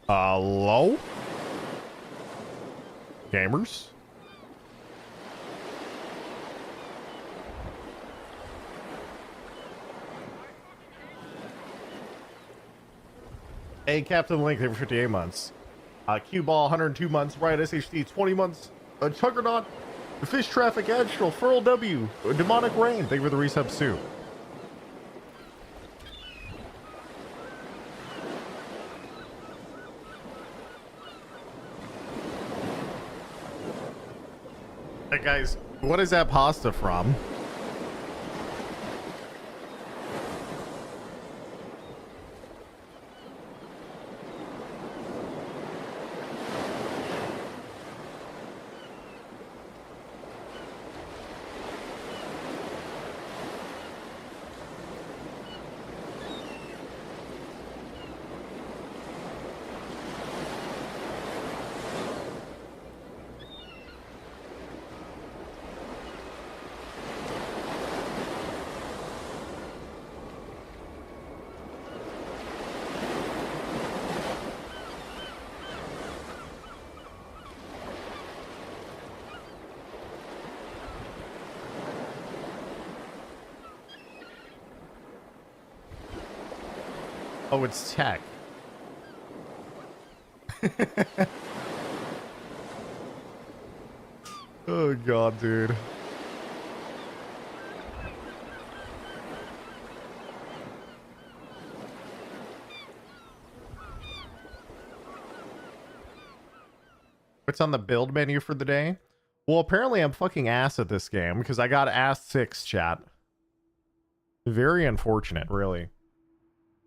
Hello? Gamers? Hey, Captain Link, there for 58 months. Q Ball, 102 months. Riot SHT, 20 months. Chuggernaut, Fish Traffic, Astral, Furl W, Demonic Rain. Thank you for the resub, Sue. Hey, guys, what is that pasta from? Oh, it's tech. Oh god, dude. What's on the build menu for the day? Well, apparently I'm fucking ass at this game because I got ass 6, chat. Very unfortunate, really.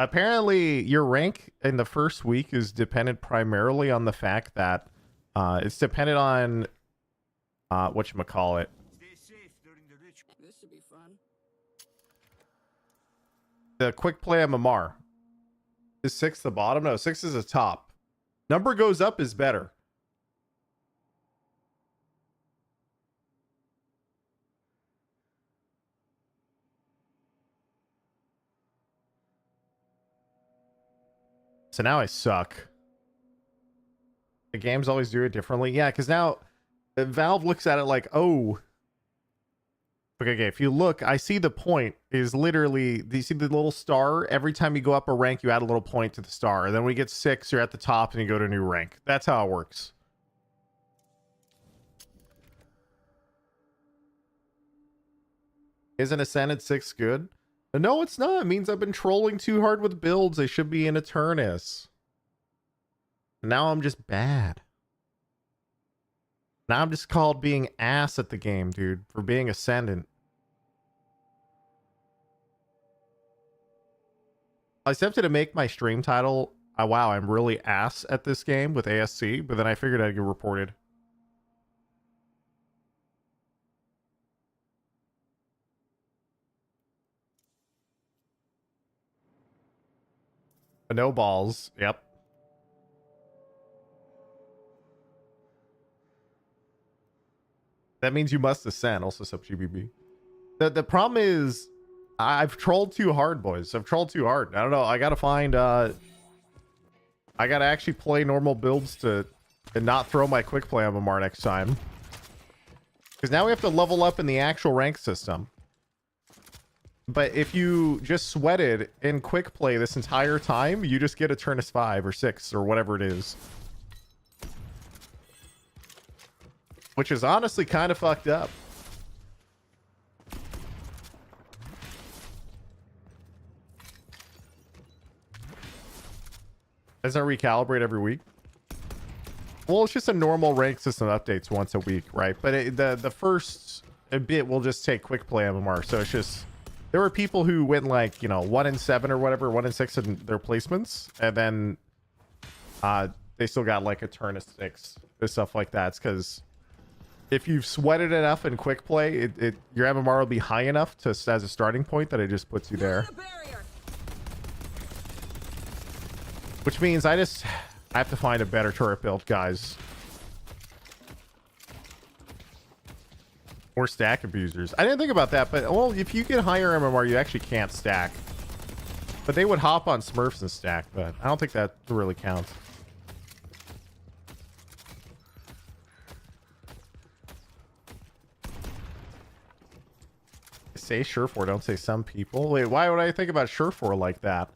Apparently, your rank in the first week is dependent primarily on the fact that it's dependent on whatchamacallit. Stay safe during the ritual. This should be fun. The quick play MMR. Is 6 the bottom? No, 6 is the top. Number goes up is better. So now I suck. The games always do it differently. Yeah, because now Valve looks at it like, oh. Okay, if you look, I see the point is literally, do you see the little star? Every time you go up a rank, you add a little point to the star. And then when we get 6, you're at the top and you go to a new rank. That's how it works. Isn't Ascended 6 good? No, it's not. It means I've been trolling too hard with builds. I should be in Eternus. Now I'm just bad. Now I'm just called being ass at the game, dude, for being Ascendant. I attempted to make my stream title, wow, I'm really ass at this game with ASC, but then I figured I'd get reported. No balls. Yep. That means you must ascend. Also sub GBB. The problem is I've trolled too hard, boys. I've trolled too hard. I don't know. I gotta find I gotta actually play normal builds to and not throw my quick play MMR next time. Because now we have to level up in the actual rank system. But if you just sweated in quick play this entire time, you just get a Eternus 5 or 6 or whatever it is. Which is honestly kind of fucked up. Doesn't it recalibrate every week? Well, it's just a normal rank system updates once a week, right? But the first bit will just take quick play MMR. So it's just... There were people who went like, you know, 1 in 7 or whatever, 1 in 6 in their placements. And then they still got like a turn of 6 and stuff like that. It's because if you've sweated enough in quick play, your MMR will be high enough to as a starting point that it just puts you there. Which means I have to find a better turret build, guys. Or stack abusers. I didn't think about that, but well, if you get higher MMR, you actually can't stack. But they would hop on Smurfs and stack, but I don't think that really counts. Say Surefour, don't say some people. Wait, why would I think about Surefour like that?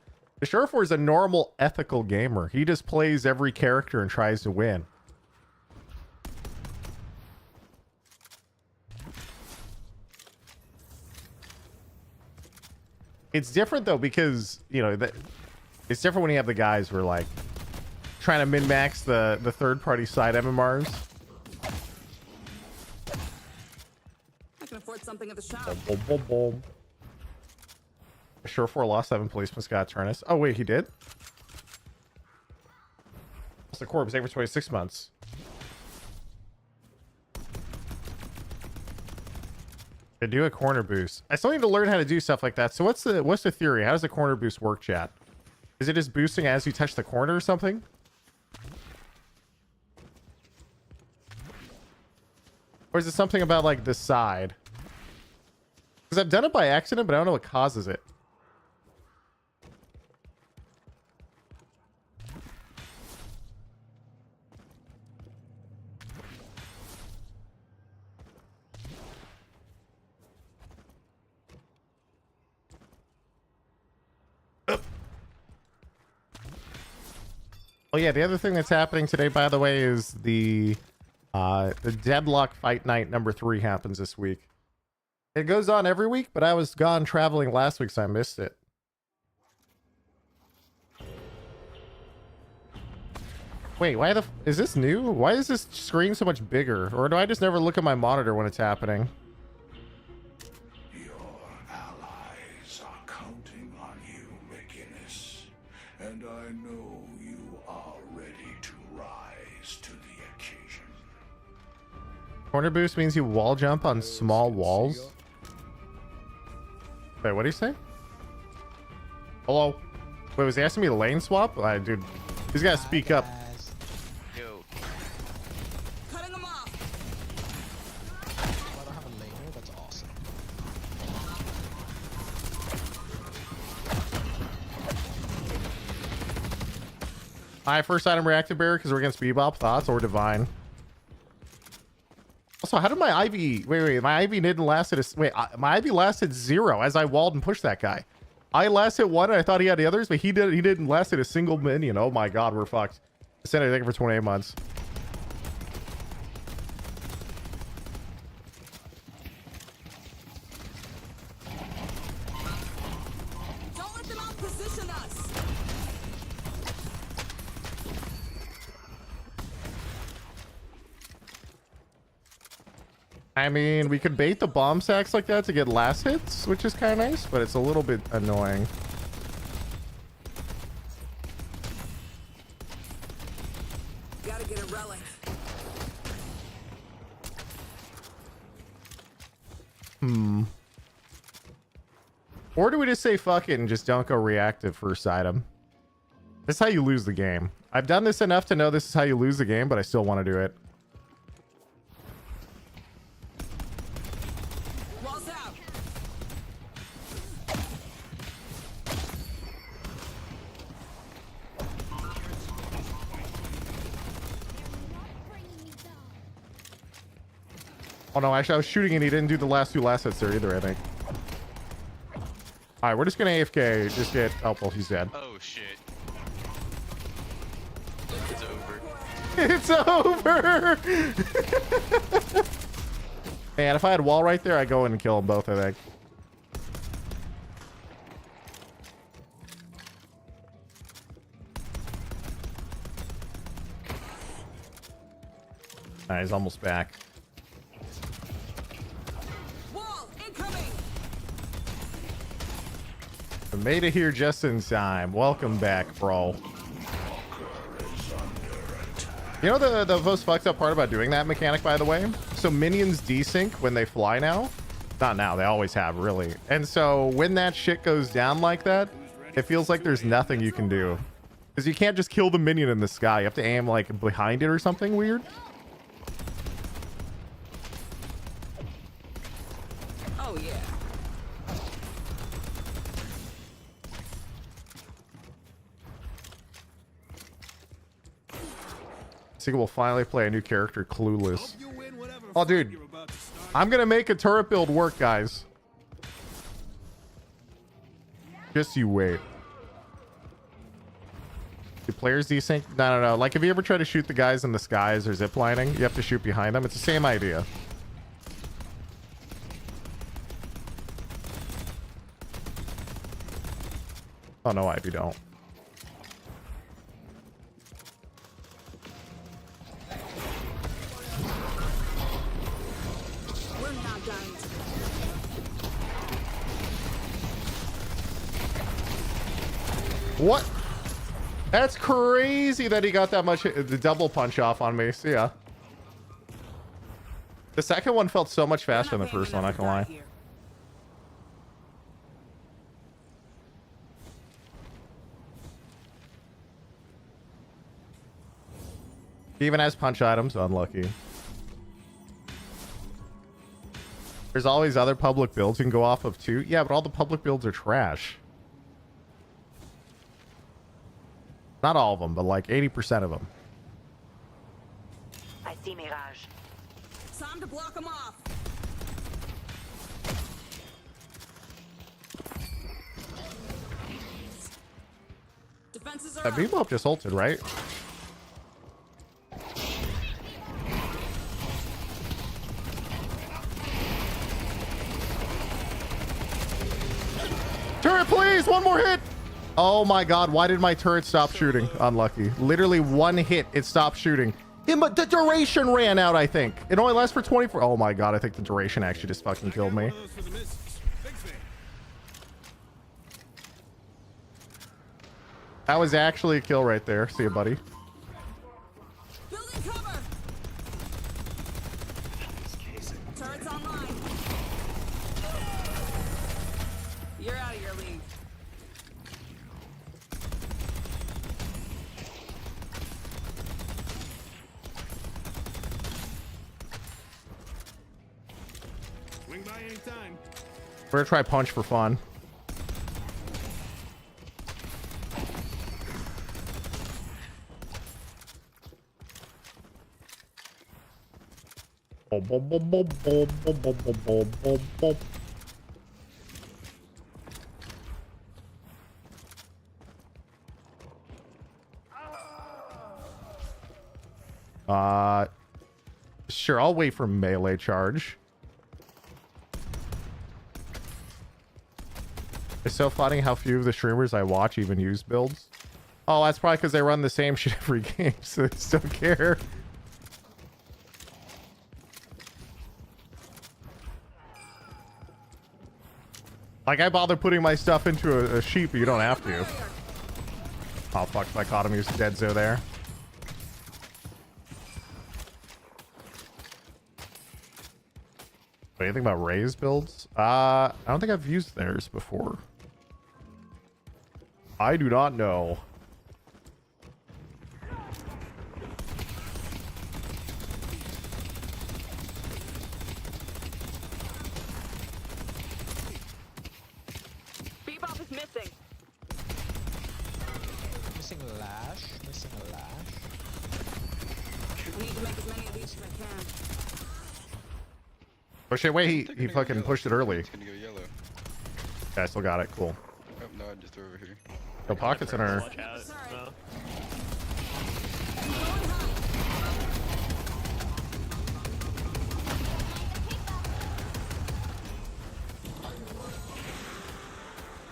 Surefour is a normal, ethical gamer. He just plays every character and tries to win. It's different though because, you know, it's different when you have the guys who are like trying to min-max the third-party side MMRs. I can afford something at the shop. Boom, boom, boom. Surefour lost 7 placements, got Turnus. Oh wait, he did? What's the corpse? Over 26 months. To do a corner boost. I still need to learn how to do stuff like that. So what's the theory? How does the corner boost work, chat? Is it just boosting as you touch the corner or something? Or is it something about like the side? Because I've done it by accident, but I don't know what causes it. Oh yeah, the other thing that's happening today, by the way, is the Deadlock Fight Night #3 happens this week. It goes on every week, but I was gone traveling last week, so I missed it. Wait, why is this new? Why is this screen so much bigger? Or do I just never look at my monitor when it's happening? Your allies are counting on you, McGinnis. And I know you are ready to rise to the occasion. Corner boost means you wall jump on small walls. Wait, what do you say? Hello? Wait, was he asking me to lane swap? Dude, he's got to speak up. Yo. Cutting them off. I don't have a laner. That's awesome. My first item reactive barrier because we're against Bebop, Thoughts, or Divine. Also, how did my Ivy... Wait, my Ivy didn't last at a... Wait, my Ivy lasted 0 as I walled and pushed that guy. I lasted 1 and I thought he had the others, but he didn't last at a single minion. Oh my god, we're fucked. I sent it, I think, for 28 months. Don't let them out-position us. I mean, we could bait the bomb sacks like that to get last hits, which is kind of nice, but it's a little bit annoying. Gotta get a relic. Or do we just say fuck it and just don't go reactive first item? This is how you lose the game. I've done this enough to know this is how you lose the game, but I still want to do it. Walls out. Oh no, actually I was shooting and he didn't do the last 2 last hits there either, I think. Alright, we're just gonna AFK, just get... Oh, well, he's dead. Oh shit. It's over. It's over! Man, if I had wall right there, I'd go in and kill them both, I think. Alright, he's almost back. Wall incoming. I made it here just in time. Welcome back, bro. You know the most fucked up part about doing that mechanic, by the way? So minions desync when they fly now. Not now, they always have, really. And so when that shit goes down like that, it feels like there's nothing you can do. Because you can't just kill the minion in the sky. You have to aim like behind it or something weird. Oh yeah. I think we'll finally play a new character, Clueless. Oh, dude. I'm going to make a turret build work, guys. Just you wait. Do players desync? No. Like, if you ever try to shoot the guys in the skies or ziplining, you have to shoot behind them. It's the same idea. Oh, no, Ivy, don't. We're not dying today. What? That's crazy that he got that much the double punch off on me. See ya. The second one felt so much faster than the first one, I can lie. He even has punch items. Unlucky. There's always other public builds you can go off of too. Yeah, but all the public builds are trash. Not all of them, but like 80% of them. I see Mirage. Time to block them off. Defenses are That up. Bebop just ulted, right? Turret, please! One more hit! Oh my god, why did my turret stop shooting? Unlucky. Literally one hit, it stopped shooting. The duration ran out, I think. It only lasts for 24. Oh my god, I think the duration actually just fucking killed me. That was actually a kill right there. See you, buddy. Building cover. Turrets online. You're out of your league. Swing by anytime. We're gonna try punch for fun. Sure, I'll wait for melee charge. It's so funny how few of the streamers I watch even use builds. Oh, that's probably because they run the same shit every game, so they just don't care. Like, I bother putting my stuff into a sheet, but you don't have to. Oh, fuck. I caught him. He was dead zo there. What do you think about Ray's builds? I don't think I've used theirs before. I do not know. Bebop is missing. Missing a lash. Missing a lash. I need to make as many of these as I can. Oh shit, wait, he fucking pushed it early. It's gonna go yellow. Okay, I still got it. Cool. Oh, no, I just threw over here. No pockets in our... Watch out. Sorry. No.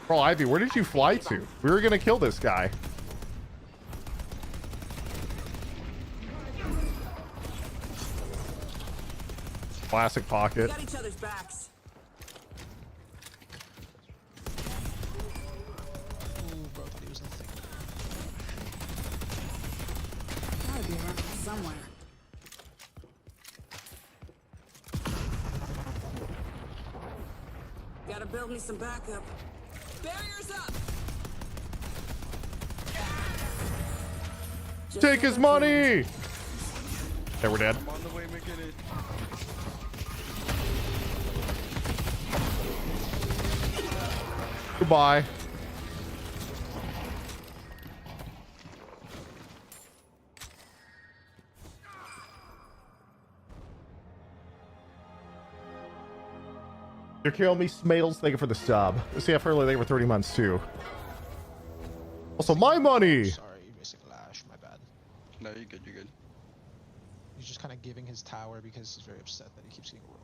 Bro, Ivy, where did you fly to? We were gonna kill this guy. Classic We pocket. got each other's backs. Ooh, bro, thought he was nothing. Gotta be around here somewhere. Gotta build me some backup. Barriers up. Just Take his money! Hey, we're dead. I'm on the way making it. Goodbye. You're killing me, Smadles. Thank you for the sub. CF early, thank you for 30 months too. Also, my money. Sorry, you're missing Lash. My bad. No, you're good. You're good. He's just kind of giving his tower because he's very upset that he keeps getting rolled.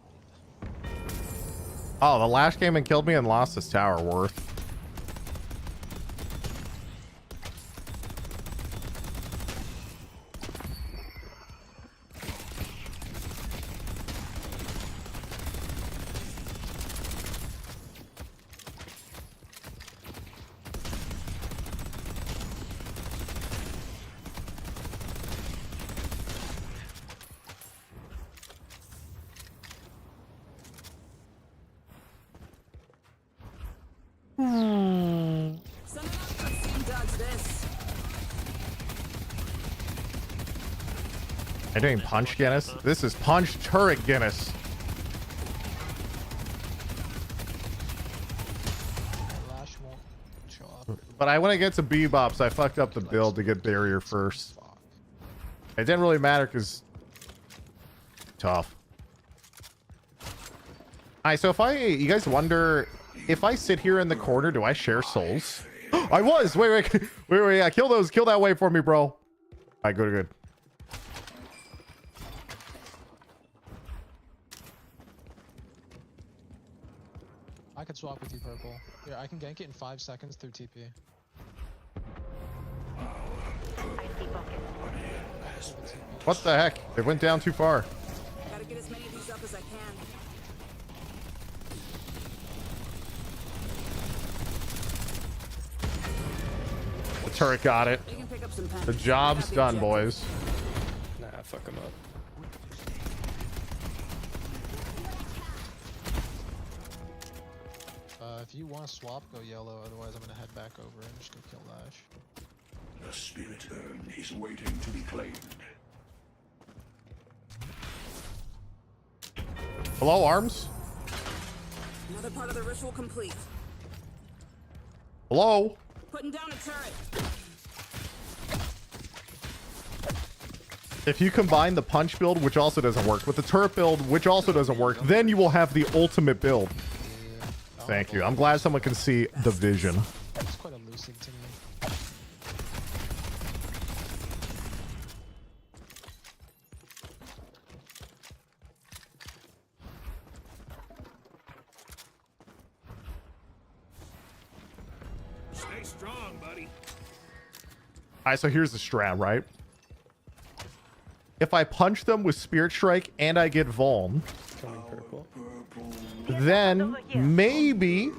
Oh, the Lash came and killed me and lost his tower worth. Send it up. Let's see him dodge this. Are you doing punch Guinness? This is punch turret Guinness. Lash won't show up. But I went against a Bebops. I fucked up the build to get barrier first. Fuck. It didn't really matter because tough. Alright, so you guys wonder if I sit here in the corner, do I share souls? I was. Wait. Yeah, kill that wave for me, bro. All right, good. I could swap with you, purple. Here, I can gank it in 5 seconds through TP. What the heck? It went down too far. Gotta get as many of these up as I can. The turret got it. You can pick up some pen. The job's done, boys. Nah, fuck him up. If you want to swap, go yellow. Otherwise, I'm gonna head back over and just go kill Lash. The spirit urn is waiting to be claimed. Hello, arms? Another part of the ritual complete. Hello? Putting down a turret. If you combine the punch build, which also doesn't work, with the turret build, which also doesn't work, then you will have the ultimate build. Thank you. I'm glad someone can see the vision. It's quite elusive to me. Stay strong, buddy. Alright, so here's the strat, right? If I punch them with Spirit Strike and I get Vuln, Coming purple. then maybe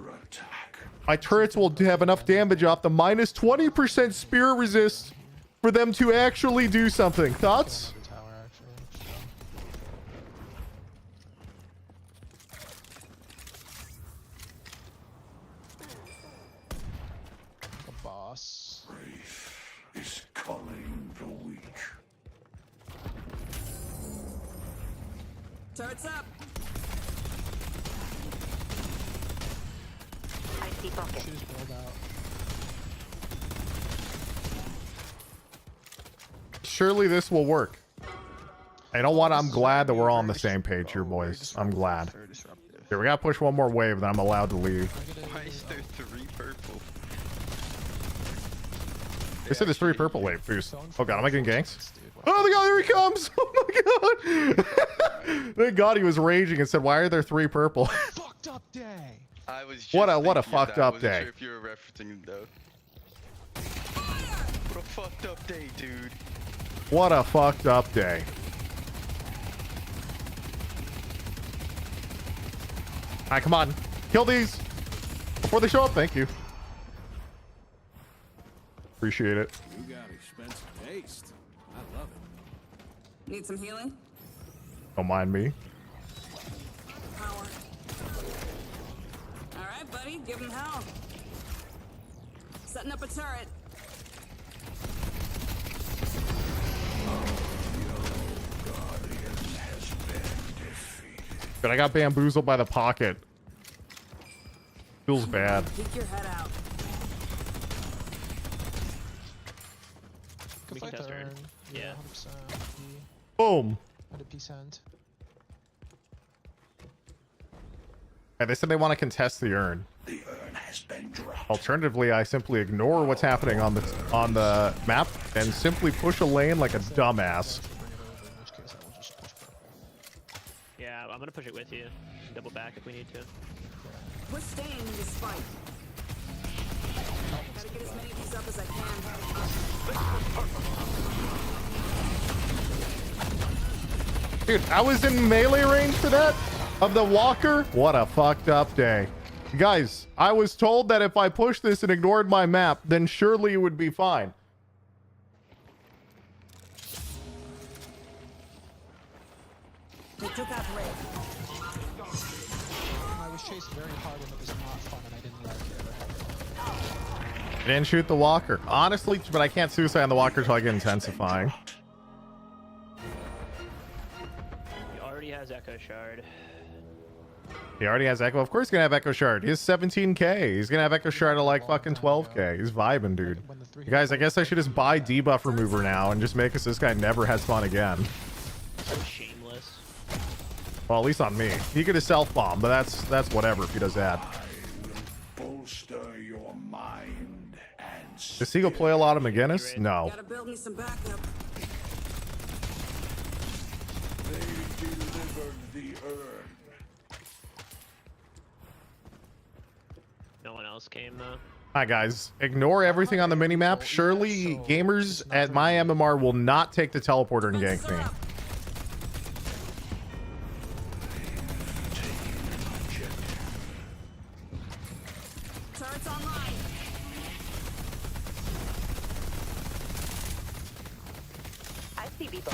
my turrets will have enough damage off the minus 20% Spirit resist for them to actually do something. Thoughts? Another tower, actually. Like a boss. Wraith is culling the weak. Turret's up. Shoot his build out. Surely this will work. I don't want. I'm glad that we're all on the same page here, boys. I'm glad. Very disruptive. Here, we gotta push one more wave, then I'm allowed to leave. Why is there 3 purple? They said there's 3 purple wave boost. Oh god, am I getting ganks? Dude, what Oh my god, there he comes! Oh my god! Thank god he was raging and said, "Why are there 3 purple?" a fucked up day. I was just What a thinking of fucked that. up Wasn't day. Sure if you were referencing it though. What a fucked up day, dude. What a fucked up day. Alright, come on. Kill these before they show up. Thank you. Appreciate it. You got expensive taste. I love it. Need some healing? Don't mind me. Power. Alright, buddy. Give him hell. Setting up a turret. But I got bamboozled by the pocket. Feels bad. Peek your head out. Good We fight can test turn. turn. Yeah. 100%. Boom. 100%. And they said they want to contest the urn. The urn has been dropped. Alternatively, I simply ignore what's happening on the map and simply push a lane like a dumbass. In which case I will just push purple. Yeah, I'm gonna push it with you. Double back if we need to. We're staying in this fight. Gotta get as many of these up as I can. Dude, I was in melee range for that? Of the walker? What a fucked up day. Guys, I was told that if I pushed this and ignored my map, then surely it would be fine. They took out Ray. I was chased very hard and it was not fun and I didn't like it. I didn't shoot the walker. Honestly, but I can't suicide on the walker until I get intensifying. He already has Echo Shard. He already has Echo. Of course he's gonna have Echo Shard. He has 17k. He's gonna have Echo Shard at like fucking 12k. He's vibing, dude. You guys, I guess I should just buy debuff remover now and just make it so this guy never has fun again. So shameless. Well, at least on me. He could have self-bomb, but that's whatever if he does that. Bolster your mind and Does Seagull play a lot of McGinnis? No. Gotta build me some backup. they delivered the urn. No one else came though. Hi guys, ignore everything on the minimap. Surely gamers at my MMR will not take the teleporter and gank me. Turrets online. I see people.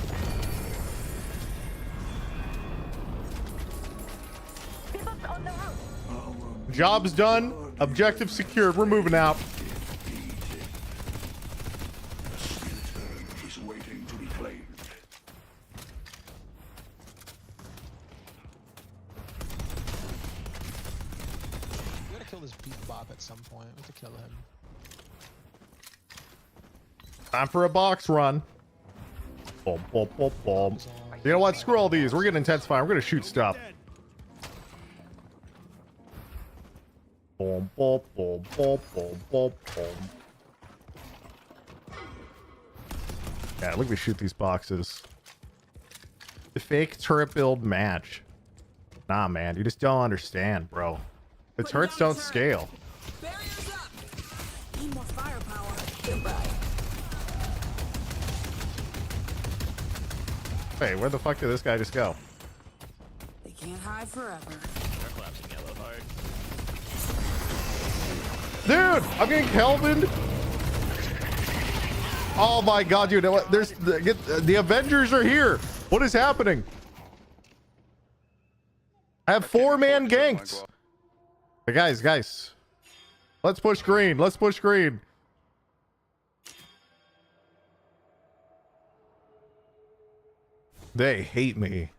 People's on the roof. Job's done. Objective secured. We're moving out. The spirit urn is waiting to be claimed. We gotta kill this beat bop at some point. We have to kill him. Time for a box run. Boom, boom, boom, boom. You know what? Screw all these. We're getting intensifying. We're gonna shoot stuff. Boom, boom, boom, boom, boom, boom, boom. Yeah, look at me shoot these boxes. The fake turret build match. Nah, man, you just don't understand, bro. The turrets don't scale. Barriers up. Need more firepower. Hey, where the fuck did this guy just go? They can't hide forever. They're collapsing yellow hard. Dude, I'm getting Kelvin. Oh my god, dude. There's the Avengers are here. What is happening? I have 4-man ganked. But guys. Let's push green. Let's push green. They hate me.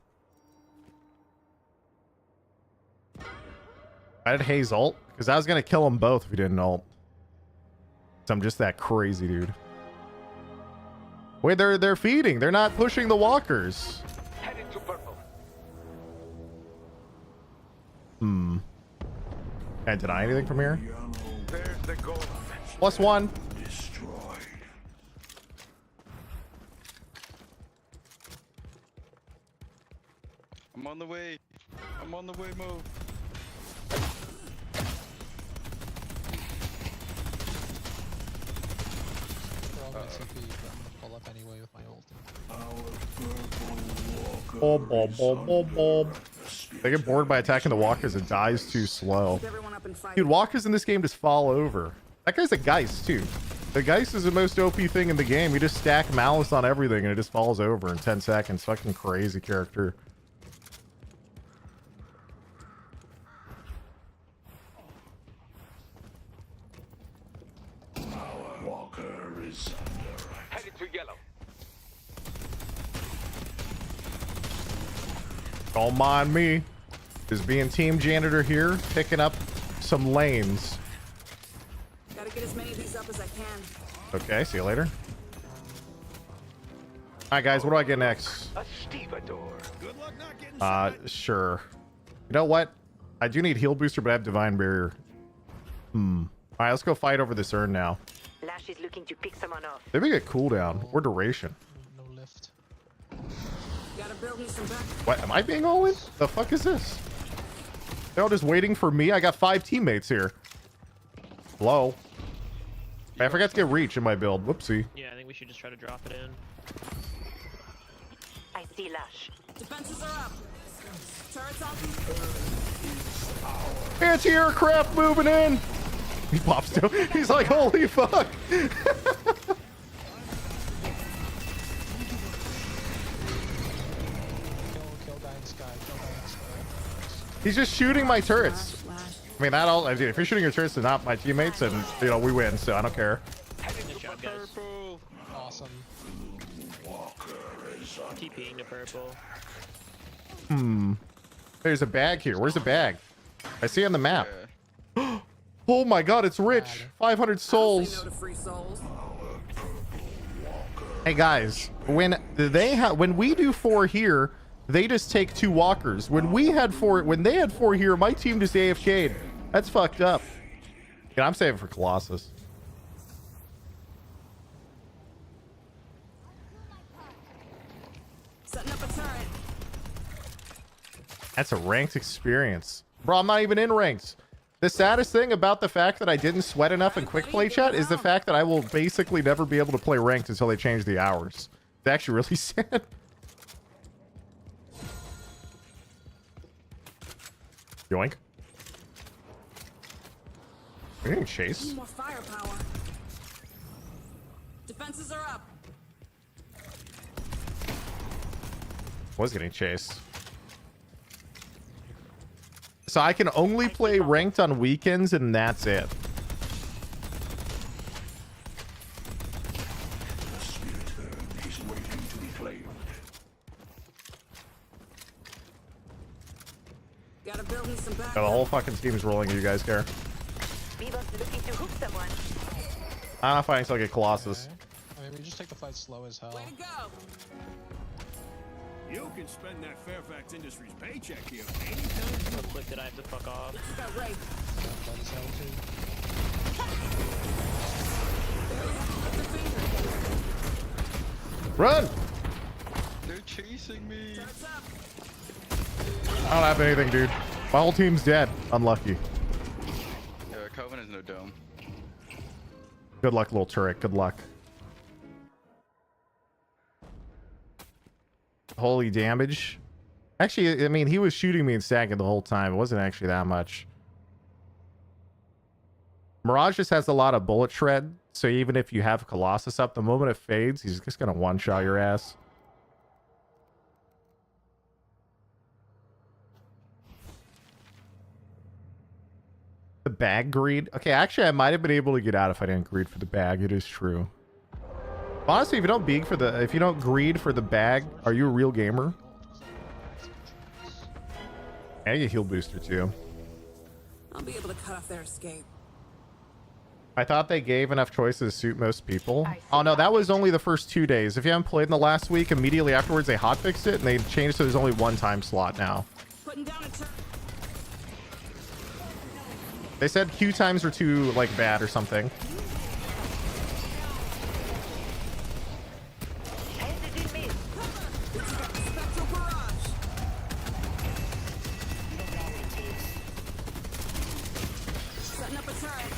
I had Hayes ult because I was gonna kill them both if we didn't ult. So I'm just that crazy, dude. Wait, they're feeding. They're not pushing the walkers. Headed to purple. Can I deny anything from here? There's the goal. +1. Destroyed. I'm on the way. I'm on the way, Mo. They're all my TP, but I'm gonna pull up anyway with my ult. Boom, boom, boom, boom, boom. They get bored by attacking the walkers. It dies too slow. Keep everyone up and fight. Dude, walkers in this game just fall over. That guy's a Geist, too. The Geist is the most OP thing in the game. You just stack malice on everything and it just falls over in 10 seconds. Fucking crazy character. Walker is under attack. Headed to yellow. Don't mind me. Just being team janitor here, picking up some lanes. Gotta get as many of these up as I can. Okay, see you later. Alright guys, what do I get next? A stevedore. Good luck not getting Sure. You know what? I do need heal booster, but I have divine barrier. All right, let's go fight over this urn now. Lash is looking to pick someone off. Maybe get cooldown or duration. No lift. Gotta build me some back. What, am I being all in? The fuck is this? They're all just waiting for me. I got 5 teammates here. Hello. I forgot to get reach in my build. Whoopsie. Yeah, I think we should just try to drop it in. I see Lash. Defenses are up. Turrets on. Anti-aircraft moving in. He pops down. He's like, holy fuck. Kill guy in the sky. Kill guy in the sky. He's just shooting my turrets. Flash, flash. I mean, that all. I mean, if you're shooting your turrets, they're not my teammates, and you know we win, so I don't care. Good job, guys. Purple. Awesome. TPing to purple. There's a bag here. Where's the bag? I see it on the map. Yeah. Oh my god, it's rich. 500 Say souls. no to free souls. Hey guys, when we do 4 here, they just take 2 walkers. When they had 4 here, my team just AFK'd. That's fucked up. Yeah, I'm saving for Colossus. Setting up a turret. That's a ranked experience. Bro, I'm not even in ranks. The saddest thing about the fact that I didn't sweat enough in quick play chat is the fact that I will basically never be able to play ranked until they change the hours. It's actually really sad. Yoink. Are you getting chased? Need more firepower. Defenses are up. Was getting chased. So I can only play ranked on weekends and that's it. The spirit urn is waiting to be claimed. Gotta build me some back. The whole fucking team is rolling. You guys care? Bebop's looking to hook someone. I'm not fighting until I get Colossus. Okay. I mean, we just take the fight slow as hell. Way to go. You can spend that Fairfax Industries paycheck here anytime. Real quick, did I have to fuck off? Got Ray. That is hell too. Run! They're chasing me. Turrets up. I don't have anything, dude. My whole team's dead. Unlucky. Yeah, Coven is no dome. Good luck, little turret. Good luck. Holy damage. Actually, I mean, he was shooting me and stacking the whole time. It wasn't actually that much. Mirage just has a lot of bullet shred, so even if you have Colossus up, the moment it fades, he's just gonna one-shot your ass. The bag greed. Okay, actually, I might have been able to get out if I didn't greed for the bag. It is true. Honestly, if you don't greed for the bag, are you a real gamer? And you heal booster too. I'll be able to cut off their escape. I thought they gave enough choices to suit most people. Oh no, that was only the first 2 days. If you haven't played in the last week, immediately afterwards they hotfixed it and they changed so there's only 1 time slot now. Putting down a turret. They said queue times are too like bad or something. Spectral barrage. Setting up a turret.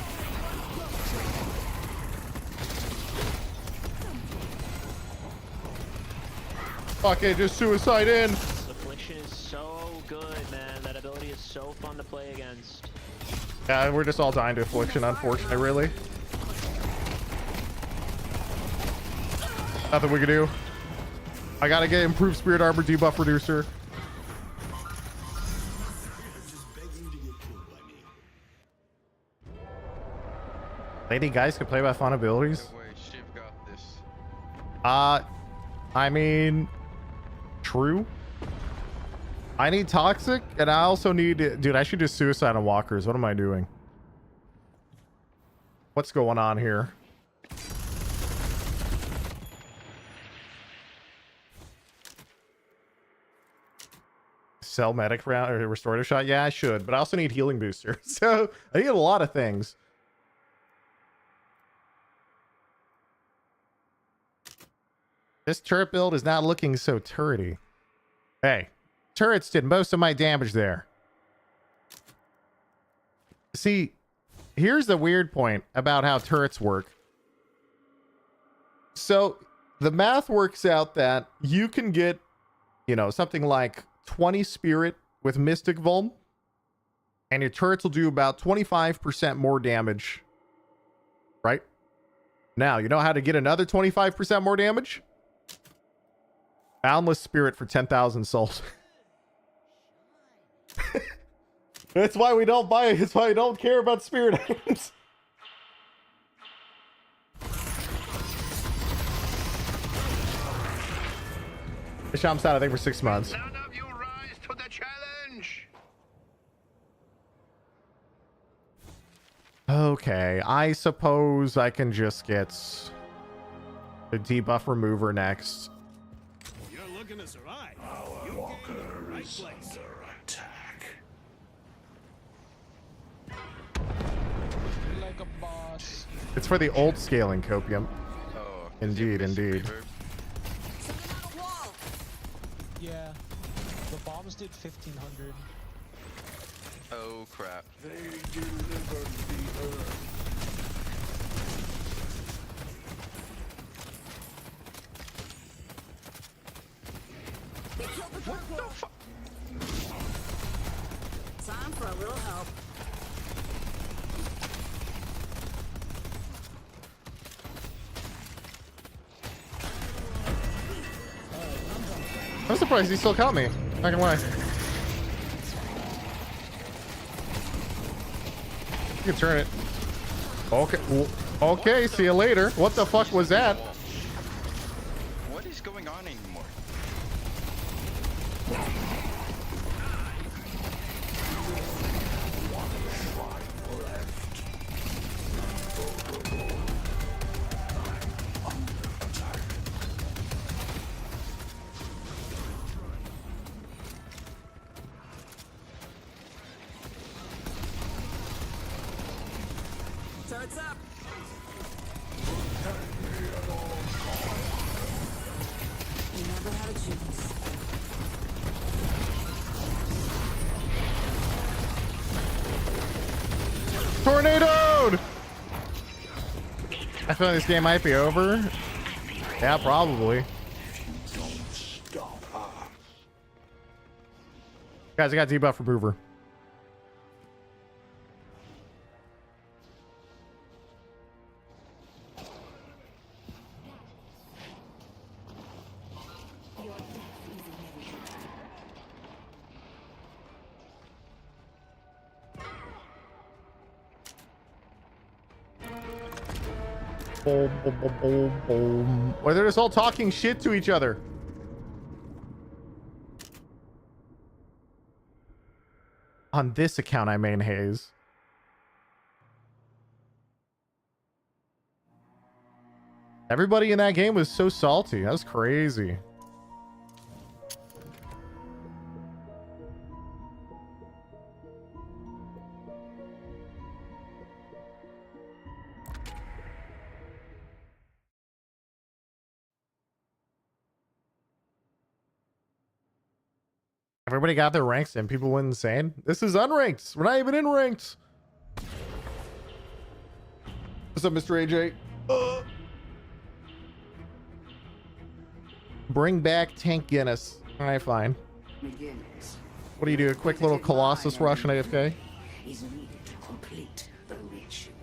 Fuck it, just suicide in. Affliction is so good, man. That ability is so fun to play against. Yeah, we're just all dying to affliction, unfortunately, really. Nothing we can do. I gotta get improved spirit armor debuff reducer. Lady guys can play by fun abilities. No way, Shiv got this. I mean, true. I need toxic, and I also need, dude, I should just suicide on walkers. What am I doing? What's going on here? Sell medic round or restorative shot. Yeah, I should, but I also need healing booster. So I need a lot of things. This turret build is not looking so turrety. Hey, turrets did most of my damage there. See, here's the weird point about how turrets work. So the math works out that you can get, you know, something like 20 spirit with Mystic Vuln, and your turrets will do about 25% more damage. Right? Now, you know how to get another 25% more damage? Boundless Spirit for 10,000 souls. That's why we don't buy it. That's why I don't care about spirit items. Hisham's out, I think, for 6 months. None of you rise to the challenge. Okay, I suppose I can just get the debuff remover next. You're looking to survive. Our You walker came to the right is place. under attack. Like a boss. It's for the old scaling copium. Oh. Indeed, indeed. Sending out a wall. Yeah. The bombs did 1,500. Oh crap. They delivered the earth. They killed the purple. Time for a little help. I'm surprised he still caught me. Not gonna lie. You can turn it. Okay. Okay, see you later. What the fuck was that? What is going on anymore? Turrets up. You never had a chance. Tornadoed! I feel like this game might be over. Yeah, probably. Don't stop us. Guys, I got debuff remover. Boom, boom, boom, boom, boom. Or they're just all talking shit to each other. On this account, I main Haze. Everybody in that game was so salty. That was crazy. Everybody got their ranks and people went insane. This is unranked. We're not even in ranked. What's up, Mr. AJ? Bring back Tank Guinness. All right, fine. What do you do? A quick little Colossus rush on AFK? Is needed to complete the ritual.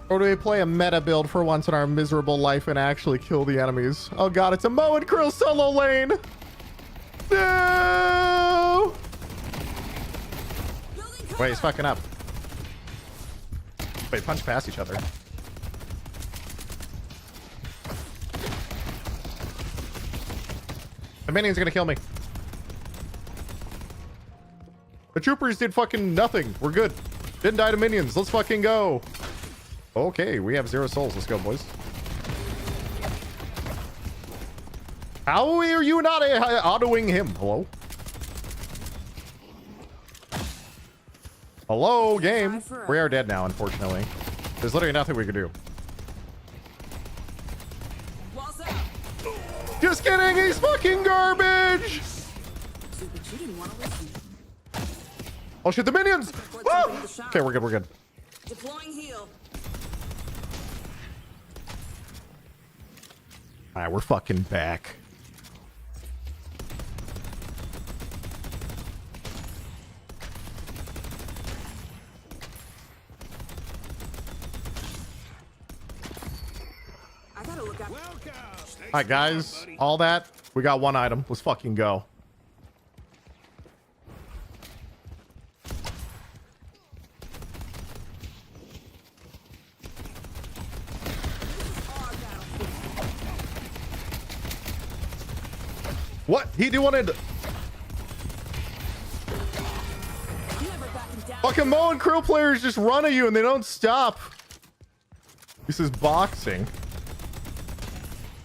Or do we play a meta build for once in our miserable life and actually kill the enemies? Oh god, it's a Mo and Krill solo lane! No! Wait, he's fucking up. Wait, punch past each other. The minion's gonna kill me. The troopers did fucking nothing. We're good. Didn't die to minions. Let's fucking go. Okay, we have 0 souls. Let's go, boys. How are you not autoing him? Hello? Hello, game. We are dead now, unfortunately. There's literally nothing we can do. Walls up. Just kidding, he's fucking garbage! Super, you didn't want to listen. Oh shit, the minions! Woo! Okay, we're good, we're good. Deploying heal. Alright, we're fucking back. I gotta look out. Alright, guys, all that. We got one item. Let's fucking go. What? He wanted... Fucking Mo and Krill players just run at you and they don't stop. This is boxing.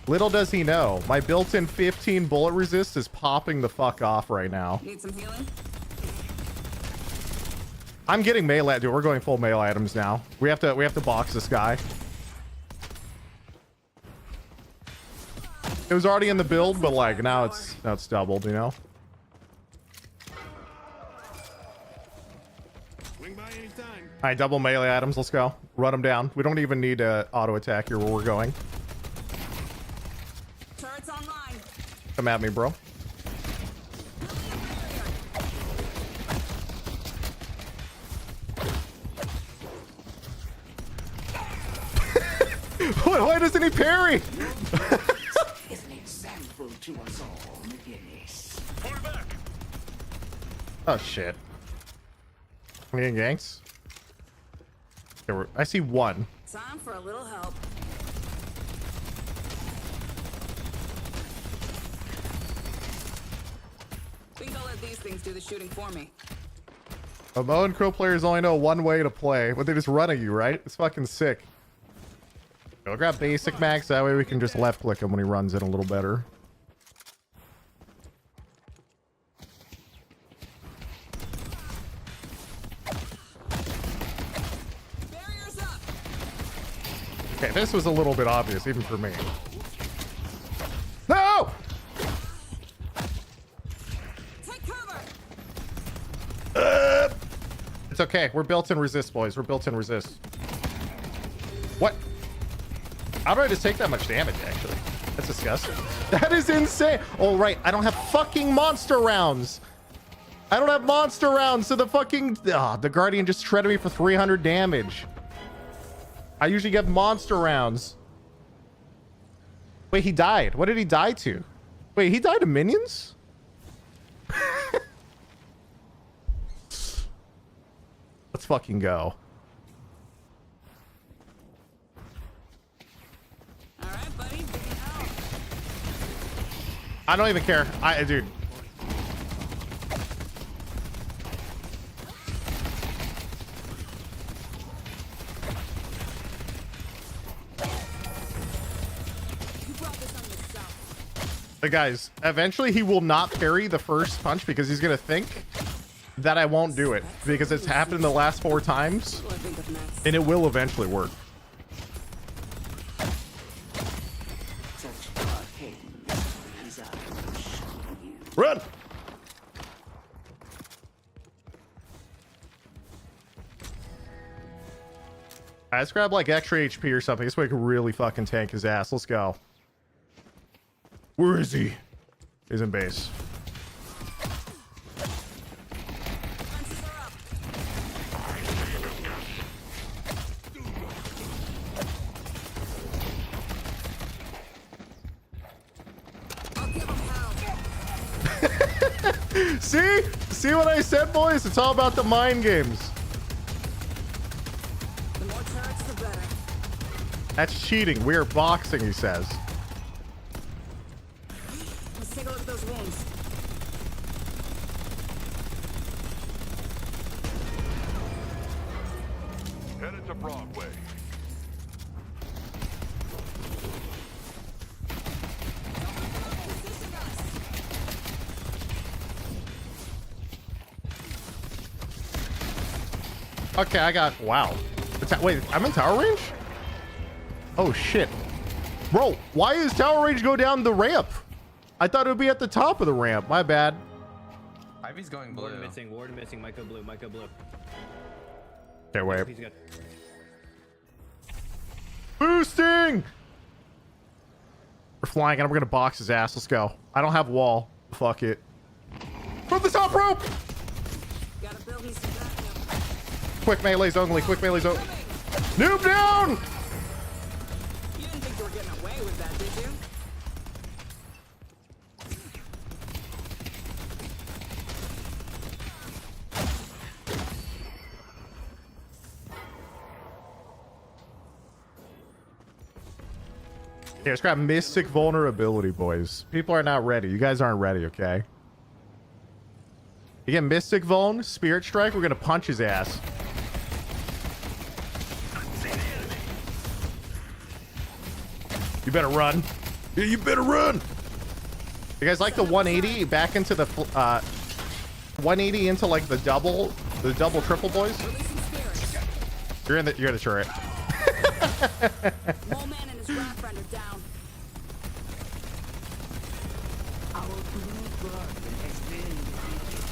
Little does he know, my built-in 15 bullet resist is popping the fuck off right now. Need some healing? I'm getting melee, dude. We're going full melee items now. We have to box this guy. It was already in the build, but like now it's doubled, you know. Swing by anytime. All right, double melee items. Let's go. Run them down. We don't even need to auto attack here where we're going. Turrets online. Come at me, bro. Why doesn't he parry? Is an example to us all, McGinnis. Oh shit. We getting ganks? I see one. Time for a little help. Think I'll let these things do the shooting for me. Mo and Crow players only know one way to play, but they just run at you, right? It's fucking sick. I'll grab basic max, that way we can just left click him when he runs in a little better. Barriers up. Okay, this was a little bit obvious, even for me. No! Take cover. It's okay. We're built in resist, boys. We're built in resist. What? How do I just take that much damage, actually? That's disgusting. That is insane. Oh, right. I don't have fucking monster rounds. I don't have monster rounds, so the fucking... the Guardian just shredded me for 300 damage. I usually get monster rounds. Wait, he died. What did he die to? Wait, he died to minions? Let's fucking go. All right, buddy. Digging out. I don't even care. Dude. You brought this on yourself. But guys, eventually he will not parry the first punch because he's gonna think that I won't do it because it's happened the last 4 times What do I think of next? and it will eventually work. Such arcane as I will show you. Run! Let's grab like extra HP or something. This way I can really fucking tank his ass. Let's go. Where is he? He's in base. Fences are up. I'll give him hell. See what I said, boys? It's all about the mind games. The more turrets, the better. That's cheating. We are boxing, he says. Let's take a look at those wounds. Headed to Broadway. Okay, I got... Wow. Wait, I'm in tower range? Oh, shit. Bro, why is tower range go down the ramp? I thought it would be at the top of the ramp. My bad. Ivy's going blue. Ward missing, Micah blue, Micah blue. Okay, wait. He's good. Boosting! We're flying and we're gonna box his ass. Let's go. I don't have wall. Fuck it. From the top rope! Gotta build me some backup. Quick melee's only. Quick melee's only. Noob down! You didn't think you were getting away with that, did you? Yeah, it's got mystic vulnerability, boys. People are not ready. You guys aren't ready, okay? You get mystic vuln, spirit strike, we're gonna punch his ass. You better run. Yeah, you better run. You guys like the 180 back into the 180 into like the double triple, boys? You're in the turret. Mole Man and his rat friend are down. Our blue guardian has been defeated.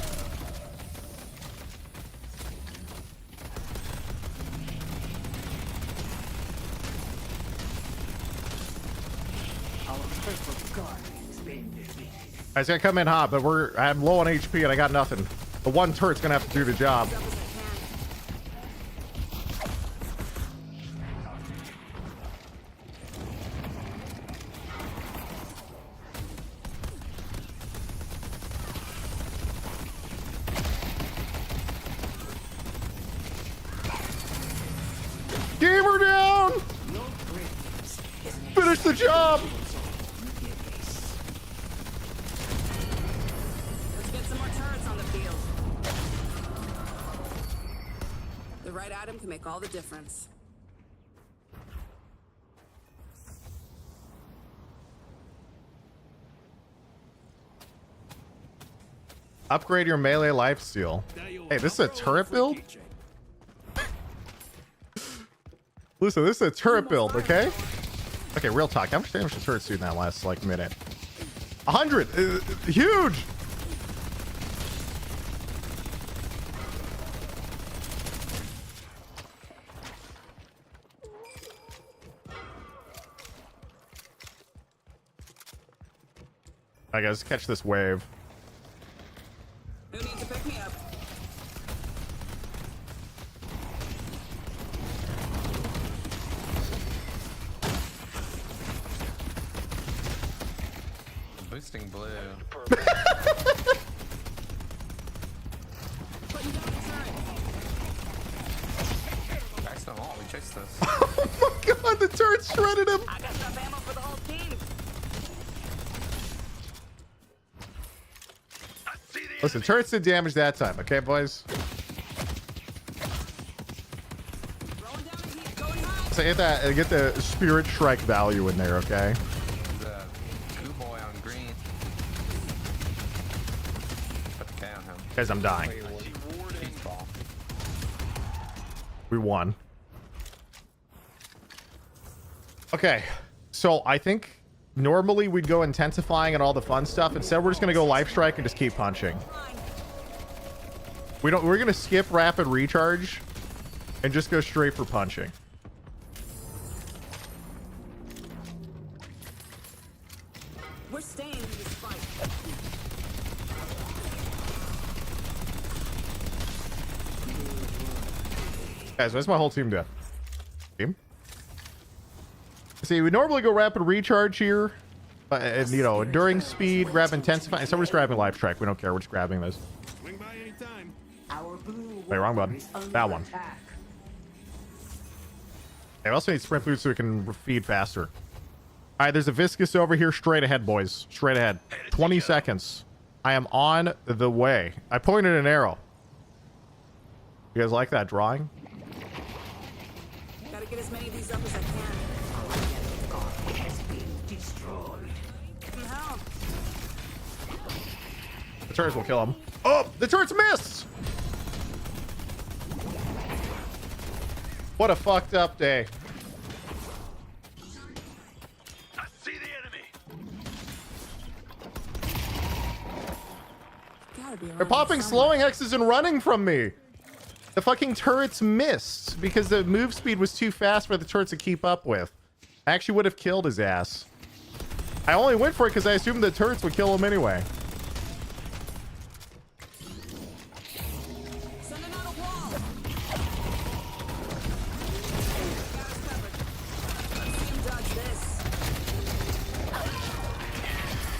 Our purple guardian's been defeated. I was gonna come in hot, but I'm low on HP and I got nothing. The one turret's gonna have to do the job. Gamer down! Finish the job! Let's get some more turrets on the field. The right item can make all the difference. Upgrade your melee lifesteal. Hey, this is a turret build? Listen, this is a turret build, okay? Okay, real talk. How much damage does turrets do in that last, like, minute? 100! Huge! Alright, guys, catch this wave. Who needs to pick me up? Boosting blue. Putting down the turret. Guys, them all. We chased this. Oh my god, the turret shredded him! I got enough ammo for the whole team. Listen, turrets did damage that time, okay, boys? Rolling down the heat, going high. So get the spirit strike value in there, okay? The goo boy on green. Put the K on him. Guys, I'm dying. Ball. We won. Okay, so I think normally we'd go intensifying and all the fun stuff. Instead, we're just gonna go life strike and just keep punching. We're gonna skip rapid recharge and just go straight for punching. We're staying in this fight. Guys, what's my whole team doing? Team? See, we normally go rapid recharge here, and you know, during speed, grab intensify. So we're just grabbing life strike. We don't care. We're just grabbing this. Swing by anytime. Our blue Wait, wrong button. is under That one. attack. I also need sprint boots so we can feed faster. All right, there's a viscous over here. Straight ahead, boys. Straight ahead. 20 seconds. I am on the way. I pointed an arrow. You guys like that drawing? Gotta get as many of these up as I can. Our yellow guard has been destroyed. Some help. The turrets will kill him. Oh, the turrets missed! What a fucked up day. I see the enemy. Gotta be They're around popping somewhere. slowing hexes and running from me. The fucking turrets missed because the move speed was too fast for the turrets to keep up with. I actually would have killed his ass. I only went for it because I assumed the turrets would kill him anyway. Sending out a wall. Got us covered. Let's see him dodge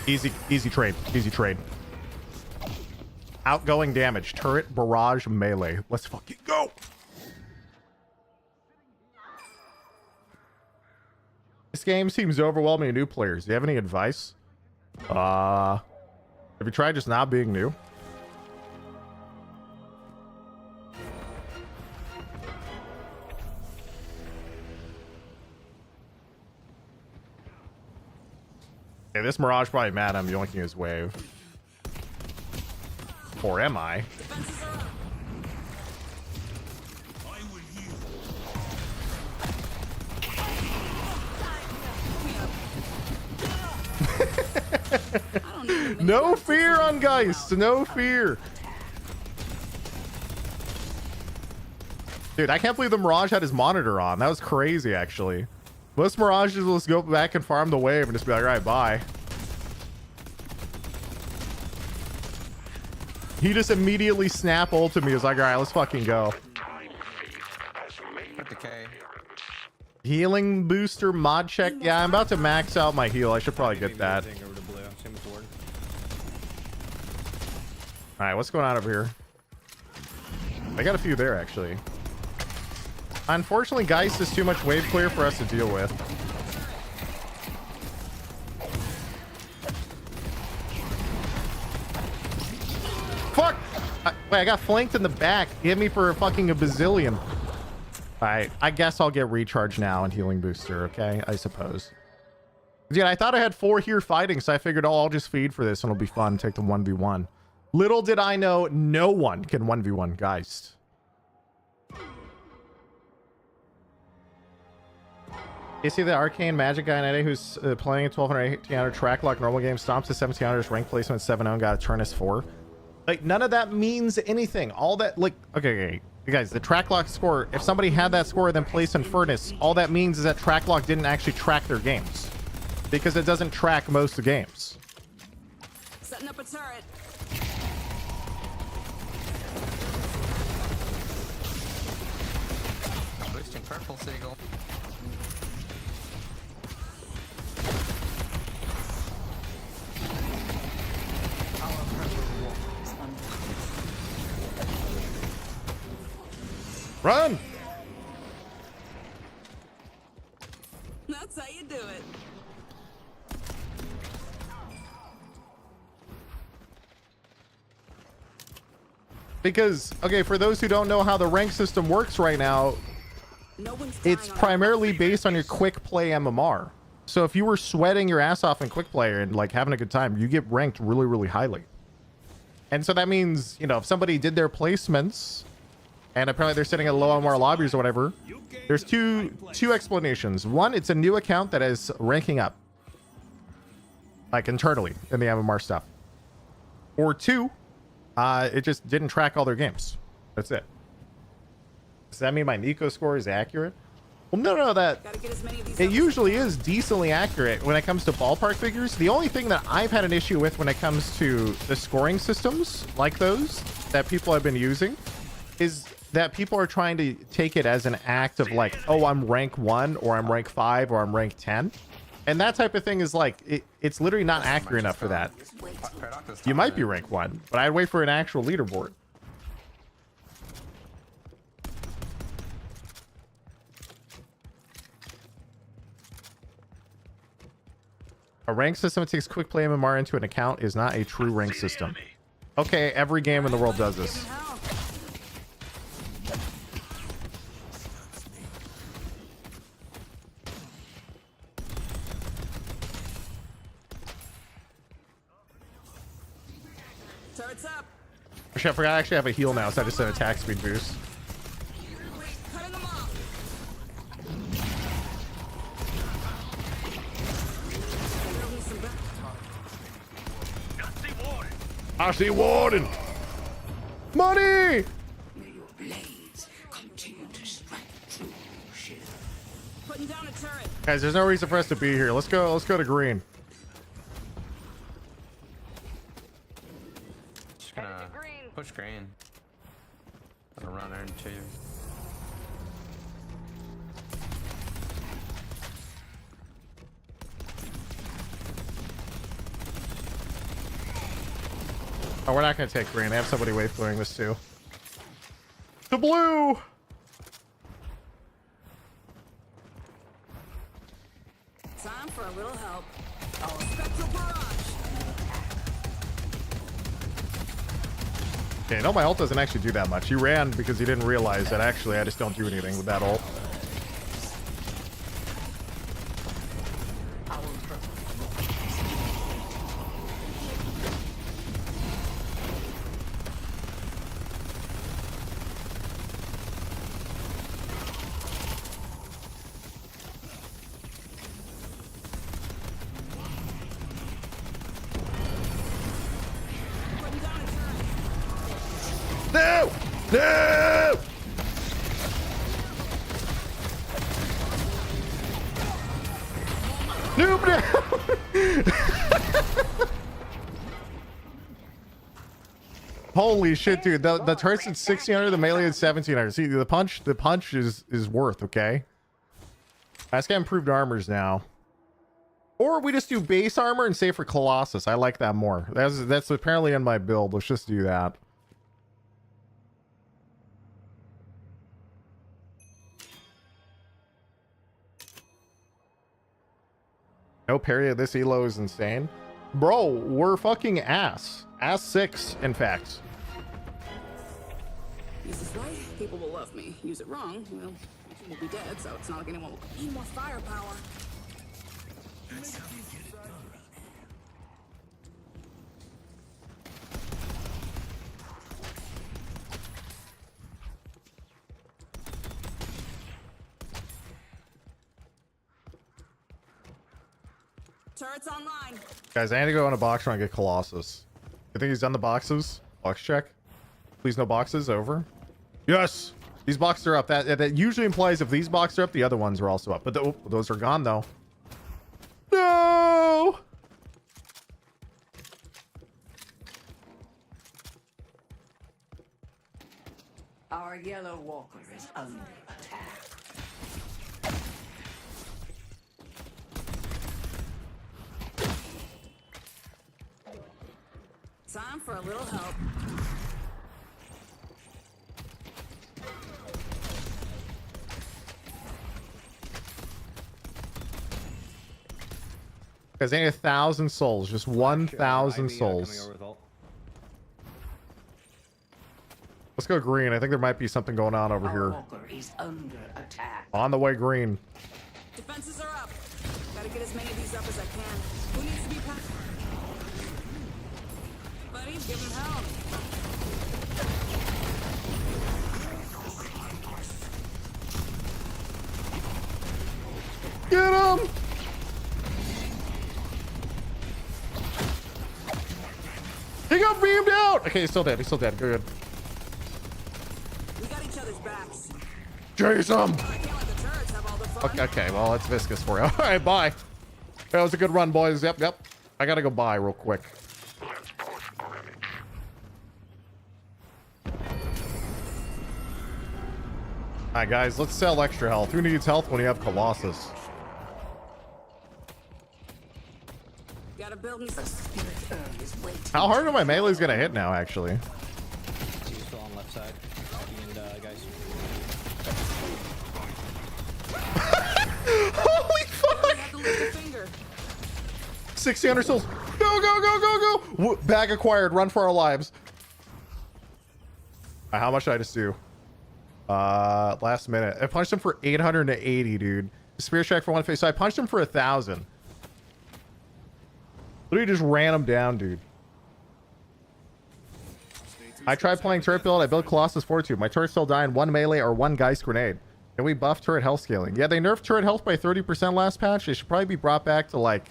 this. Easy trade. Easy trade. Outgoing damage. Turret, barrage, melee. Let's fucking go. This game seems overwhelming to new players. Do you have any advice? Have you tried just not being new? Okay, this Mirage probably mad I'm yoinking his wave. Or am I? Defenses are up. I will heal. I don't need to No fear on Geist. No fear. Dude, I can't believe the Mirage had his monitor on. That was crazy, actually. Most Mirages will just go back and farm the wave and just be like, all right, bye. He just immediately snap ulted me. He was like, all right, let's fucking go. Put the K. Healing booster mod check. Yeah, I'm about to max out my heal. I should probably get that. Over to blue. Same with ward. All right, what's going on over here? I got a few there, actually. Unfortunately, Geist is too much wave clear for us to deal with. Fuck! Wait, I got flanked in the back. Hit me for fucking a bazillion. All right, I guess I'll get recharge now and healing booster, okay? I suppose. Yeah, I thought I had 4 here fighting, so I figured, oh, I'll just feed for this and it'll be fun. Take the 1v1. Little did I know, no one can 1v1 Geist. You see the arcane magic guy in Eddie who's playing a 1200 1800 track lock normal game, stomps to 1700, rank placement 7-0, got a turn as 4. Like, none of that means anything. All that, like, okay, guys, the track lock score, if somebody had that score then placed in Furnace, all that means is that track lock didn't actually track their games. Because it doesn't track most of the games. Setting up a turret. Boosting purple seagull. Run! That's how you do it. Because, okay, for those who don't know how the rank system works right now, No one's dying it's on primarily based on your quick play MMR. So if you were sweating your ass off in quick play and like having a good time, you get ranked really, really highly. And so that means, you know, if somebody did their placements and apparently they're sitting at low on more lobbies or whatever, there's two explanations. One, it's a new account that is ranking up, like internally in the MMR stuff. Or two, it just didn't track all their games. That's it. Does that mean my Nico score is accurate? Well, no, that Gotta get as many of these it up as usually we can. is decently accurate when it comes to ballpark figures. The only thing that I've had an issue with when it comes to the scoring systems like those that people have been using is that people are trying to take it as an act of like, oh, I'm rank 1 or I'm rank 5 or I'm rank 10. And that type of thing is like, it's literally not accurate enough for that. You might be rank 1, but I'd wait for an actual leaderboard. A rank system that takes quick play MMR into an account is not a true rank system. Okay, every game in the world does this. Turrets up. Actually, I forgot I actually have a heal now, so I just said attack speed boost. Cutting them off. I see warden. Money. May your blades continue to strike true, Shiv. Putting down a turret. Guys, there's no reason for us to be here. Let's go to green. Just gonna push green. Gonna run into you. Oh, we're not gonna take green. I have somebody waypointing this too. The blue. Time for a little help. Oh, spectral barrage. Okay, no, my ult doesn't actually do that much. He ran because he didn't realize that actually I just don't do anything with that ult. No! No! Noob down! Holy shit, dude. The turret's at 1600, the melee is 1700. See, the punch is worth, okay? I just got improved armors now. Or we just do base armor and save for Colossus. I like that more. That's apparently in my build. Let's just do that. No parry. This elo is insane. Bro, we're fucking ass. Ass 6, in fact. Use this right, people will love me. Use it wrong, well, we'll be dead, so it's not like anyone will need more firepower. Turrets online. Guys, I need to go in a box run and get Colossus. You think he's done the boxes? Box check. Please no boxes. Over. Yes! These boxes are up. That usually implies if these boxes are up, the other ones are also up. But those are gone, though. No! Our yellow walker is under attack. Time for a little help. Guys, I need 1,000 souls. Just 1,000 souls. Let's go green. I think there might be something going on over Our here. walker is under attack. On the way green. Defenses are up. Gotta get as many of these up as I can. Who needs to be packed? Buddy's giving hell. Get him! He got beamed out! Okay, he's still dead. He's still dead. Good. We got each other's backs. Chase him! I can't let the turrets have all the fun. Okay, well, it's viscous for you. All right, bye. That was a good run, boys. Yep. I gotta go buy real quick. All right, guys, let's sell extra health. Who needs health when you have Colossus? Gotta build me some. How hard are my melees gonna hit now, actually? You're still on left side. And, guys. Holy fuck! Have to lift a finger. 600 souls. Go! Bag acquired. Run for our lives. How much did I just do? Last minute. I punched him for 880, dude. Spear check for 150. So I punched him for 1,000. Literally just ran him down, dude. I tried playing turret build. I built Colossus Fortitude. My turrets still die in one melee or one Geist grenade. And we buffed turret health scaling. Yeah, they nerfed turret health by 30% last patch. It should probably be brought back to like,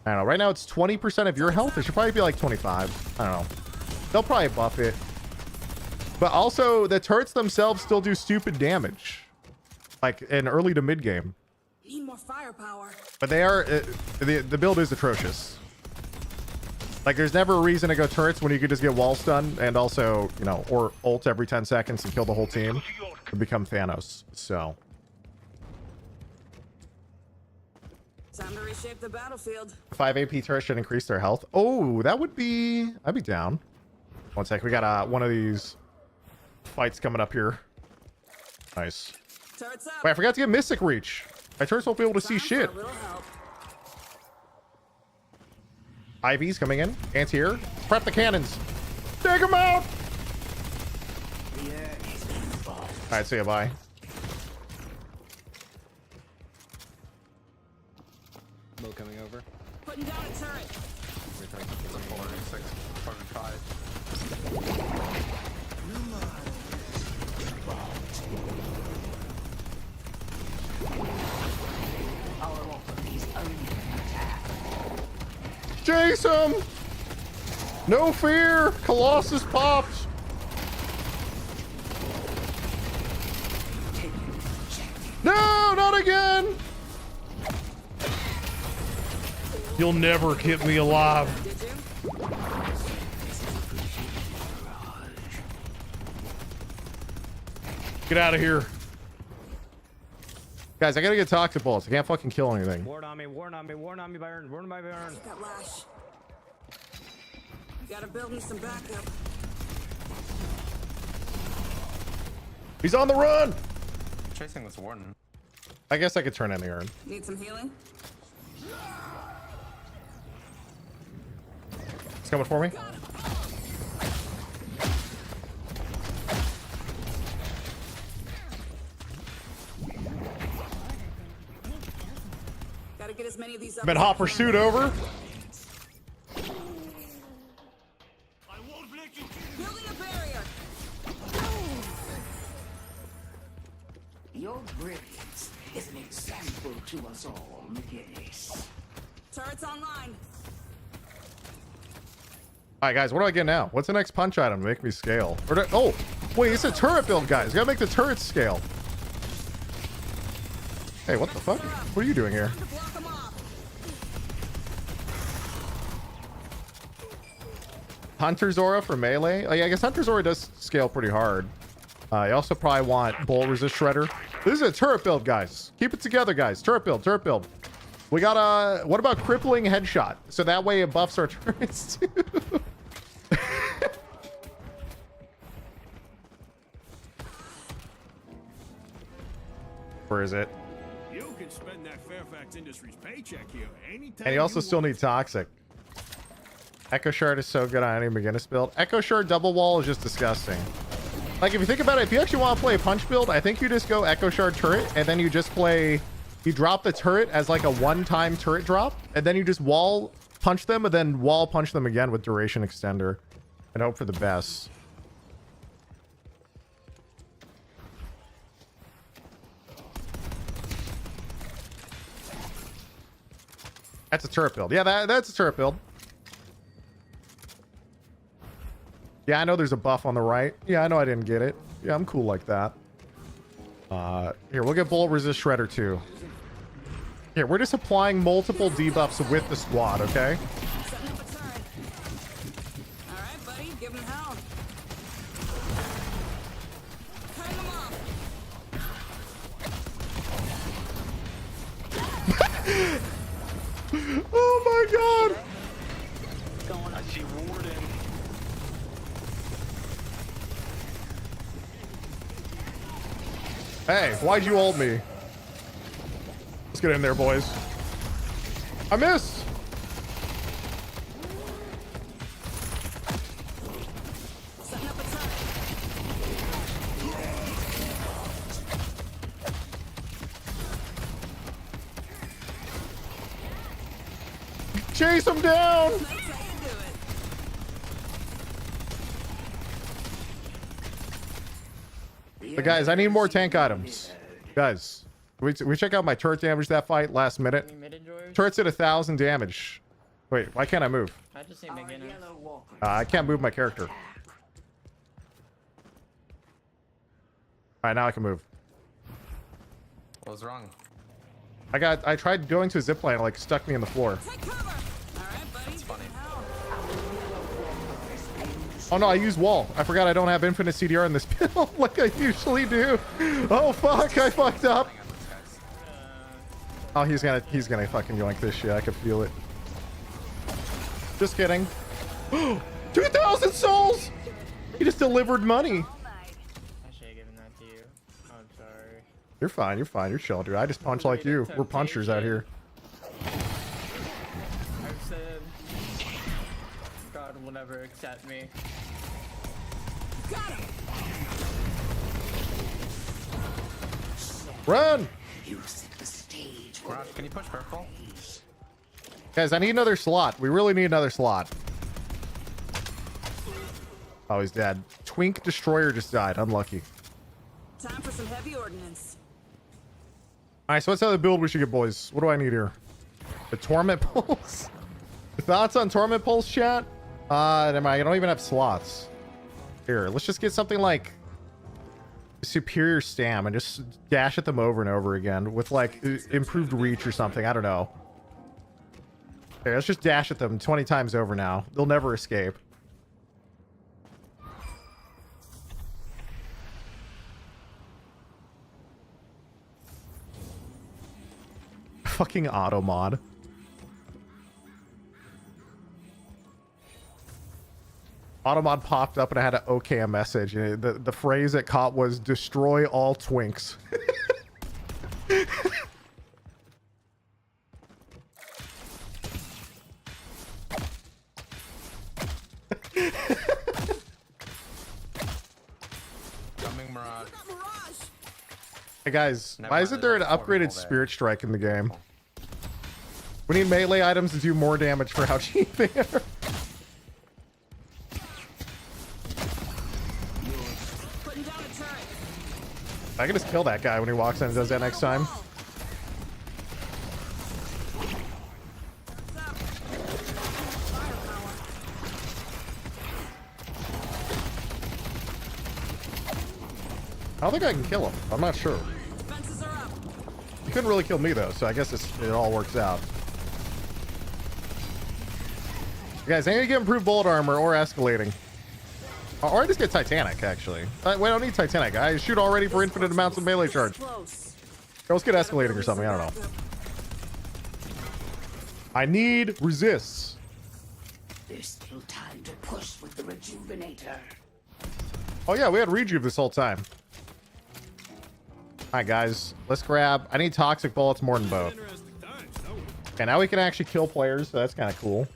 I don't know. Right now it's 20% of your health. It should probably be like 25. I don't know. They'll probably buff it. But also, the turrets themselves still do stupid damage. Like in early to mid game. Need more firepower. But they are... the build is atrocious. Like, there's never a reason to go turrets when you could just get wall stun and also, you know, or ult every 10 seconds and kill the whole team and become Thanos. So... Time to reshape the battlefield. 5 AP turrets should increase their health. Oh, that would be... I'd be down. One sec. We got one of these fights coming up here. Nice. Turrets up. Wait, I forgot to get Mystic Reach. My turrets won't be able to see shit. IV's coming in. Anti-air. Prep the cannons. Take them out! Alright, see ya. Bye. Mo coming over. Putting down a turret. It's a 4, 6, 5. Chase him! No fear! Colossus pops! No, not again! You'll never keep me alive. Did you? Get out of here. Guys, I gotta get toxic bullets. I can't fucking kill anything. Warn on me, warn on me, warn on me, Byron. Warn by Byron. Got Lash. Gotta build me some backup. He's on the run! Chasing this warden. I guess I could turn in the urn. Need some healing? It's coming for me. Gotta get as many of these up. Been hot pursuit over. Building a barrier. Your brilliance is an example to us all, McGinnis. Turrets online. All right, guys, what do I get now? What's the next punch item to make me scale? Or oh, wait, it's a turret build, guys. You gotta make the turrets scale. Hey, what the fuck? What are you doing here? Time to block them off. Hunter's Aura for melee. Oh, yeah, I guess Hunter's Aura does scale pretty hard. You also probably want Bullet Resist Shredder. This is a turret build, guys. Keep it together, guys. Turret build, turret build. We got what about Crippling Headshot? So that way it buffs our turrets too. Where is it? You can spend that Fairfax Industries paycheck here anytime. And you also still need Toxic. Echo Shard is so good on any beginner's build. Echo Shard double wall is just disgusting. Like, if you think about it, if you actually want to play a punch build, I think you just go Echo Shard turret, and then you just play... You drop the turret as like a one-time turret drop, and then you just wall punch them, and then wall punch them again with duration extender, and hope for the best. That's a turret build. Yeah, that's a turret build. Yeah, I know there's a buff on the right. Yeah, I know I didn't get it. Yeah, I'm cool like that. Here, we'll get Bullet Resist Shredder too. Here, we're just applying multiple debuffs with the squad, okay? Setting up a turret. All right, buddy, give him hell. Cutting them off. Oh my god! I see warden. Hey, why'd you hold me? Let's get in there, boys. I missed! Setting up a turret. Chase him down! That's how you do it. But guys, I need more tank items. Guys, we check out my turret damage that fight last minute. Turret's at 1,000 damage. Wait, why can't I move? I just see beginners. I can't move my character. Alright, now I can move. What was wrong? I tried going to a zip line, it like stuck me in the floor. Take cover. All right, buddy. That's funny. Oh no, I use wall. I forgot I don't have infinite CDR in this build like I usually do. Oh fuck, I fucked up. Oh, he's gonna fucking yoink this shit. I can feel it. Just kidding. 2,000 souls! He just delivered money. I should have given that to you. Oh, I'm sorry. You're fine, you're fine, you're chill, dude. I just punch like you. We're punchers out here. I've said God will never accept me. Run! You set the stage for Rock, can you push purple? Guys, I need another slot. We really need another slot. Oh, he's dead. Twink Destroyer just died. Unlucky. Time for some heavy ordnance. Alright, so what's the other build we should get, boys? What do I need here? The Torment Pulse? Thoughts on Torment Pulse, chat? Never mind. I don't even have slots. Here, let's just get something like Superior Stam and just dash at them over and over again with like improved reach or something. I don't know. Okay, let's just dash at them 20 times over now. They'll never escape. Fucking auto mod. Automod popped up and I had to okay a message. And the phrase it caught was destroy all twinks. Coming Mirage. Hey guys, Never why mind, isn't there an there's like 4 upgraded people there. Spirit Strike in the game? We need melee items to do more damage for how cheap they are. Putting down a turret. I can just kill that guy when he walks in and does that next time. I don't think I can kill him. I'm not sure. Defenses are up. He couldn't really kill me though, so I guess it all works out. You guys, I need to get improved bullet armor or escalating. Or I just get Titanic, actually. Wait, I don't need Titanic. I shoot already for infinite amounts of melee charge. Close. Let's get escalating or something. I don't know. I need resists. There's still time to push with the rejuvenator. Oh yeah, we had rejuve this whole time. Alright guys, let's grab... I need toxic bullets more than both. Okay, now we can actually kill players, so that's kind of cool.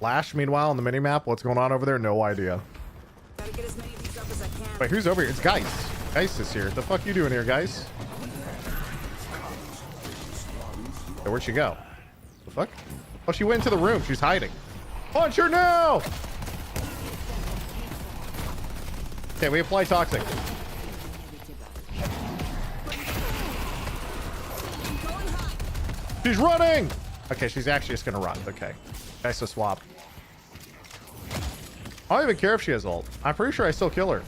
Lash, meanwhile, on the minimap, what's going on over there? No idea. Gotta get as many of these up as I can. Wait, who's over here? It's Geist. Geist is here. The fuck you doing here, Geist? Hey, where'd she go? The fuck? Oh, she went into the room. She's hiding. Punch her now! Okay, we apply toxic. She's running! Okay, she's actually just gonna run. Okay. Nice to swap. I don't even care if she has ult. I'm pretty sure I still kill her.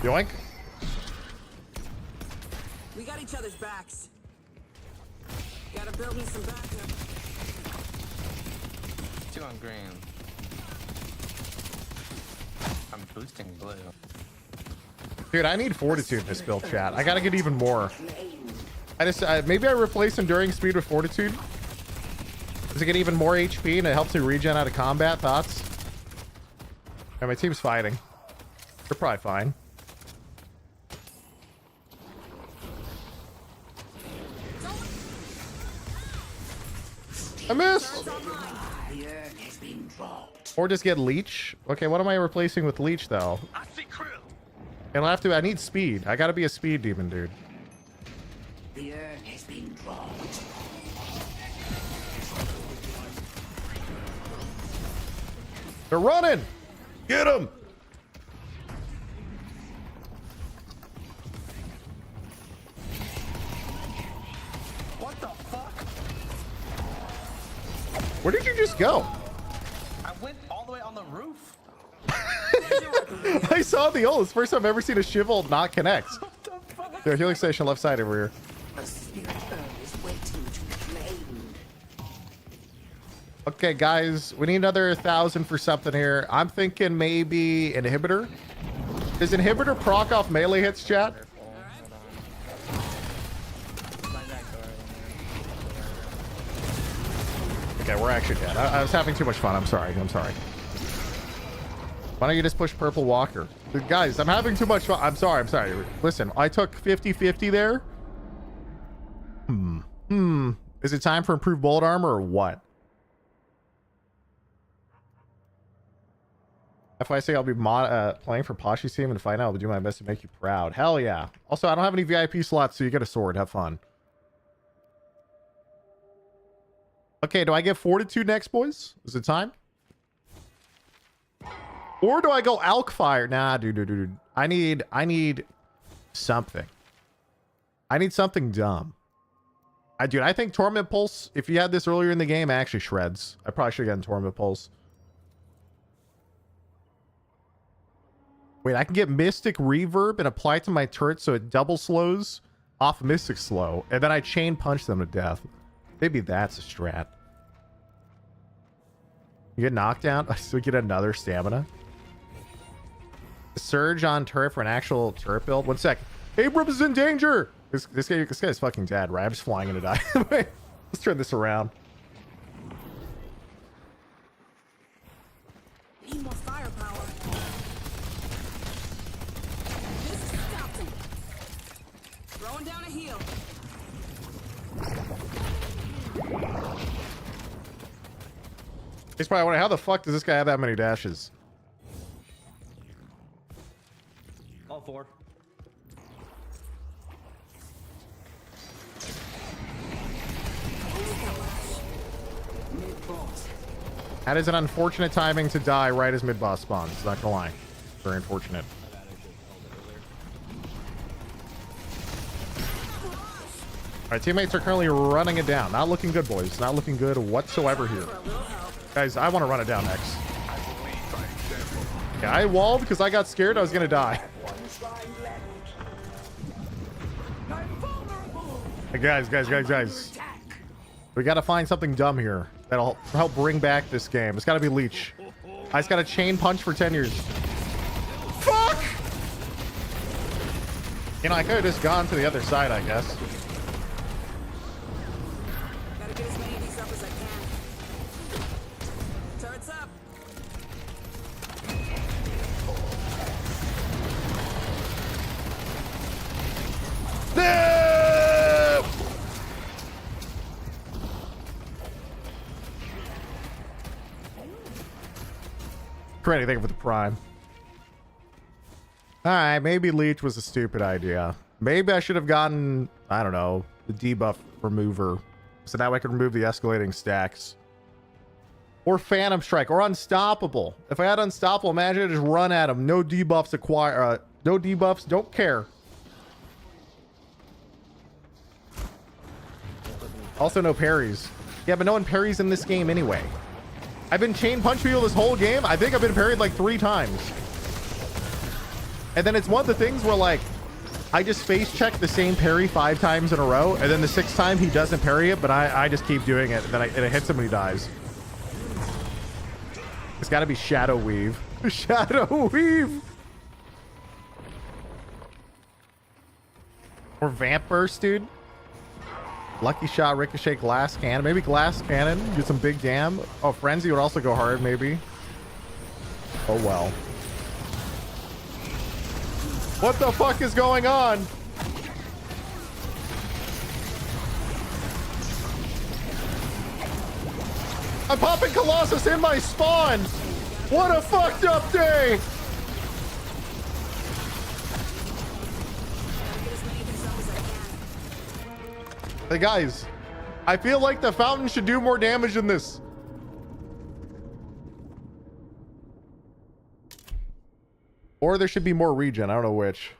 Yoink. We got each other's backs. Gotta build me some backup. 2 on green. I'm boosting blue. Dude, I need fortitude in this build, chat. I gotta get even more. Maybe I replace enduring speed with fortitude. Does it get even more HP and it helps me regen out of combat? Thoughts? Yeah, my team's fighting. They're probably fine. I missed! The urn has been dropped. Or just get leech. Okay, what am I replacing with leech though? I see Krill. It'll have to. I need speed. I gotta be a speed demon, dude. The urn has been dropped. They're running. Get them. Where did you just go? I went all the way on the roof. I saw the ult. It's the first time I've ever seen a Shiv ult not connect. There, healing station left side over here. A spirit is waiting to be claimed. Okay, guys, we need another 1,000 for something here. I'm thinking maybe inhibitor. Does inhibitor proc off melee hits, chat? Okay, we're actually dead. I was having too much fun. I'm sorry. I'm sorry. Why don't you just push purple walker? Guys, I'm having too much fun. I'm sorry. I'm sorry. Listen, I took 50-50 there. Is it time for improved bullet armor or what? FYC, I'll be playing for Poshi's team and find out. I'll do my best to make you proud. Hell yeah. Also, I don't have any VIP slots, so you get a sword. Have fun. Okay, do I get Fortitude next, boys? Is it time? Or do I go Alk Fire? Nah, dude. I need something. I need something dumb. Dude, I think Torment Pulse, if you had this earlier in the game, actually shreds. I probably should have gotten Torment Pulse. Wait, I can get Mystic Reverb and apply it to my turret so it double slows off Mystic Slow, and then I chain punch them to death. Maybe that's a strat. You get knocked down, so we get another stamina. Surge on turret for an actual turret build. 1 sec. Abrams is in danger! This guy's fucking dead, right? I'm just flying into die. Wait, let's turn this around. Need more firepower. This is stopping. Throwing down a heal. He's probably wondering, how the fuck does this guy have that many dashes? All 4. That is an unfortunate timing to die right as mid-boss spawns. Not gonna lie. Very unfortunate. Our teammates are currently running it down. Not looking good, boys. Not looking good whatsoever here. Guys, I want to run it down next. Yeah, I walled because I got scared I was gonna die. Hey, guys. We gotta find something dumb here that'll help bring back this game. It's gotta be Leech. I just gotta chain punch for 10 years. Fuck! You know, I could have just gone to the other side, I guess. Gotta get as many of these up as I can. Turrets up. No! For anything with the prime. Alright, maybe Leech was a stupid idea. Maybe I should have gotten, I don't know, the debuff remover. So that way I could remove the escalating stacks. Or Phantom Strike, or Unstoppable. If I had Unstoppable, imagine I just run at him. No debuffs acquire, no debuffs, don't care. Also no parries. Yeah, but no one parries in this game anyway. I've been chain punch people this whole game. I think I've been parried like 3 times. And then it's one of the things where like, I just face check the same parry 5 times in a row. And then the 6th time he doesn't parry it, but I just keep doing it. And then it hits him and he dies. It's gotta be Shadow Weave. Shadow Weave. Or Vamp Burst, dude. Lucky Shot, Ricochet, Glass Cannon. Maybe Glass Cannon. Do some big dam. Oh, Frenzy would also go hard, maybe. Oh, well. What the fuck is going on? I'm popping Colossus in my spawn. What a fucked up day. Hey guys, I feel like the fountain should do more damage than this. Or there should be more regen. I don't know which.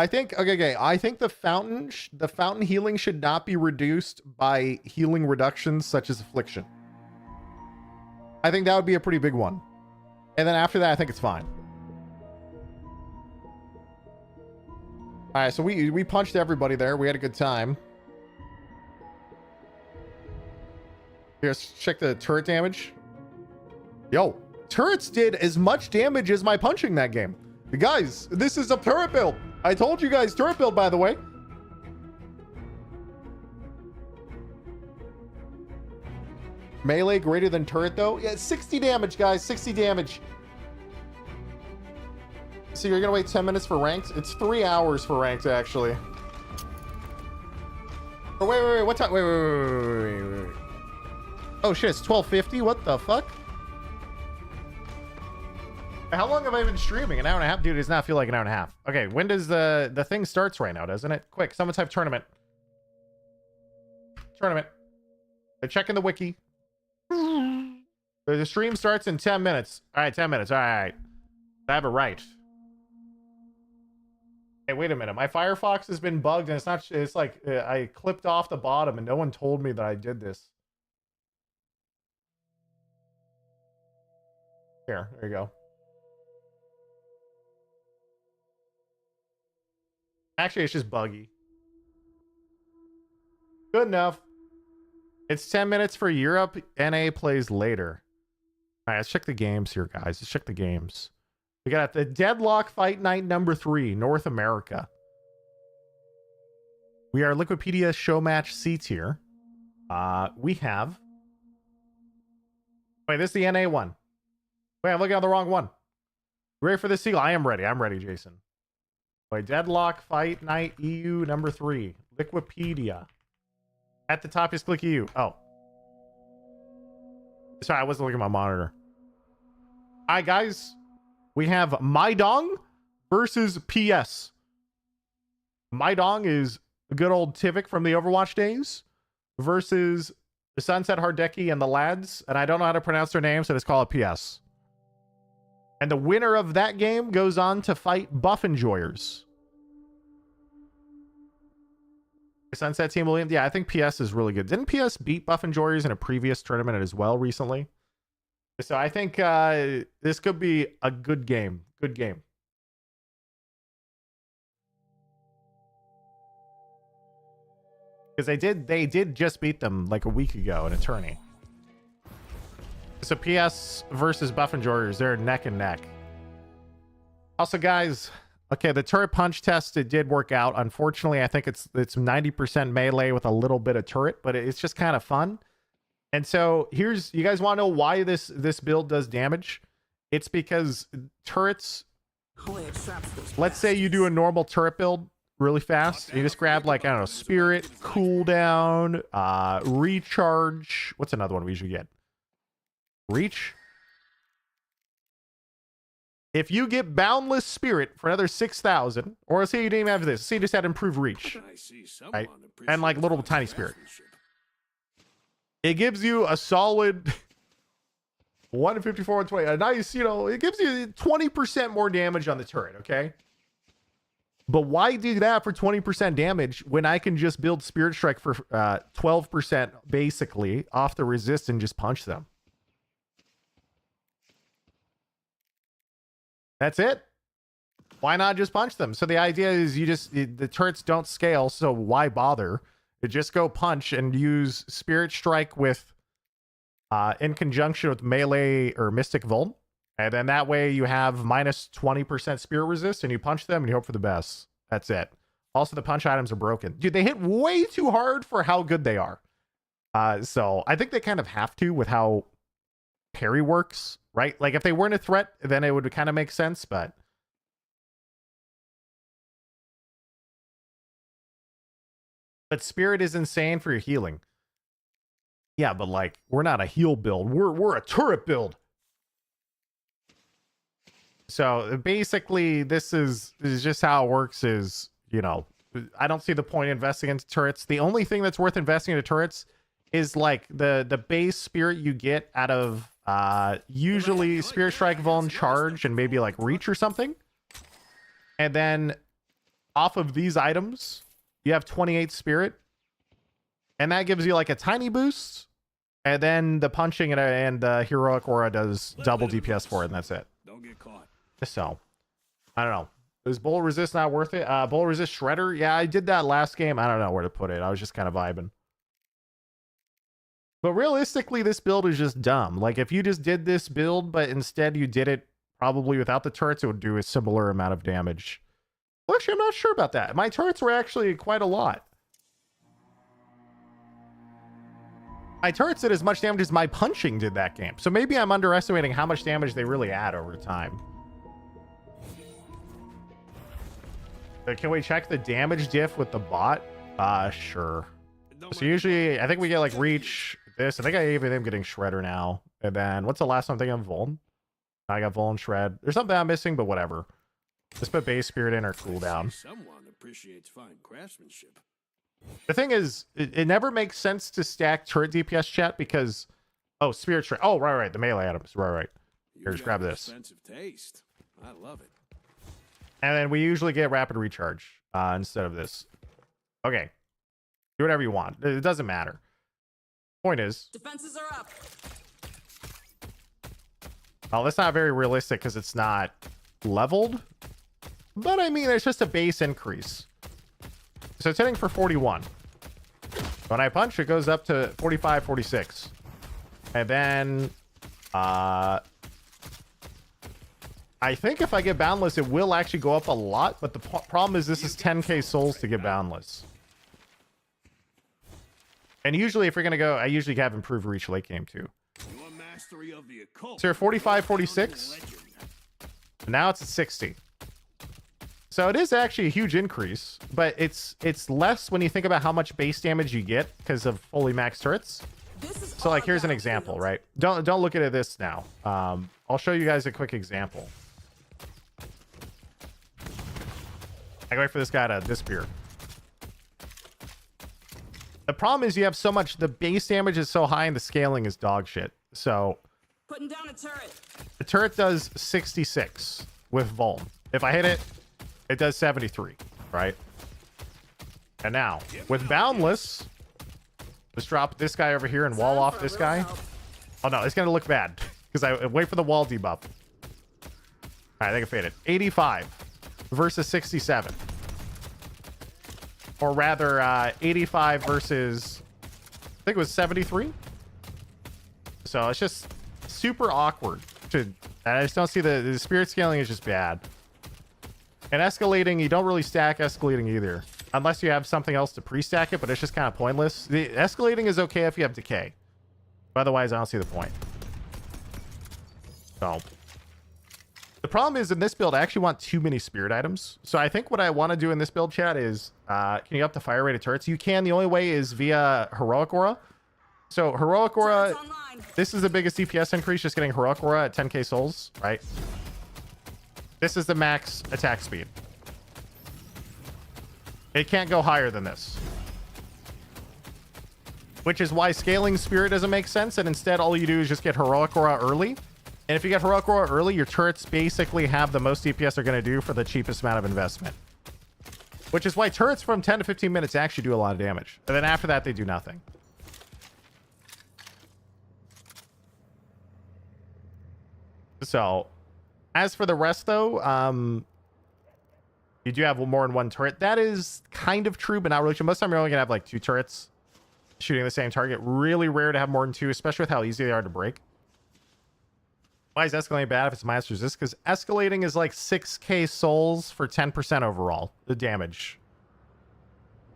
I think okay. I think the fountain healing should not be reduced by healing reductions such as affliction. I think that would be a pretty big one. And then after that, I think it's fine. All right, so we punched everybody there. We had a good time. Let's check the turret damage. Yo, turrets did as much damage as my punching that game. Guys, this is a turret build. I told you guys turret build, by the way. Melee greater than turret, though. Yeah, 60 damage, guys. 60 damage. So you're going to wait 10 minutes for ranked? It's 3 hours for ranked, actually. Oh, wait. What time? Wait. Oh, shit. It's 12:50? What the fuck? How long have I been streaming? An hour and a half? Dude, it does not feel like an hour and a half. Okay, when does the thing starts right now, doesn't it? Quick, someone type tournament. Tournament. They're checking the wiki. The stream starts in 10 minutes. All right, 10 minutes. All right. I have it right. Hey, wait a minute. My Firefox has been bugged, and it's like I clipped off the bottom, and no one told me that I did this. Here, there you go. Actually, it's just buggy. Good enough. It's 10 minutes for Europe. NA plays later. All right, let's check the games here, guys. Let's check the games. We got the Deadlock Fight Night number 3, North America. We are Liquipedia Show Match C tier. We have... Wait, this is the NA one. Wait, I'm looking at the wrong one. Ready for this seagull? I am ready. I'm ready, Jason. Wait, Deadlock Fight Night EU number 3. Liquipedia. At the top is click EU. Oh. Sorry, I wasn't looking at my monitor. All right, guys. We have Maidong versus PS. Maidong is a good old Tivik from the Overwatch days versus the Sunset Hardeki and the lads. And I don't know how to pronounce their names, so let's call it PS. And the winner of that game goes on to fight Buff Enjoyers. The Sunset team will... Yeah, I think PS is really good. Didn't PS beat Buff Enjoyers in a previous tournament as well recently? So I think this could be a good game. Good game. Because they did just beat them like a week ago in a tourney. So PS versus Buff Enjoyers, they're neck and neck. Also, guys, okay, the turret punch test, it did work out. Unfortunately, I think it's 90% melee with a little bit of turret, but it's just kind of fun. And so here's, you guys want to know why this build does damage? It's because turrets, let's say you do a normal turret build really fast. You just grab like, I don't know, spirit, cooldown, recharge. What's another one we usually get? Reach. If you get boundless spirit for another 6,000, or let's say you didn't even have this, let's say you just had improved reach, right? And like little tiny spirit. It gives you a solid 154 and 20. A nice, you know, it gives you 20% more damage on the turret, okay? But why do that for 20% damage when I can just build Spirit Strike for 12% basically off the resist and just punch them? That's it. Why not just punch them? So the idea is the turrets don't scale, so why bother? You just go punch and use Spirit Strike with in conjunction with melee or Mystic Vuln. And then that way you have minus 20% spirit resist and you punch them and you hope for the best. That's it. Also, the punch items are broken. Dude, they hit way too hard for how good they are. So I think they kind of have to with how parry works, right? Like if they weren't a threat, then it would kind of make sense, but spirit is insane for your healing. Yeah, but like we're not a heal build. We're a turret build. So basically this is just how it works is, you know, I don't see the point in investing into turrets. The only thing that's worth investing into turrets is like the base spirit you get out of usually Spirit Strike, Vuln, Charge, and maybe like Reach or something. And then off of these items, you have 28 spirit. And that gives you like a tiny boost. And then the punching and heroic aura does double DPS for it, and that's it. Don't get caught. So, I don't know. Is bullet resist not worth it? Bullet resist shredder? Yeah, I did that last game. I don't know where to put it. I was just kind of vibing. But realistically, this build is just dumb. Like, if you just did this build, but instead you did it probably without the turrets, it would do a similar amount of damage. Well, actually, I'm not sure about that. My turrets were actually quite a lot. My turrets did as much damage as my punching did that game. So maybe I'm underestimating how much damage they really add over time. Can we check the damage diff with the bot? Sure. So usually, I think we get like reach, this. I think I even am getting shredder now. And then what's the last one? I think I'm Vuln. I got Vuln shred. There's something I'm missing, but whatever. Let's put base spirit in or cooldown. Someone appreciates fine craftsmanship. The thing is, it never makes sense to stack turret DPS chat because, oh, spirit shred. Oh, right. The melee items. Right. Here, just grab this. Expensive taste. I love it. And then we usually get rapid recharge instead of this. Okay. Do whatever you want. It doesn't matter. Point is, Defenses are up. oh, that's not very realistic because it's not leveled. But I mean, it's just a base increase. So it's hitting for 41. When I punch, it goes up to 45, 46. And then I think if I get boundless, it will actually go up a lot. But the problem is this is 10k souls to get boundless. And usually if you're going to go, I usually have improved reach late game too. Your mastery of the occult. So you're 45, 46. And now it's at 60. So it is actually a huge increase, but it's less when you think about how much base damage you get because of fully maxed turrets. So like here's an example, right? Don't look at this now. I'll show you guys a quick example. I can wait for this guy to disappear. The problem is you have so much, the base damage is so high and the scaling is dog shit. So Putting down a turret. the turret does 66 with Vuln. If I hit it, it does 73, right? And now with boundless, let's drop this guy over here and wall off this guy. Oh no, it's gonna look bad because I wait for the wall debuff. All right, I think I faded. 85 versus 67, or rather 85 versus I think it was 73. So it's just super awkward. I just don't see the spirit scaling is just bad. And escalating, you don't really stack escalating either. Unless you have something else to pre-stack it, but it's just kind of pointless. The escalating is okay if you have decay. But otherwise, I don't see the point. So. The problem is in this build, I actually want too many spirit items. So I think what I want to do in this build, chat, is can you up the fire rate of turrets? You can. The only way is via Heroic Aura. So Heroic Aura, this is the biggest DPS increase, just getting Heroic Aura at 10k souls, right? This is the max attack speed. It can't go higher than this. Which is why scaling spirit doesn't make sense, and instead all you do is just get Heroic Aura early. And if you get Heroic Aura early, your turrets basically have the most DPS they're going to do for the cheapest amount of investment. Which is why turrets from 10 to 15 minutes actually do a lot of damage. And then after that, they do nothing. So, as for the rest, though, you do have more than one turret. That is kind of true, but not really true. Most of the time, you're only going to have like 2 turrets shooting the same target. Really rare to have more than 2, especially with how easy they are to break. Why is escalating bad if it's minus resist? Because escalating is like 6k souls for 10% overall, the damage.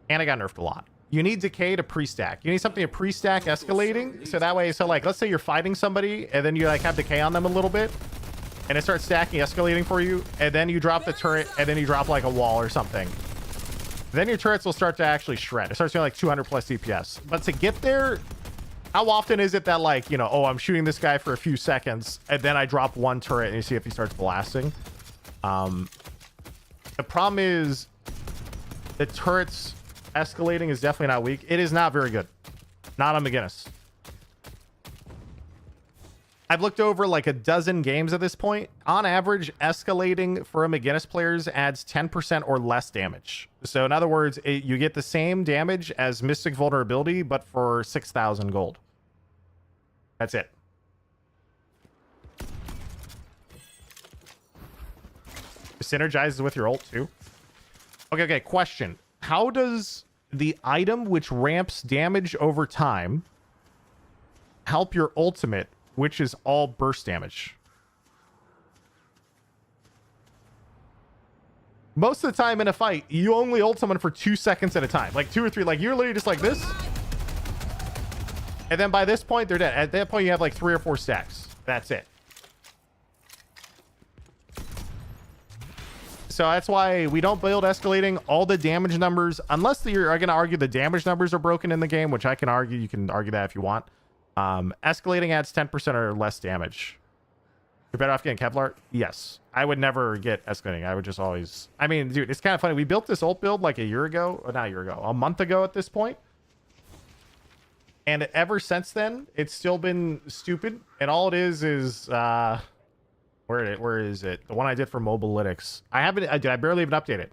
And I got nerfed a lot. You need decay to pre-stack. You need something to pre-stack escalating. So that way, so like, let's say you're fighting somebody and then you like have decay on them a little bit. And it starts stacking, escalating for you. And then you drop the turret and then you drop like a wall or something. Then your turrets will start to actually shred. It starts doing like 200 plus DPS. But to get there, how often is it that like, you know, oh, I'm shooting this guy for a few seconds and then I drop one turret and you see if he starts blasting. The problem is the turrets escalating is definitely not weak. It is not very good. Not on McGinnis. I've looked over like a dozen games at this point. On average, escalating for a McGinnis players adds 10% or less damage. So in other words, you get the same damage as Mystic Vulnerability, but for 6,000 gold. That's it. It synergizes with your ult too. Okay, question. How does the item which ramps damage over time help your ultimate, which is all burst damage? Most of the time in a fight, you only ult someone for 2 seconds at a time. Like 2 or 3. Like you're literally just like this. And then by this point, they're dead. At that point, you have like 3 or 4 stacks. That's it. So that's why we don't build escalating. All the damage numbers, unless you're going to argue the damage numbers are broken in the game, which I can argue. You can argue that if you want. Escalating adds 10% or less damage. You're better off getting Kevlar? Yes. I would never get escalating. I would just always... I mean, dude, it's kind of funny. We built this ult build like a year ago. Or not a year ago. A month ago at this point. And ever since then, it's still been stupid. And all it is... Where is it? The one I did for Mobilytics. I barely even updated it.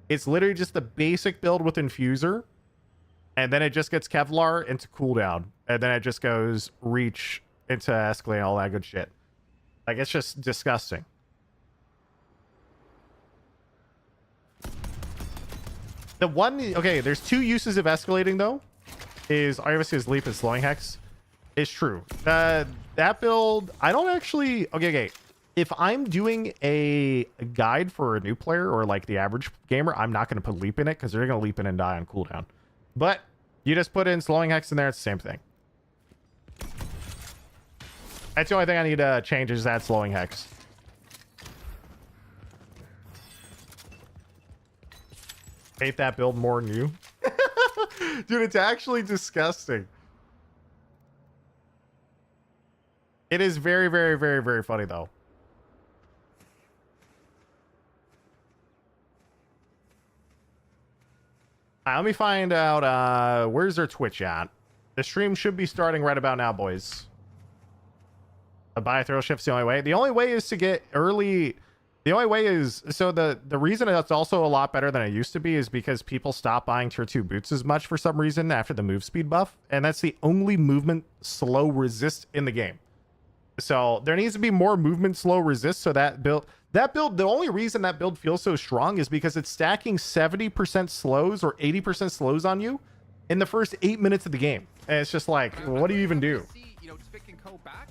It's literally just the basic build with Infuser. And then it just gets Kevlar into cooldown. And then it just goes reach into escalate, all that good shit. Like, it's just disgusting. The one... Okay, there's 2 uses of escalating, though. Obviously, his leap is slowing hex. It's true. That build... I don't actually... Okay. If I'm doing a guide for a new player or like the average gamer, I'm not going to put leap in it because they're going to leap in and die on cooldown. But you just put in slowing hex in there, it's the same thing. That's the only thing I need to change is that slowing hex. Hate that build more than you. Dude, it's actually disgusting. It is very, very, very, very funny though. Let me find out where's their Twitch at. The stream should be starting right about now, boys. A buy throw shift's the only way. The only way is to get early. The only way is so the reason that's also a lot better than it used to be is because people stop buying tier 2 boots as much for some reason after the move speed buff, and that's the only movement slow resist in the game. So there needs to be more movement slow resist so that build, the only reason that build feels so strong is because it's stacking 70% slows or 80% slows on you in the first 8 minutes of the game. And it's just like, what do you even do? You know, Spick and Co back.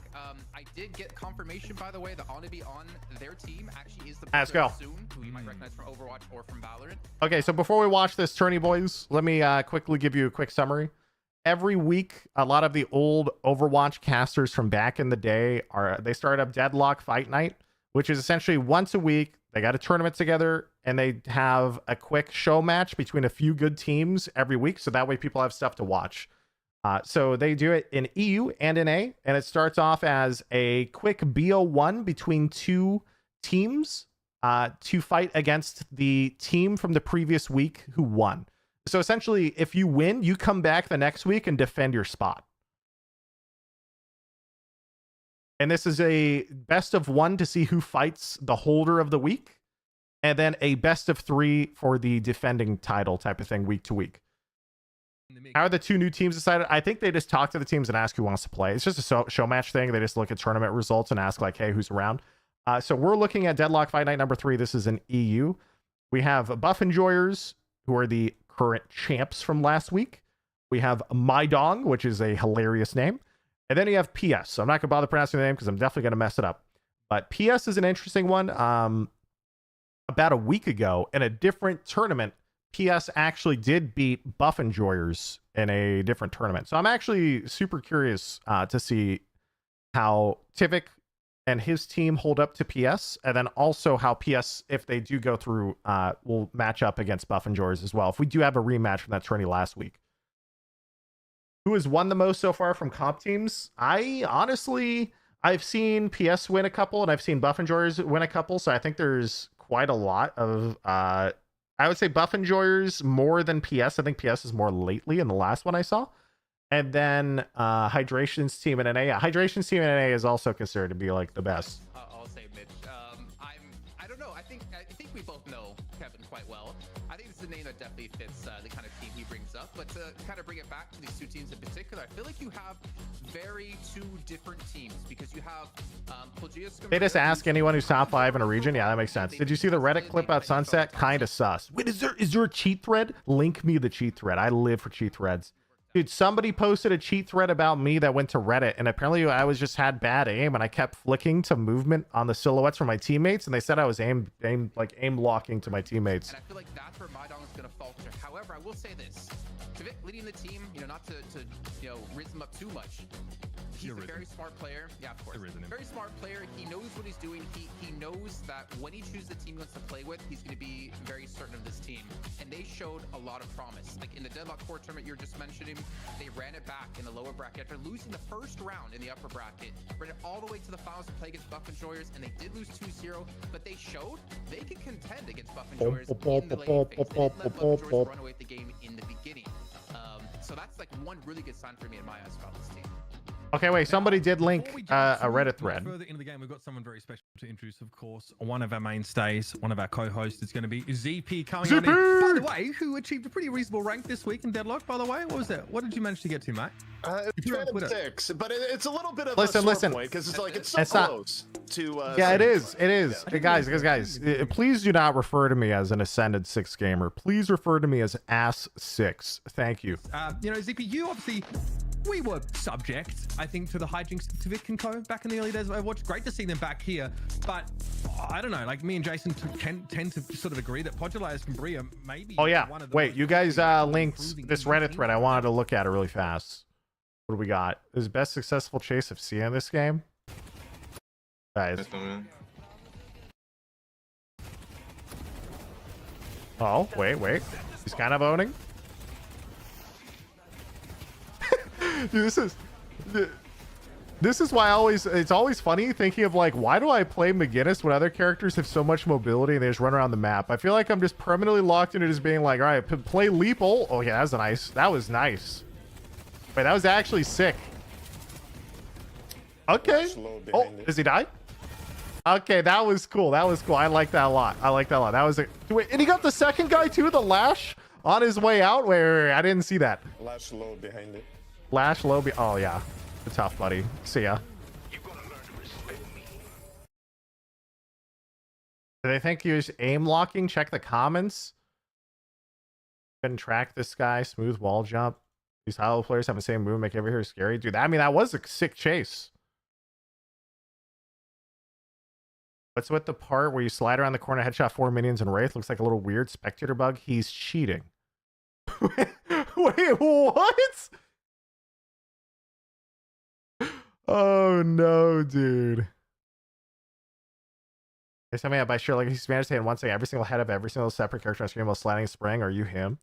I did get confirmation, by the way, that Onabi on their team actually is the Let's go. Soon, who you might recognize from Overwatch or from Valorant. Okay, so before we watch this tourney, boys, let me quickly give you a quick summary. Every week, a lot of the old Overwatch casters from back in the day they start up Deadlock Fight Night, which is essentially once a week. They got a tournament together and they have a quick show match between a few good teams every week. So that way people have stuff to watch. So they do it in EU and in A, and it starts off as a quick BO1 between 2 teams to fight against the team from the previous week who won. So essentially, if you win, you come back the next week and defend your spot. And this is a best of 1 to see who fights the holder of the week, and then a best of 3 for the defending title type of thing week to week. How are the 2 new teams decided? I think they just talk to the teams and ask who wants to play. It's just a show match thing. They just look at tournament results and ask like, hey, who's around? So we're looking at Deadlock Fight Night number 3. This is an EU. We have Buff Enjoyers, who are the current champs from last week. We have My Dong, which is a hilarious name. And then you have PS. So I'm not going to bother pronouncing the name because I'm definitely going to mess it up. But PS is an interesting one. About a week ago in a different tournament, PS actually did beat Buff Enjoyers in a different tournament. So I'm actually super curious to see how Tivik and his team hold up to PS, and then also how PS, if they do go through, will match up against Buff Enjoyers as well. If we do have a rematch from that tourney last week. Who has won the most so far from comp teams? I've seen PS win a couple, and I've seen Buff Enjoyers win a couple, so I think there's quite a lot of... I would say Buff Enjoyers more than PS. I think PS is more lately in the last one I saw. And then Hydration's team in NA. Yeah, Hydration's team in NA is also considered to be like the best. I'll say Mitch. I don't know. I think we both know Kevin quite well. I think it's a name that definitely fits the kind of team he brings up. But to kind of bring it back to these two teams in particular, I feel like you have two different teams because you have They just ask anyone who's top 5 in a region. Yeah, that makes sense. Did you see the Reddit clip about Sunset? Kind of sus. Wait, is there a cheat thread? Link me the cheat thread. I live for cheat threads. Dude, somebody posted a cheat thread about me that went to Reddit, and apparently I had bad aim, and I kept flicking to movement on the silhouettes for my teammates, and they said I was aim locking to my teammates. And I feel like that's where Mydong is going to falter. However, I will say this: Kvik leading the team, not to rizz him up too much. He's a very smart player. Yeah, of course. Very smart player. He knows what he's doing. He knows that when he chooses the team he wants to play with, he's going to be very certain of this team. And they showed a lot of promise. Like in the Deadlock Core tournament you're just mentioning, they ran it back in the lower bracket after losing the first round in the upper bracket. Ran it all the way to the finals to play against Buff Enjoyers, and they did lose 2-0, but they showed they can contend against Buff Enjoyers in the late phase. They didn't let Buff Enjoyers run away with the game in the beginning. So that's like one really good sign for me in my eyes about this team. Okay, wait. Somebody did link a Reddit thread. Further into the game, we've got someone very special to introduce, of course. One of our mainstays, one of our co-hosts is going to be ZP coming on in. By the way, who achieved a pretty reasonable rank this week in Deadlock, by the way. What was that? What did you manage to get to, mate? It's 6, but it's a little bit of listen, a sore point because it's so close to. Yeah, it is. It is. Yeah. Guys, please do not refer to me as an Ascended 6 gamer. Please refer to me as Ass 6. Thank you. ZP, you obviously. We were subject, I think, to the hijinks of Kvik and Co. back in the early days of Overwatch. Great to see them back here, but I don't know. Like me and Jason tend to sort of agree that Podulias and Bria maybe. Oh yeah. Wait, you guys linked this Reddit thread. I wanted to look at it really fast. What do we got? Is best successful chase of Sia in this game? Guys. Oh, wait. He's kind of owning. Dude, this is why it's always funny thinking of like, why do I play McGinnis when other characters have so much mobility and they just run around the map? I feel like I'm just permanently locked into just being like, all right, play leap ult. Oh yeah, that was nice. Wait, that was actually sick. Okay. Oh, does he die? Okay, that was cool. I like that a lot. That was wait, and he got the second guy too, the Lash on his way out. Wait, I didn't see that. Lash low behind it. Lash low. Oh yeah, the tough buddy. See ya. Do they think he was aim locking? Check the comments. Couldn't track this guy. Smooth wall jump. These high level players have the same move, make every hero scary. Dude, I mean, that was a sick chase. What's with the part where you slide around the corner, headshot 4 minions and Wraith? Looks like a little weird spectator bug. He's cheating. Wait, what? Oh no, dude. There's something up by sure like he's managed to hit one thing every single head of every single separate character on screen while sliding spring. Are you him?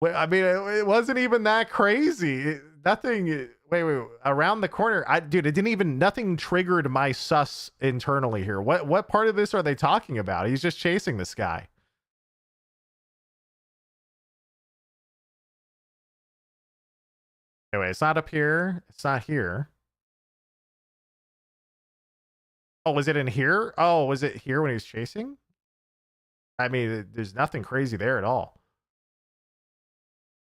Wait, I mean, it wasn't even that crazy. Nothing. Wait. Around the corner, dude, it didn't even. Nothing triggered my sus internally here. What part of this are they talking about? He's just chasing this guy. Anyway, it's not up here. It's not here. Oh, was it in here? Oh, was it here when he was chasing? I mean, there's nothing crazy there at all.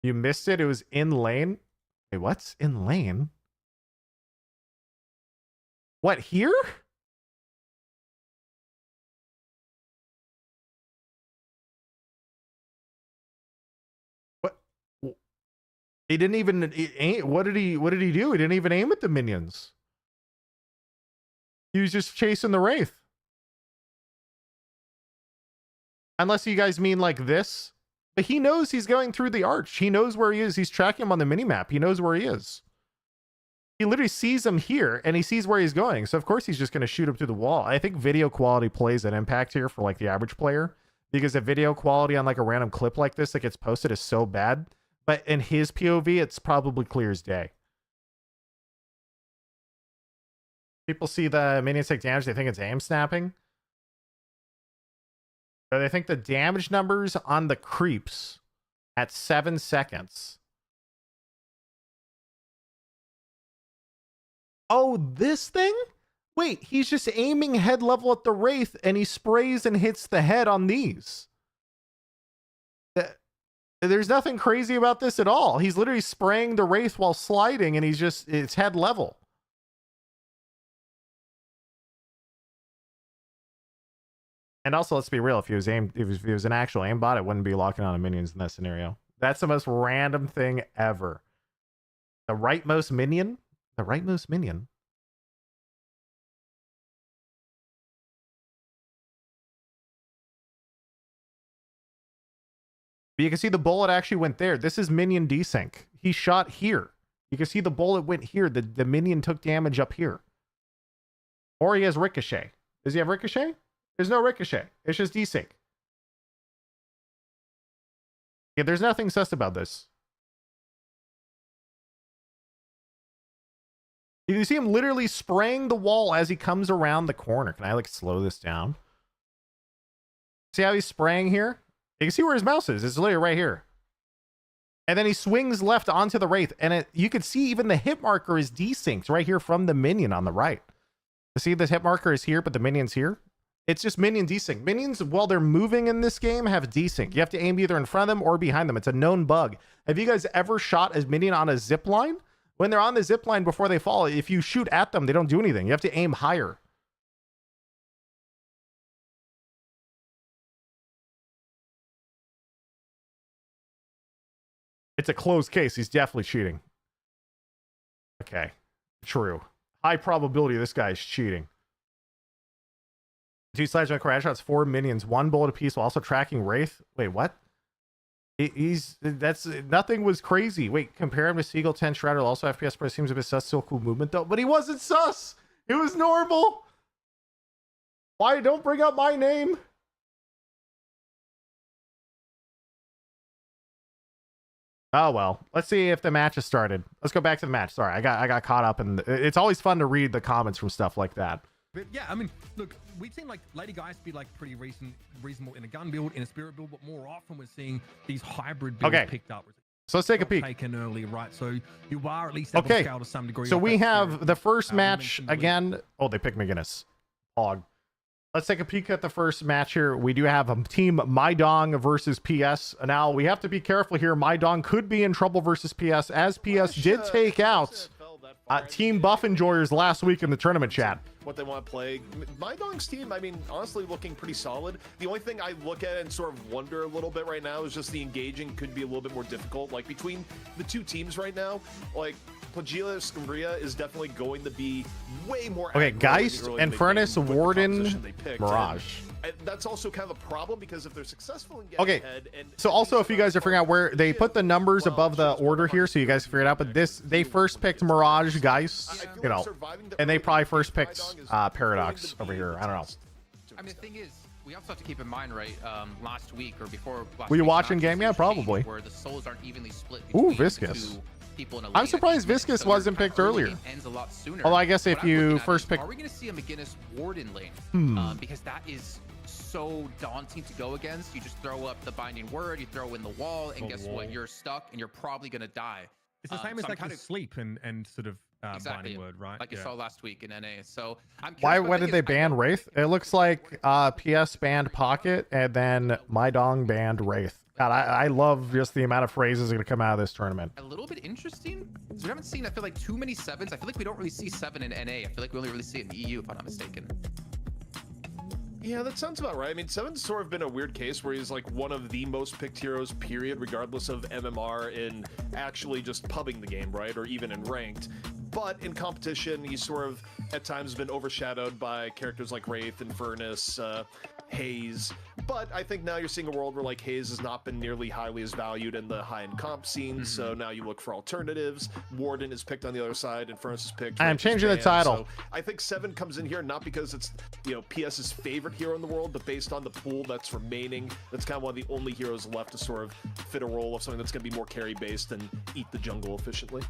You missed it. It was in lane. Wait, what's in lane? What, here? What? He didn't even aim. What did he do? He didn't even aim at the minions. He was just chasing the Wraith. Unless you guys mean like this. But he knows he's going through the arch. He knows where he is. He's tracking him on the minimap. He knows where he is. He literally sees him here, and he sees where he's going. So, of course, he's just going to shoot him through the wall. I think video quality plays an impact here for, like, the average player. Because the video quality on, like, a random clip like this that gets posted is so bad. But in his POV, it's probably clear as day. People see the minions take damage. They think it's aim snapping. So they think the damage numbers on the creeps at 7 seconds Oh, this thing? Wait, he's just aiming head level at the Wraith and he sprays and hits the head on these. There's nothing crazy about this at all. He's literally spraying the Wraith while sliding and it's head level. And also, let's be real, if he was an actual aimbot, it wouldn't be locking on minions in that scenario. That's the most random thing ever. The rightmost minion? The rightmost minion? But you can see the bullet actually went there. This is minion desync. He shot here. You can see the bullet went here. The minion took damage up here. Or he has ricochet. Does he have ricochet? There's no ricochet. It's just desync. Yeah, there's nothing sus about this. You see him literally spraying the wall as he comes around the corner. Can I like slow this down? See how he's spraying here? You can see where his mouse is. It's literally right here. And then he swings left onto the Wraith. And you can see even the hit marker is desynced right here from the minion on the right. See, the hit marker is here, but the minion's here. It's just minion desync. Minions, while they're moving in this game, have desync. You have to aim either in front of them or behind them. It's a known bug. Have you guys ever shot a minion on a zip line? When they're on the zip line before they fall, if you shoot at them, they don't do anything. You have to aim higher. It's a closed case. He's definitely cheating. Okay. True. High probability this guy's cheating. 2 slides on crash shots, 4 minions, 1 bullet apiece while also tracking Wraith. Wait, what? That's nothing was crazy. Wait, compare him to Seagull 10 Shredder. Also, FPS Pro seems a bit sus. Still cool movement though, but he wasn't sus. It was normal. Why don't bring up my name? Oh well, let's see if the match has started. Let's go back to the match. Sorry, I got caught up in. It's always fun to read the comments from stuff like that. But yeah, I mean, look, we've seen like Lady Geist be like pretty reasonable in a gun build, in a spirit build, but more often we're seeing these hybrid builds picked up. So let's take a peek. Taken early, right? So you are at least able to scale to some degree. So we have the first match again. Oh, they picked McGinnis. Hog. Let's take a peek at the first match here. We do have a team Maidong versus PS. Now we have to be careful here. Maidong could be in trouble versus PS, as PS did take out Team Buff Enjoyers last week in the tournament chat. What they want to play. Maidong's team, I mean, honestly looking pretty solid. The only thing I look at and sort of wonder a little bit right now is just the engaging could be a little bit more difficult. Like between the two teams right now, like Plagila Scumbria is definitely going to be way more. Okay, Geist, Infernus, Warden, Mirage. And that's also kind of a problem because if they're successful in getting ahead, and so also if you guys are figuring out where they put the numbers above the order here, so you guys figure it out. But they first picked Mirage, Geist, you know, and they probably first picked Paradox over here. I don't know. I mean, the thing is, we also have to keep in mind, right? Last week or before. Were you watching game? Yeah, probably. Where the souls aren't evenly split. Ooh, Viscous. I'm surprised Viscous wasn't picked earlier. Ends a lot sooner. Although I guess if you first pick, are we going to see a McGinnis Warden lane? Because that is so daunting to go against. You just throw up the binding word, you throw in the wall, and guess what? You're stuck, and you're probably going to die. It's the same as like kind of sleep and sort of exactly, binding word, right? Like you saw last week in NA. So I'm why did they ban Wraith? It looks like PS banned Pocket and then Maidong banned Wraith. God, I love just the amount of phrases that are going to come out of this tournament. A little bit interesting. So we haven't seen, I feel like, too many 7s. I feel like we don't really see 7 in NA. I feel like we only really see it in the EU, if I'm not mistaken. Yeah, that sounds about right. I mean, Seven's sort of been a weird case where he's like one of the most picked heroes, period, regardless of MMR in actually just pubbing the game, right? Or even in ranked. But in competition, he's sort of at times been overshadowed by characters like Wraith, Infernus, Haze. But I think now you're seeing a world where like Haze has not been nearly highly as valued in the high-end comp scene, so now you look for alternatives. Warden is picked on the other side, Infernus is picked. I'm changing the title. So I think 7 comes in here not because it's, you know, PS's favorite hero in the world, but based on the pool that's remaining, that's kind of one of the only heroes left to sort of fit a role of something that's going to be more carry-based and eat the jungle efficiently.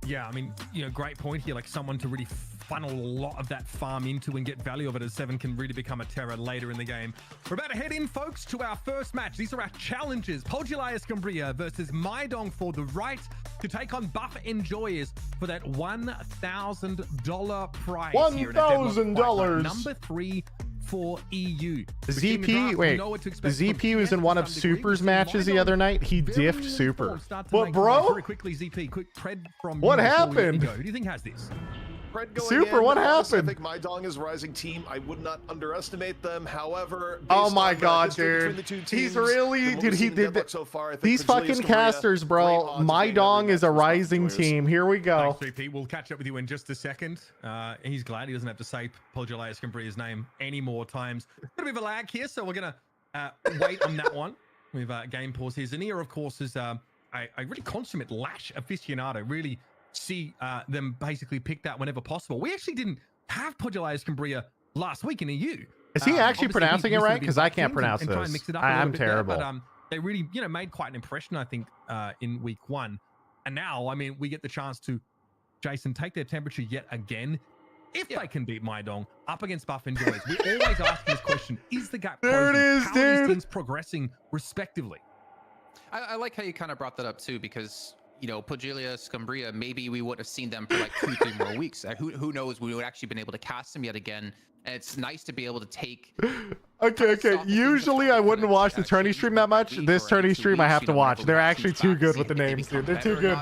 Yeah, I mean, great point here. Like someone to really funnel a lot of that farm into and get value of it, as Seven can really become a terror later in the game. We're about to head in, folks, to our first match. These are our challenges. Pogilaya Scumbria versus Maidong for the right to take on Buff Enjoyers for that $1,000 prize. $1,000. Number 3 for EU. ZP, wait, ZP was in one of Super's matches the other night. He diffed Super. What, bro? Very quickly, ZP, quick pred from what you happened? Who do you think has this? Super, what happened? I think Maidong is a rising team. I would not underestimate them. However, oh my god, dude, he's really, dude, he did that. So far, these fucking casters, bro. Maidong is a rising team. Here we go. Thanks, VP. We'll catch up with you in just a second. He's glad he doesn't have to say Pogilaya Scumbria's name any more times. A bit of a lag here, so we're gonna wait on that one. We've game pause here. Zania, of course, is a really consummate Lash aficionado. Really see them basically pick that whenever possible. We actually didn't have Pogilaya Scumbria last week in EU. Is he actually pronouncing it right? Because I can't pronounce this. I'm terrible. But they really, made quite an impression, I think, in week 1. And now, I mean, we get the chance to, Jason, take their temperature yet again. If they can beat Maidong up against Buff Enjoyers, we always ask this question: is the gap closing? There it is, How dude. are these teams progressing respectively? I like how you kind of brought that up too, because Pogilaya Scumbria, maybe we would have seen them for like 2-3 more weeks. Who knows? We would actually been able to cast them yet again. And it's nice to be able to take. Okay. Usually I wouldn't watch the tourney stream that much. This tourney stream I have to watch. They're actually too good with the names, dude. They're too good.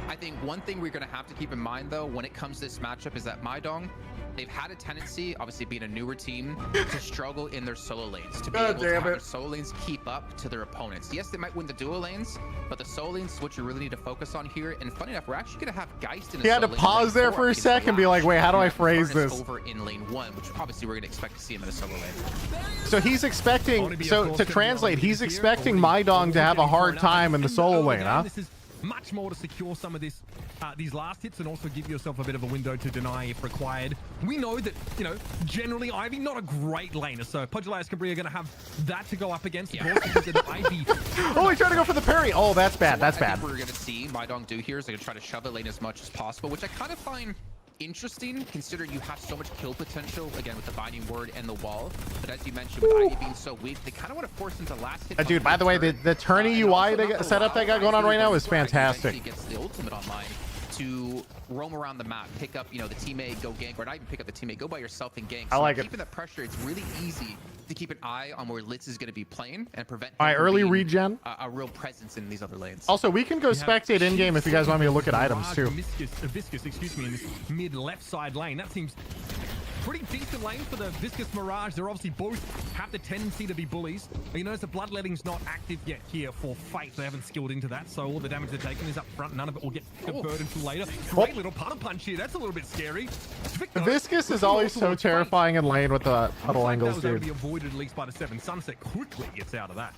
I think one thing we're going to have to keep in mind, though, when it comes to this matchup is that Maidong, they've had a tendency, obviously being a newer team, to struggle in their solo lanes. To be able to have their solo lanes keep up to their opponents. Yes, they might win the duo lanes, but the solo lanes is what you really need to focus on here. And funny enough, we're actually going to have Geist in a He had to pause there for a second and be like, wait, how do I phrase this? Over in lane 1, which obviously we're going to expect to see him in a solo lane. So he's expecting, so to translate, he's expecting Maidong to have a hard time in the solo lane, huh? Much more to secure some of this, these last hits, and also give yourself a bit of a window to deny if required. We know that, generally Ivy not a great laner, so Pogilaya Scumbria are going to have that to go up against. Yeah. Because of Ivy. Oh, he's trying to go for the parry. Oh, that's bad. That's bad. What we're going to see Maidong do here is they're going to try to shove it lane as much as possible, which I kind of find interesting, considering you have so much kill potential, again, with the binding word and the wall. But as you mentioned, with Ivy being so weak, they kind of want to force into last hit. Dude, by the way, the tourney UI setup they got going on right now is fantastic. He gets the ultimate online to roam around the map, pick up, the teammate, go gank, or not even pick up the teammate, go by yourself and gank. So I like it. Keeping that pressure, it's really easy to keep an eye on where Litz is going to be playing and prevent All right, early regen. A real presence in these other lanes. Also, we can go spectate in game if you guys want me to look at items too. Viscous, excuse me, in this mid left side lane. That seems pretty decent lane for the Viscous Mirage. They're obviously both have the tendency to be bullies. But you notice the Bloodletting's not active yet here for Fate. They haven't skilled into that, so all the damage they're taking is up front. None of it will get converted until later. Great little puddle punch here. That's a little bit scary. Viscous is always so terrifying in lane with the puddle angles, dude. That was dude. able to be avoided at least by the 7. Sunset quickly gets out of that.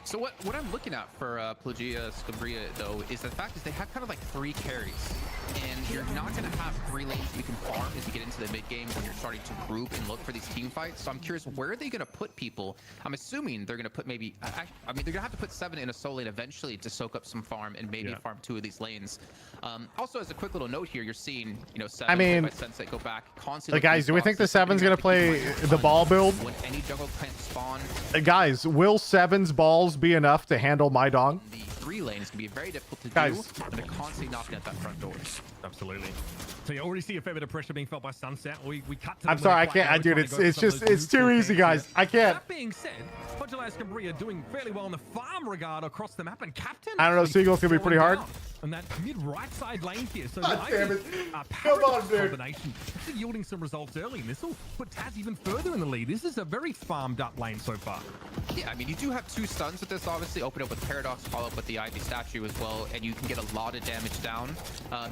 So what I'm looking at for Pogilaya Scumbria, though, is the fact is they have kind of like 3 carries. And you're not going to have 3 lanes you can farm as you get into the mid game when you're starting to group and look for these team fights. So I'm curious, where are they going to put people? I'm assuming they're going to put maybe, I mean, they're going to have to put 7 in a solo lane eventually to soak up some farm and maybe farm 2 of these lanes. Also, as a quick little note here, you're seeing, 7 I mean, by Sunset go back constantly. Guys, do we think the 7's going to play the ball build? When any jungle can't spawn. Guys, will 7's balls be enough to handle Maidong? The 3 lane is going to be very difficult to do, and they're constantly knocking at that front door. Absolutely. So you already see a fair bit of pressure being felt by Sunset. We cut to I'm sorry, I can't. Dude, it's too easy, guys. I can't. That being said, Pogilaya Scumbria doing fairly well in the farm regard across the map, and Captain. I don't know, Seagull's gonna be pretty hard. And that mid right side lane here. So damn it. Come on, dude. Combination yielding some results early, and this will put Taz even further in the lead. This is a very farmed up lane so far. Yeah, I mean, you do have 2 stuns with this, obviously. Open up with Paradox, follow up with the Ivy statue as well, and you can get a lot of damage down.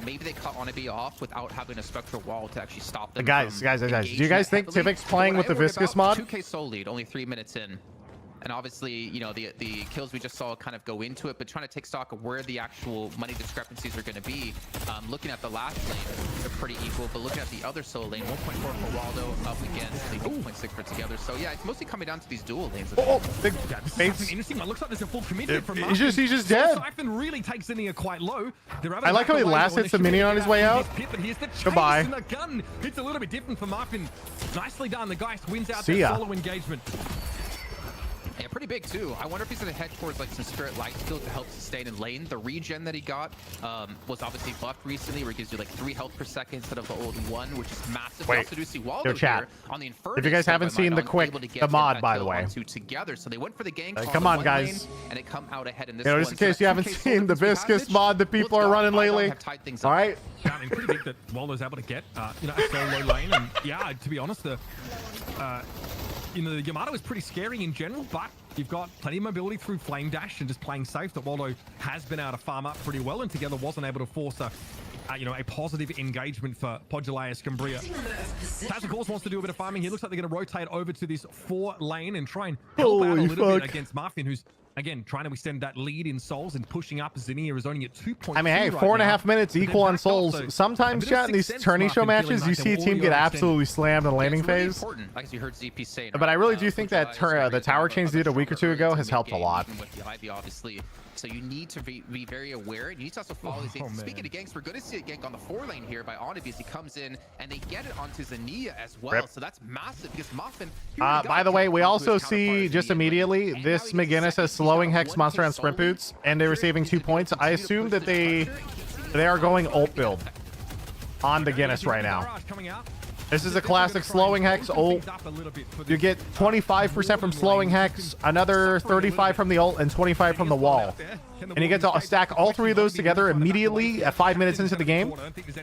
Maybe they cut Onabi off without having a spectral wall to actually stop them. Guys, do you guys think Tivic's playing with the Viscous mod? 2K soul lead, only 3 minutes in. And obviously, you know, the kills we just saw kind of go into it, but trying to take stock of where the actual money discrepancies are going to be. Looking at the last lane, they're pretty equal, but looking at the other solo lane, 1.4 for Waldo up against the 1.6 for Together. So yeah, it's mostly coming down to these dual lanes. Big This is interesting. It looks like there's a full commitment from he's just dead. Siphon really takes Zinnia quite low. I like how he last hits the minion on his way out. Goodbye. The gun. It's a little bit different for Muffin. Nicely done. The Geist wins out See that ya. solo engagement. Yeah, pretty big too. I wonder if he's going to head towards like some Spirit Light skill to help sustain in lane. The regen that he got was obviously buffed recently, where it gives you like 3 health per second instead of the old 1, which is massive. Wait. We also do see Waldo Chat. here on the Inferno. If you guys haven't seen the quick, the mod, by the way. Together. So they went for the gank. Come on, guys. And it come out ahead in this You know, one. just in case you haven't seen the Viscous mod that people are running lately. All right. I mean, pretty big that Waldo's able to get, you know, a solo lane. And yeah, to be honest, the Yamato is pretty scary in general, but you've got plenty of mobility through Flame Dash and just playing safe. That Waldo has been able to farm up pretty well, and Together wasn't able to force a positive engagement for Podulea Scumbria. Taz, of course, wants to do a bit of farming. He looks like they're going to rotate over to this 4 lane and try and help out a little bit against Muffin, who's again trying to extend that lead in souls and pushing up. Zinnia is only at 2.2. I mean, hey, 4.5 minutes equal on souls. Sometimes, chat, in these tourney show matches, you see a team get absolutely slammed in the laning phase. Like you heard ZP say, But I really do think that the tower change they did a week or 2 ago has helped a lot. With the Ivy, obviously. So you need to be very aware. You need to also follow these things. Speaking of ganks, we're going to see a gank on the 4 lane here by Onibi as he comes in, and they get it onto Zinnia as well. Rip. So that's massive because Muffin. By the way, we also see just immediately this McGinnis has slowing Hex Monster on Sprint Boots, and they were saving 2 points. I assume that they are going ult build on the Guinness right now. This is a classic slowing Hex ult. You get 25% from slowing Hex, another 35 from the ult, and 25 from the wall. And you get to stack all 3 of those together immediately at 5 minutes into the game,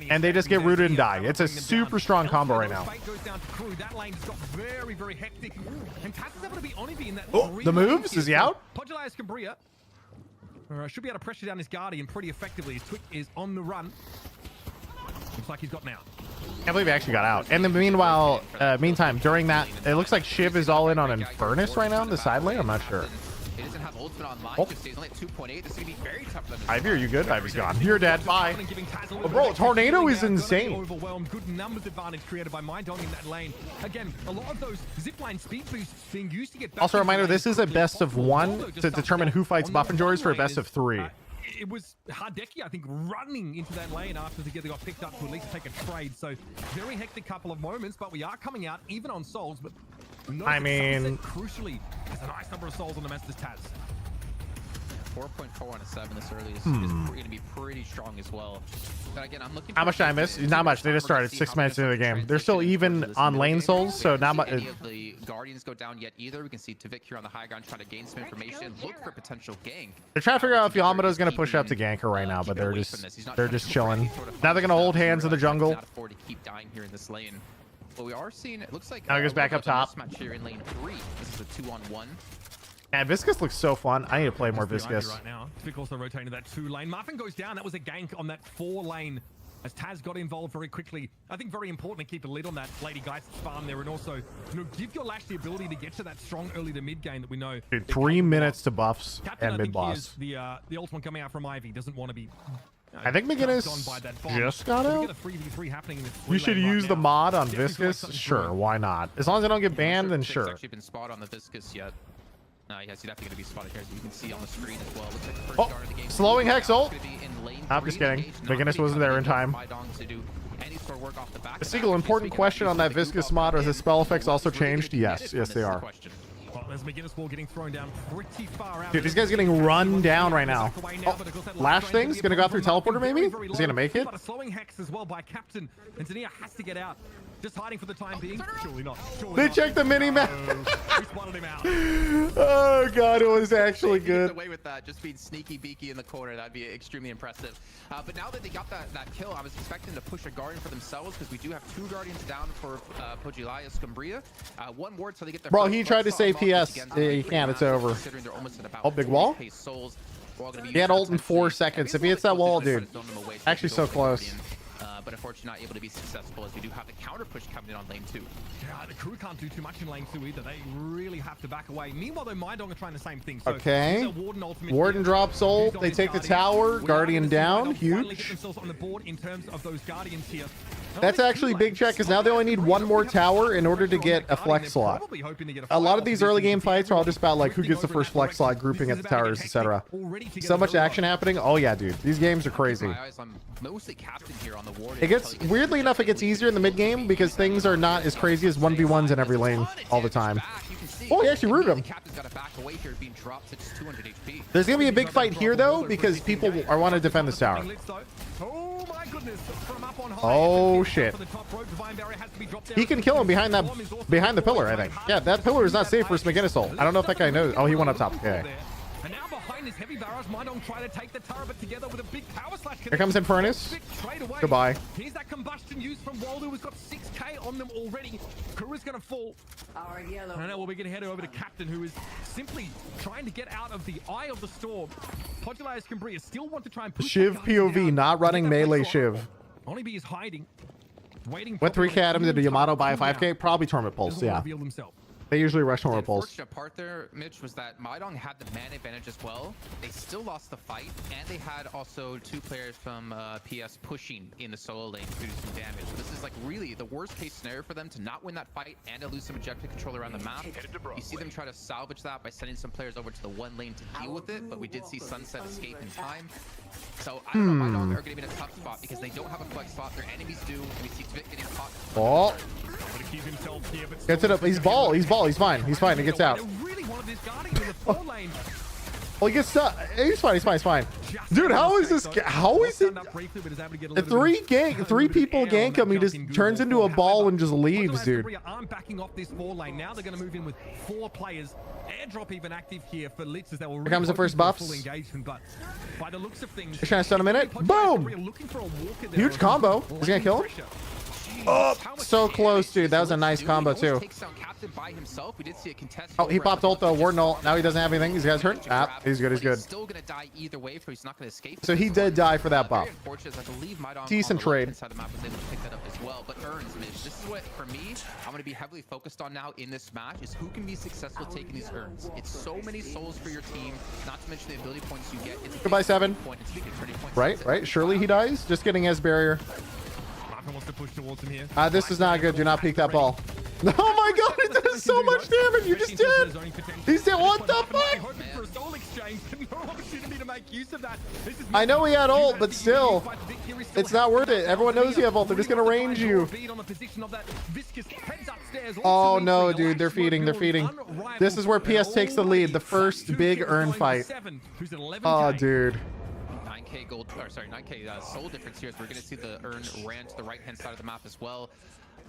and they just get rooted and die. It's a super strong combo right now. Oh, the moves? Is he out? Podulea Scumbria should be able to pressure down his Guardian pretty effectively. His Twig is on the run. Looks like he's gotten out. Can't believe he actually got out. And then meantime, during that, it looks like Shiv is all in on Infernus right now in the side lane. I'm not sure. He doesn't have ultimate online. Oh. He's only at 2.8. This is going to be very tough for them. Ivy, are you good? Ivy's gone. You're dead. Bye. Oh, bro, Tornado is insane. Overwhelmed. Good numbers advantage created by Mindong in that lane. Again, a lot of those zipline speed boosts being used to get back. Also, a reminder, this is a best of 1 to determine who fights Buff and Joys for a best of 3. It was Hardeki, I think, running into that lane after Together got picked up to at least take a trade. So very hectic couple of moments, but we are coming out even on souls. But I mean, crucially, there's a nice number of souls on the Master's Taz. 4.4 on a 7 this early is going to be pretty strong as well. But again, I'm looking. How much time is? Not much. They just started 6 minutes into the game. They're still even on lane souls, so not much. Any of the Guardians go down yet either. We can see Tavik here on the high ground trying to gain some information, look for potential gank. They're trying to figure out if Yamato is going to push up to ganker right now, but they're just chilling. Now they're going to hold hands in the jungle. Not afford to keep dying here in this lane. But we are seeing it looks like now he goes back up top. Match here in lane 3. This is a 2-on-1. And Viscous looks so fun. I need to play more Viscous. Right now, Vic also rotating to that 2 lane. Muffin goes down. That was a gank on that 4 lane as Taz got involved very quickly. I think very important to keep a lid on that Lady Geist's farm there, and also, give your Lash the ability to get to that strong early to mid game that we know. Dude, 3 minutes to buffs Captain, and mid boss. The ultimate coming out from Ivy doesn't want to be. I think McGinnis just got out. We should use the mod on Viscous. Sure, why not? As long as I don't get banned, then sure. Actually been spot on the Viscous yet. Yes, he's definitely going to be spotted here, as you can see on the screen as well. Looks like the first start of the game. Slowing Hex ult. I'm just kidding. McGinnis wasn't there in time. A single important question on that Viscous mod: are the spell effects also changed? Yes, they are. There's McGinnis wall getting thrown down pretty far out. Dude, this guy's getting run down right now. Oh, Lash thing's gonna go out through teleporter, maybe? Is he gonna make it? But a slowing Hex as well by Captain, and Zinnia has to get out. Just hiding for the time being. Surely not. They checked the mini map. We spotted him out. Oh god, it was actually good. Away with that, just being sneaky beaky in the corner, that'd be extremely impressive. But now that they got that kill, I was expecting to push a Guardian for themselves, because we do have 2 Guardians down for Podulea Scumbria. 1 ward till they get their. Bro, he tried to say PS. He can't. It's over. Oh, big wall. He had ult in 4 seconds. If he hits that wall, dude, actually so close. But unfortunately not able to be successful as we do have the counter push coming in on lane 2. Yeah, the crew can't do too much in lane 2 either. They really have to back away. Meanwhile, though, Mydong are trying the same thing. So Okay. Warden, Warden drops ult. They take the tower. Guardian down. Huge. On the board in terms of those Guardians here. That's actually big check because now they only need one more tower in order to get a flex slot. A lot of these early game fights are all just about like who gets the first flex slot, grouping at the towers, etc. So much action happening. Oh yeah, dude, these games are crazy. It gets, weirdly enough, it gets easier in the mid game because things are not as crazy as 1v1s in every lane all the time. Oh, he actually rooted him. There's gonna be a big fight here though because people are want to defend this tower. Oh my goodness, from up on high. Oh shit. He can kill him behind the pillar, I think. Yeah, that pillar is not safe for McGinnis ult. I don't know if that guy knows. Oh, he went up top. Okay. And now behind this heavy barrage, Mydong try to take the turret, but together with a big power slash. Here comes Infernus. Goodbye. Here's that combustion used from Waldo, who's got 6k on them already. Crew is going to fall. And now we're going to head over to Captain, who is simply trying to get out of the eye of the storm. Podulai's Cambria still want to try and push Shiv POV, not running melee Shiv. Only is hiding, waiting. Went 3k at him. Did a Yamato buy a 5k? Probably Torment Pulse, yeah. They usually rush Torment Pulse. The unfortunate part there, Mitch, was that Mydong had the man advantage as well. They still lost the fight, and they had also 2 players from PS pushing in the solo lane to do some damage. So this is like really the worst case scenario for them to not win that fight and to lose some objective control around the map. You see them try to salvage that by sending some players over to the 1 lane to deal with it, but we did see Sunset escape in time. So I don't know, Mydong are going to be in a tough spot because they don't have a flex spot. Their enemies do. We see Tvik getting caught. Oh. Gets it up. He's ball. He's fine. He's fine. He gets out. Oh, he gets stuck. He's fine. Dude, how is this? How is it? The 3 people gank him. He just turns into a ball and just leaves, dude. I'm backing off this 4 lane. Now they're going to move in with 4 players. Airdrop even active here for Litz as they will. Here comes the first buffs. But by the looks of things, They're trying to stun him in it. Boom! Huge combo. He's gonna kill him. Oh, so close, dude. That was a nice combo too. Oh, he popped ult though. Warden ult. Now he doesn't have anything. These guys hurt. Ah, he's good. He's good. Still gonna die either way, so he's not gonna escape. So he did die for that buff. Decent trade. Inside the map was able to pick that up as well. But Urns, Mitch, this is what for me I'm gonna be heavily focused on now in this match is who can be successful taking these Urns. It's so many souls for your team, not to mention the ability points you get. It's goodbye 7. Right. Surely he dies. Just getting his barrier. Wants to push towards him here. This is not good. Do not peek that ball. Oh my god, it does so much damage. You just did. He's dead. What the fuck? I know he had ult, but still, it's not worth it. Everyone knows you have ult. They're just gonna range you. Oh no, dude, they're feeding. This is where PS takes the lead. The first big Urn fight. Oh, dude. 9k gold, or sorry, 9k soul difference here as we're going to see the Urn ran to the right hand side of the map as well.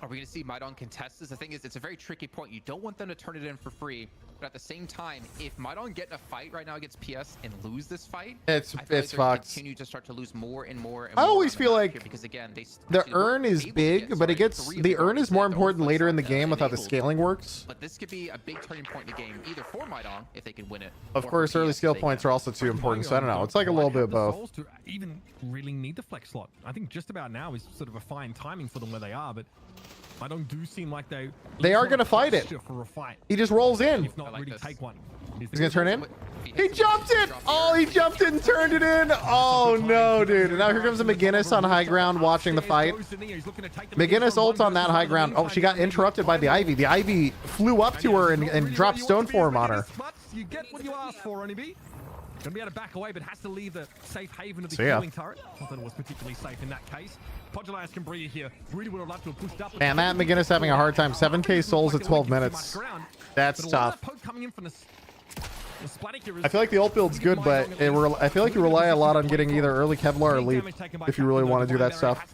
Are we going to see Mydong contest this? The thing is, it's a very tricky point. You don't want them to turn it in for free, but at the same time, if Mydong get in a fight right now against PS and lose this fight, it's fucked. Continue to start to lose more and more. I always feel like because again, the Urn is big, but the Urn is more important later in the game with how the scaling works. But this could be a big turning point in the game, either for Mydong if they can win it. Of course, early skill points are also too important. So I don't know. It's like a little bit of both. To even really need the flex slot. I think just about now is sort of a fine timing for them where they are, but Mydong do seem like they are going to fight it. For a fight. He just rolls in. If not really take one. He's going to turn in. He jumped it. Oh, he jumped it and turned it in. Oh, no, dude. And now here comes the McGinnis on high ground watching the fight. McGinnis ult on that high ground. Oh, she got interrupted by the Ivy. The Ivy flew up to her and dropped stone form on her. You get what you asked for, Onibi. Gonna be able to back away, but has to leave the safe haven of the healing turret. Not that it was particularly safe in that case. Podulai's Cambria here. Really would have loved to have pushed up. Man, Matt McGinnis having a hard time. 7k souls at 12 minutes. That's tough. I feel like the ult build's good, but I feel like you rely a lot on getting either early Kevlar or Leap if you really want to do that stuff.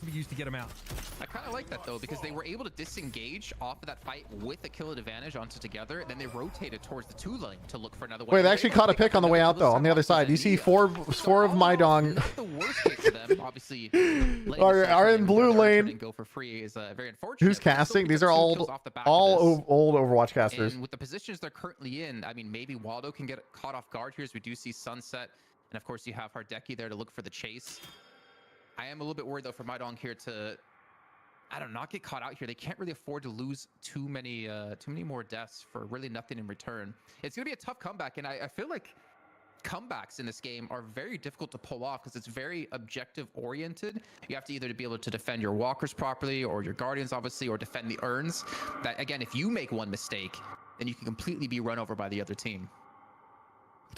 I kind of like that though, because they were able to disengage off of that fight with a kill advantage onto together, and then they rotated towards the 2 lane to look for another one. Wait, they actually caught a pick on the way out though, on the other side. You see four of Mydong the worst case for them, obviously, are in blue lane. And go for free is very unfortunate. Who's casting? These are all old Overwatch casters. And with the positions they're currently in, I mean, maybe Waldo can get caught off guard here as we do see Sunset, and of course you have Hardeki there to look for the chase. I am a little bit worried though for Mydong here to I don't know, not get caught out here. They can't really afford to lose too many more deaths for really nothing in return. It's gonna be a tough comeback, and I feel like comebacks in this game are very difficult to pull off because it's very objective oriented. You have to either be able to defend your walkers properly, or your guardians obviously, or defend the urns. That again, if you make one mistake, then you can completely be run over by the other team.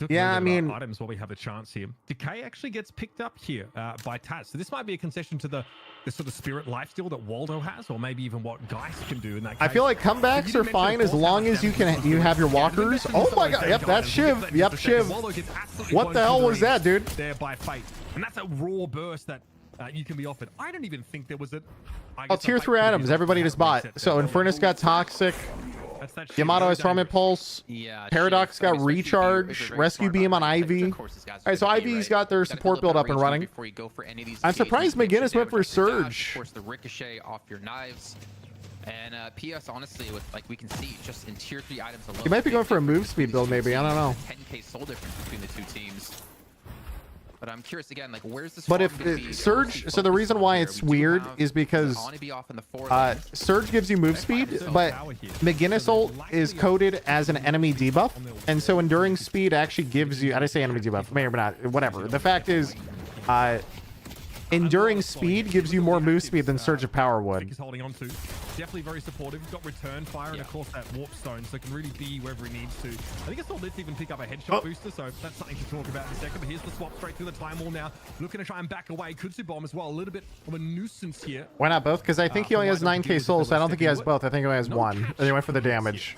Yeah, I mean, items while we have a chance here. Decay actually gets picked up here by Taz. So this might be a concession to the sort of spirit lifesteal that Waldo has, or maybe even what Geist can do in that case. I feel like comebacks are fine as long as you have your walkers. Oh my god, yep, that's Shiv. Yep, Shiv. What the hell was that, dude? There by Fate. And that's a raw burst that you can be offered. I don't even think there was a... Oh, tier 3 items. Everybody just bought. So Infernus got Toxic. Yamato has Torment Pulse. Yeah, Paradox got Recharge. Rescue Beam on Ivy. All right, so Ivy's got their support build up and running. I'm surprised McGinnis went for Surge. Of course, the ricochet off your knives. And PS, honestly, with like we can see, just in tier 3 items alone, He might be going for a move speed build, maybe. I don't know. 10k soul difference between the two teams. But I'm curious again, like where's this? But if Surge, so the reason why it's weird is because Surge gives you move speed, but McGinnis ult is coded as an enemy debuff, and so Enduring Speed actually gives you, I didn't say enemy debuff, may or may not, whatever. The fact is, Enduring Speed gives you more move speed than Surge of Power would. He's holding on to. Definitely very supportive. He's got return fire and of course that warp stone, so can really be wherever he needs to. I think it's all lit to even pick up a headshot booster, so that's something to talk about in a second. But here's the swap straight through the time wall now. Looking to try and back away. Kutsu Bomb as well. A little bit of a nuisance here. Why not both? Because I think he only has 9k souls, so I don't think he has both. I think he only has one. And he went for the damage.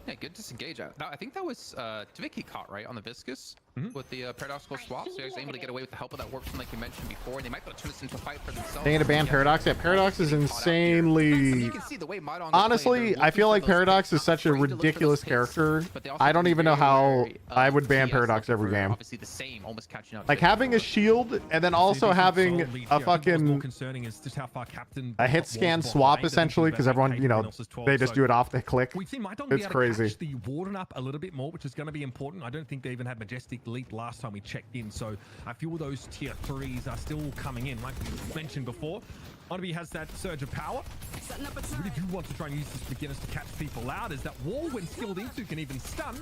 Yeah, good disengage. I think that was Tviki caught right on the Viscous with the paradoxical swap, so he was able to get away with the help of that warp stone like you mentioned before, and they might be able to turn this into a fight for themselves. They need to ban Paradox. Yeah, Paradox is insanely... Honestly, I feel like Paradox is such a ridiculous character. I don't even know how I would ban Paradox every game. Obviously the same, almost catching up. Like having a shield and then also having a fucking a hit scan swap essentially, because everyone, you know, they just do it off the click. It's crazy. The Warden up a little bit more, which is going to be important. I don't think they even had Majestic Leap last time we checked in, so I feel those tier 3s are still coming in, like we mentioned before. Onabi has that Surge of Power. Really do want to try and use this McGinnis to catch people out, as that wall, when skilled into, can even stun.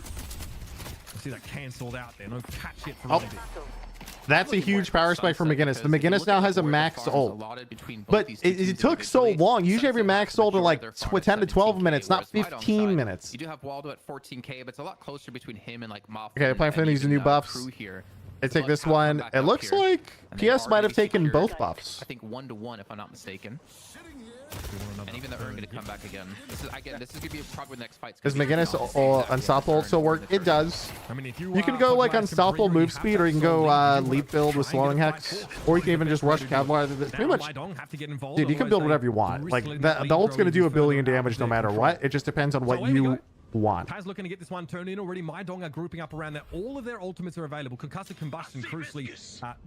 See that cancelled out there. No catch it from Onabi. That's a huge power spike for McGinnis. The McGinnis now has a max ult. But it took so long. Usually every max ult are like 10 to 12 minutes, not 15 minutes. You do have Waldo at 14k, but it's a lot closer between him and like Moff. Okay, they're playing for these new buffs. They take this one. It looks like PS might have taken both buffs. I think 1-to-1 if I'm not mistaken. And even the Urn gonna come back again. This is gonna be probably the next fight. Does McGinnis Unstoppable still work? It does. I mean, if you can go like Unstoppable move speed, or you can go leap build with slowing hex, or you can even just rush Cavalry. Pretty much, dude, you can build whatever you want. Like the ult's gonna do 1 billion damage no matter what. It just depends on what you want. Taz looking to get this one turned in already. My Dong are grouping up around there. All of their ultimates are available. Concussive Combustion, crucially,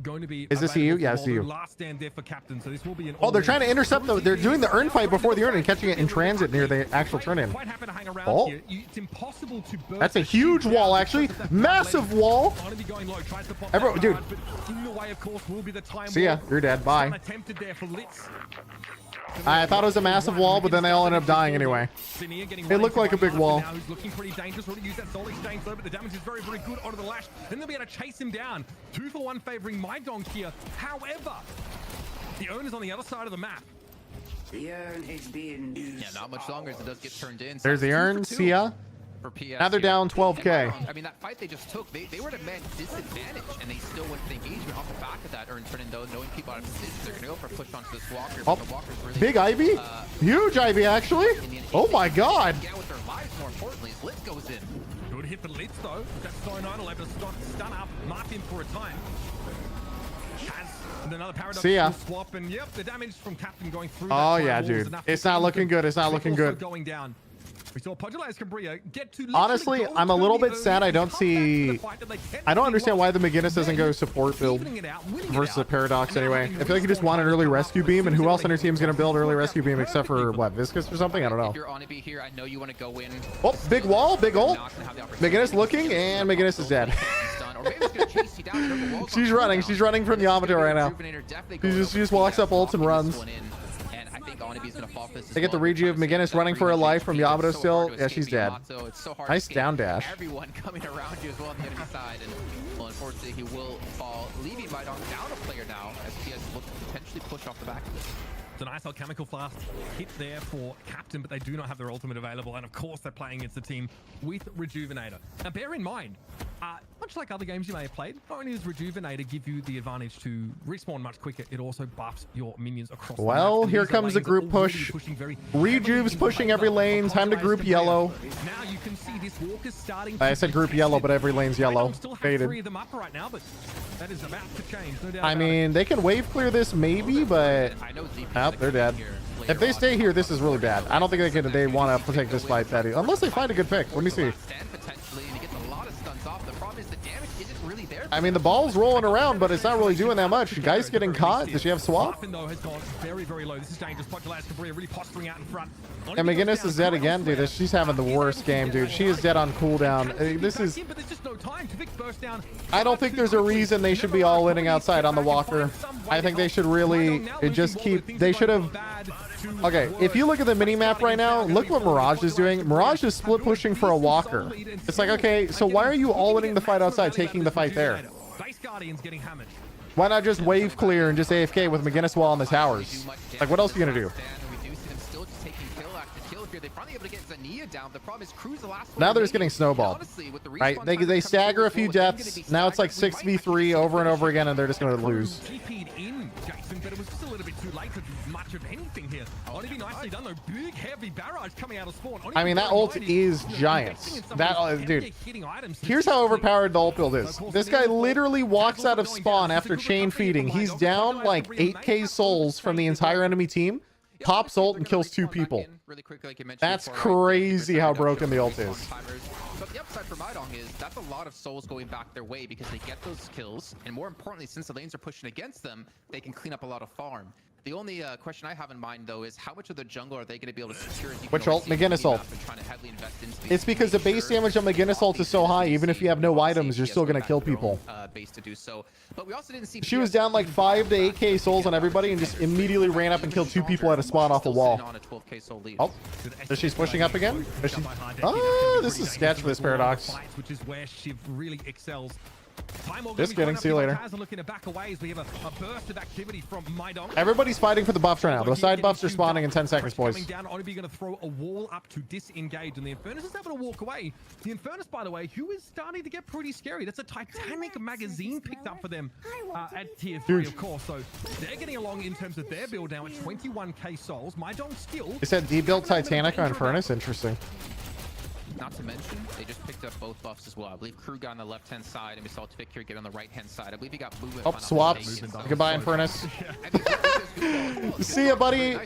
going to be. Is this EU? Yeah, it's EU. Last stand there for Captain, so this will be an. Oh, they're trying to intercept though. They're doing the Urn fight before the Urn and catching it in transit near the actual turn-in. Oh, it's impossible to burst. That's a huge wall, actually. Massive wall. Everyone, dude. See ya. You're dead. Bye. I thought it was a massive wall, but then they all ended up dying anyway. It looked like a big wall. He's looking pretty dangerous. Already used that soul exchange though, but the damage is very, very good onto the lash. Then they'll be able to chase him down. 2 for 1 favoring My Dong here. However, the Urn is on the other side of the map. The Urn is being used. Yeah, not much longer as it does get turned in. There's the Urn. See ya. Now they're down 12k. I mean, that fight they just took, they were at a man disadvantage, and they still went for the engagement off the back of that Urn turn in, though, knowing people out of position. They're going to go for a push onto this Walker. Oh, the Walker's really, big Ivy? Huge Ivy, actually. Oh my god. Get with their lives, more importantly, as Lit goes in. Good hit for Lit, though. That's so nice. Able to stun up, mark him for a time. And another paradox. See ya. Swap, and yep, the damage from Captain going through. Oh yeah, dude. It's not looking good. It's not looking good. Going down. We saw Pugilize Cambria get to. Honestly, I'm a little bit sad. I don't understand why the McGinnis doesn't go support build versus the Paradox anyway. I feel like you just want an early rescue beam, and who else on your team is going to build early rescue beam except for what, Viscous or something? I don't know. If you're on be here, I know you want to go in. Oh, big wall, big ult. McGinnis looking, and McGinnis is dead. She's running from Yamato right now. She just walks up ults and runs. Onibi's gonna fall for this. They get the reju of McGinnis running for her life from Yamato still. Yeah, she's dead. It's so hard Nice to down dash. everyone coming around you as well on the enemy side, and well, unfortunately, he will fall, leaving Maidong down a player now as PS looks to potentially push off the back of this. It's a nice alchemical flask hit there for Captain, but they do not have their ultimate available. And of course, they're playing against a team with Rejuvenator. Now, bear in mind, much like other games you may have played, not only does Rejuvenator give you the advantage to respawn much quicker, it also buffs your minions across the map. Well, here comes a group push. Rejuve's pushing every lane. Time to group yellow. Now you can see this walk is starting. I said group yellow, but every lane's yellow. Still have Faded. 3 of them up right now, but that is about to change. No doubt I mean, they can wave clear this maybe, but oh, they're dead. If they stay here, this is really bad. I don't think they want to take this fight that unless they find a good pick. Let me see. I mean, the ball's rolling around, but it's not really doing that much. Geist getting caught. Does she have swap? Though has gone very, very low. This is dangerous. Really posturing out in front. And McGinnis is dead again, dude. She's having the worst game, dude. She is dead on cooldown. This is. I don't think there's a reason they should be all inning outside on the walker. I think they should really just keep. They should have. Okay, if you look at the mini map right now, look what Mirage is doing. Mirage is split pushing for a walker. It's like, okay, so why are you all inning the fight outside, taking the fight there? Why not just wave clear and just AFK with McGinnis wall on the towers? Like, what else are you gonna do? Now they're just getting snowballed, right? They stagger a few deaths. Now it's like 6v3 over and over again, and they're just going to lose. But it was just a little bit too late to do much of anything here. Onibi nicely done though. Big heavy barrage coming out of spawn. I mean, that ult is giant. That dude. Here's how overpowered the ult build is. This guy literally walks out of spawn after chain feeding. He's down like 8k souls from the entire enemy team. Pops ult and kills 2 people. That's crazy how broken the ult is. But the upside for Maidong is that's a lot of souls going back their way because they get those kills, and more importantly, since the lanes are pushing against them, they can clean up a lot of farm. The only question I have in mind, though, is how much of the jungle are they going to be able to secure? Which ult? McGinnis ult. It's because the base damage on McGinnis ult is so high, even if you have no items, you're still going to kill people. Base to do so. But we also didn't see she was down like 5 to 8k souls on everybody and just immediately ran up and killed 2 people at a spawn off a wall. Oh, is she pushing up again? Is she... Oh, this is sketch for this Paradox. Which is where she really excels. Just kidding. See you later. Looking to back away as we have a burst of activity from Maidong. Everybody's fighting for the buffs right now. The side buffs are spawning in 10 seconds, boys. Coming down, Onibi going to throw a wall up to disengage, and the Infernus is able to walk away. The Infernus, by the way, who is starting to get pretty scary. That's a Titanic magazine picked up for them at tier 3, of course. So they're getting along in terms of their build now at 21k souls. Maidong skill. They said debuilt Titanic on Infernus. Interesting. Not to mention, they just picked up both buffs as well. I believe Crew got on the left-hand side, and we saw Tvik get on the right-hand side. I believe he got movement. Oh, swaps. Goodbye, Infernus. See ya, buddy.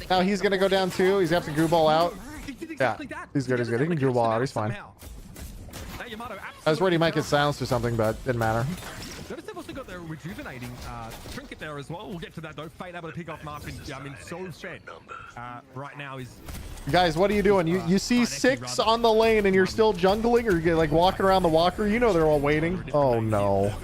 Now he's going to go down too. He's have to goo ball out. Yeah, he's good. He's good. He can goo ball out. He's fine. I was worried he might get silenced or something, but didn't matter. Notice they've also got their rejuvenating trinket there as well. We'll get to that though. Fate able to pick off Martin. I mean, so fed right now is. Guys, what are you doing? You see 6 on the lane and you're still jungling, or you're like walking around the walker? You know they're all waiting. Oh no.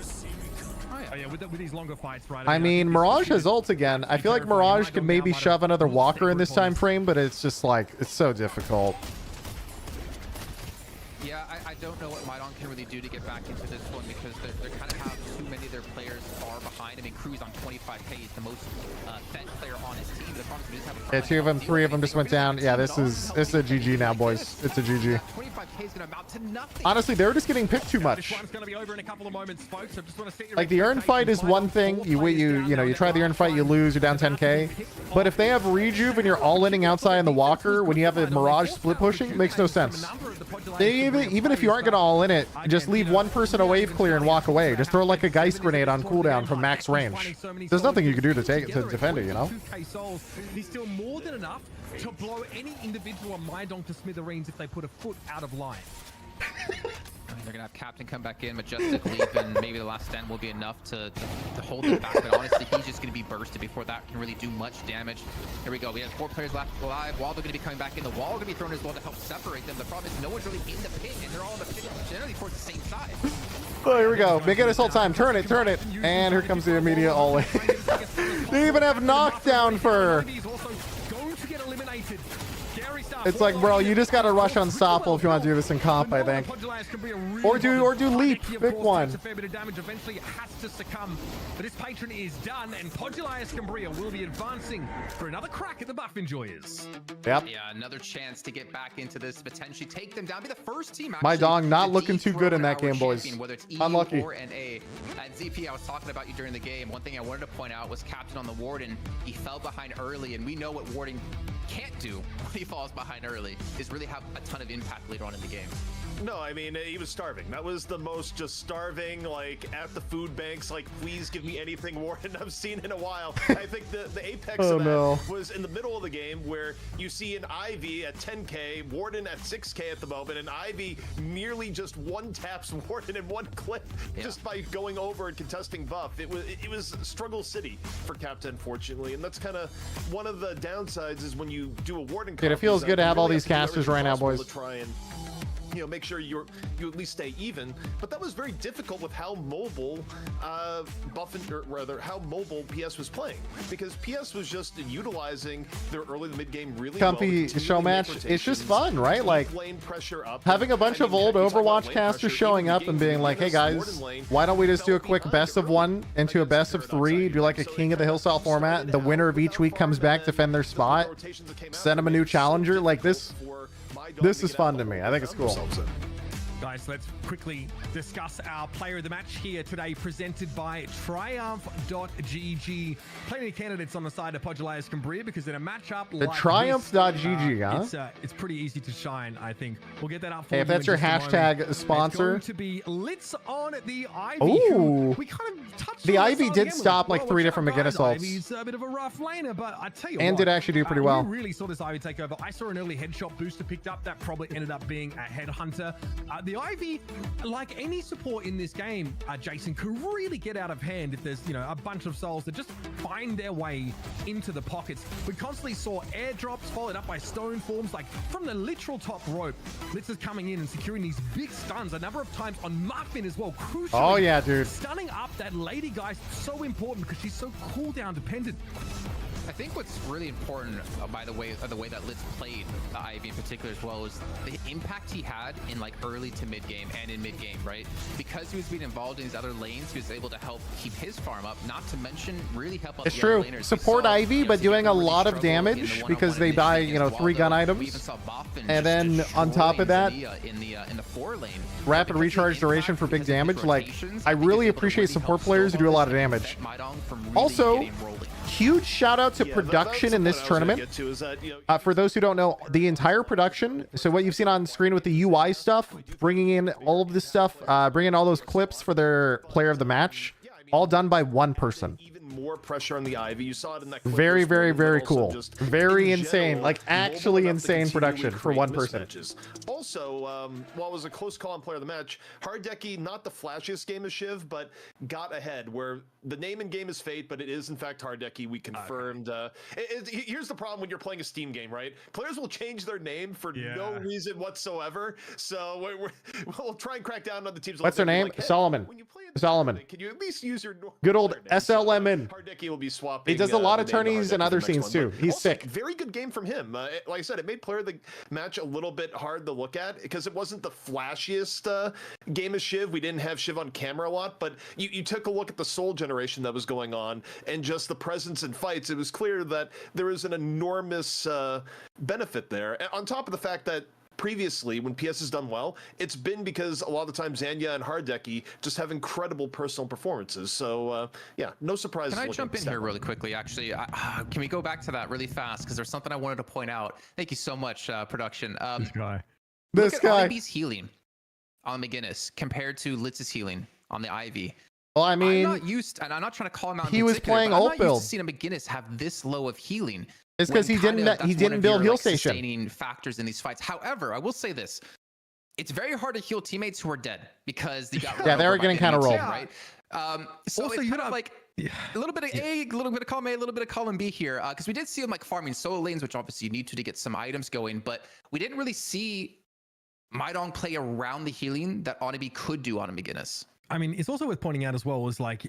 Oh, yeah, with these longer fights, right? I mean, Mirage has ult again. I feel like Mirage could maybe shove another walker in this time frame, but it's just like it's so difficult. Yeah, I don't know what Maidong can really do to get back into this one because they kind of have too many of their players far behind. I mean, Crew's on 25k. He's the most fed player on his team. The problem is we just have a Yeah, 2 of them, 3 of them just went down. Yeah, this is a GG now, boys. It's a GG. 25k is going to amount to nothing. Honestly, they're just getting picked too much. Like the earn fight is one thing. You try the earn fight, you lose, you're down 10k. But if they have rejuve and you're all inning outside in the walker when you have a Mirage split pushing, it makes no sense. Even if you aren't going to all in it, just leave one person a wave clear and walk away. Just throw like a Geist grenade on cooldown from max range. There's nothing you can do to defend it, you know? He's still more than enough to blow any individual on Maidong to smithereens if they put a foot out of line. They're gonna have Captain come back in, Majestic leave, and maybe the last stand will be enough to hold them back. But honestly, he's just gonna be bursted before that can really do much damage. Here we go. We have 4 players left alive. Wall, they're gonna be coming back in. The wall gonna be thrown as well to help separate them. The problem is no one's really in the pit, and they're all in the pit generally towards the same side. Oh, here we go. Make it this whole time. Turn it. And here comes the immediate all in. They even have knockdown for It's like, bro, you just got to rush Unstoppable if you want to do this in comp, I think. Or do Leap, pick one. A fair bit of damage. Eventually it has to succumb, but this patron is done, and Podulaius Cambria will be advancing for another crack at the buff enjoyers. Yep. Yeah, another chance to get back into this, potentially take them down, be the first team. My actually, dong not to looking too good in that dethrone game, our boys. champion, whether it's EU Unlucky. or NA. At ZP, I was talking about you during the game. One thing I wanted to point out was Captain on the Warden. He fell behind early, and we know what Warden can't do when he falls behind early is really have a ton of impact later on in the game. No, I mean, he was starving. That was the most just starving, like, at the food banks, like, please give me anything, Warden, I've seen in a while. I think the apex of that was in the middle of the game where you see an Ivy at 10k, Warden at 6k at the moment, and Ivy nearly just one taps Warden in one clip just by going over and contesting buff. It was struggle city for Captain, fortunately, and that's kind of one of the downsides is when you do a Warden comp. Dude, it feels good to have all these casters right now, boys. To try and, you know, make sure you at least stay even, but that was very difficult with how mobile or rather how mobile PS was playing, because PS was just utilizing their early to mid game really Comfy well, show match. It's just fun, right? Like having a bunch of old Overwatch casters showing up and being like, hey guys, why don't we just do a quick best of one into a best of three, do like a King of the Hill style format, the winner of each week comes back, defend their spot, send them a new challenger. Like this is fun to me. I think it's cool. Guys, let's quickly discuss our player of the match here today, presented by Triumph.gg. Plenty of candidates on the side of Podulaius Cambria, because in a matchup The like Triumph.gg, huh? it's pretty easy to shine, I think. We'll get that up for Hey, you if that's in your just a hashtag moment. sponsor. It's going to be Litz on the Ivy. Ooh. We kind of touched The on Ivy this did again. stop like Well, 3 watch different out, guys. McGinnis ults. Ivy's a bit of a rough laner, but I tell you And what, did actually do pretty well. We really saw this Ivy take over. I saw an early headshot booster picked up that probably ended up being a headhunter. The Ivy, like any support in this game, Jason, could really get out of hand if there's, you know, a bunch of souls that just find their way into the pockets. We constantly saw airdrops followed up by stone forms, like from the literal top rope. Litz is coming in and securing these big stuns a number of times on Muffin as well. Crucially, Oh yeah, dude. stunning up that lady guy's so important because she's so cooldown dependent. I think what's really important, by the way that Litz played the Ivy in particular as well, is the impact he had in like early to mid game and in mid game, right? Because he was being involved in these other lanes, he was able to help keep his farm up. Not to mention, really help out It's the true. other laners. Support Ivy, but doing a lot of damage because they buy, you know, 3 gun items. And then on top of that, in the 4 lane, rapid recharge duration for big damage. Like, I really appreciate support players who do a lot of damage. Also, huge shout out to production in this tournament. For those who don't know, the entire production, so what you've seen on screen with the UI stuff, bringing in all of this stuff, bringing all those clips for their player of the match, all done by one person. More pressure on the Ivy. You saw it in that clip Very, very, very also cool. just Very in insane. general, Like actually mobile enough to insane continually production for create one person. mismatches. Also, while it was a close call on player of the match, Hardeki, not the flashiest game of Shiv, but got ahead, where the name in game is Fate, but it is in fact Hardeki. We confirmed. Here's the problem when you're playing a Steam game, right? Players will change their name for no reason whatsoever. So we'll try and crack down on the teams. What's their name? Like, hey, Solomon. Solomon. Can you at least use your Good old SLMN. Hardeki will be swapping. He does a lot of the name tourneys Hardeki and for other the next scenes one, too. but He's also, sick. Very good game from him. Like I said, it made player of the match a little bit hard to look at because it wasn't the flashiest game of Shiv. We didn't have Shiv on camera a lot, but you took a look at the soul generation that was going on and just the presence in fights. It was clear that there was an enormous benefit there. And on top of the fact that previously, when PS has done well, it's been because a lot of the time Zanya and Hardeki just have incredible personal performances. So yeah, no surprises. Can I jump in here really quickly? Actually, can we go back to that really fast? Because there's something I wanted to point out. Thank you so much, production. This guy. Look at Ivy's healing on McGinnis compared to Litz's healing on the Ivy. Well, I mean, I'm not used, and I'm not trying to call him out. He was playing ult build. I'm not used to seeing a McGinnis have this low of healing. It's because he didn't build heal station. Sustaining factors in these fights. However, I will say this: it's very hard to heal teammates who are dead because they got they were getting kind of rolled, right? So also, it's kind of like a little bit of A, a little bit of column A, a little bit of column B here, because we did see him like farming solo lanes, which obviously you need to get some items going, but we didn't really see Maidong play around the healing that Onibi could do on a McGinnis. I mean, it's also worth pointing out as well is like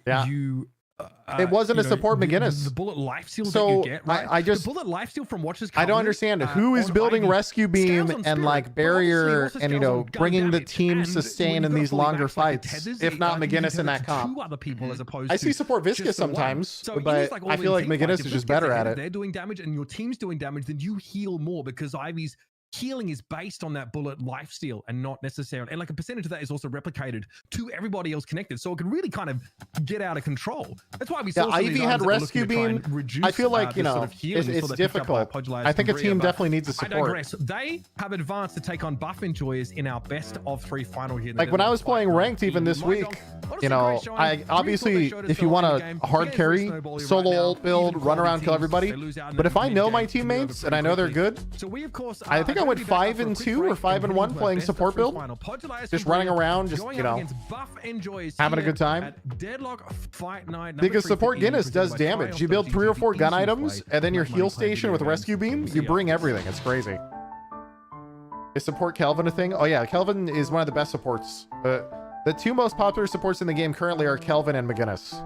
It wasn't you a know, support McGinnis. The bullet life steals So, that you get, right? I just- the bullet life steal from Watchers. I don't understand who is building rescue beam and like barrier and, you know, bringing the team sustain in these longer fights, if not McGinnis in that comp. Other people as opposed I see support just Viscous the one. sometimes, So it but is like I feel like all-in team McGinnis fights. is If just Viscous better ahead, at if it. they're doing damage and your team's doing damage, then you heal more because Ivy's healing is based on that bullet life steal and not necessarily, and like a percentage of that is also replicated to everybody else connected, so it can really kind of get out of control. That's why we saw some of Ivy these had items that were rescue looking to try beam. and reduce, I feel like, you this know, sort of healing it's so that picked up by difficult. Podulaz I think a and team Bria, but definitely needs a I support. digress. They have advanced to take on buff enjoyers in our best of 3 final here. in the Like when I Deadlock was playing Fight Night. ranked even this Mahjong, week, honestly, you know, great showing. I Really thought they obviously, showed us if you so want early a game. hard Again, carry, snowball right solo now. ult build, Even run quality around, kill teams, everybody. they lose out in But the if I know mid-game, my can be over teammates and pretty I know they're quickly. good, So we, of course, I think I went going to be back up 5 for a and quick 2 or break 5 and and 1 heading to our playing best of support 3 build. final. Podulaz Just and running Bria around, just, going you up know, against buff enjoyers having a here good time. at Deadlock Fight Night number Because 3 support for Ian, Guinness does presented by damage. Triumph You build 3 or 4 gun easy items, play and then your like heal money playing station video with games. rescue beam, See you ya. bring everything. It's crazy. Is support Kelvin a thing? Oh yeah, Kelvin is one of the best supports. The 2 most popular supports in the game currently are Kelvin and McGinnis.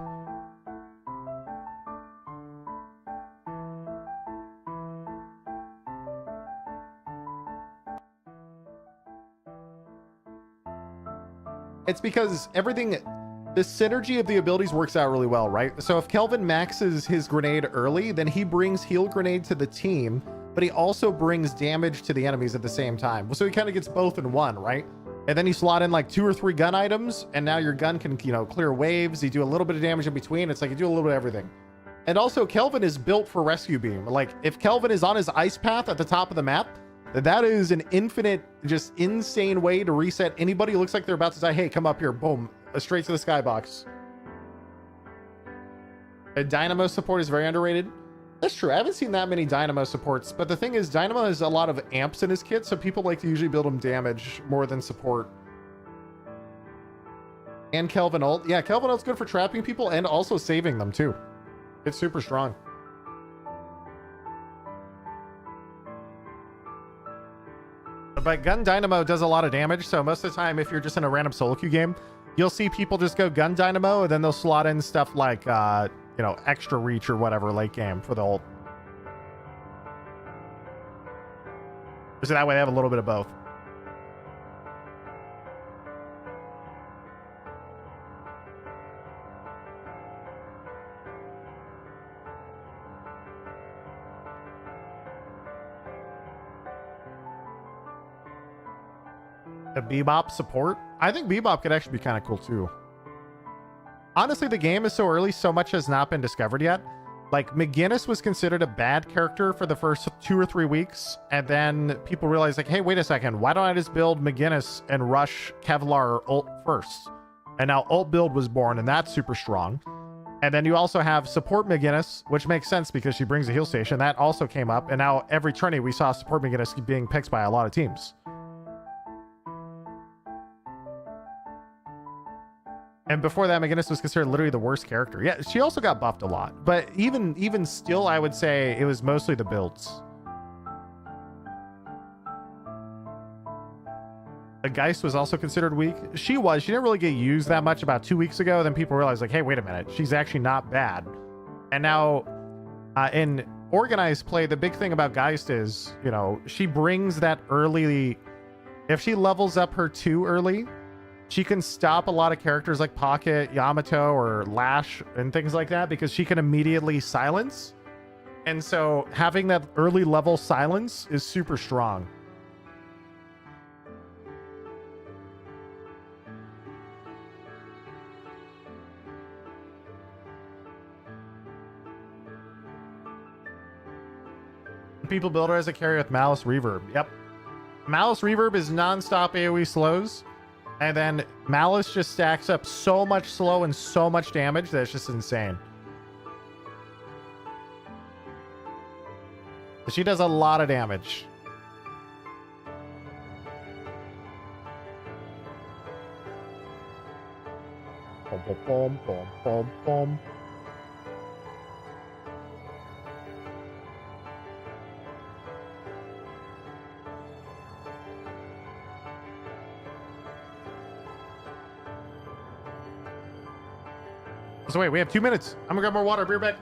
It's because everything, the synergy of the abilities works out really well, right? So if Kelvin maxes his grenade early, then he brings heal grenade to the team, but he also brings damage to the enemies at the same time. So he kind of gets both in one, right? And then you slot in like 2 or 3 gun items, and now your gun can, you know, clear waves. You do a little bit of damage in between. It's like you do a little bit of everything. And also Kelvin is built for rescue beam. Like if Kelvin is on his ice path at the top of the map, that is an infinite, just insane way to reset anybody who looks like they're about to die. Hey, come up here. Boom. Straight to the skybox. Dynamo support is very underrated. That's true. I haven't seen that many Dynamo supports, but the thing is, Dynamo has a lot of amps in his kit, so people like to usually build him damage more than support. And Kelvin ult. Yeah, Kelvin ult's good for trapping people and also saving them too. It's super strong. But Gun Dynamo does a lot of damage, so most of the time if you're just in a random solo queue game, you'll see people just go Gun Dynamo and then they'll slot in stuff like you know, extra reach or whatever late game for the ult. So that way they have a little bit of both. The Bebop support? I think Bebop could actually be kind of cool too. Honestly, the game is so early, so much has not been discovered yet. Like, McGinnis was considered a bad character for the first 2 or 3 weeks, and then people realized, like, hey, wait a second, why don't I just build McGinnis and rush Kevlar ult first? And now ult build was born, and that's super strong. And then you also have support McGinnis, which makes sense because she brings a heal station. That also came up, and now every tourney we saw support McGinnis being picked by a lot of teams. And before that, McGinnis was considered literally the worst character. Yeah, she also got buffed a lot. But even still, I would say it was mostly the builds. The Geist was also considered weak. She was. She didn't really get used that much about 2 weeks ago. Then people realized, like, hey, wait a minute. She's actually not bad. And now in organized play, the big thing about Geist is, you know, she brings that early... If she levels up her 2 early... She can stop a lot of characters like Pocket, Yamato, or Lash, and things like that because she can immediately silence. And so having that early level silence is super strong. People build her as a carry with Malice Reverb. Yep. Malice Reverb is non-stop AoE slows. And then Malice just stacks up so much slow and so much damage that it's just insane. She does a lot of damage. Boom, boom, boom, boom, boom, boom. So wait, we have 2 minutes. I'm gonna grab more water. Be right back.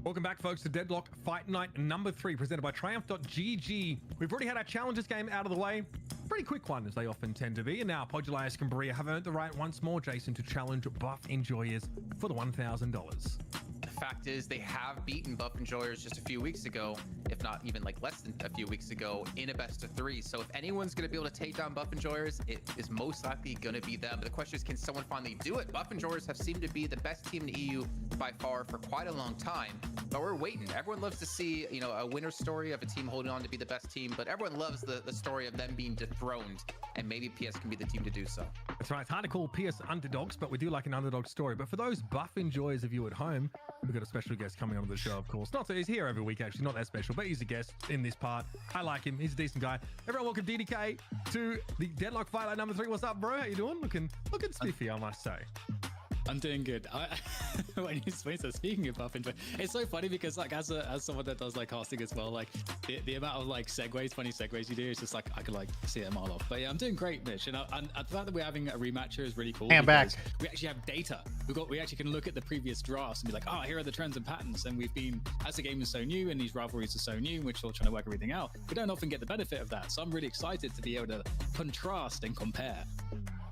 Welcome back, folks, to Deadlock Fight Night number 3, presented by Triumph.gg. We've already had our challenges game out of the way. Pretty quick one, as they often tend to be. And now Podulaius and Berea have earned the right once more, Jason, to challenge Buff Enjoyers for the $1,000. The fact is, they have beaten Buff Enjoyers just a few weeks ago, if not even like less than a few weeks ago, in a best of 3. So if anyone's going to be able to take down Buff Enjoyers, it is most likely going to be them. But the question is, can someone finally do it? Buff Enjoyers have seemed to be the best team in EU by far for quite a long time, but we're waiting. Everyone loves to see, you know, a winner story of a team holding on to be the best team, but everyone loves the story of them being dethroned, and maybe PS can be the team to do so. That's right. It's hard to call PS underdogs, but we do like an underdog story. But for those Buff Enjoyers of you at home, we've got a special guest coming onto the show, of course. He's here every week, actually. Not that special, but he's a guest in this part. I like him. He's a decent guy. Everyone, welcome DDK to the Deadlock Fight Night number 3. What's up, bro? How you doing? Looking spiffy, I must say. I'm doing good. When you speaking of Buff Enjoy, it's so funny because like as someone that does like casting as well, like the amount of like funny segues you do, is just like I could like see it a mile off. But yeah, I'm doing great, Mitch. And the fact that we're having a rematch here is really cool. And back. We actually have data. We actually can look at the previous drafts and be like, oh, here are the trends and patterns. And we've been, as the game is so new and these rivalries are so new, we're still trying to work everything out. We don't often get the benefit of that. So I'm really excited to be able to contrast and compare.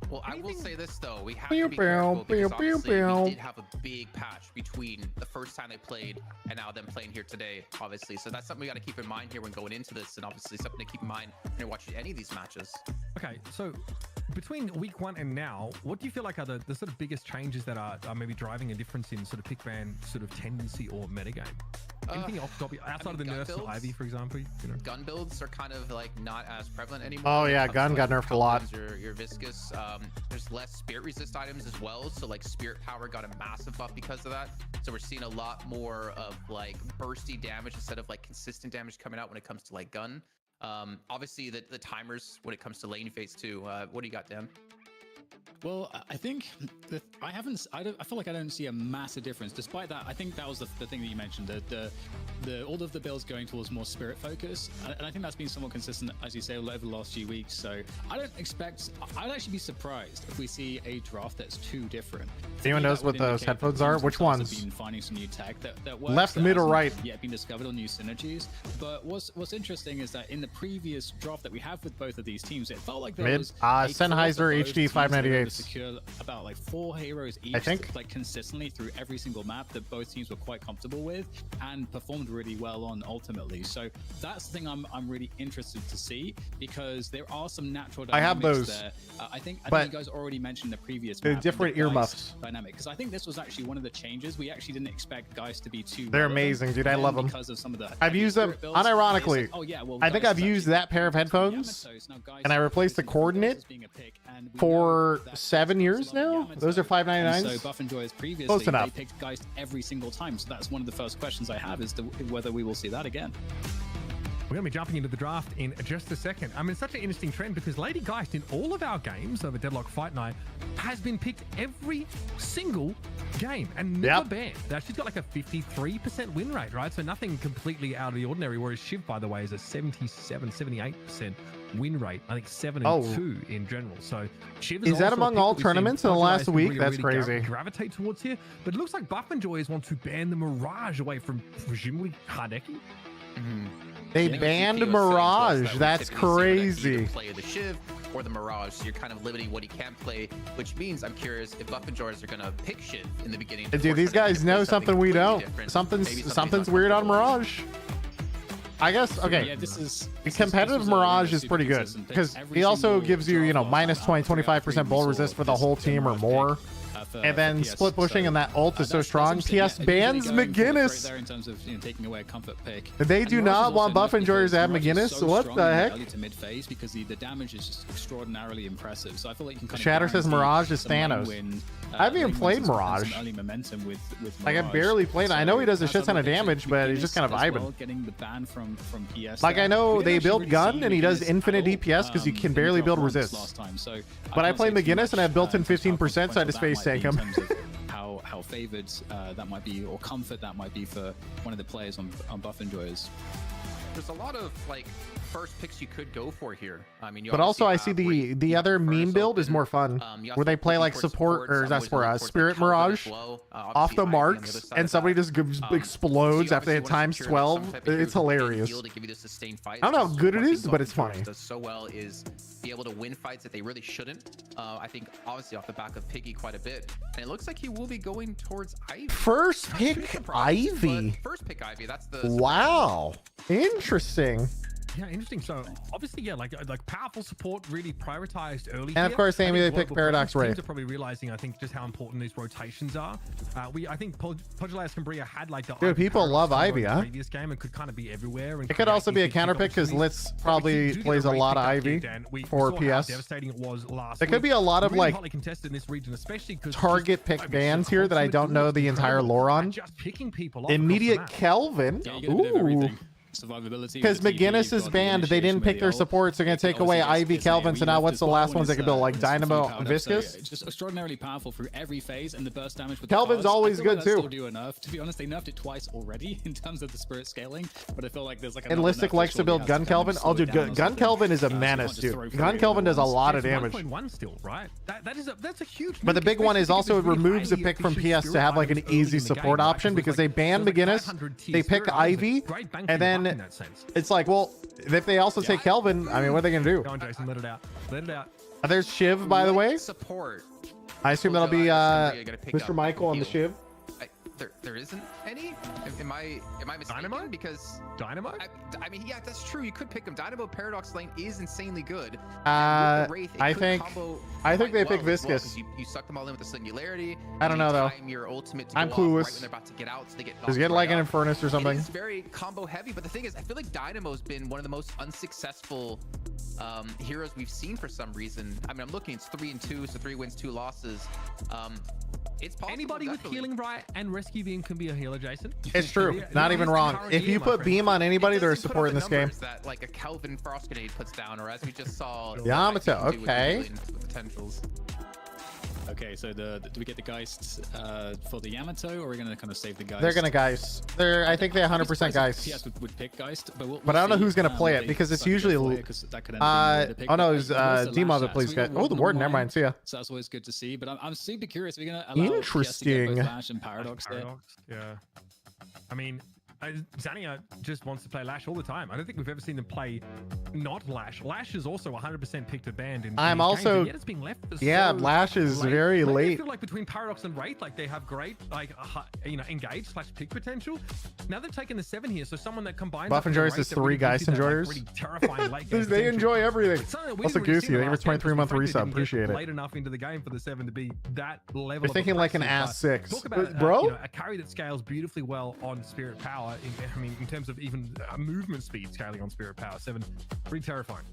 Well, I will say this though, we have to be careful because obviously we did have a big patch between the first time they played and now them playing here today, obviously. So that's something we got to keep in mind here when going into this, and obviously something to keep in mind when you're watching any of these matches. Okay, so between week 1 and now, what do you feel like are the sort of biggest changes that are maybe driving a difference in sort of pick ban sort of tendency or metagame? Anything outside of the nerfs to Ivy, for example? You know? Gun builds are kind of like not as prevalent anymore. Oh yeah, gun got nerfed a lot. Your viscous. There's less spirit resist items as well, so like spirit power got a massive buff because of that. So we're seeing a lot more of like bursty damage instead of like consistent damage coming out when it comes to like gun. Obviously the timers when it comes to lane phase too. What do you got, Dan? Well, I think I feel like I don't see a massive difference. Despite that, I think that was the thing that you mentioned, all of the builds going towards more spirit focus, and I think that's been somewhat consistent, as you say, over the last few weeks. So I'd actually be surprised if we see a draft that's too different. Anyone knows what those headphones are? Which ones? Been finding some new tech that works, left, middle, right. Yet been discovered on new synergies. But what's interesting is that in the previous draft that we have with both of these teams, it felt like there was Sennheiser HD 598. Secure about like 4 heroes each, I think, like consistently through every single map that both teams were quite comfortable with and performed really well on ultimately. So that's the thing I'm really interested to see, because there are some natural dynamics. I have those there. I think you guys already mentioned the previous map, different earmuffs dynamic, because I think this was actually one of the changes. We actually didn't expect guys to be too they're amazing, dude. I love them because of some of the I've used them unironically. Like, oh yeah, well, I think I've used that pair of headphones and I replaced the coordinate for for 7 years now. Those are $5.99. So Buff and Joyers previously, Close enough. they picked Geist every single time. So that's one of the first questions I have, is whether we will see that again. We're going to be jumping into the draft in just a second. I mean, it's such an interesting trend because Lady Geist in all of our games over Deadlock Fight Night has been picked every single game and never banned. Now, she's got like a 53% win rate, right? So nothing completely out of the ordinary, whereas Shiv, by the way, is a 78% win rate. I think 7 and 2 in general. So Shiv is that among all tournaments in the last week? That's crazy. Gravitate towards here. But it looks like Buff and Joyers want to ban the Mirage away from presumably Hardeki. They banned Mirage. That's crazy. Play the Shiv or the Mirage, so you're kind of limiting what he can play, which means I'm curious if Buff and Joyers are gonna pick Shiv in the beginning. Dude, these guys know something we don't. Something's weird on Mirage. I guess, okay. Yeah, this is competitive Mirage is pretty good because he also gives you, you know, minus 20-25% bull resist for the whole team or more. And then split pushing and that ult is so strong. TS bans McGinnis. There in terms of, you know, taking away a comfort pick. They do not want Buff and Joyers to have McGinnis. What the heck? Early to mid phase because the damage is just extraordinarily impressive. So I feel like you can kind of Shatter says Mirage is Thanos. I haven't even played Mirage. Early momentum with like I barely played it. I know he does a shit ton of damage, but he's just kind of vibing. Getting the ban from PS. Like I know they build gun and he does infinite DPS because you can barely build resist. But I play McGinnis and I have built-in 15%, so I just face tank him. How favored that might be, or comfort that might be for one of the players on Buff and Joyers. There's a lot of like first picks you could go for here. I mean, but also I see the other meme build is more fun, where they play like support, or that's for Spirit Mirage off the marks, and somebody just explodes after they hit times 12. It's hilarious. I don't know how good it is, but it's funny. Does so well is be able to win fights that they really shouldn't. I think obviously off the back of Piggy quite a bit, and it looks like he will be going towards Ivy. First pick Ivy. First pick Ivy. That's the wow. Interesting. Yeah, interesting. So obviously, yeah, like powerful support really prioritized early. And of course, Amy, they picked Paradox Ray. Teams are probably realizing, I think, just how important these rotations are. I think Poggilaus Cambria had like the dude, people love Ivy, huh? Previous game and could kind of be everywhere. And it could also be a counter pick because Litz probably plays a lot of Ivy for PS. Devastating it was last. There could be a lot of like contested in this region, especially because target pick bans here that I don't know the entire lore on. Just picking people. Immediate Kelvin. Ooh. Because McGinnis is banned, they didn't pick their supports. They're going to take away Ivy, Kelvin. So now what's the last ones they can build? Like Dynamo and Viscous? Just extraordinarily powerful through every phase, and the burst damage with Kelvin's always good too. Do enough. To be honest, they nerfed it twice already in terms of the spirit scaling, but I feel like there's like Enlistic likes to build Gun Kelvin. Oh, dude, Gun Kelvin is a menace, dude. Gun Kelvin does a lot of damage. 1.1 still, right? That's a huge. But the big one is also it removes a pick from PS to have like an easy support option because they ban McGinnis, they pick Ivy, and then it's like, well, if they also take Kelvin, I mean, what are they gonna do? Go on, Jason, let it out. Let it out. There's Shiv, by the way. Support. I assume that'll be Mr. Michael on the Shiv. There isn't any. Am I mistaken? Dynamo? Because Dynamo? I mean, yeah, that's true. You could pick him. Dynamo Paradox lane is insanely good. I think they pick Viscous. You suck them all in with the Singularity. I don't know though. Your ultimate to I'm go clueless. right when they're about to get out, so they get Just get like an Infernus or something. It's very combo heavy, but the thing is, I feel like Dynamo's been one of the most unsuccessful heroes we've seen for some reason. I mean, I'm looking, it's 3-2, so 3 wins, 2 losses. It's possible. Anybody with healing right and rescue beam can be a healer, Jason. It's true. Not even wrong. If you put beam on anybody, they're a support in this game. That like a Kelvin Frost Grenade puts down, or as we just saw. Yamato. Okay. Potentials. Okay, so do we get the Geist for the Yamato, or are we going to kind of save the Geist? They're going to Geist. I think they 100% Geist. PS would pick Geist, but I don't know who's going to play it because it's usually. Oh no, it's Demo that plays Geist. Oh, the Warden. Never mind. See ya. So that's always good to see. But I'm super curious. We're going to allow interesting. PS to get both Lash and Paradox there. Yeah. I mean, Zania just wants to play Lash all the time. I don't think we've ever seen them play not Lash. Lash is also 100% picked a band in I'm also games, it's being left so Lash is very late. I feel like between Paradox and Wraith, like they have great engage / pick potential. Now they've taken the 7 here, so someone that combines Buff and Joyce is 3 Geist enjoyers. Really terrifying late game they enjoy everything. Also really Goosey, they were 23-month resub. Appreciate it. Late enough into the game for the 7 to be that level. You're thinking like an ass 6, talk about bro. A carry that scales beautifully well on Spirit Power. I mean, in terms of even movement speed scaling on Spirit Power 7, pretty terrifying.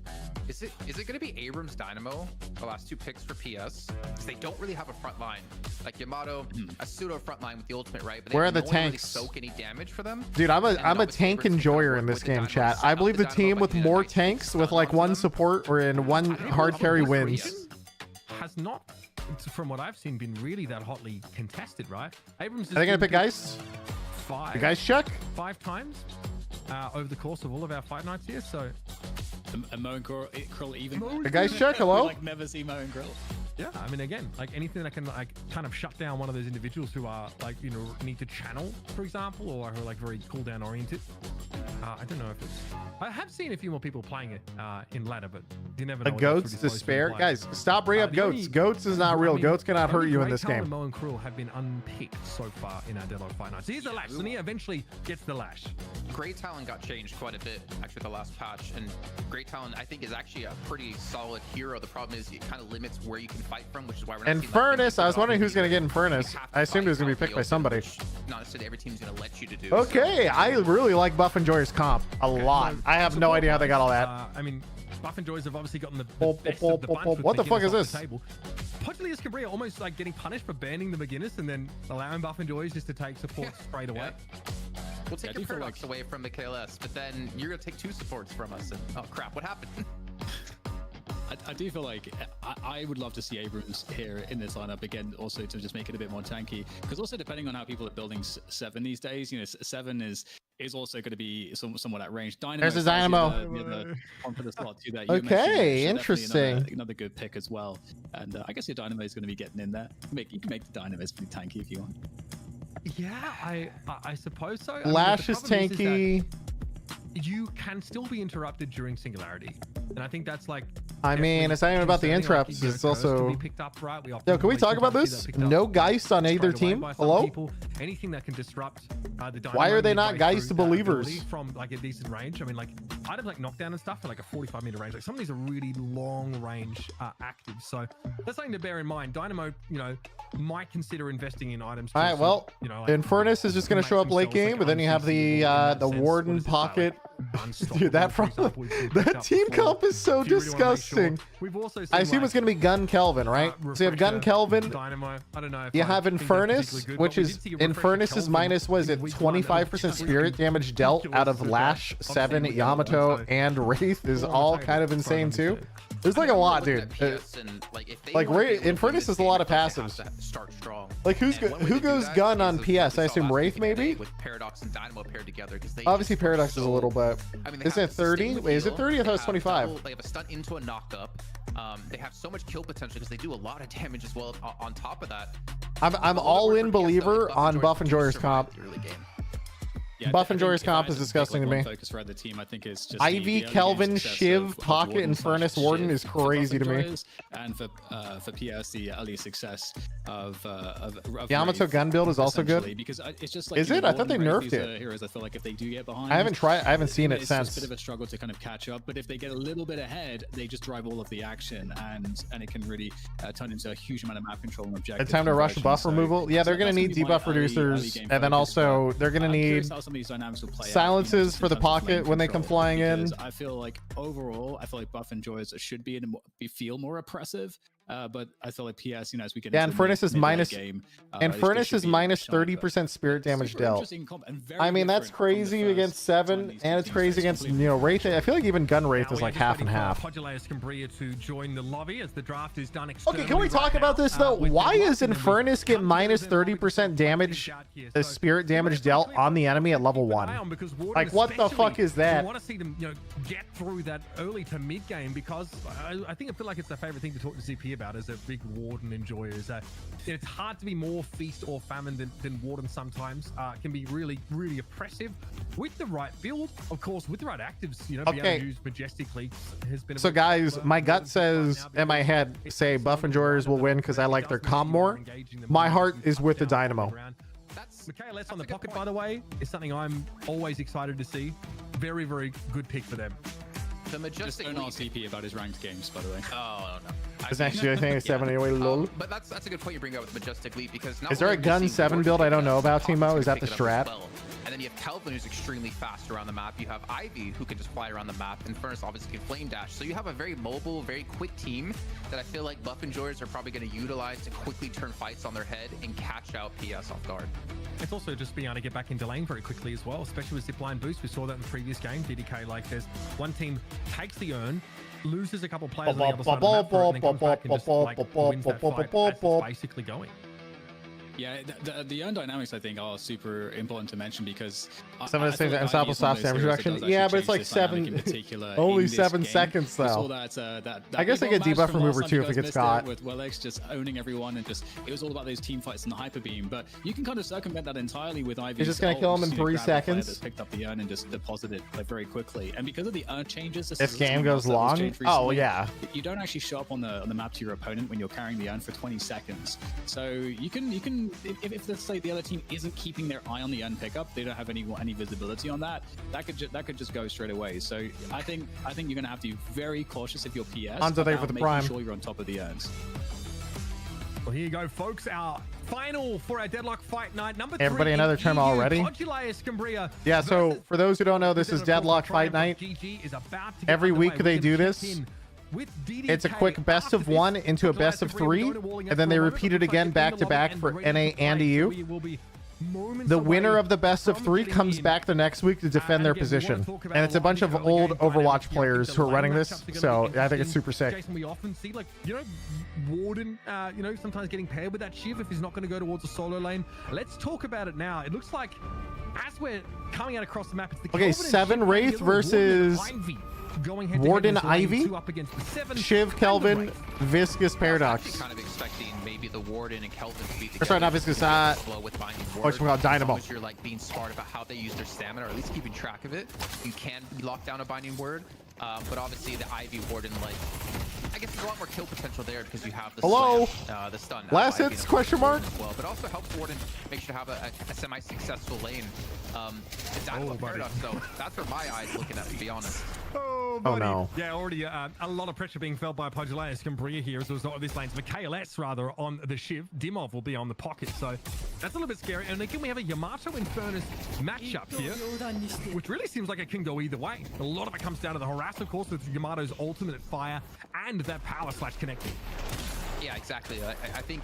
Is it going to be Abrams Dynamo, the last 2 picks for PS? Because they don't really have a front line. Like Yamato, a pseudo front line with the ultimate, right? But Where are the no one really tanks? soak any damage for them. Dude, I'm a obviously tank Abrams can enjoyer work in with this the game, Dynamo, chat. set I up believe the Dynamo team by with hitting a more nice tanks with stun like onto one them. support or in one hard carry wins. Has not, from what I've seen, been really that hotly contested, right? Abrams Are they gonna pick Geist? Five. The Geist check? 5 times over the course of all of our fight nights here. So, a Mo and Krill even. The Geist check. Hello. Like never see Mo and Krill. yeah, I mean, again, like anything that can like kind of shut down one of those individuals who are like, you know, need to channel, for example, or who are like very cooldown oriented. I don't know if it's. I have seen a few more people playing it in ladder, but you never know. The what goats that's really despair. supposed to be Guys, stop bringing up the goats. only- Goats is not real. I mean, Goats cannot hurt only you in Grey this Talon game. and Mo and Krill have been unpicked so far in our Deadlock fight nights. Here's the lash. Sonia eventually gets the lash. Grey Talon got changed quite a bit actually the last patch, and Grey Talon I think is actually a pretty solid hero. The problem is it kind of limits where you can fight from, which is why we're not seeing that many Infernus. I was people wondering who's often gonna get do. Infernus. You have I assumed it was gonna be fight picked by out in the somebody. open, which not necessarily every team's gonna let you to do. Okay, I really like Buff and Joy's comp a lot. I have no idea how they got all that. I mean, Buff and Joys have obviously gotten the Pop, best pop, of the pop, bunch pop. with What the fuck McGinnis is off this? the table. Podlius Cabria almost like getting punished for banning the McGinnis and then allowing Buff and Joys just to take support straight away. We'll take I your do feel Paradox away from the KLS, but then you're gonna take 2 supports from us, and oh crap, what happened? I do feel like I would love to see Abrams here in this lineup again, also to just make it a bit more tanky. Because also depending on how people are building 7 these days, you know, 7 is also going to be somewhat at range. Dynamo. There's a Dynamo. The other one for the slot too that you mentioned, Okay, so definitely interesting. Another good pick as well. And I guess your Dynamo is going to be getting in there. You can make the Dynamos pretty tanky if you want. Yeah, I suppose so. I mean, Lash the is problem that tanky. you can still be interrupted during Singularity, and I think that's like. I mean, it's not even about the concerning, like, interrupts. you know, It's Curse can also. be picked up, right? We Yo, often can we waste talk about sometimes this? see that picked up No Geist on either straight away team. by some Hello? people. Anything that can disrupt the dynamo Why are they not midway Geist through that believers? ability from like a decent range? I mean, like items like knockdown and stuff are like a 45-meter range. Like some of these are really long range active. So that's something to bear in mind. Dynamo, you know, might consider investing in items. All right, well, you know, like, Infernus is just going to make show up late themselves, game, like, but then you have the unseasonable in that sense. What Warden is this about, pocket. like, Dude, that for from example, we've picked that up team before. comp is so If you really wanna make disgusting. sure. We've also I seen, assume like, it's going to be Gun Kelvin, right? So you have Gun Refresher, Kelvin. Dynamo. I don't know. If You I have think they're particularly Infernus, good, which but we is did see a Refresher Infernus is Kelvin minus, what is it, in week 1 that was 25% just spirit damage dealt out of ridiculous Lash, with that. 7, Obviously, with the Yamato, also- and Wraith is Well, all I'll kind of tell you, insane too. Prime There's like a lot, dude. Like, Infernus is a lot of passives. Start strong. Like, who goes gun on PS? I assume Wraith, maybe? With Paradox and Dynamo paired together, because they Obviously, just Paradox is a little bit. I mean, they Isn't have it 30? sustained Wait, is it heal, 30? I thought it was they have 25. they have a stun into a knockup. They have so much kill potential because they do a lot of damage as well. On top of that, I'm all in believer on Buff and Joyer's comp. Yeah, Buff I and think Joyer's if I comp had is to pick, disgusting like, to one me. Focus for the team, I think it's just Ivy, the early game Kelvin, success Shiv, of Pocket, Warden Infernus, / Warden Shiv is for crazy to Buff me. Enjoyers, and for PS, the early success of Yamato Wraith, gun build is also good. essentially, because it's just like, Is you it? know, I thought they Warden and Wraith, nerfed these it. are heroes I feel like if they do get behind, I haven't tried. I haven't seen it it's since. just a bit of a struggle to kind of catch up. But if they get a little bit ahead, they just drive all of the action, and it can really turn into a huge amount of map control and objective. It's time to rush buff removal. Yeah, they're going to need debuff reducers, and then also they're going to need silences for the pocket when they come flying in. I feel like overall, I feel like Buff and Joyers should feel more oppressive. But I feel like PS, you know, as we get Yeah, into Infernus is minus. game, Infernus is minus 30% spirit damage dealt. I mean, that's crazy against 7, and it's crazy against, you know, Wraith. I feel like even Gun Wraith is like half and half. Podulaeus Cambria to join the lobby as the draft is done. Okay, can we talk about this though? Why is Infernus get minus 30% damage, spirit damage dealt on the enemy at level 1? Like, what the fuck is that? I want to see them, you know, get through that early to mid game, because I feel like it's their favorite thing to talk to CP about as a big Warden enjoyers. It's hard to be more feast or famine than Warden sometimes. Can be really, really oppressive with the right build, of course, with the right actives, you know, be able to use majestically has been. So guys, my gut says, in my head, say Buff Enjoyers will win because I like their comp more. My heart is with the Dynamo. KLS on the pocket, by the way, is something I'm always excited to see. Very, very good pick for them. The Majestic Just don't ask CP about his ranked games, by the way. Oh no. It's actually, I think it's 7 anyway, lol. But that's a good point you bring up with Majestic Leap, because not Is there a only do we Gun see 7 Warden build I don't pick know it up, about, Timo? Is that the Pocket's gonna pick it strat? up as well. And then you have Kelvin, who's extremely fast around the map. You have Ivy, who can just fly around the map, and Furnace obviously can flame dash. So you have a very mobile, very quick team that I feel like Buff Enjoyers are probably going to utilize to quickly turn fights on their head and catch out PS off guard. It's also just being able to get back into lane very quickly as well, especially with zipline boost. We saw that in the previous game. DDK, like, there's one team takes the urn, loses a couple players on the other side of the map for it, and then comes back and just like wins that fight as it's basically going. Yeah, the urn dynamics, I think, are super important to mention because some of the things that unstoppable soft damage reduction. Yeah, but it's like only 7 seconds though. I guess they get debuff remover too if it gets got. With Willex just owning everyone and just it was all about those team fights and the hyper beam. But you can kind of circumvent that entirely with Ivy. He's just gonna kill him in 3 seconds. That's picked up the urn and just deposited like very quickly. And because of the urn changes, this game goes long. Oh yeah. You don't actually show up on the map to your opponent when you're carrying the urn for 20 seconds. So you can. If let's say the other team isn't keeping their eye on the urn pickup, they don't have any visibility on that. That could just go straight away. So I think you're gonna have to be very cautious if you're PS. On to there for the prime. Sure you're on top of the urns. Well, here you go, folks. Our final for our Deadlock fight night number 3. Everybody another term already. Yeah. So for those who don't know, this is Deadlock fight night. Every week they do this. It's a quick best of 1 into a best of 3, and then they repeat it again back to back for NA and EU. The winner of the best of 3 comes back the next week to defend their position, and it's a bunch of old Overwatch players who are running this, so I think it's super sick. Jason, we often see, like, Warden, sometimes getting paired with that Shiv if he's not going to go towards the solo lane. Let's talk about it now. It looks like as we're coming out across the map, it's the okay, 7 Wraith versus Warden Ivy, Shiv Kelvin, Viscous Paradox. Kind of expecting maybe the Warden and Kelvin to beat sorry, not Viscous. Dynamo. As you're like being smart about how they use their stamina, or at least keeping track of it. You can lock down a binding word, but obviously the Ivy Warden, like, I guess there's a lot more kill potential there because you have the slam, the stun. Last hits, question mark? As well, but also helps Warden make sure to have a semi-successful lane. The Dynamo Paradox, though, that's where my eyes looking at, to be honest. Oh no. Yeah, already a lot of pressure being felt by Pudulaeus Cambria here as a result of this lane's KLS rather on the Shiv. Dimov will be on the pocket, so that's a little bit scary. And again, we have a Yamato and Furnace matchup here, which really seems like it can go either way. A lot of it comes down to the harass, of course, with Yamato's ultimate fire and that power slash connecting. Yeah, exactly. I think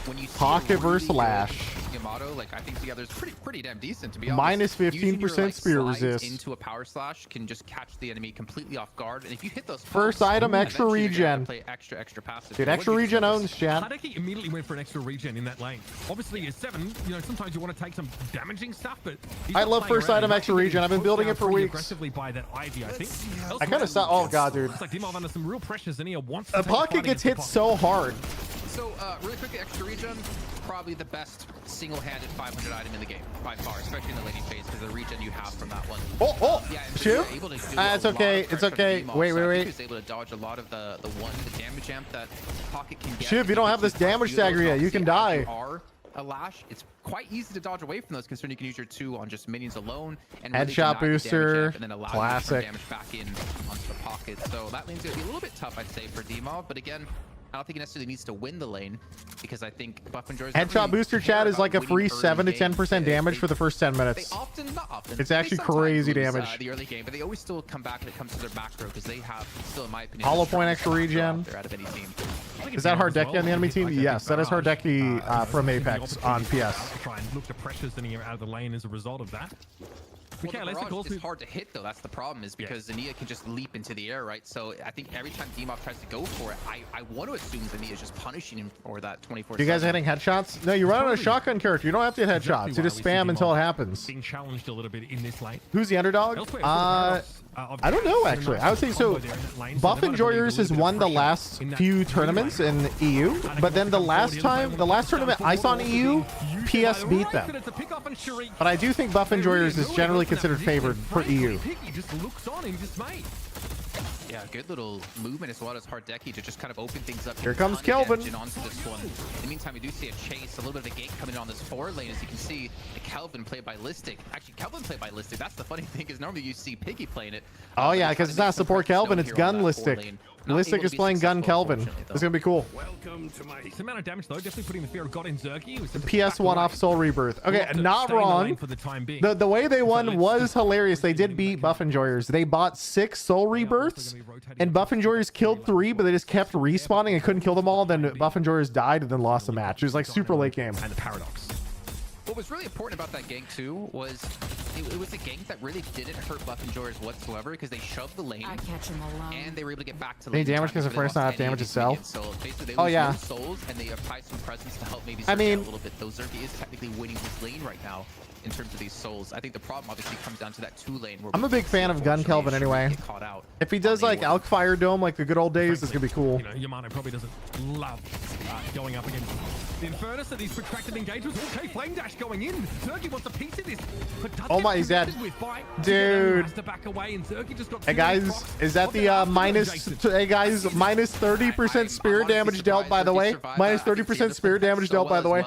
when you see Pocket versus Slash, Yamato, like, I think the other's pretty damn decent, to be minus honest. 15% spear resist into a power slash can just catch the enemy completely off guard, and if you hit those first item, extra regen. Play extra passive. Dude, extra regen owns, Chad. Hideki immediately went for an extra regen in that lane. Obviously, at 7, sometimes you want to take some damaging stuff, but I love first item extra regen. I've been building it for weeks. Aggressively by that Ivy, I think. I kind of saw. Oh god, dude. Looks like Dimov under some real pressures, and he wants the pocket gets hit so hard. So, really quickly, extra regen, probably the best single-handed 500 item in the game, by far, especially in the laning phase, because the regen you have from that one. Yeah, Shiv? It's okay, it's okay. Wait. He was able to dodge a lot of the damage amp that Pocket can get. Shiv, you don't have this damage stagger yet. You can die. You are a Lash. It's quite easy to dodge away from those, considering you can use your 2 on just minions alone. And headshot booster, and then allow classic. damage back in onto the Pocket. So that lane's going to be a little bit tough, I'd say, for Dimov, but again, I don't think he necessarily needs to win the lane, because I think Buff Enjoyers headshot booster chat is like a free 7 to 10% damage for the first 10 minutes. Not often. It's actually crazy damage. The early game, but they always still come back when it comes to their macro, because they have still, in my opinion, hollow point extra regen. Out of any team. Is that Hardeki on the enemy team? Yes, that is Hardeki from Apex on PS. Try and look to pressure sending him out of the lane as a result of that. Well, the barrage is hard to hit, though. That's the problem, is because Zania can just leap into the air, right? So I think every time Dimov tries to go for it, I want to assume Zania is just punishing him for that 24/7. You guys are hitting headshots? No, you run on a shotgun character. You don't have to hit headshots. You just spam until it happens. Being challenged a little bit in this lane. Who's the underdog? I don't know, actually. I would say so. Buff Enjoyers has won the last few tournaments in EU, but then the last tournament I saw in EU, PS beat them. But I do think Buff Enjoyers is generally considered favored for EU. Yeah, good little movement as well as Hardeki to just kind of open things up. Here comes Kelvin. Onto this one. In the meantime, we do see a chase, a little bit of a gate coming in on this forward lane. As you can see, the Kelvin played by Listic. Actually, Kelvin played by Listic. That's the funny thing, is normally you see Piggy playing it. Oh yeah, because it's not support Kelvin, it's gun Listic. Listic is playing Gun Kelvin. It's gonna be cool. Decent amount of damage though. Definitely putting the fear of God in Zerky. PS1 off Soul Rebirth. Okay, not wrong. The way they won was hilarious. They did beat Buff Enjoyers. They bought 6 Soul Rebirths, and Buff Enjoyers killed 3, but they just kept respawning and couldn't kill them all. Then Buff Enjoyers died and then lost the match. It was like super late game. And the paradox. What was really important about that gank too was it was a gank that really didn't hurt Buff Enjoyers whatsoever because they shoved the lane and they were able to get back to lane. Any damage because the first not have damage itself. So basically they oh lose yeah. Souls and they apply some presence to help maybe Zerky I mean, out a little bit. Though Zerky is technically winning this lane right now in terms of these souls. I think the problem obviously comes down to that 2 lane. Where I'm a big fan of Gun Kelvin anyway. If he does like Alk Fire Dome like the good old days, it's gonna be cool. You know, Yamato probably doesn't love going up against the Infernus and these protracted engagements. Okay, Flame Dash going in. Zerky wants a piece of this. Oh my, he's dead. Dude. Hey guys, is that the minus 30% spirit damage dealt by the way? Minus 30% spirit damage dealt by the way.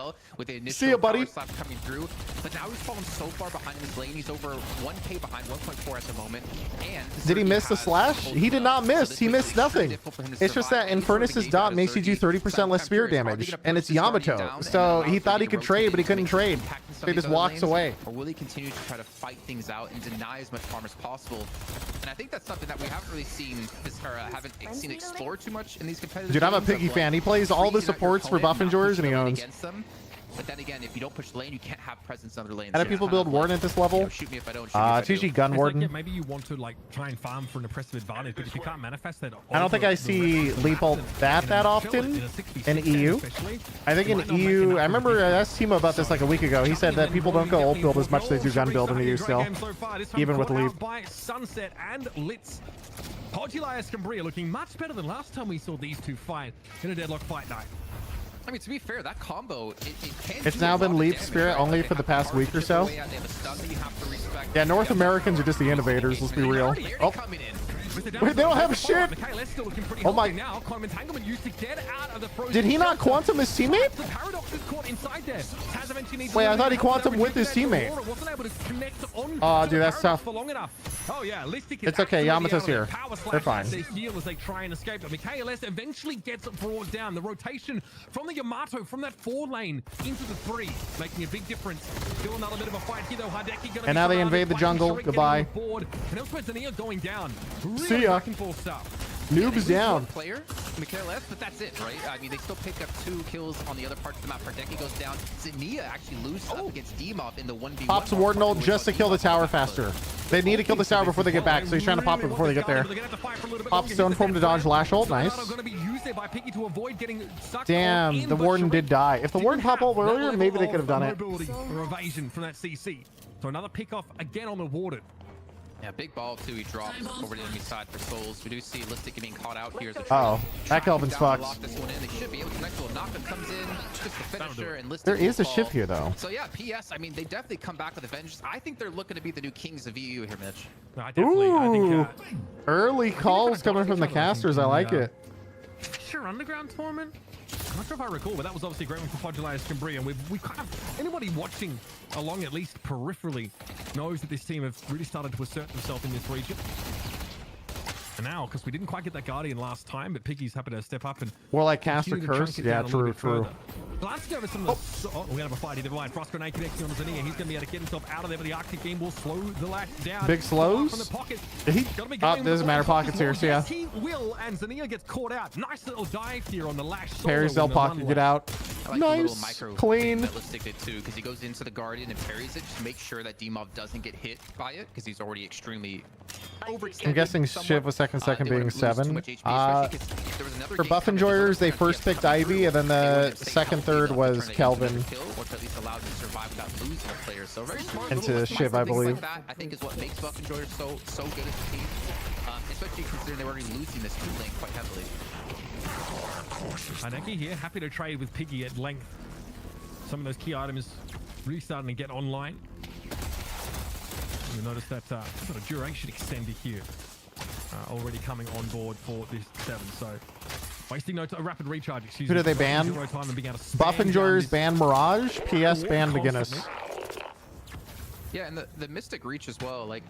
See ya, buddy. Coming through, but now he's fallen so far behind his lane. He's over 1k behind, 1.4 at the moment. And did he miss the slash? He did not miss. He missed nothing. It's just that Infernus's dot makes you do 30% less spirit damage, and it's Yamato. So he thought he could trade, but he couldn't trade. So he just walks away. Or will he continue to try to fight things out and deny as much farm as possible? And I think that's something that we haven't really seen, haven't seen explored too much in these competitive Dude, I'm a games of, Piggy like, fan. He plays all the supports for Buff Enjoyers, and he owns. But then again, if you don't push the lane, you can't have presence in other lanes. How do people build Warden at this level? Shoot me if I don't. TG Gun Warden. Like, maybe you want to like try and farm for an oppressive advantage, but if you can't manifest that, I don't think I see leap ult that often in EU. I think in EU, I remember I asked Timo about this like a week ago. He said that people don't go ult build as much as they do gun build in EU still, even with leap. By Sunset and Litz. Podulai Cambria looking much better than last time we saw these two fight in a Deadlock fight night. I mean, to be fair, that combo, it can it's now been Leap Spirit only for the past week or so. Yeah, North Americans are just the innovators, let's be real. Oh. Wait, they don't have shit! Oh my... Did he not quantum his teammate? Wait, I thought he quantum with his teammate. Oh, dude, that's tough. It's okay, Yamato's here. They're fine. As they try and escape, but KLS eventually gets brought down. The rotation from the Yamato from that 4 lane into the 3, making a big difference. Still another bit of a fight here though. Hideki gonna and now they invade the jungle. Goodbye. And elsewhere, Zania going down. See ya. Noob's down. Player, KLS, but that's it, right? I mean, they still pick up 2 kills on the other parts of the map. Hideki goes down. Zania actually loses up against Demov in the 1v1. Pops Warden ult just to kill the tower faster. They need to kill the tower before they get back, so he's trying to pop it before they get there. Pop Stone Form to dodge Lash ult. Nice. Damn, the Warden did die. If the Warden popped ult earlier, maybe they could have done it. Evasion from that CC. So another pick off again on the Warden. Yeah, big ball too. He drops over to the enemy side for souls. We do see Listic being caught out here. Oh, that Kelvin's fucked. This one in. They should be able to connect. Naka comes in, just the finisher, and Listic. There is a shift here though. So yeah, PS. I mean, they definitely come back with a vengeance. I think they're looking to be the new kings of EU here, Mitch. Ooh, early calls coming from the casters. I like it. Sure, underground tournament. I'm not sure if I recall, but that was obviously a great one for Podulai Cambria. And we kind of, anybody watching along at least peripherally knows that this team have really started to assert themselves in this region. And now, because we didn't quite get that Guardian last time, but Piggy's happy to step up and... More like Caster Curse? Yeah, true. Glancing over some of the... Oh, we have a fight. He never mind. Frostco Nate connecting on the Zania. He's going to be able to get himself out of there, but the Arctic game will slow the lash down. Big slows? From the pocket. Doesn't matter. Pockets here, so yeah. He will, and Zania gets caught out. Nice little dive here on the lash. Parries, they'll pocket get out. Like nice, clean. It too, because he goes into the Guardian and parries it to make sure that Demov doesn't get hit by it, because he's already extremely overextended. I'm guessing Shiv was second being 7. For Buff Enjoyers, they first picked Ivy, and then the second, third was Kelvin. Into Shiv, I believe. I think is what makes Buff Enjoyers so good as a team, especially considering they were already losing this 2 lane quite heavily. Hideki here, happy to trade with Piggy at length. Some of those key items really starting to get online. You'll notice that got a duration extender here already coming on board for this 7. So wasting no time, a rapid recharge. Excuse me. Who do they ban? Buff Enjoyers ban Mirage. PS ban McGinnis. Yeah, and the Mystic Reach as well. Like,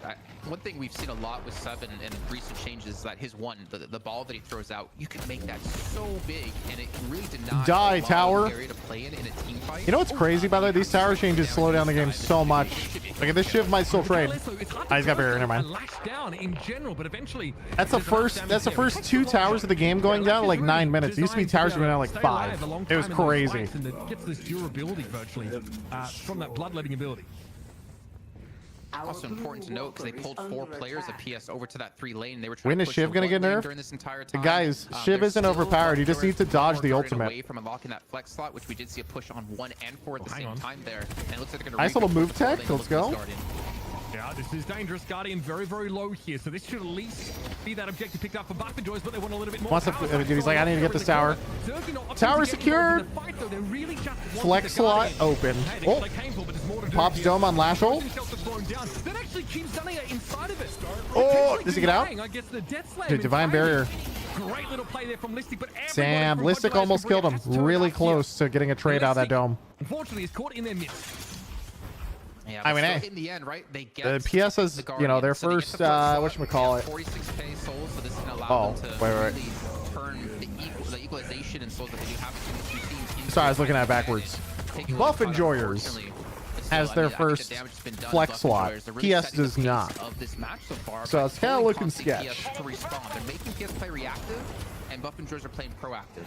one thing we've seen a lot with Seven and recent changes is that his the ball that he throws out, you can make that so big, and it really did not Die, tower. area to play in a team fight. You know what's crazy, by the way? These tower changes slow down the game so much. Like, this Shiv might still trade. He's got barrier, never mind. Lash down in general, but eventually That's the first 2 towers of the game going down in like 9 minutes. It used to be towers going down like 5. It was crazy. And it gets this durability virtually from that bloodletting ability. Also important to note because they pulled 4 players of PS over to that 3 lane. They were When trying is to Shiv gonna get nerfed? during this entire time. Guys, Shiv isn't overpowered. You just need to dodge the ultimate. Away from unlocking that flex slot, which we did see a push on 1 and 4 at the same time there. And it looks like they're gonna Nice little move tech. Let's go. Yeah, this is dangerous. Guardian very, very low here, so this should at least be that objective picked up for Buff and Joys, but they want a little bit more. He's like, I need to get this tower. Tower secured. Flex slot open. Oh, pops dome on Lashel. Oh, does he get out? Dude, divine barrier. Great little play there from Listic, but Damn, Listic almost killed him. Really close to getting a trade out of that dome. Unfortunately, he's caught in their midst. Yeah, I mean, in the end, right? They get the PS is, you know, their first, whatchamacallit. 46k souls, so this is gonna allow them to wait. really turn the equalization and souls that they do have between the 2 teams. Sorry, I was looking at it backwards. Buff Enjoyers has their first flex slot. PS does not. So it's kind of looking sketch. To respond. They're making PS play reactive, and Buff Enjoyers are playing proactive.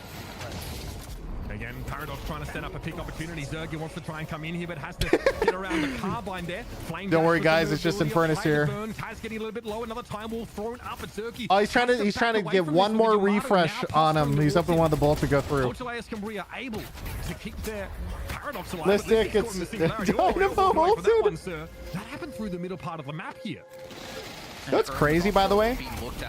Again, Paradox trying to set up a pick opportunity. Zergy wants to try and come in here, but has to get around the carbine there. Don't worry, guys. It's just Infernus here. Taz getting a little bit low. Another time wall thrown up at Zergy. Oh, he's trying to give one more refresh on him. He's hoping one of the bullets to go through. Cambria able to keep their Paradox alive. Listic, it's Dynamo ulted. That happened through the middle part of the map here. That's crazy, by the way.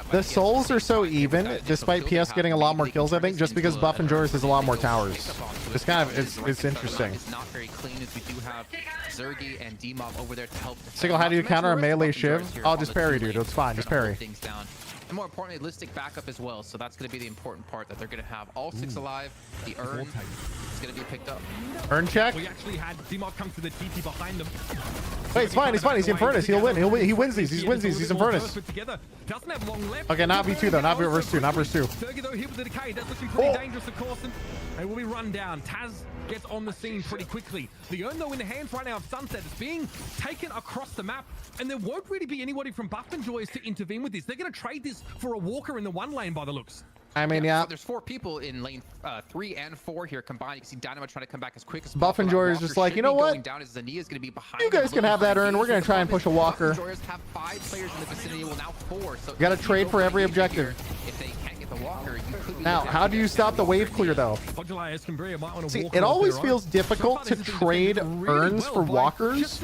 The souls are so even, despite PS getting a lot more kills, I think, just because Buff Enjoyers has a lot more towers. It's kind of, it's interesting. It's not very clean as we do have Zergy and D-Mob over there to help. Sigil, how do you counter a melee Shiv? I'll just parry, dude. It's fine. Just parry. And more importantly, Listic backup as well. So that's going to be the important part, that they're going to have all 6 alive. The urn is going to be picked up. Urn check. We actually had D-Mob come to the TP behind them. Wait, it's fine. He's fine. He's Infernus. He'll win. He wins these. He wins these. He's Infernus. Okay, not V2 though. Not verse 2. Not verse 2. Zergy though, hit with the decay. That's looking pretty dangerous, of course. And will be run down. Taz gets on the scene pretty quickly. The urn though in the hands right now of Sunset is being taken across the map, and there won't really be anybody from Buff Enjoyers to intervene with this. They're going to trade this for a walker in the 1 lane by the looks. I mean, yeah. So there's 4 people in lane 3 and 4 here combined. You can see Dynamo trying to come back as quick as Buff Enjoyers just like, you know what? Down as Zania is going to be behind. You guys can have that urn. We're going to try and push a walker. Buff Enjoyers have 5 players in the vicinity. Well, now 4. So you got to trade for every objective. If they can't get the walker, you could be now, how do you stop the wave clear though? See, it always feels difficult to trade urns for walkers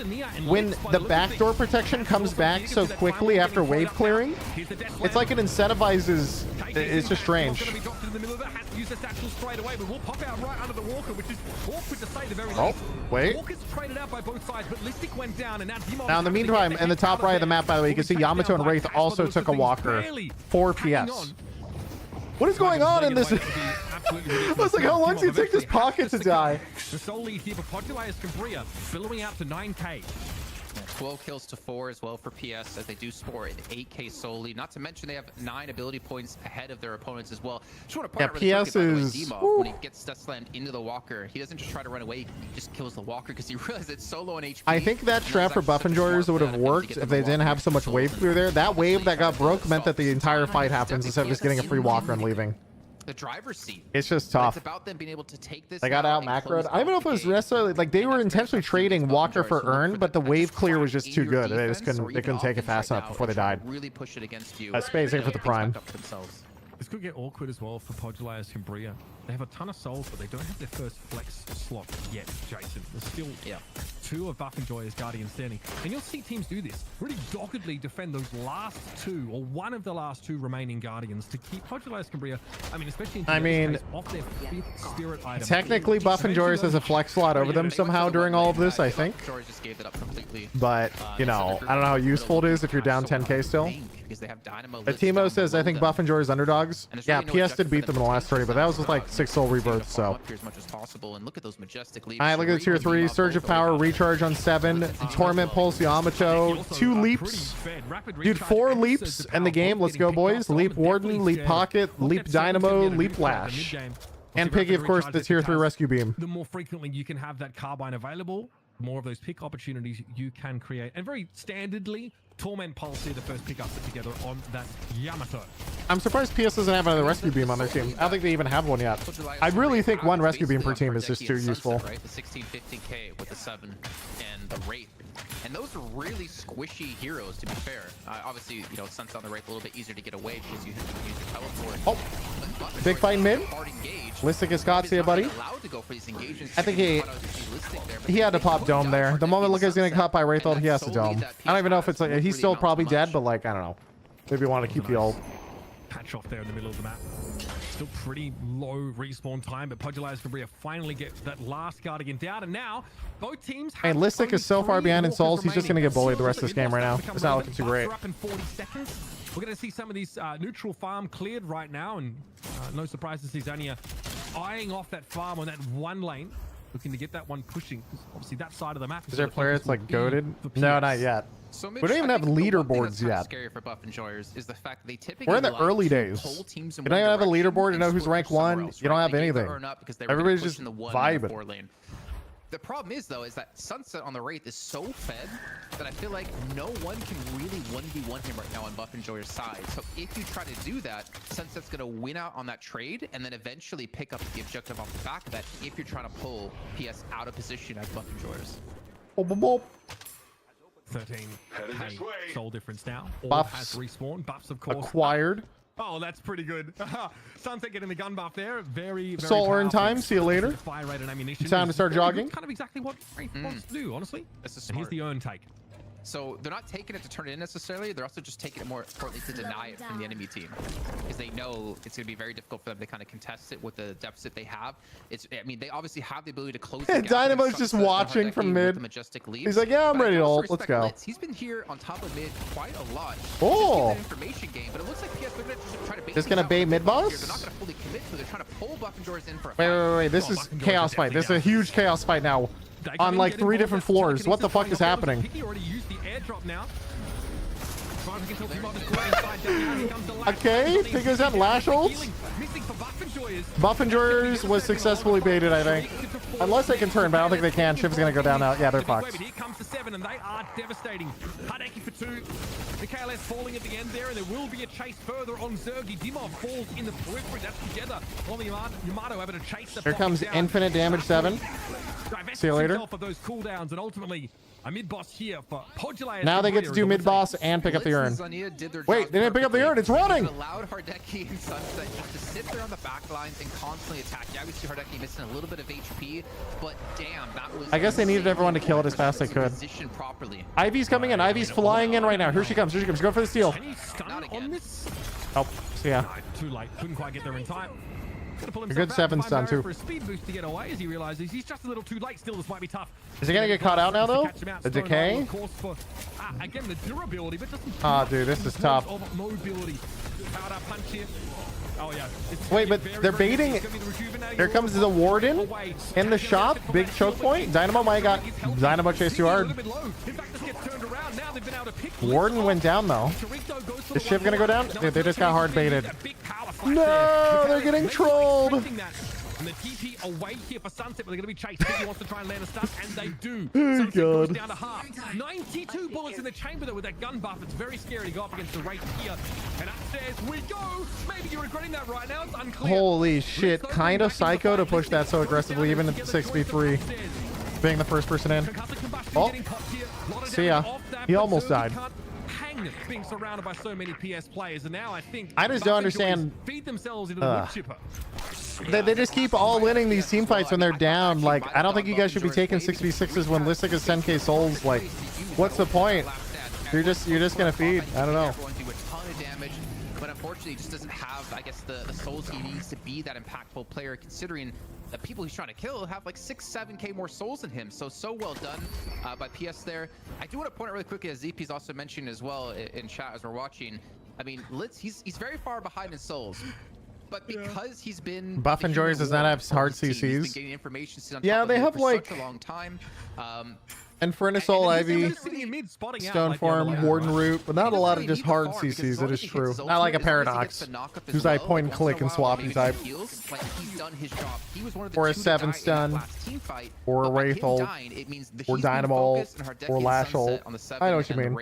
when the backdoor protection comes back so quickly after wave clearing. It's like it incentivizes. It's just strange. Oh, wait. Now, in the meantime, in the top right of the map, by the way, you can see Yamato and Wraith also took a walker. 4 PS. What is going on in this? I was like, how long does it take this pocket to die? The sole lead here for Podula is Cambria, billowing out to 9k. 12 kills to 4 as well for PS, as they do score an 8k soul lead. Not to mention they have 9 ability points ahead of their opponents as well. Just want to point out really PS is D-Mob, when he gets Stutsland into the walker, he doesn't just try to run away, he just kills the walker because he realizes it's so low on HP. I think that strat for Buff Enjoyers would have worked if they didn't have so much wave clear there. That wave that got broke meant that the entire fight happens instead of just getting a free walker and leaving. The driver's seat. It's just tough. It's about them being able to take this. They got out macroed. I don't even know if it was necessarily like they were intentionally trading walker for urn, but the wave clear was just too good. They just couldn't take it fast enough before they died. Really push it against you. Space here for the prime. This could get awkward as well for Podula as Cambria. They have a ton of souls, but they don't have their first flex slot yet, Jason. There's still 2 of Buff Enjoyers Guardians standing. And you'll see teams do this. Really doggedly defend those last 2, or one of the last 2 remaining Guardians to keep Podula as Cambria, I mean, especially in case, off their 5th spirit item. Technically, Buff Enjoyers has a flex slot over them somehow during all of this, I think. But, you know, I don't know how useful it is if you're down 10k still. because they have Dynamo. Timo says, I think Buff and Joy is underdogs. And there's Yeah, really no PS did beat them in the last 30, but that was with like 6 soul rebirths, so. Up here as much as possible, and look at those majestic leaps. Alright, look at the tier 3. Surge of Power, Recharge on 7. Torment Pulse, Yamato. 2 leaps. Dude, 4 leaps in the game. Let's go, boys. Leap Warden, Leap Pocket, Leap Dynamo, Leap Lash. And Piggy, of course, the tier 3 Rescue Beam. The more frequently you can have that carbine available, the more of those pick opportunities you can create. And very standardly, Torment Pulse here, the first pick up together on that Yamato. I'm surprised PS doesn't have another Rescue Beam on their team. I don't think they even have one yet. I really think one Rescue Beam per team is just too useful. Right, the 16-15K with the 7 and the Wraith. And those are really squishy heroes, to be fair. Obviously, you know, Sunset on the Wraith a little bit easier to get away because you use your teleport. Oh, big fight in mid. Listic is Gotsia, buddy. I think he had to pop Dome there. The moment Luca's gonna get caught by Wraith ult, he has to Dome. I don't even know if it's like, he's still probably dead, but like, I don't know. Maybe want to keep the ult. Patch off there in the middle of the map. Still pretty low respawn time, but Pudulized Fabria finally get that last Guardian down, and now both teams have. And Listic is so far behind in souls, he's just gonna get bullied the rest of this game right now. It's not looking too great. Up in 40 seconds. We're going to see some of these neutral farm cleared right now, and no surprise to see Zania eyeing off that farm on that one lane, looking to get that one pushing. Obviously, that side of the map Is there a player that's like goated? No, not yet. So we don't even have leaderboards yet. Scary for Buff Enjoyers is the fact that they typically we're in the early days. You don't even have a leaderboard to know who's rank 1. You don't have anything. Everybody's just vibing. The problem is, though, is that Sunset on the Wraith is so fed that I feel like no one can really 1v1 him right now on Buff Enjoyer's side. So if you try to do that, Sunset's going to win out on that trade and then eventually pick up the objective off the back of that if you're trying to pull PS out of position as Buff Enjoyers. 13 soul difference now. Buffs has respawned. Buffs, of course. Acquired. Oh, that's pretty good. Sunset getting the gun buff there. Very soul earn time. See you later. Fire rate and ammunition. Time to start jogging. Kind of exactly what Wraith wants to do, honestly. This is and here's the earn take. So they're not taking it to turn it in necessarily. They're also just taking it more importantly to deny it from the enemy team, because they know it's going to be very difficult for them to kind of contest it with the deficit they have. I mean, they obviously have the ability to close. Dynamo's just watching from mid. He's like, yeah, I'm ready to ult. Let's go. He's been here on top of mid quite a lot. Oh. Information game, but it looks like PS they're going to just try to bait. Just gonna bait mid boss. They're not going to fully commit to. They're trying to pull Buff Enjoyers in for a fight. Wait. This is chaos fight. This is a huge chaos fight now. On like 3 different floors. What the fuck is happening? He already used the airdrop now. Okay, figures out Lash ults. Buff Enjoyers was successfully baited, I think. Unless they can turn, but I don't think they can. Shiv's gonna go down now. Yeah, they're fucked. Here comes the 7, and they are devastating. Hardeki for 2. The KLS falling at the end there, and there will be a chase further on Zergy. Dimov falls in the periphery. That's together. Only Yamato able to chase the. Here comes infinite damage 7. See you later. Of those cooldowns, and ultimately a mid boss here for Podula. Now they get to do mid boss and pick up the urn. Wait, they didn't pick up the urn. It's running. Allowed Hardeki and Sunset just to sit there on the back lines and constantly attack. Yeah, we see Hardeki missing a little bit of HP, but damn, that was. I guess they needed everyone to kill it as fast as they could. Ivy's coming in. Ivy's flying in right now. Here she comes. Here she comes. Go for the steal. On this? Oh, so yeah. Too late. Couldn't quite get there in time. A good 7 stun too. For a speed boost to get away as he realizes he's just a little too late. Still, this might be tough. Is he gonna get caught out now though? The decay? Of course, for again the durability, but doesn't. Ah, dude, this is tough. Mobility. Powered up punch here. Oh yeah. Wait, but they're baiting. Here comes the Warden in the shop. Big choke point. Dynamo might got Dynamo chase too hard. Warden went down though. Is Shiv gonna go down? Dude, they just got hard baited. No, they're getting trolled. And the TP away here for Sunset, but they're going to be chased. He wants to try and land a stun, and they do. Sunset goes down to half. 92 bullets in the chamber, though, with that gun buff. It's very scary to go up against the Wraith here. And upstairs we go. Maybe you're regretting that right now. It's unclear. Holy shit. Kind of psycho to push that so aggressively, even at 6v3. Being the first person in. Oh, see ya. He almost died. Being surrounded by so many PS players, and now I think I just don't understand. Feed themselves into the wood chipper. They just keep all winning these team fights when they're down. Like, I don't think you guys should be taking 6v6s when Listic is 10k souls. Like, what's the point? You're just gonna feed. I don't know. But unfortunately, he just doesn't have, I guess, the souls he needs to be that impactful player, considering the people he's trying to kill have like 6-7k more souls than him. So well done by PS there. I do want to point out really quickly, as ZP's also mentioned as well in chat as we're watching. I mean, Litz, he's very far behind in souls. But because he's been Buff and Joyce does not have hard CCs. Yeah, they have like such a long time. Infernus, Soul Ivy, spotting out, Stone like, Form, Warden Root, but not a lot of just hard CCs. It is true. Not like a Paradox, who's like point and click and swappy type, or a 7 stun, or a Wraith ult, or Dynamo ult, or Lash ult. I know what you mean.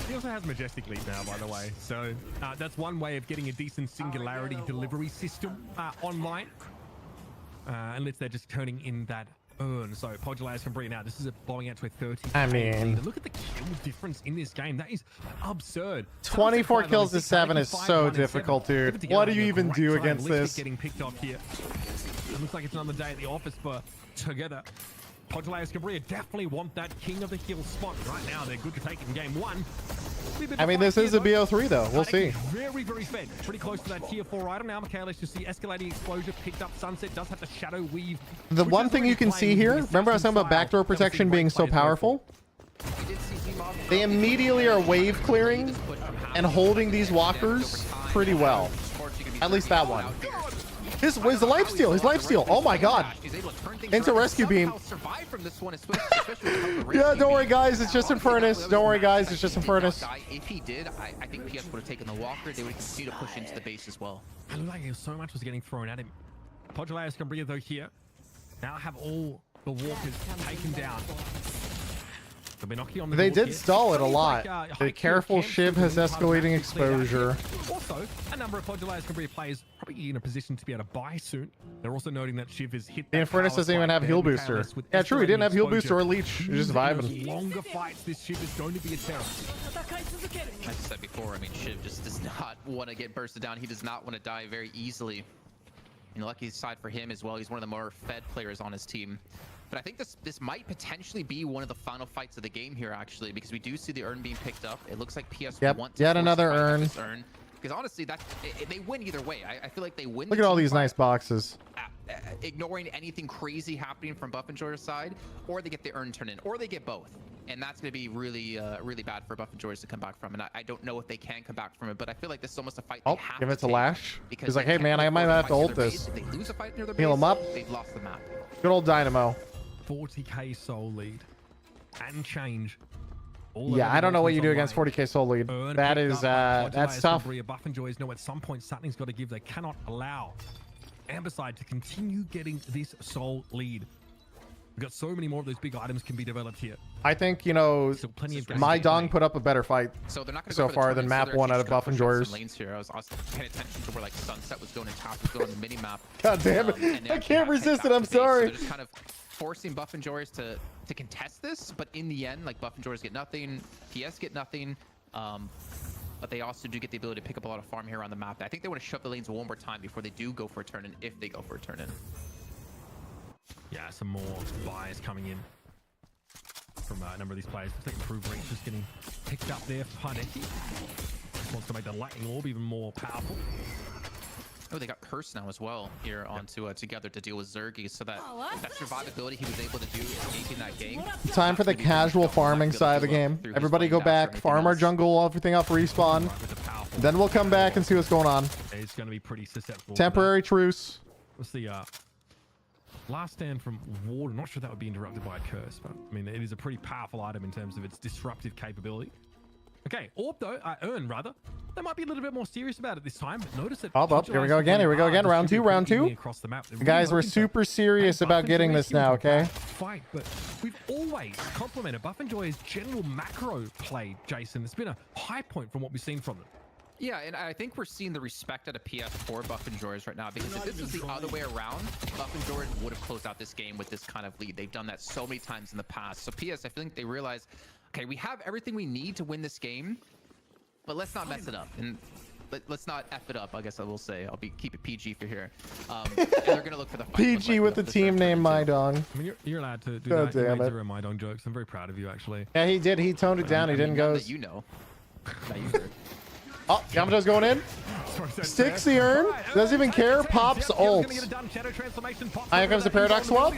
He also has Majestic Leap now, by the way. So that's one way of getting a decent Singularity delivery system online. And they're just turning in that urn. So Podula's from bringing out. This is blowing out to a 30. I mean, look at the kill difference in this game. That is absurd. 24 kills to 7 is so difficult, dude. What do you even do against this? Getting picked up here. It looks like it's another day at the office for Together. Podula's Cabria definitely want that King of the Hill spot right now. They're good to take in game 1. I mean, this is a BO3 though. We'll see. Very, very fed. Pretty close to that tier 4 item now. Michaelis just see escalating exposure picked up. Sunset does have the shadow weave. The one thing you can see here, remember I was talking about backdoor protection being so powerful? They immediately are wave clearing and holding these walkers pretty well. At least that one. His life steal, oh my god. Into rescue beam. Yeah, don't worry guys, it's just Infernus. Don't worry guys, it's just Infernus. If he did, I think PS would have taken the walker. They would continue to push into the base as well. I looked like so much was getting thrown at him. Podula's Cabria though here. Now have all the walkers taken down. They did stall it a lot. The careful Shiv has escalating exposure. Also, a number of Podula's Cabria players probably in a position to be able to buy soon. They're also noting that Shiv has hit the Infernus doesn't even have heal booster. Yeah, true, he didn't have heal booster or leech. He's just vibing. Longer fights, this Shiv is going to be a terror. As I said before, I mean, Shiv just does not want to get bursted down. He does not want to die very easily. And lucky side for him as well. He's one of the more fed players on his team. But I think this might potentially be one of the final fights of the game here, actually, because we do see the urn being picked up. It looks like PS want to yet another urn. Because honestly, they win either way. I feel like they win. Look at all these nice boxes. Ignoring anything crazy happening from Buff and Joy's side, or they get the urn turned in, or they get both. And that's going to be really, really bad for Buff and Joy's to come back from. And I don't know if they can come back from it, but I feel like this is almost a fight. Oh, give it to Lash. He's like, hey man, I might have to ult this. If they lose a fight near their Heal him up. They've lost the map. Good old Dynamo. 40k soul lead and change. Yeah, I don't know what you do against 40k soul lead. That is that's tough. Buff and Joy's know at some point something's got to give. They cannot allow Amberside to continue getting this soul lead. We've got so many more of those big items can be developed here. I think, you know, my Dong put up a better fight so far than map 1 out of Buff and Joy's. I was paying attention to where like Sunset was going and Top was going on the mini map. God damn it! I can't resist it. I'm sorry. So they're just kind of forcing Buff and Joy's to contest this, but in the end, like Buff and Joy's get nothing, PS get nothing, but they also do get the ability to pick up a lot of farm here on the map. I think they want to shove the lanes one more time before they do go for a turn-in, if they go for a turn-in. Yeah, some more buys coming in from a number of these players. Looks like Improved Reach just getting picked up there for Hideki. Just wants to make the Lightning Orb even more powerful. Oh, they got Curse now as well here onto Together to deal with Zergy, so that survivability he was able to do in that game. Time for the casual farming side of the game. Everybody go back, farm our jungle, everything up, respawn. Then we'll come back and see what's going on. It's going to be pretty susceptible. Temporary truce. What's the last stand from Ward? I'm not sure that would be interrupted by a curse, but I mean, it is a pretty powerful item in terms of its disruptive capability. Okay, Orb though, Urn rather. They might be a little bit more serious about it this time, but notice it. Up. Here we go again. Round two. Guys, we're super serious about getting this now, okay? Fight, but we've always complimented Buff and Joy's general macro play, Jason. It's been a high point from what we've seen from them. Yeah, and I think we're seeing the respect out of PS for Buff and Joy's right now, because if this was the other way around, Buff and Joy's would have closed out this game with this kind of lead. They've done that so many times in the past. So PS, I think they realize, okay, we have everything we need to win this game, but let's not mess it up. And let's not F it up, I guess I will say. Keep it PG for here. And they're going to look for the fight. PG with the team name My Dong. I mean, you're allowed to do God that. Damn it. Zero My Dong jokes. I'm very proud of you, actually. Yeah, he did. He toned it down. He didn't go. That you know. That you heard. Oh, Yamato's going in. Sticks the urn. Doesn't even care. Pops ult. Here comes the Paradox swap.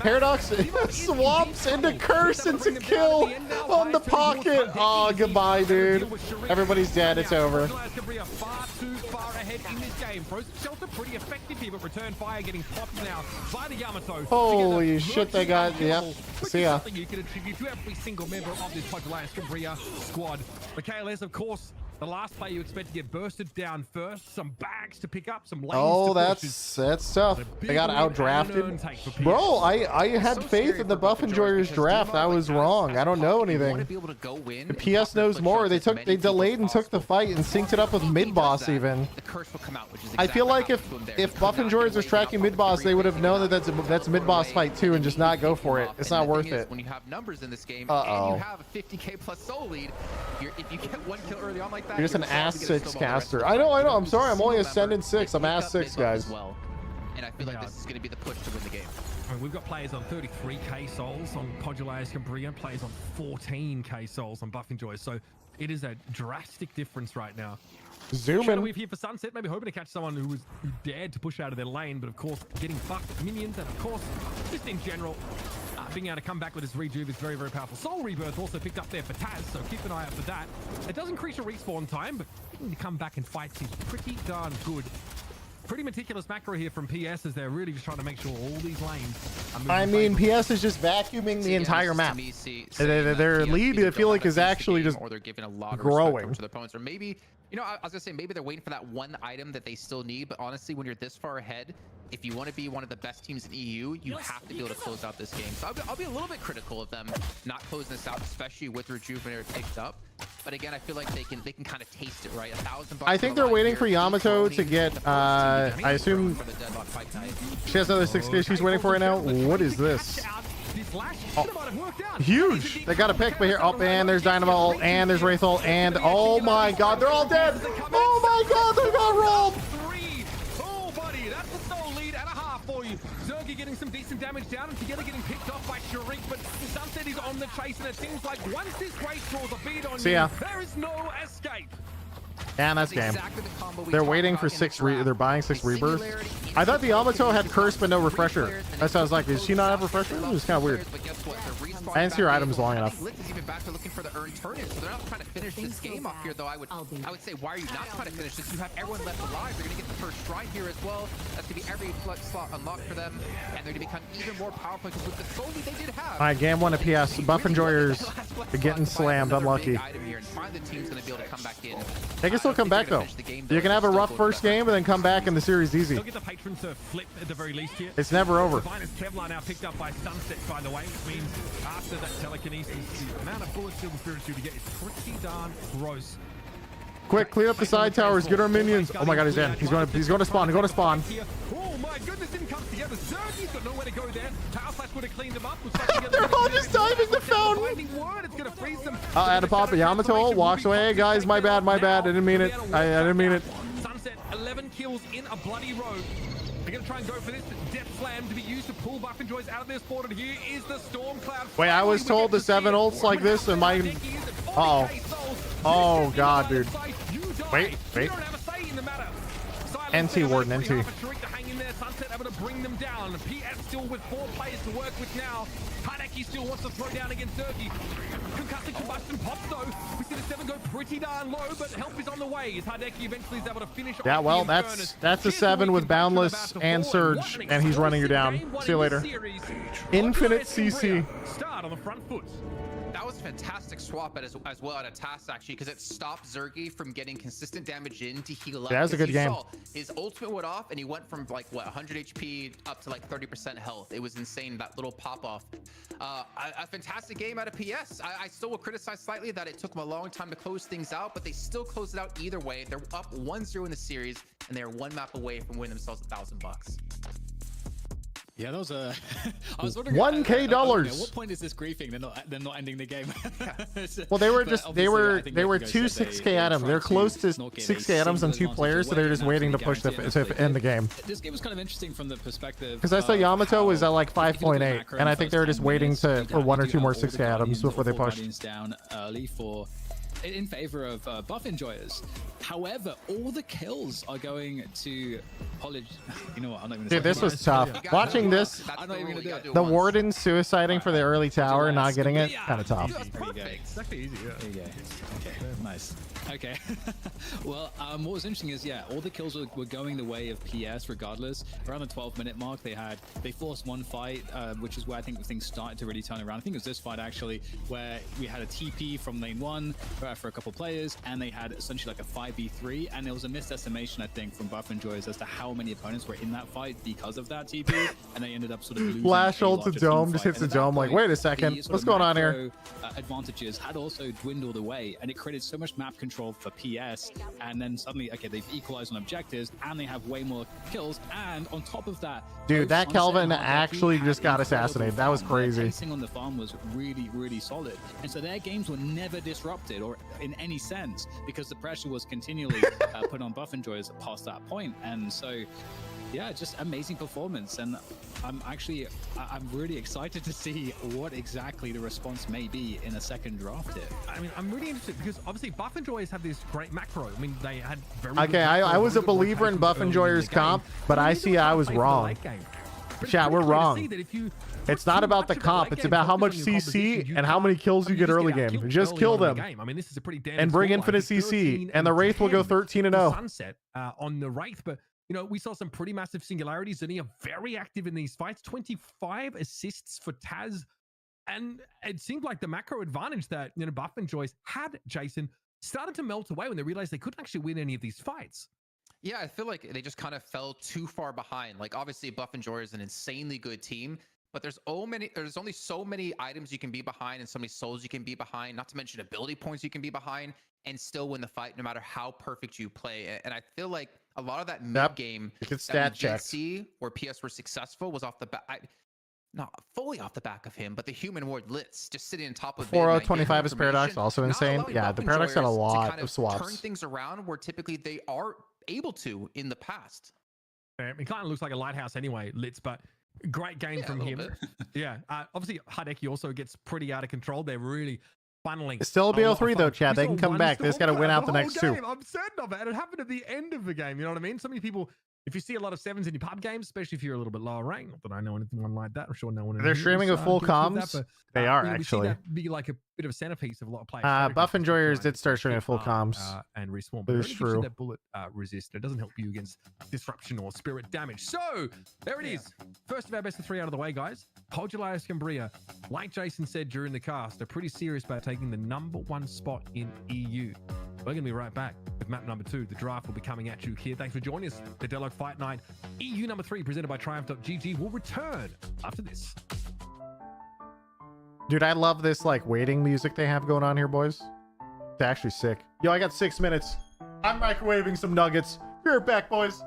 Paradox swaps into curse into kill on the pocket. Oh, goodbye, dude. Everybody's dead. It's over. Far too far ahead in this game. Frozen Shelter pretty effective here, but return fire getting popped now by the Yamato. Holy shit, they got, yeah. See ya. Something you can attribute to every single member of this Pod Alliance Cambria squad. The KLS, of course, the last player you expect to get bursted down first. Some bags to pick up, some lanes Oh, to that's tough. They got outdrafted. Bro, I had faith in the Buff Enjoyers draft. I was wrong. I don't know anything. The PS knows more. They delayed and took the fight and synced it up with mid boss even. I feel like if Buff Enjoyers was tracking mid boss, they would have known that that's a mid boss fight too and just not go for it. It's not worth it. When you have numbers in this game and you have a 50k plus soul lead, if you get one kill early on like that, you're just an ass 6 caster. I know. I'm sorry. I'm only Ascendant 6. I'm ass 6, guys. And I feel like this is going to be the push to win the game. We've got players on 33k souls on Pod Alliance Cambria, players on 14k souls on Buff Enjoy. So it is a drastic difference right now. Zooming. We've here for Sunset, maybe hoping to catch someone who dared to push out of their lane, but of course getting fucked with minions, and of course just in general being able to come back with his rejuve is very, very powerful. Soul Rebirth also picked up there for Taz, so keep an eye out for that. It does increase your respawn time, but getting to come back and fight is pretty darn good. Pretty meticulous macro here from PS as they're really just trying to make sure all these lanes are moving. I mean, PS is just vacuuming the entire map. Their lead, I feel like, is actually just or they're giving a lot of growing to their opponents, or maybe, you know, I was gonna say maybe they're waiting for that one item that they still need. But honestly, when you're this far ahead, if you want to be one of the best teams in EU, you have to be able to close out this game. So I'll be a little bit critical of them not closing this out, especially with Rejuvenator picked up. But again, I feel like they can kind of taste it, right? $1,000. I think they're waiting for Yamato to get. I assume she has another 6k she's waiting for right now. What is this? Oh, huge. They got a pick, but here. Oh, and there's Dynamo, and there's Wraithol, and oh my god, they're all dead. Oh my god, they got rolled. Oh, buddy, that's a soul lead and a half for you. Zergy getting some decent damage down, and together getting picked off by Sharik, but Sunset is on the chase, and it seems like once this race draws a beat on you, there is no escape. And that's game. They're waiting for they're buying 6 rebirths. I thought the Yamato had curse but no refresher. That sounds like, does she not have refresher? It's kind of weird. I didn't see her items long enough. Blitz is even back to looking for the earned turn-in, so they're not trying to finish this game off here, though. I would say, why are you not trying to finish this? You have everyone left alive. They're going to get the first stride here as well. That's going to be every slot unlocked for them, and they're going to become even more powerful because with the soul lead they did have. All right, game 1 of PS. Buff Enjoyers are getting slammed. Unlucky. They can still come back, though. You can have a rough first game and then come back in the series easy. Get the patron to flip at the very least here. It's never over. Kevlar now picked up by Sunset, by the way, which means after that telekinesis, the amount of bullets Silver Spirit to get is pretty darn gross. Quick, clean up the side towers. Get our minions. Oh my god, he's in. He's going to spawn. He's going to spawn. Oh my goodness, didn't come together. Zergy's got nowhere to go there. Power Slash would have cleaned them up. They're all just diving the fountain. I had to pop a Yamato. Walks away. Guys, my bad. I didn't mean it. I didn't mean it. Sunset, 11 kills in a bloody row. They're going to try and go for this Death Slam to be used to pull Buff Enjoys out of their spawn. And here is the Storm Cloud. Wait, I was told the 7 ults like this and my... Uh-oh. Oh, God, dude. Wait. NT, Warden, NT. Sunset able to bring them down. PS still with 4 players to work with now. Hideki still wants to throw down against Zergy. Concussive combustion pops though. We see the 7 go pretty darn low, but help is on the way as Hideki eventually is able to finish. Yeah, well, that's a 7 with Boundless and Surge, and he's running you down. See you later. Infinite CC. Start on the front foot. That was a fantastic swap as well at a task, actually, because it stopped Zergy from getting consistent damage in to heal up. Yeah, that was a good game. His ultimate went off, and he went from, like, what, 100 HP up to, like, 30% health. It was insane, that little pop-off. A fantastic game out of PS. I still will criticize slightly that it took them a long time to close things out, but they still closed it out either way. They're up 1-0 in the series, and they're 1 map away from winning themselves $1,000. Yeah, that was a. I was wondering. $1K. At what point is this griefing? They're not ending the game. Well, they were just they were 2 6K items. They're close to 6K items on 2 players, so they're just waiting to push to end the game. This game was kind of interesting from the perspective. Because I saw Yamato was at like 5.8, and I think they were just waiting for 1 or 2 more 6K items before they push. Down early for in favor of buff enjoyers. However, all the kills are going to college. You know what? I'm not even. Dude, this was tough. Watching this, I'm not even gonna do it. the warden suiciding for the early tower and not getting it, kind of tough. There you go. It's actually easy. Yeah. There you go. Okay, nice. Okay. Well, what was interesting is, yeah, all the kills were going the way of PS regardless. Around the 12-minute mark, they forced one fight, which is where I think things started to really turn around. I think it was this fight actually, where we had a TP from lane 1 for a couple players, and they had essentially like a 5v3, and there was a misestimation, I think, from Buff Enjoyers as to how many opponents were in that fight because of that TP, and they ended up sort of losing. Flash a ult to larger dome, team just fight. hits the And at that dome, like, point, wait a second, the sort what's of going on here? Advantages had also dwindled away, and it created so much map control for PS, and then suddenly, okay, they've equalized on objectives, and they have way more kills, and on top of that, Dude, both that Sunset Kelvin and Hard actually Lucky just had got incredible assassinated. That was farm. Their crazy. pacing on the farm was really, really solid, and so their games were never disrupted or in any sense because the pressure was continually put on Buff Enjoyers past that point, and so yeah, just amazing performance. And I'm really excited to see what exactly the response may be in a second draft here. I mean, I'm really interested because obviously Buff Enjoyers have this great macro. I mean, they had very Okay, good macro, I was a very good believer in rotations Buff early in Enjoyers the game. comp, but I see I was wrong. Chat, we're wrong. It's not about the comp. It's about how much CC and how many kills you get early game. Just kill them. I mean, this is a pretty damn And bring infinite CC, and the Wraith will go 13-0. Sunset on the Wraith, but you know, we saw some pretty massive singularities. Zinni are very active in these fights. 25 assists for Taz, and it seemed like the macro advantage that Buff Enjoyers had, Jason, started to melt away when they realized they couldn't actually win any of these fights. Yeah, I feel like they just kind of fell too far behind. Like, obviously, Buff Enjoyer is an insanely good team, but there's only so many items you can be behind and so many souls you can be behind, not to mention ability points you can be behind and still win the fight no matter how perfect you play. And I feel like a lot of that mid game that we did see where PS were successful was off the back. Not fully off the back of him, but the human ward Litz just sitting on top of 4025 is Paradox, also insane. Yeah, the Paradox had a lot of swaps. Turn things around where typically they are able to in the past. It kind of looks like a lighthouse anyway, Litz, but great game from him. Yeah, obviously Hideki also gets pretty out of control. They're really funneling. It's still a BO3 though, Chad. They can come back. They just got to win out the next two. I'm certain of it. And it happened at the end of the game. You know what I mean? So many people, if you see a lot of 7s in your pub games, especially if you're a little bit lower rank, not that I know anyone like that. I'm sure no one. They're streaming with full comms. They are actually. We see that be like a bit of a centerpiece of a lot of players. Buff Enjoyers did start streaming full comms. And respawn. It is true. That bullet resist. It doesn't help you against disruption or spirit damage. So there it is. First of our best of 3 out of the way, guys. Pogilias Cambria, like Jason said during the cast, are pretty serious about taking the #1 spot in EU. We're going to be right back with map number 2. The draft will be coming at you here. Thanks for joining us. The Deadlock Fight Night EU number 3 presented by Triumph.gg will return after this. Dude, I love this like waiting music they have going on here, boys. It's actually sick. Yo, I got 6 minutes. I'm microwaving some nuggets. Be right back, boys.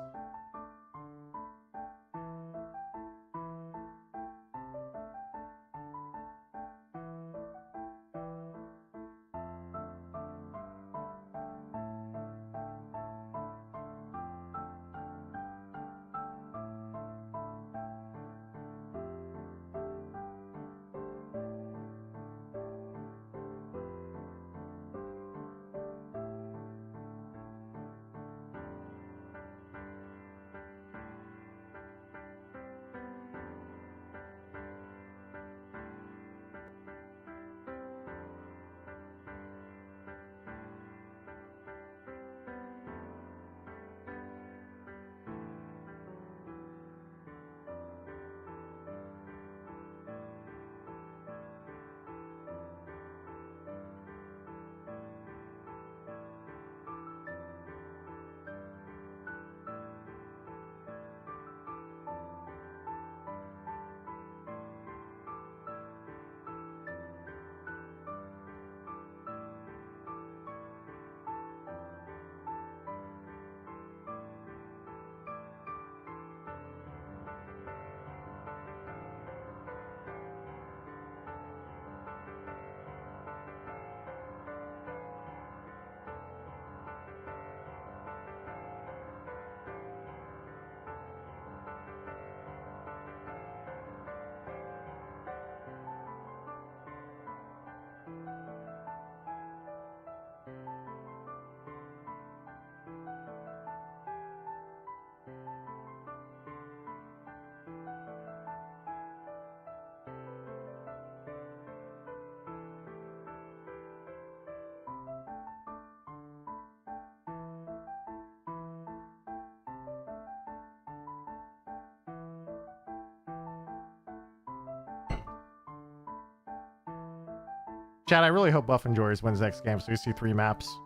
Chad, I really hope Buff Enjoyers wins next game so we see 3 maps.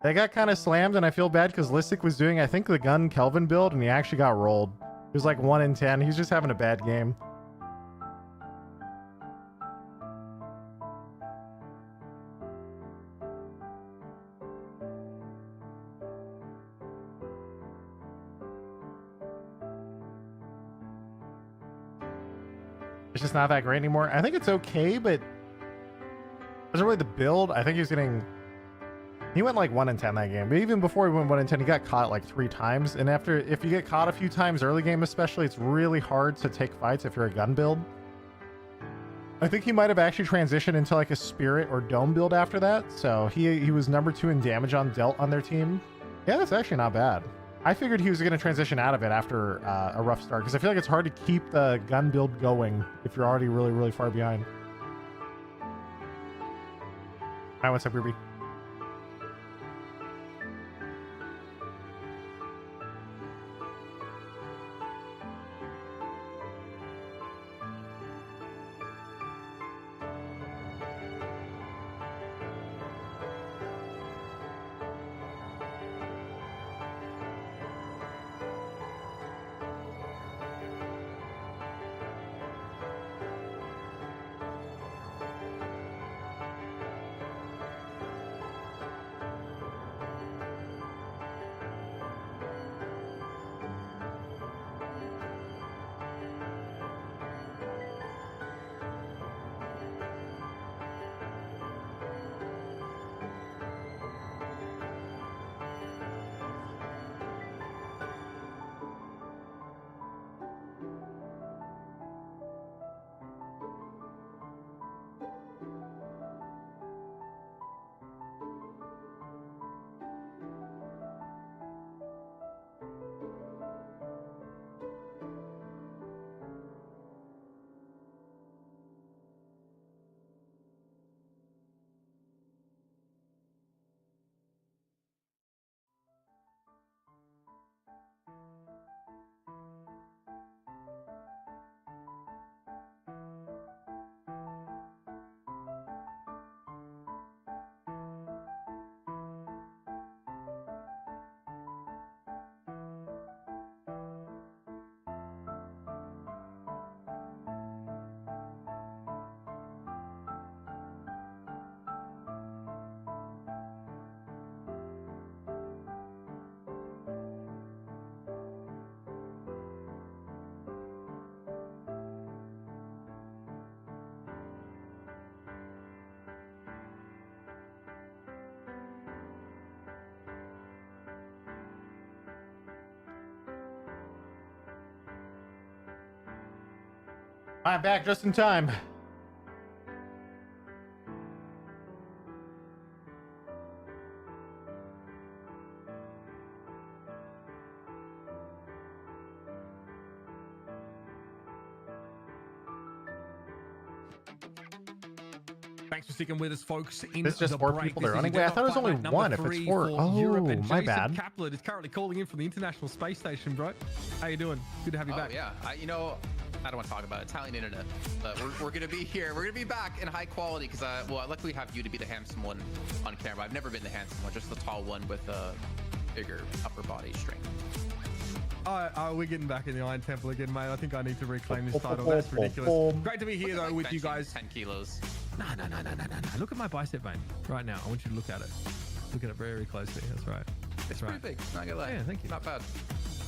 They got kind of slammed, and I feel bad because Listic was doing, I think, the gun Kelvin build, and he actually got rolled. He was like 1 in 10. He's just having a bad game. It's just not that great anymore. I think it's okay, but it wasn't really the build. I think he was getting... He went like 1 in 10 that game. But even before he went 1 in 10, he got caught like 3 times. And if you get caught a few times early game especially, it's really hard to take fights if you're a gun build. I think he might have actually transitioned into like a Spirit or Dome build after that. So he was number 2 in damage on dealt on their team. Yeah, that's actually not bad. I figured he was going to transition out of it after a rough start, because I feel like it's hard to keep the gun build going if you're already really, really far behind. Hi, what's up, Ruby? I'm back just in time. Thanks for sticking with us, folks. In It's just the 4 break. people This there is running. your Wait, I thought it was only Deadlock fight 1 number if it's 3 4. for Europe, Oh, and my Jason bad. Kaplan is currently calling in from the International Space Station, bro. How you doing? Good to have you back. Yeah, you know, I don't want to talk about Italian internet, but we're gonna be here. We're gonna be back in high quality because well, I luckily have you to be the handsome one on camera. I've never been the handsome one, just the tall one with bigger upper body strength. We're getting back in the Iron Temple again, mate. I think I need to reclaim this title. That's ridiculous. Great to be here, though, with you guys. 10 kilos. No. Look at my bicep vein right now. I want you to look at it. Look at it very closely. That's right. It's pretty big. Not gonna lie. Yeah, thank you. Not bad.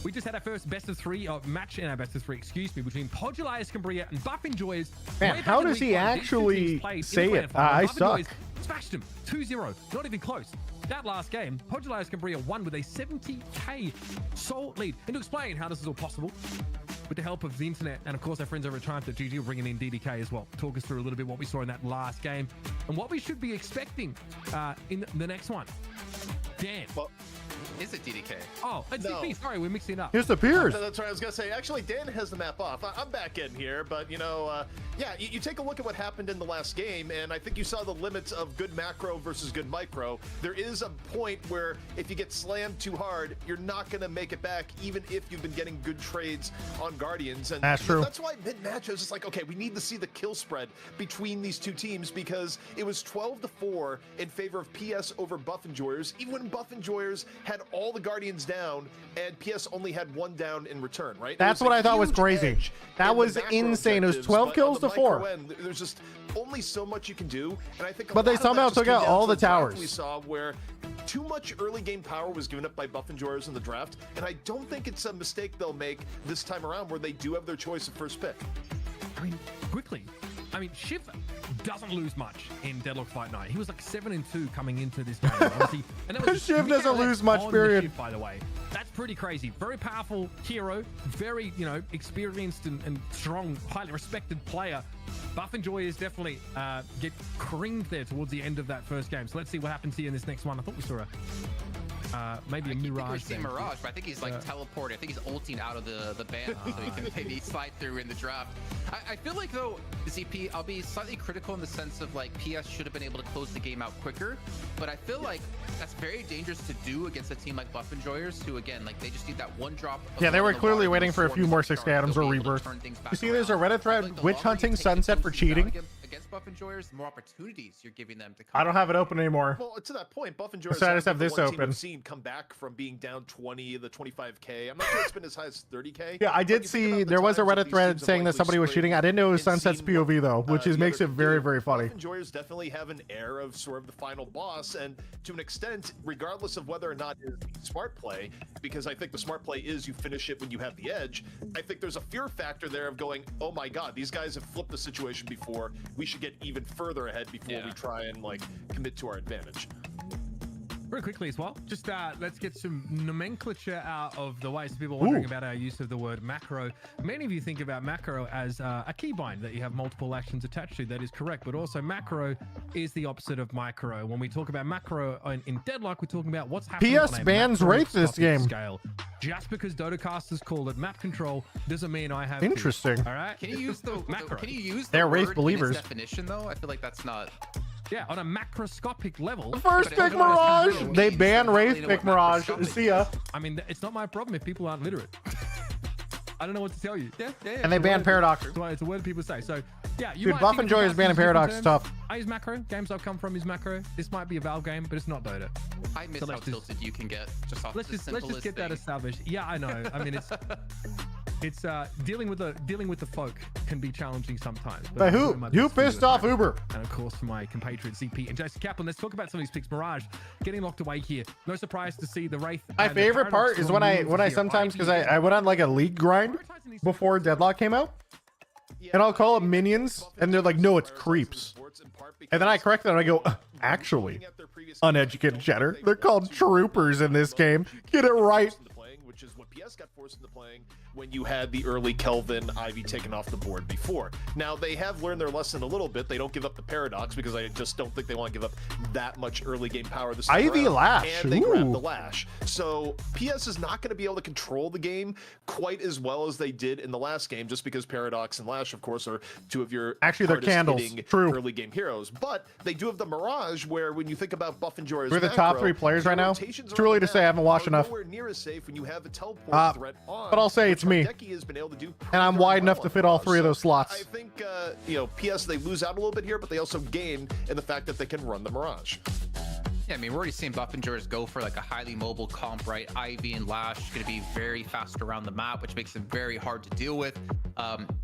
We just had our first best of 3 match in our best of 3, excuse me, between Podula Escambria and Buff Enjoyers. Man, how does he actually say it? I suck. Smashed him 2-0. Not even close. That last game, Podula Escambria won with a 70k soul lead. And to explain how this is all possible, with the help of the internet and of course our friends over at Triumph.gg, we're bringing in DDK as well. Talk us through a little bit what we saw in that last game and what we should be expecting in the next one. Dan. Well, is it DDK? Oh, it's DP. Sorry, we're mixing it up. Here's the peers. That's right. I was gonna say, actually, Dan has the map off. I'm back in here, but you know, Yeah, you take a look at what happened in the last game, and I think you saw the limits of good macro versus good micro. There is a point where if you get slammed too hard, you're not going to make it back, even if you've been getting good trades on Guardians. And that's true. That's why mid-match I was just like, okay, we need to see the kill spread between these two teams, because it was 12-4 in favor of PS over Buff Enjoyers, even when Buff Enjoyers had all the Guardians down and PS only had one down in return, right? That's what I thought was crazy. That was insane. It was 12 kills to 4. End, there's just only so much you can do, and I think but they somehow took out all the towers. We saw where too much early game power was given up by Buff Enjoyers in the draft, and I don't think it's a mistake they'll make this time around where they do have their choice of first pick. I mean, quickly. I mean, Shiv doesn't lose much in Deadlock Fight Night. He was like 7-2 coming into this game. Obviously, and that was Shiv doesn't lose much, period. Shiv, by the way, that's pretty crazy. Very powerful hero, very experienced and strong, highly respected player. Buff Enjoyers definitely get creamed there towards the end of that first game. So let's see what happens here in this next one. I thought we saw maybe a Mirage. We're seeing Mirage, but I think he's like teleported. I think he's ulting out of the ban so he can maybe slide through in the draft. I feel like though, ZP, I'll be slightly critical in the sense of like PS should have been able to close the game out quicker, but I feel like that's very dangerous to do against a team like Buff Enjoyers, who again, like they just need that one drop. Yeah, they were clearly waiting for a few more 6K items or rebirth. You see, there's a Reddit thread, witch hunting Sunset for cheating. Against Buff Enjoyers, the more opportunities you're giving them to come. I don't have it open anymore. Well, to that point, Buff Enjoyers so I just have this open. Seen come back from being down 20, the 25K. I'm not sure it's been as high as 30K. Yeah, I did see there was a Reddit thread saying that somebody was cheating. I didn't know it was Sunset's POV though, which makes it very, very funny. Buff Enjoyers definitely have an air of sort of the final boss, and to an extent, regardless of whether or not it's smart play, because I think the smart play is you finish it when you have the edge. I think there's a fear factor there of going, oh my god, these guys have flipped the situation before. We should get even further ahead before we try and like commit to our advantage. Very quickly as well, just let's get some nomenclature out of the way. So people wondering about our use of the word macro. Many of you think about macro as a keybind that you have multiple actions attached to. That is correct, but also macro is the opposite of micro. When we talk about macro in Deadlock, we're talking about what's happening PS bans Wraith this game. Scale. Just because Dotacasters called it map control doesn't mean I have interesting. All right, can you use the macro? Can you use they're word Wraith believers in its definition though? I feel like that's not. Yeah, on a macroscopic level. The first pick Mirage. They ban Wraith pick Mirage. See ya. I mean, it's not my problem if people aren't literate. I don't know what to tell you. And they ban Paradox. It's a word people say. So, yeah. Dude, Buff Enjoyers banning Paradox is tough. I use macro. Games I've come from is macro. This might be a Valve game, but it's not Dota. I miss how tilted you can get. Just off let's just get that established. Yeah, I know. I mean, it's dealing with the folk can be challenging sometimes. But who pissed off Uber? And of course, for my compatriot CP and Jason Kaplan. Let's talk about some of these picks. Mirage getting locked away here. No surprise to see the Wraith. My favorite part is when I sometimes, because I went on like a league grind before Deadlock came out, and I'll call them minions, and they're like, no, it's creeps. And then I correct them and I go, actually, uneducated chatter, they're called troopers in this game. Get it right. Which is what PS got forced into playing when you had the early Kelvin Ivy taken off the board before. Now, they have learned their lesson a little bit. They don't give up the Paradox because I just don't think they want to give up that much early game power this time Ivy around. Lash. And they grab the Lash. So PS is not going to be able to control the game quite as well as they did in the last game, just because Paradox and Lash, of course, are two of your actually they're candles. True. Early game heroes. But they do have the Mirage, where when you think about Buff Enjoyers, we're the top 3 players right now. It's too early to say. I haven't watched enough. Nowhere near as safe when you have a teleport threat on, but I'll say it's me, and I'm wide enough to fit all 3 of those slots. I think PS, they lose out a little bit here, but they also gain in the fact that they can run the Mirage. Yeah, I mean, we're already seeing Buff Enjoyers go for like a highly mobile comp, right? Ivy and Lash is going to be very fast around the map, which makes them very hard to deal with.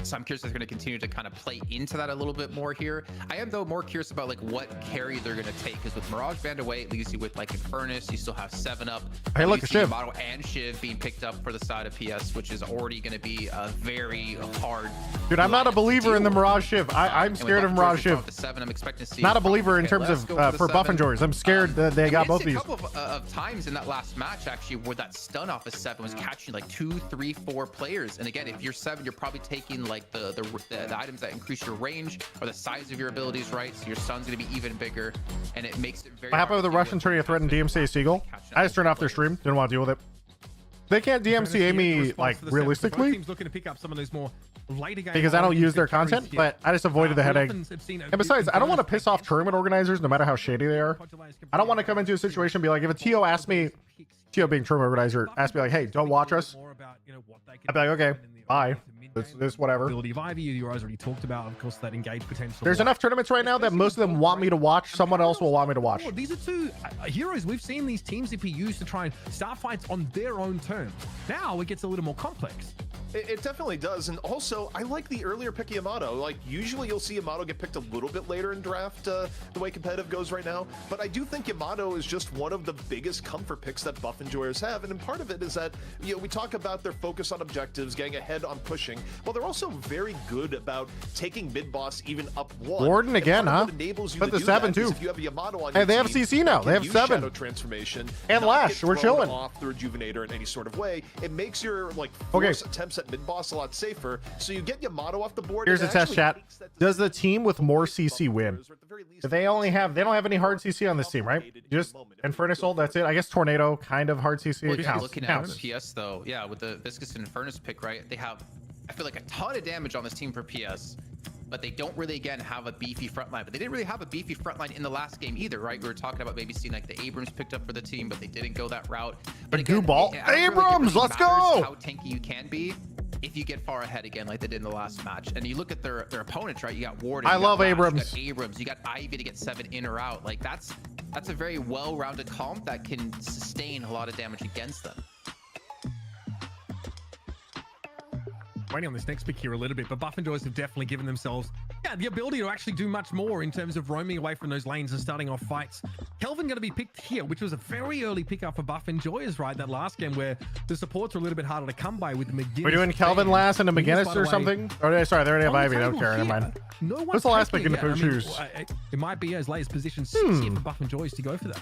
So I'm curious if they're going to continue to kind of play into that a little bit more here. I am, though, more curious about like what carry they're going to take, because with Mirage banned away, it leaves you with like Infernus. You still have 7-Up. Hey, look, Shiv. Model and Shiv being picked up for the side of PS, which is already going to be a very hard. Dude, I'm not a believer in the Mirage Shiv. I'm scared of Mirage Shiv. I'm expecting to see not a believer in terms of for Buff Enjoyers. I'm scared that they got both these. A couple of times in that last match, actually, where that stun off of 7 was catching like 2, 3, 4 players. And again, if you're 7, you're probably taking like the items that increase your range or the size of your abilities, right? So your stun's going to be even bigger, and it makes it very. What happened with the Russian turning a threat in DMCA Seagull? I just turned off their stream. Didn't want to deal with it. They can't DMCA me like realistically. Teams looking to pick up some of those more later game because I don't Origins use their that carries content, here. but I just avoided the We headache. often have seen a And besides, I don't want to Infernus piss off pick tournament organizers, no matter how shady they are. I don't want to come into a situation and be like, if a TO asks me, TO being tournament organizer, asked me like, hey, don't watch us. I'd be like, okay, bye. This whatever. Ability of Ivy, you guys already talked about, of course, that engage potential. There's enough tournaments right now that most of them want me to watch. Someone else will want me to watch. Oh, these are two heroes we've seen these teams be used to try and start fights on their own terms. Now it gets a little more complex. It definitely does, and also I like the earlier pick of Yamato. Like usually you'll see Yamato get picked a little bit later in draft, the way competitive goes right now. But I do think Yamato is just one of the biggest comfort picks that buff enjoyers have, and part of it is that we talk about their focus on objectives, getting ahead on pushing. Well, they're also very good about taking mid boss even up one. Warden again, huh? Enables you But to the do 7 that is too. if you have a Yamato on Hey, your they have team, CC now. you They can have use 7 Shadow transformation and not Lash. get We're thrown chilling off the Rejuvenator in any sort of way. It makes your like Okay. force attempts at mid boss a lot safer. So you get Yamato off the board. Here's a and it test actually chat. makes that Does the team with more CC win? If they don't have any hard CC on this team, right? Just Infernus ult, that's it. I guess Tornado kind of hard CC. Well, It if counts. you're looking Counts. at PS though, yeah, with the Viscous and Furnace pick, right? They have, I feel like, a ton of damage on this team for PS, but they don't really again have a beefy front line. But they didn't really have a beefy front line in the last game either, right? We were talking about maybe seeing like the Abrams picked up for the team, but they didn't go that route. But The again, goo ball. I don't feel like it Abrams, really let's matters go! How tanky you can be if you get far ahead again, like they did in the last match. And you look at their opponents, right? You got Warden. I you got love Lash, Abrams. You got Abrams. You got Ivy to get 7 in or out. Like that's a very well-rounded comp that can sustain a lot of damage against them. Waiting on this next pick here a little bit, but Buff and Joys have definitely given themselves the ability to actually do much more in terms of roaming away from those lanes and starting off fights. Kelvin going to be picked here, which was a very early pickup for Buff and Joyers, right? That last game where the supports were a little bit harder to come by with McGinnis. We're doing Kelvin ban. last and a McGinnis, McGinnis by the or way, something? Oh, sorry, they already have on the Ivy. I don't table care. Never here. mind. No one's What's the last pick taking in the it yet. I mean, shoes? it might be as late as position 6 here for Buff and Joys to go for that.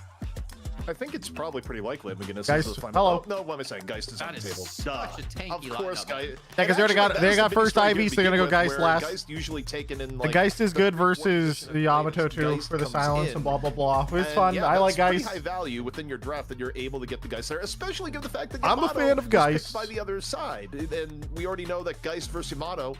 I think it's probably pretty likely McGinnis Geist, is the final. hello. Oh, no, what am I saying? Geist is on the table. Such a tanky Of course, lineup. Geist. Yeah, because they got first Ivy, so they're gonna go Geist last. Geist usually taken in, The like, Geist is good the versus position the of Yamato Geist too for the comes silence in. and blah blah blah. It's And fun. yeah, I like that's pretty Geist. high value within your draft that you're able to get the Geist there, especially given the fact that I'm a Yamato fan of is Geist. picked by the other side, and we already know that Geist versus Yamato.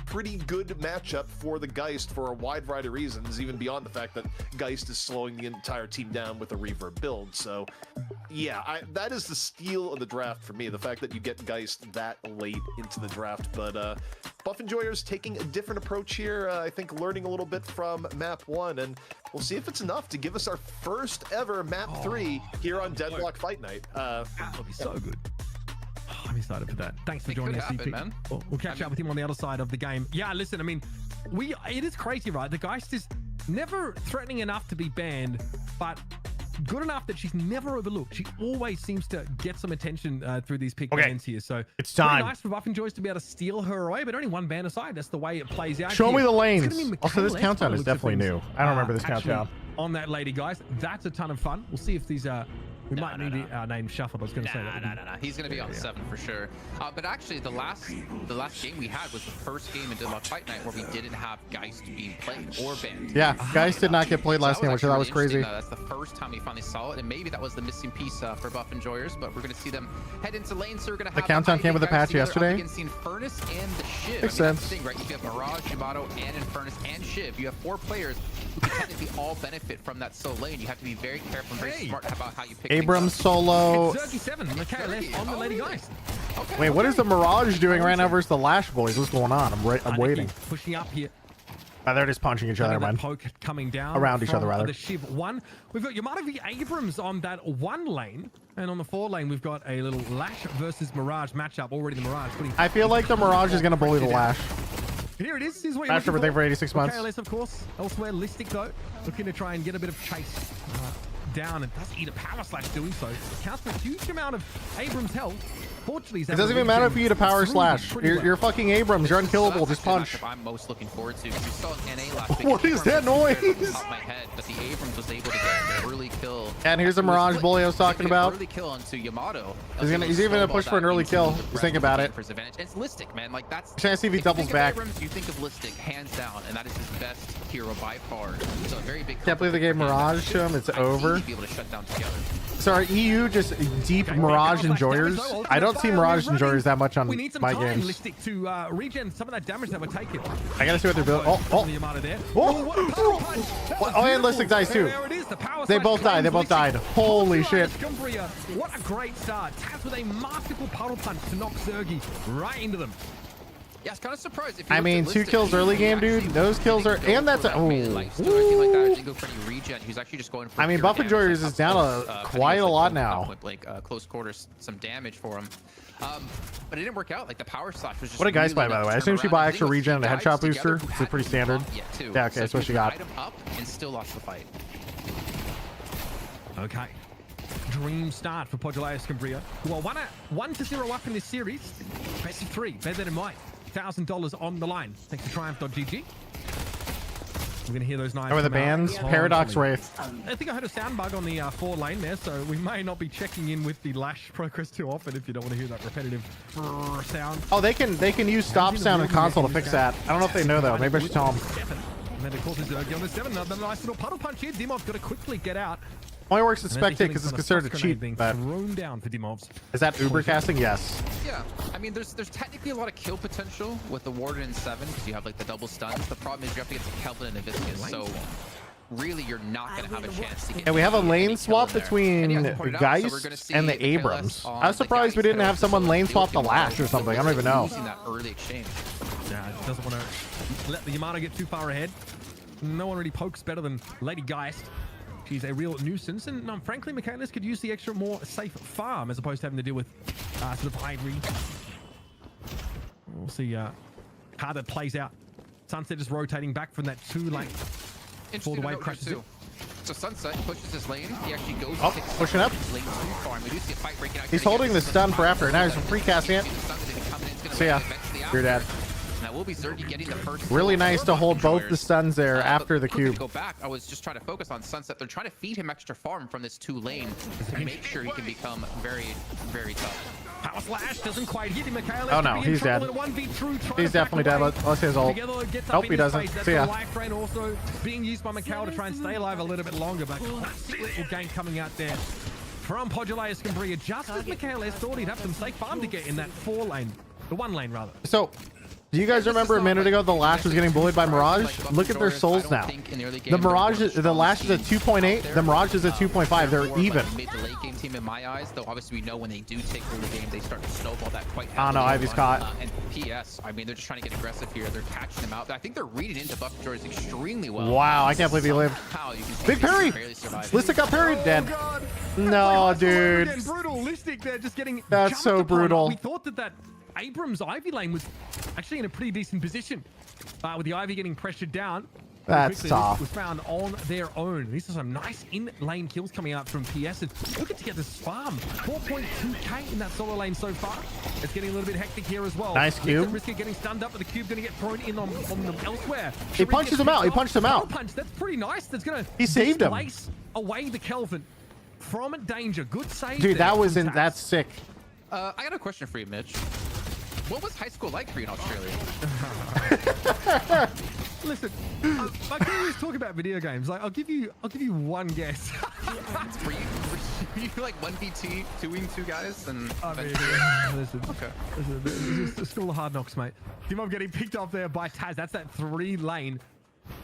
Pretty good matchup for the Geist for a wide variety of reasons, even beyond the fact that Geist is slowing the entire team down with a reverb build. So, yeah, that is the steal of the draft for me, the fact that you get Geist that late into the draft. But Buff Enjoyers taking a different approach here, I think learning a little bit from Map 1, and we'll see if it's enough to give us our first ever Map 3 here on Deadlock Fight Night. That'll be so good. I'm excited for that. Thanks for joining us, happen, CP. man. We'll catch up with him on the other side of the game. Yeah, listen, I mean, it is crazy, right? The Geist is never threatening enough to be banned, but good enough that she's never overlooked. She always seems to get some attention through these pick bans here. So it's time. Nice for Buff and Joyce to be able to steal her away, but only one ban aside. That's the way it plays out. Show here. me the It's gonna lanes. be Also, this Michaela countdown by is the looks of definitely things. new. I don't remember this Actually, countdown. on that lady, guys, that's a ton of fun. We'll see if these we might need our name shuffled. I was going to say that. Nah. He's gonna be on 7 for sure. But actually, the last game we had was the first game in Deadlock Fight Night where we didn't have Geist being played or banned. Yeah, Geist did not get played last game, which I thought was crazy. That's the first time we finally saw it, and maybe that was the missing piece for Buff Enjoyers. But we're gonna see them head into lane, so we're gonna have The countdown came with the patch yesterday. Against the Infernus and the Shiv. Makes That's sense. the thing, right? You have Mirage, Yamato, and Infernus and Shiv. You have 4 players who can technically all benefit from that solo lane. You have to be very careful and very smart about how you pick Abrams things up. solo. Zergy 7, Michaela on the Lady Geist. Wait, what is the Mirage doing right now versus the Lash boys? What's going on? I'm waiting. Pushing up here. They're just punching each other, man. Poke coming down Around each other, from rather. The Shiv 1. We've got Yamato v Abrams on that 1 lane. And on the 4 lane, we've got a little Lash versus Mirage matchup. Already the Mirage. I feel like the Mirage is going to bully the Lash. Here it is. Here's what Lash everything for 86 months. KLS, of course. Elsewhere, Listic, though. Looking to try and get a bit of chase down, and does eat a power slash doing so. Counts for a huge amount of Abrams' health. Fortunately, It doesn't even matter if you eat a power slash. You're fucking Abrams. You're unkillable. Just punch. I'm most looking forward to, because we saw an NA last week. What is that noise? Off the top of my head, but the Abrams was able to get an early kill. And here's the Mirage bully I was talking about. Early kill onto Yamato. He's even gonna push for an early kill. Just think about it. And it's Listic, man. Like that's. Trying to see if he you doubles think of back. Abrams, you think of Listic, hands down, and that is his best hero by far. So a very big. Can't believe they gave Mirage to him. It's over. Be able to shut down together. So So are EU just deep Mirage enjoyers? I don't see Mirage enjoyers that much on We need some my time, games. Listic, to regen some of that damage that we're taking. I gotta see what they're building. Oh, The Yamada there. oh, What a power punch. That was oh, and beautiful. Listic dies too. There it is, the power They slash both died. They claims both died. Listic. Holy shit. Cumbria, what a great start. Taz with a masterful puddle punch to knock Sergi right into them. Yeah, I was kind of surprised. If you I looked mean, at 2 Listic, kills early he game, dude. actually Those kills are, didn't go and that's for a, that melee lifesteal or anything like that. Didn't go for any regen. He was actually just going for I mean, pure Buff damage, Enjoyers like is down quite a lot now. Close quarters, some damage for him. But it didn't work out. Like the power slash was just. What a guy spy, really by the way. enough I to assume turn she around. buy The extra thing is, regen and a dives headshot together booster. who It's had pretty him standard. up, yeah, too. Yeah, okay, So that's what he she got. tied him up and still lost the fight. Okay. Dream start for Podulaeus Cumbria, who are 1-0 up in this series. Best of 3. Bear that in mind. $1,000 on the line. Thanks to Triumph.gg. We're going to hear those knives. How are the come out bands? Paradox eventually. Wraith. I think I heard a sound bug on the 4 lane there, so we may not be checking in with the Lash progress too often if you don't want to hear that repetitive sound. Oh, they can use stop sound in console to fix that. I don't know if they know though. Maybe I should tell them. And then of course there's Zergy on the 7. Another nice little puddle punch here. Dimov's got to quickly get out. Only works at And then the spectate healing because it's from a considered a frost cheat. grenade being But thrown down for Dimovs. is that Uber casting? Yes. Yeah, I mean, there's technically a lot of kill potential with the Warden in 7 because you have like the double stuns. The problem is you're up against Kelvin and a Viscous, so really you're not going to have a chance to get. Yeah, we have a any lane kill swap in there. between And yeah, as you pointed out, so we're gonna Geist see and the KLS Abrams. on I was the surprised we Geist didn't have head someone over, lane so swap the Yamada Lash or something. I don't even know. Using that early exchange. Yeah, doesn't want to let the Yamada get too far ahead. No one really pokes better than Lady Geist. She's a real nuisance, and frankly, Michaelis could use the extra more safe farm as opposed to having to deal with sort of Ivory. We'll see how that plays out. Sunset is rotating back from that 2 lane. Before the wave crashes it. So Sunset pushes his lane. He actually goes. Oh, pushing up. Lane too far. And we do see a fight breaking out. He's holding the stun for after. Now he's free casting it. So yeah, you're dead. That will be Zergy getting the first. Really nice to hold both the stuns there after the quickly cube. to go back. I was just trying to focus on Sunset. They're trying to feed him extra farm from this 2 lane and make sure he can become very, very tough. Power slash doesn't quite hit him. Michaelis Oh no, he's dead. He's definitely dead. Let's see his ult. Nope, he doesn't. See ya. Life drain also being used by Mikhail to try and stay alive a little bit longer, but classic little game coming out there from Podulaeus Cumbria, just as Michaelis thought he'd have some safe farm to get in that 4 lane. The 1 lane, rather. So, do you guys remember a minute ago the Lash was getting bullied by Mirage? Look at their souls now. The Mirage, the Lash is at 2.8. The Mirage is at 2.5. They're even. Mid to late game team in my eyes, though obviously we know when they do take over the game, they start to snowball that quite heavily. Oh no, Ivy's caught. And PS, I mean, they're just trying to get aggressive here. They're catching them out. I think they're reading into Buff Joyce extremely well. Wow, I can't believe he lived. Big parry. Listic got parried. Dead. No, dude. Again, brutal. Listic there just getting. That's so brutal. We thought that Abrams Ivy lane was actually in a pretty decent position, with the Ivy getting pressured down. That's tough. Was found on their own. These are some nice in-lane kills coming out from PS. And look at to get this farm. 4.2k in that solo lane so far. It's getting a little bit hectic here as well. Nice cube. Risk getting stunned up, but the cube going to get thrown in on them elsewhere. He punches him out. He punched him out. Punch. That's pretty nice. That's going to He saved him. Displace away the Kelvin from danger. Good save. Dude, there that was from in. Taz. That's sick. I got a question for you, Mitch. What was high school like for you in Australia? Listen, I can't always talk about video games. Like, I'll give you one guess. were you like 1v2, 2v2 guys? And I mean, listen. Okay. Listen, this is the school of hard knocks, mate. Dimov getting picked off there by Taz. That's that 3 lane.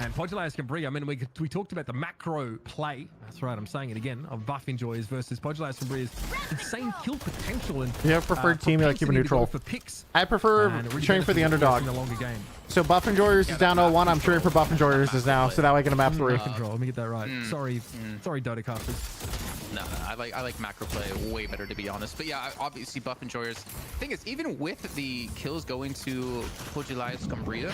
And Podulaeus Cumbria, I mean, we talked about the macro play. That's right, I'm saying it again. Of Buff Enjoyers versus Podulaeus Cumbria's insane kill potential. And you have preferred team, you like keep it neutral. For picks. I prefer cheering for the underdog. In the longer game. So Buff Enjoyers is down to 1. I'm cheering for Buff Enjoyers is now, so that way I get a map 3. Control. Let me get that right. Sorry, Dota casters. No, I like macro play way better, to be honest. But yeah, obviously Buff Enjoyers. Thing is, even with the kills going to Podulaeus Cumbria,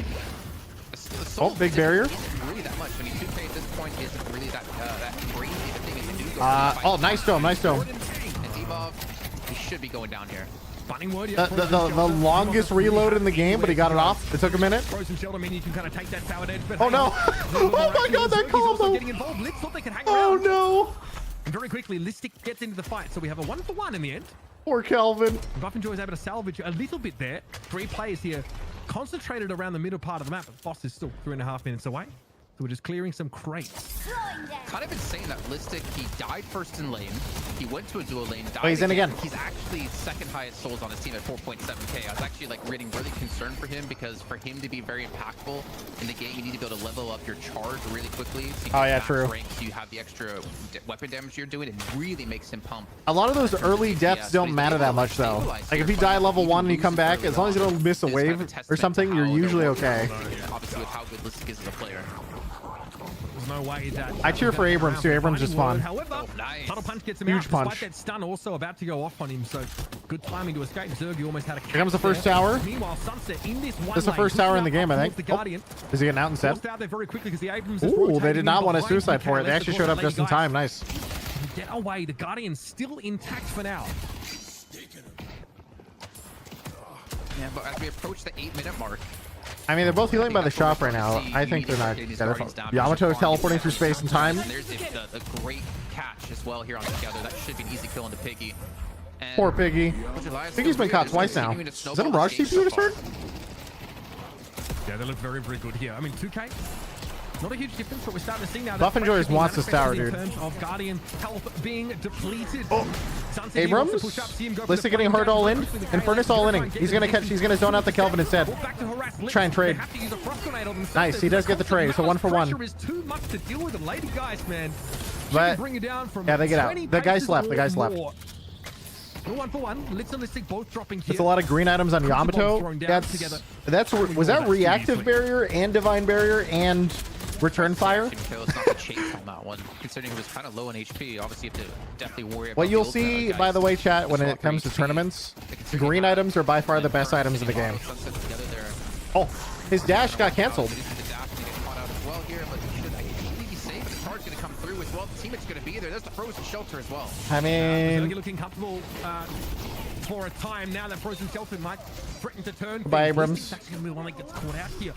oh, big barrier. Really that much. When you 2K at this point isn't really that crazy of a thing as you do go. Oh, nice dome, nice dome. And Dimov, he should be going down here. The longest reload in the game, but he got it off. It took a minute. Frozen Shelter mean you can kind of take that sour edge, but oh no! Oh my god, that combo! Getting involved. Blitz thought they could hang oh around. No! And very quickly, Listic gets into the fight, so we have a 1-for-1 in the end. Poor Kelvin. Buff Enjoy is able to salvage a little bit there. 3 players here concentrated around the middle part of the map, but Boss is still 3.5 minutes away. who are just clearing some crates. Kind of insane that Listic, he died first in lane. He went to a duo lane, died he's in again. He's actually second highest souls on his team at 4.7k. I was actually like really concerned for him, because for him to be very impactful in the game, you need to be able to level up your charge really quickly. So you can true. ranks, you have the extra weapon damage you're doing. It really makes him pump. A lot of those early deaths don't matter that much though. Like if you die level 1 and you come back, as long as you don't miss a wave or something, you're usually okay. Obviously with how good Listic is as a player. There's no way that I cheer for Abrams too. Abrams is fun. However, Subtle Punch gets him Huge out. punch. Despite that stun also about to go off on him, so good timing to escape. Zergy almost had a catch. Here comes the first there. tower. Meanwhile, Sunset in this one This is the lane, first tower in the pushing game, out I towards think. The Guardian. Is he getting out instead? Forced out there very quickly because the Abrams is Ooh, they rotating did not in want a behind suicide for it. They PK, actually left showed up across the just in lane, time. guys. Nice. Get away. The Guardian's still intact for now. Yeah, but as we approach the 8-minute mark, I mean, they're both healing by the shop right now. I think they're not. Yamato's teleporting through space and time. There's the great catch as well here on Together. That should be an easy kill into Piggy. And Poor Piggy. Piggy's been caught twice now. Is that a Mirage TP this turn? Yeah, they look very, very good here. I mean, 2K. Not a huge difference, but we're starting to see now. Buff and Joyce wants this tower, dude. In terms of Guardian health being depleted. Abrams, Listic getting hurt all in. Infernus all inning. He's gonna catch. He's gonna zone out the Kelvin instead. Try and trade. Nice. He does get the trade. So 1 for 1. Is too much to deal with. The lady guys, man. But Bring it down from yeah, they get out. The guy's left. The guy's left. 1 for 1. Listic both dropping here. There's a lot of green items on Yamato. That's was that reactive barrier and divine barrier and return fire? It's not the chase on that one, considering he was kind of low in HP. Obviously, you have to definitely worry about What you'll the ult see, guys. by the way, chat, when it comes to tournaments, green items are by far the best items in the game. Oh, his dash got canceled. Teammate's gonna be there. There's the frozen shelter as well. I mean, looking comfortable for a time now. That frozen shelter might threaten to turn. Goodbye, Abrams. That's gonna be the one that gets caught out here.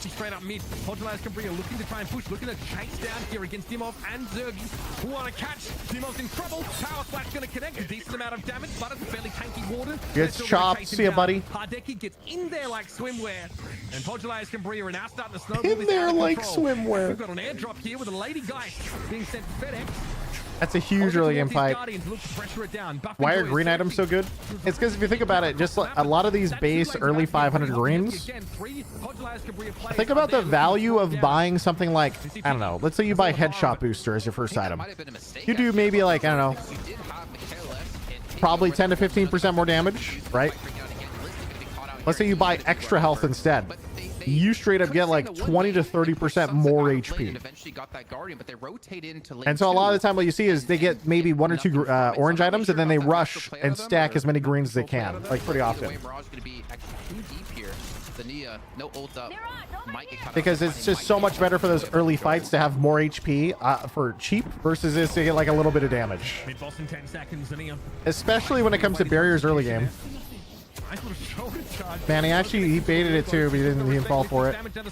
She's straight up mid. Podulaz Cambria looking to try and push, looking to chase down here against Dimov and Zergy. Want to catch? Dimov's in trouble. Power Slash gonna connect. A decent amount of damage, but it's fairly tanky water. Gets chopped. See ya, buddy. Hardeki gets in there like swimwear, and Podulaz Cambria are now starting to snowball. In there like swimwear. We've got an airdrop here with a lady guy being sent to FedEx. That's a huge early game fight. Why are green items so good? It's because if you think about it, just a lot of these base early 500 greens, think about the value of buying something like, I don't know, let's say you buy Headshot Booster as your first item. You do maybe like, I don't know, probably 10 to 15% more damage, right? Let's say you buy extra health instead. You straight up get like 20 to 30% more HP. And so a lot of the time what you see is they get maybe 1 or 2 orange items and then they rush and stack as many greens as they can, like pretty often. Because it's just so much better for those early fights to have more HP for cheap versus this to get like a little bit of damage. Especially when it comes to barriers early game. Man, he baited it too, but he didn't fall for it. That's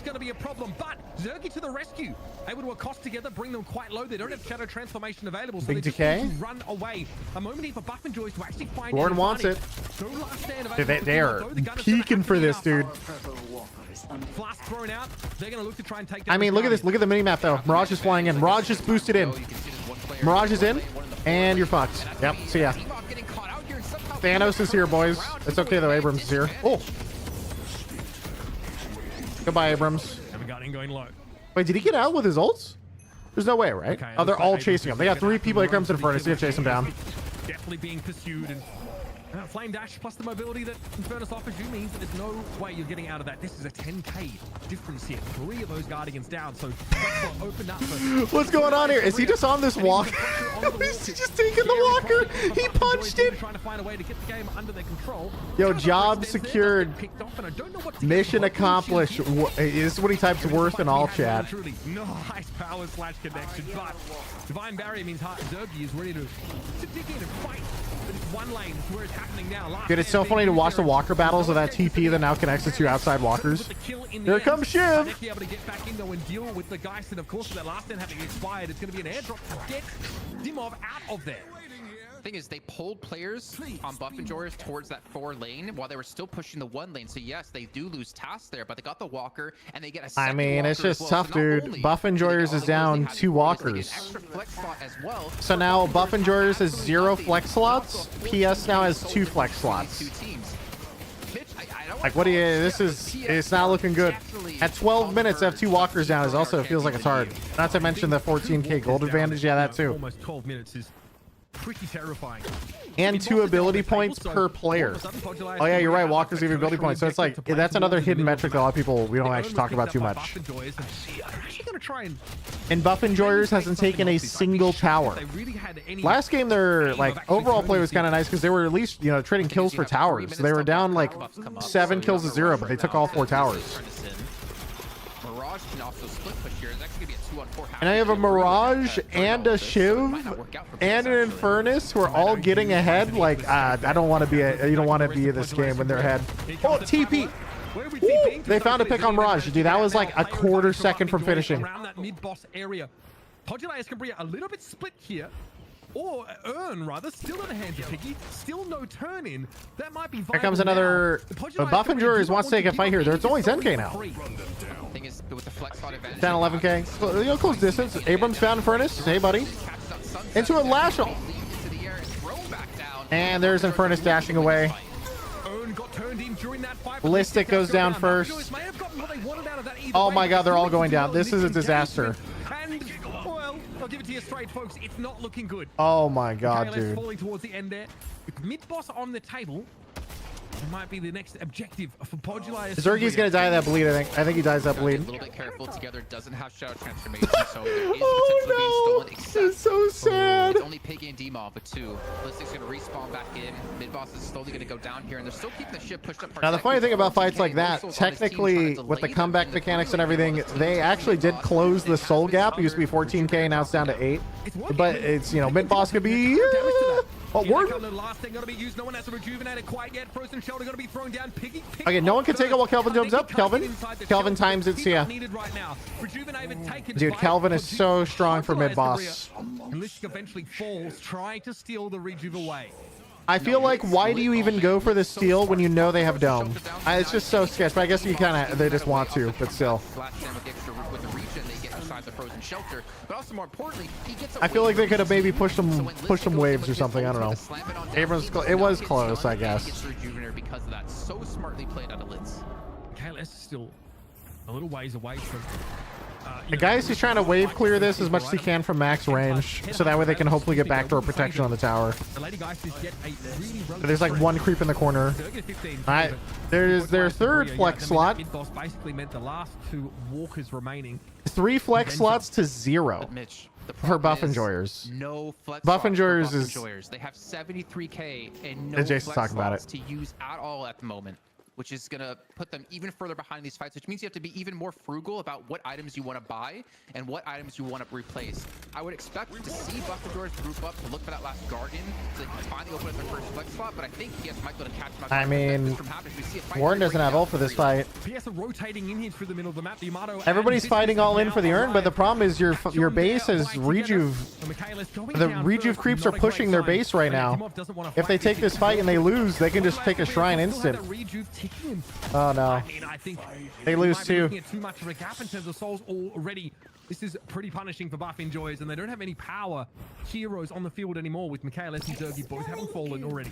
going to be a problem, but Zergy to the rescue. Able to accost together, bring them quite low. They don't have Shadow Transformation available, so Big they decay. just run away. A moment here for Buff and Joyce to actually find Gordon wants it. They are peeking for this, dude. Flask thrown out. They're going to look to try and take. I mean, look at this. Look at the minimap though. Mirage is flying in. Mirage just boosted in. Mirage is in, and you're fucked. Yep. See ya. Thanos is here, boys. It's okay though. Abrams is here. Oh. Goodbye, Abrams. Haven't got him going low. Wait, did he get out with his ults? There's no way, right? Okay, Oh, they're all chasing him. They got 3 people. Here comes Infernus. You have to chase him down. Definitely being pursued, and Flame Dash plus the mobility that Infernus offers you means that there's no way you're getting out of that. This is a 10k difference here. 3 of those Guardians down, so open up. What's going on here? Is he just on this walker? He's just taking the walker. He punched it. Trying to find a way to get the game under their control. Yo, job secured. Mission accomplished. Is what he types worth in all chat. Nice power slash connection, but Divine Barrier means Zergy is ready to dig in and fight. But it's one lane where it's happening now. Dude, it's so funny to watch the walker battles of that TP that now connects the 2 outside walkers. Here comes Shiv. Able to get back in though and deal with the guys, and of course with that last end having expired, it's going to be an airdrop to get Dimov out of there. thing is they pulled players on Buff Enjoyers towards that 4 lane while they were still pushing the 1 lane. So yes, they do lose tasks there, but they got the walker and they get a second it's walker as just well. tough, So not dude. only Buff do they Enjoyers get is all the kills down they had 2 before, they get an walkers. extra flex slot as well. So now Buff Enjoyers has 0 flex slots. PS now has 2 flex slots. Like, what do you? This is. It's not looking good. At 12 minutes, to have 2 walkers down is also feels like it's hard. Not to mention the 14k gold advantage. Yeah, that too. Almost 12 minutes is pretty terrifying. And 2 ability points per player. Oh yeah, you're right. Walkers leave ability points. So it's like that's another hidden metric that a lot of people we don't actually talk about too much. And Buff Enjoyers hasn't taken a single tower. Last game, their like overall play was kind of nice because they were at least trading kills for towers. So they were down like 7 kills to 0, but they took all 4 towers. Mirage can also split push here. It's actually going to be a 2-on-4 half. And I have a Mirage and a Shiv and an Infernus who are all getting ahead. Like, I don't want to be you don't want to be in this game when they're ahead. Oh, TP. Woo! They found a pick on Mirage. Dude, that was like a quarter second from finishing. Around that mid-boss area. Podula Escambria a little bit split here. Or Earn, rather, still in the hands of Piggy. Still no turn in. That might be viable. Here comes another. Buff Enjoyers wants to take a fight here. There's only 10k now. Thing is, with the flex slot advantage, 10, 11k. Close distance. Abrams found Infernus. Hey, buddy. Into a lash. And there's Infernus dashing away. Ballistic goes down first. Oh my god, they're all going down. This is a disaster. And, well, I'll give it to you straight, folks. It's not looking good. Oh my god, Okay, dude. falling towards the end there. With mid-boss on the table, it might be the next objective for Podula. Zergi's gonna die of that bleed, I think. I think he dies of that bleed. A little bit careful. Together doesn't have shadow transformation, so there is potentially being stolen. Except It's so sad. It's only Piggy and Demaw, but 2. Ballistic's gonna respawn back in. Mid-boss is slowly gonna go down here, and they're still keeping the ship pushed up. Now the funny thing about fights like that, technically with the comeback mechanics and everything, they actually did close the soul gap. It used to be 14k, now it's down to 8. But it's mid-boss could be. Oh, word. The last thing gonna be used. No one has to rejuvenate it quite yet. Frozen Shelter gonna be thrown down. Piggy. Okay, no one can take it while Kelvin jumps up. Kelvin times it. See ya. Dude, Kelvin is so strong for mid-boss. And Lish eventually falls, trying to steal the rejuve away. I feel like, why do you even go for the steal when you know they have dome? It's just so sketch, but I guess you they just want to, but still. The frozen shelter, but also more importantly, he gets. I feel like they could have maybe pushed some waves or something. I don't know. Abrams, it was close, I guess. Because of that, so smartly played out of Lids. KLS is still a little ways away from. The guys, he's trying to wave clear this as much as he can from max range, so that way they can hopefully get backdoor protection on the tower. But there's like 1 creep in the corner. Alright, there's their 3rd flex slot. Boss basically meant the last 2 walkers remaining. 3 flex slots to 0 for Buff Enjoyers. No flex Buff Enjoyers is. They have 73k and no Jason's flex talking about slots it. to use at all at the moment, which is going to put them even further behind these fights, which means you have to be even more frugal about what items you want to buy and what items you want to replace. I would expect to see Buff Enjoyers group up to look for that last Guardian so they can finally open up their first flex slot, but I think PS might be able to catch them. I mean, Warren doesn't have ult for this fight. PS are rotating in here through the middle of the map. The Yamato Everybody's fighting all in for the urn, but the problem is your base is rejuve. The rejuve creeps are pushing their base right now. If they take this fight and they lose, they can just take a shrine instant. Oh no. I mean, I think they lose too. Too much of a gap in terms of souls already. This is pretty punishing for Buff Enjoyers, and they don't have any power heroes on the field anymore with Michaelis and Zergi both having fallen already.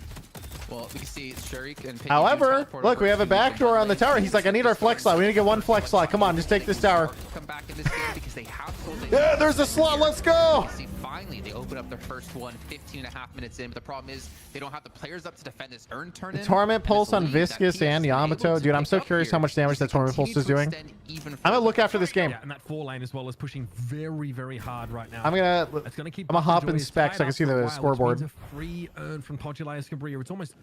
Well, we can see Sharik and Piggy. However, look, we have a backdoor on the tower. He's like, I need our flex slot. We need to get 1 flex slot. Come on, just take this tower. Come back in this game because they have souls. Yeah, there's a slot. Let's go. Finally, they open up their first one 15.5 minutes in, but the problem is they don't have the players up to defend this urn turn in. Torment Pulse on Viscous and Yamato. Dude, I'm so curious how much damage that Torment Pulse is doing. I'm gonna look after this game. Yeah, and that 4 lane as well is pushing very, very hard right now. I'm gonna hop in spec so I can see the scoreboard. A free urn from Podula Escambria. It's almost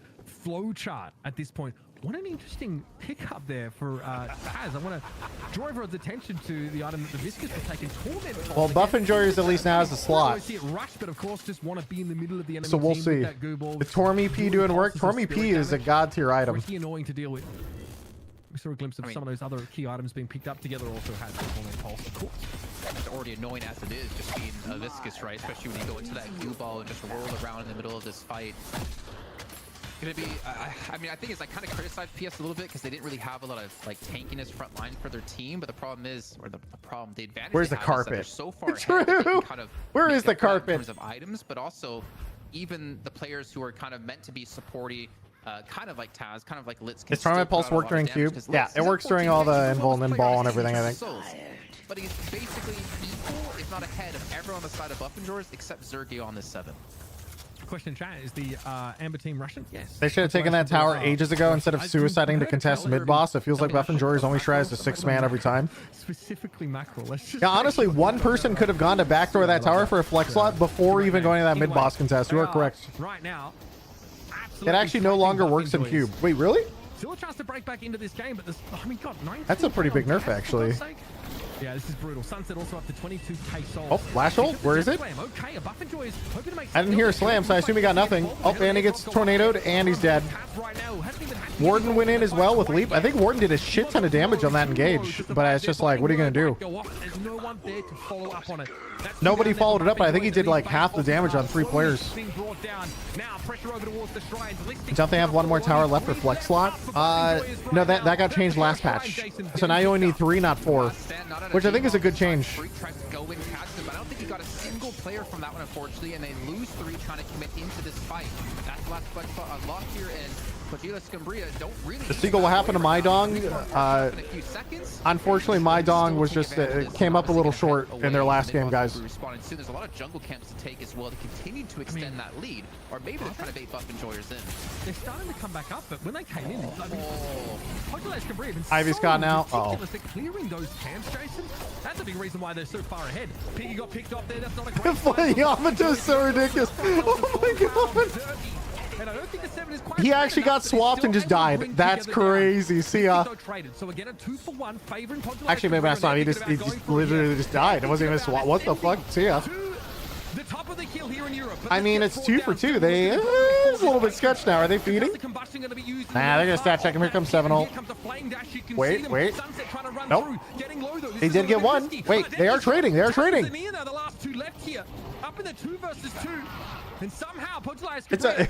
flowchart at this point. What an interesting pickup there for Taz. I want to draw everyone's attention to the item that the Viscous was taking. Torment. Well, Buff Enjoyers at least now has a slot. See it rush, but of course just want to be in the middle of the enemy So we'll team see. with that goo ball. The Tormy P doing work. Tormy P is a god tier item. Pretty annoying to deal with. We saw a glimpse of some of those other key items being picked up together. Also has the Torment Pulse, of course. It's already annoying as it is, just being a Viscous, right? Especially when you go into that glue ball and just roll around in the middle of this fight. Gonna be, I mean, I think it's like kind of criticized PS a little bit because they didn't really have a lot of like tankiness front line for their team. But the problem is, or the advantage. Where's they the have is that carpet? they're so far True. ahead that they can kind of Where make is the up for that carpet? in terms of items, but also even the players who are kind of meant to be supporty. Kind of like Taz, kind of like Litz. Does Tournament Pulse work during Cube? Yeah, it works during all the invul and ball and everything, I think. But he's basically equal, if not ahead, of everyone on the side of Buffingers except Zergy on this 7. Question chat, is the Amber team Russian? Yes. They should have taken that tower ages ago instead of suiciding to contest mid boss. It feels like Buff and Jory's only tries to 6-man every time. Specifically macro. Yeah, honestly, one person could have gone to backdoor that tower for a flex slot before even going to that mid boss contest. You are correct. Right now, It actually no longer works in Cube. Wait, really? Still a chance to break back into this game, but this, I mean, God, 19. That's a pretty big nerf, actually. Yeah, this is brutal. Sunset also up to 22k souls. Oh, flash ult? Where is it? Okay, a Buff and Joy is hoping to make I didn't hear a slam, so I assume he got nothing. Oh, and he gets tornadoed, and he's dead. Warden went in as well with Leap. I think Warden did a shit ton of damage on that engage, but it's just like, what are you going to do? There's no one there to follow up on it. Nobody followed it up, but I think he did like half the damage on 3 players. Don't they have one more tower left for flex slot? No, that got changed last patch. So now you only need 3, not 4, which I think is a good change. I don't think he got a single player from that one, unfortunately, and they lose 3 trying to commit into this fight. That's the last flex spot unlocked here, and Pagila Scumbria don't really. The Seagull, what happened to my dong? Unfortunately, my dong was just came up a little short in their last game, guys. There's a lot of jungle camps to take as well to continue to extend that lead, or maybe they're trying to bait Buff Enjoyers in. They're starting to come back up, but when they came in, I mean, Ivy's got now. Oh. They're clearing those camps, Jason. That's a big reason why they're so far ahead. Piggy got picked off there. That's not a great. Yamato's so ridiculous. Oh my god. And I don't think the 7 is quite He actually got swapped and just died. That's crazy. See ya. So again, a 2-for-1 favoring Pogula. Actually, maybe that's not. He just literally just died. It wasn't even a swap. What the fuck? See ya. The top of the kill here in Europe. I mean, it's 2 for 2. They it's a little bit sketched now. Are they feeding? Nah, they're gonna stat check him. Here comes 7 ult. Wait. Nope. They did get 1. Wait, they are trading. They are trading. The last 2 left here. Up in the 2 versus 2. And somehow it's a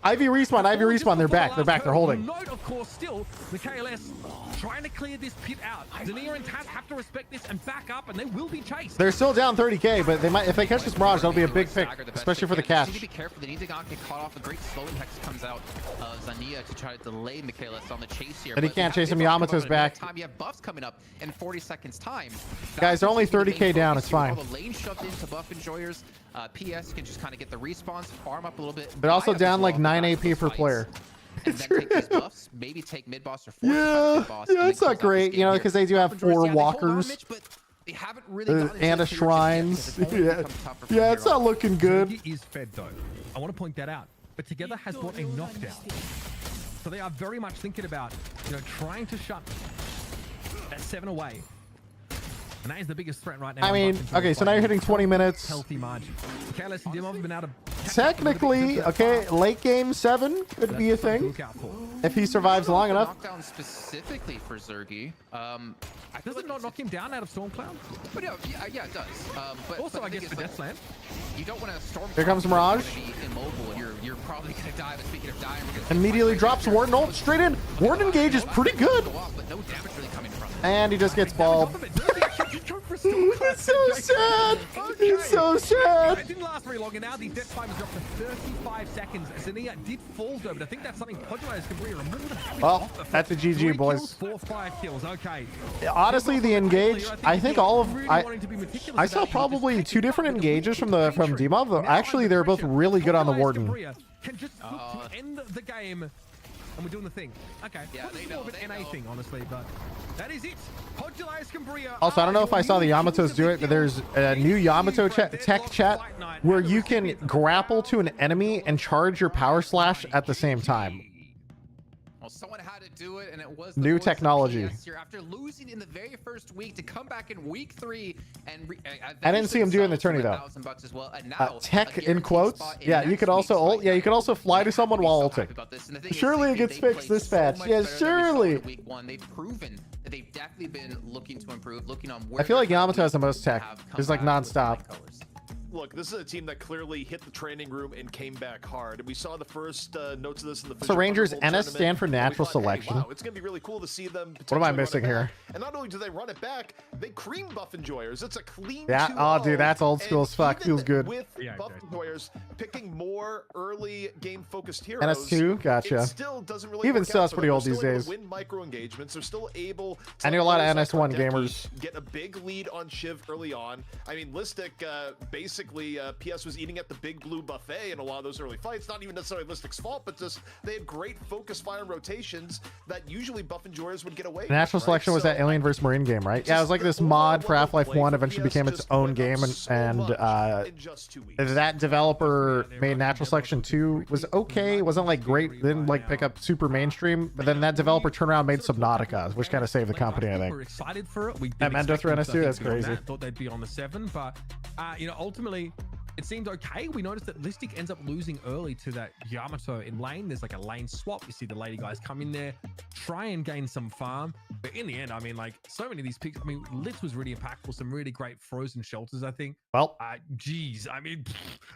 Ivy respawn. They're back. They're holding. Note, of course, still the KLS trying to clear this pit out. Zanir and Taz have to respect this and back up, and they will be chased. They're still down 30k, but they might, if they catch this Mirage, that'll be a big pick, especially for the They need catch. to be careful. They need to not get caught off. A great slow hex comes out of Zania to try to delay Michaelis on the chase here. And he can't chase him. Yamato's back. Time you have buffs coming up in 40 seconds time. Guys, they're only 30k down. It's fine. The lane shoved into Buff Enjoyers. PS can just kind of get the respawns, farm up a little bit. They're also down like 9 AP per player. And then take these buffs, maybe take mid boss or 4 Yeah, boss. yeah, it's not great, you know, because they do have 4 walkers They haven't really and a shrines. Yeah, it's not looking good. He is fed though. I want to point that out. But Together has brought a knockdown. So they are very much thinking about, trying to shut that 7 away. And that is the biggest threat right now. I mean, okay, so now you're hitting 20 minutes. Healthy margin. KLS and Dimov have been out of... Technically, okay, late game 7 could be a thing. If he survives long enough. Knockdown specifically for Zergy. Does it not knock him down out of Stormcloud? But yeah, it does. But also, I guess for Deathland. You don't want to Stormcloud. Here comes Mirage. Be immobile, and you're probably going to die. But speaking of dying, Immediately drops Warden ult straight in. Warden engage is pretty good. But no damage really coming from it. And he just gets balled. It's so sad. It's so sad. It didn't last very long, and now the death time is dropped to 35 seconds. Zania did fall though, but I think that's something Podulaz can really remove. Well, that's a GG, boys. 4-5 kills. Okay. Honestly, the engage, I think all of I saw probably 2 different engages from Dimov. Actually, they're both really good on the Warden. Can just look to end the game. And we're doing the thing. Okay. Yeah, this is more of an NA thing, honestly, but that is it. Also, I don't know if I saw the Yamatos do it, but there's a new Yamato tech chat where you can grapple to an enemy and charge your power slash at the same time. Well, someone had to do it, and it was new technology. After losing in the very first week to come back in week 3 and I didn't see him doing the tourney though. As well, and now tech in quotes. Yeah, you could also ult. Yeah, you could also fly to someone while ulting. Surely it gets fixed this patch. Yeah, surely. Week 1, they've proven that they've definitely been looking to improve, looking on where I feel like Yamato has the most tech. It's like non-stop. look, this is a team that clearly hit the training room and came back hard. And we saw the first notes of this in the So Rangers Thunderbolt NS stand for tournament, and we natural thought, hey, selection. wow, it's going to be really cool to see them. What am I potentially run missing it here? back. And not only do they run it back, they cream Buff Enjoyers. It's a clean Yeah, 2-0. oh, dude, that's old school as fuck. And Feels good. With Yeah, Buff exactly. Enjoyers picking more early game focused heroes. NS2, gotcha. It still doesn't really Even work still, out it's for pretty them. old They're these still able days. to win micro engagements. They're still able to I knew a lot of players like NS1 Hardecki gamers. get a big lead on Shiv early on. I mean, Listic basically PS was eating at the big blue buffet in a lot of those early fights. Not even necessarily Listic's fault, but just they had great focus fire and rotations that usually Buff Enjoyers would get away with, Natural right? Selection was So, that Alien vs Marine game, right? Yeah, it was like this mod for Half-Life 1 eventually became its own game, and in just 2 weeks. that developer made Natural Selection 2 was okay. It wasn't like great, didn't like pick up super mainstream, but then that developer turned around and made Subnautica, which kind of saved the company, I think. We're excited for it. We That didn't Mendo expect through them to, NS2, I think, that's be on crazy. that. Thought they'd be on the 7, but you know, ultimately it seemed okay. We noticed that Listic ends up losing early to that Yamato in lane. There's like a lane swap. You see the lady guys come in there, try and gain some farm. But in the end, I mean, like so many of these picks, I mean, Litz was really impactful. Some really great frozen shelters, I think. Well, geez, I mean,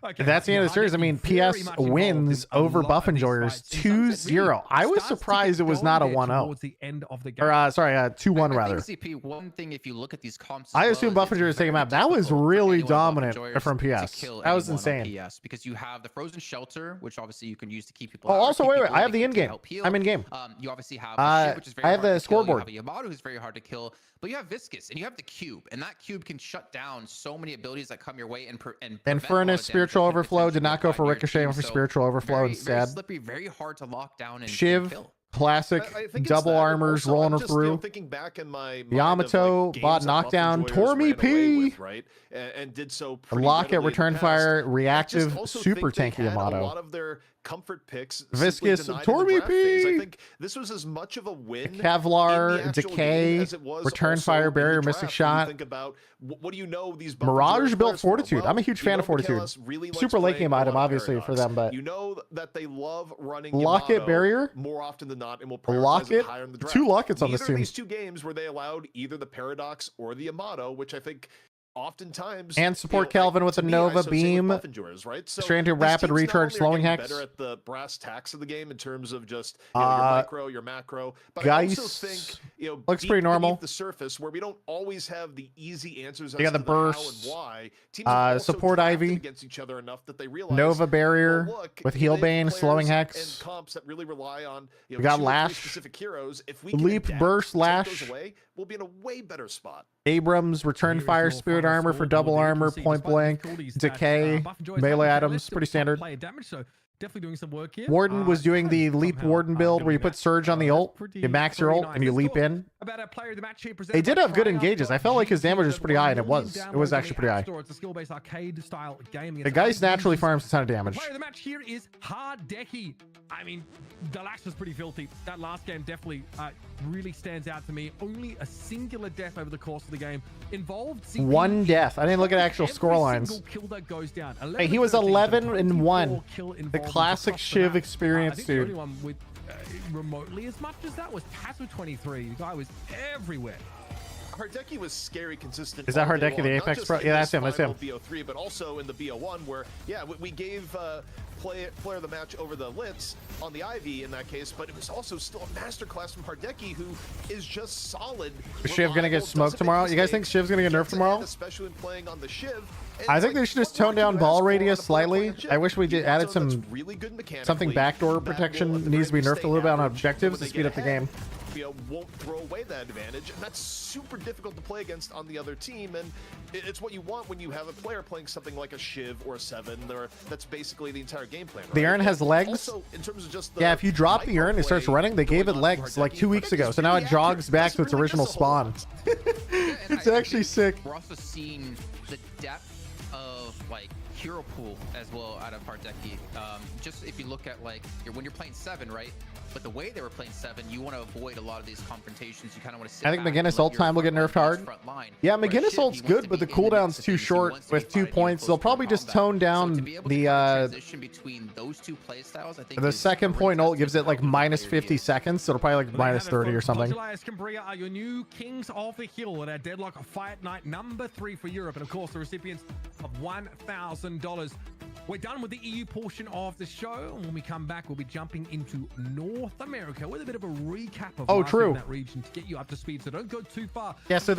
okay, that's the end of the series. I mean, PS wins over Buff Enjoyers 2-0. I was surprised it was not a 1-0. Towards the end of the game. Or, sorry, 2-1 rather. I think CP, one thing, if you look at these comps, I assume Buff Enjoyers take him out. That was really dominant from PS. That was insane. PS, because you have the frozen shelter, which obviously you can use to keep people. Oh, out, also, keep wait, people I have away, the keep people in-game. help heal. I'm in-game. You obviously have the Shiv, which is very I have hard the to kill. scoreboard. You have a Yamato, who's very hard to kill, but you have Viscous and you have the cube, and that cube can shut down so many abilities that come your way and prevent a lot of Infernus, damage Spiritual that could Overflow, did not go potentially for apply to your Ricochet, team. went for So Spiritual Overflow very instead. slippery, very hard to lock down and Shiv, kill. classic, I think it's double that. armors, Also, rolling I'm her just, you know, through. thinking back in my mind Yamato, of, like, bot games that Buff knockdown, Enjoyers Tormy ran away P. with, right? And did so pretty Locket, readily in return the fire, past. I reactive, just also super think they tanky had Yamato. A lot of their comfort picks Viscous, simply denied in the Tormy draft phase. P. I think this was as much of a win in the Kevlar, actual Decay, game as it was return also fire, in the barrier, draft. mystic When you shot. think about what do you know these Buff Mirage Enjoyers built players for? Fortitude. Well, I'm a huge you fan know of Fortitude. Michaelis really likes Super late playing game a lot item, of obviously, for Paradox. them, but You know that they love running Locket Yamato barrier, more often than not, and will a prioritize Locket, it higher in the draft. 2 Lockets on this Neither of team. these 2 games were they allowed either the Paradox or the Yamato, which I think oftentimes And support you know, Kelvin with to a me, I Nova associate with Beam, Buff Enjoyers, right? So straight into these rapid teams not recharge, only are slowing getting hex. better at the brass tacks of the game in terms of just you know, your micro, your macro, but I also Geist think you know looks deep pretty normal. beneath the surface where we don't always have the easy answers as They got to the the how bursts, and why. Teams have also support drafted Ivy, against each other enough that they realize Nova barrier well, look, with they heal have bane, slowing players hex. and comps that really rely on you know, We got 2 or 3 Lash, specific heroes. If we can leap, adapt, burst, take lash. those away, we'll be in a way better spot. Abrams, return fire, spirit armor for double armor, point blank, decay, melee items, pretty standard. Damage, so definitely doing some work here. Warden was doing the leap warden build where you put surge on the ult, you max your ult, and you leap in. About our player of the match here, They did have good engages. I felt like his damage was pretty high, and it was. It was actually pretty high. It's a skill-based arcade style game. The Geist naturally farms a ton of damage. Player of the match here is Hardecki. I mean, the lash was pretty filthy. That last game definitely really stands out to me. Only a singular death over the course of the game involved. One death. I didn't look at actual score lines. Hey, he was 11-1. The classic Shiv experience, dude. The only one with remotely as much as that was Taz with 23. The guy was everywhere. Hardecki was scary consistent. Is that all day Hardecki, long, the not Apex just Pro? in Yeah, this that's him. That's him. final BO3, but also in the BO1, where yeah, we gave player of the match over the Litz on the Ivy in that case, but it was also still a masterclass from Hardecki, who is just solid. Is Shiv gonna get smoked tomorrow? You guys think Shiv's gonna get nerfed tomorrow? Especially when playing on the Shiv. I think they should just tone down ball radius slightly. I wish we did added some something backdoor protection needs to be nerfed a little bit on objectives to speed up the game. You know, won't throw away that advantage, and that's super difficult to play against on the other team, and it's what you want when you have a player playing something like a Shiv or a 7, or that's basically the entire game plan, right? The urn has legs. Also, in terms of just Yeah, if you drop the urn, it starts running. They gave it legs like 2 weeks ago, so now it jogs back to its original spawn. It's actually sick. We're also seeing the depth of like hero pool as well out of Hardecki. Just if you look at like when you're playing 7, right? But the way they were playing 7, you want to avoid a lot of these confrontations. You kind of want to sit I think back McGinnis and let ult your time will get nerfed hard. front line. Yeah, Whereas McGinnis Shiv, ult's he wants good, to but the be in the cooldown's mix of too things. He short wants to be with 2 fighting in points. close They'll quarter probably just combat. tone So down to be able to the transition between those 2 play styles, I think the is second a point really ult gives it like minus 50 seconds, so it'll probably like minus 30 or something. Cambria are your new kings of the hill at our Deadlock Fight Night number 3 for Europe, and of course the recipients of $1,000. We're done with the EU portion of the show. And when we come back, we'll be jumping into North America with a bit of a recap of last week in that region to get you up to speed. So don't go too far. Yeah, so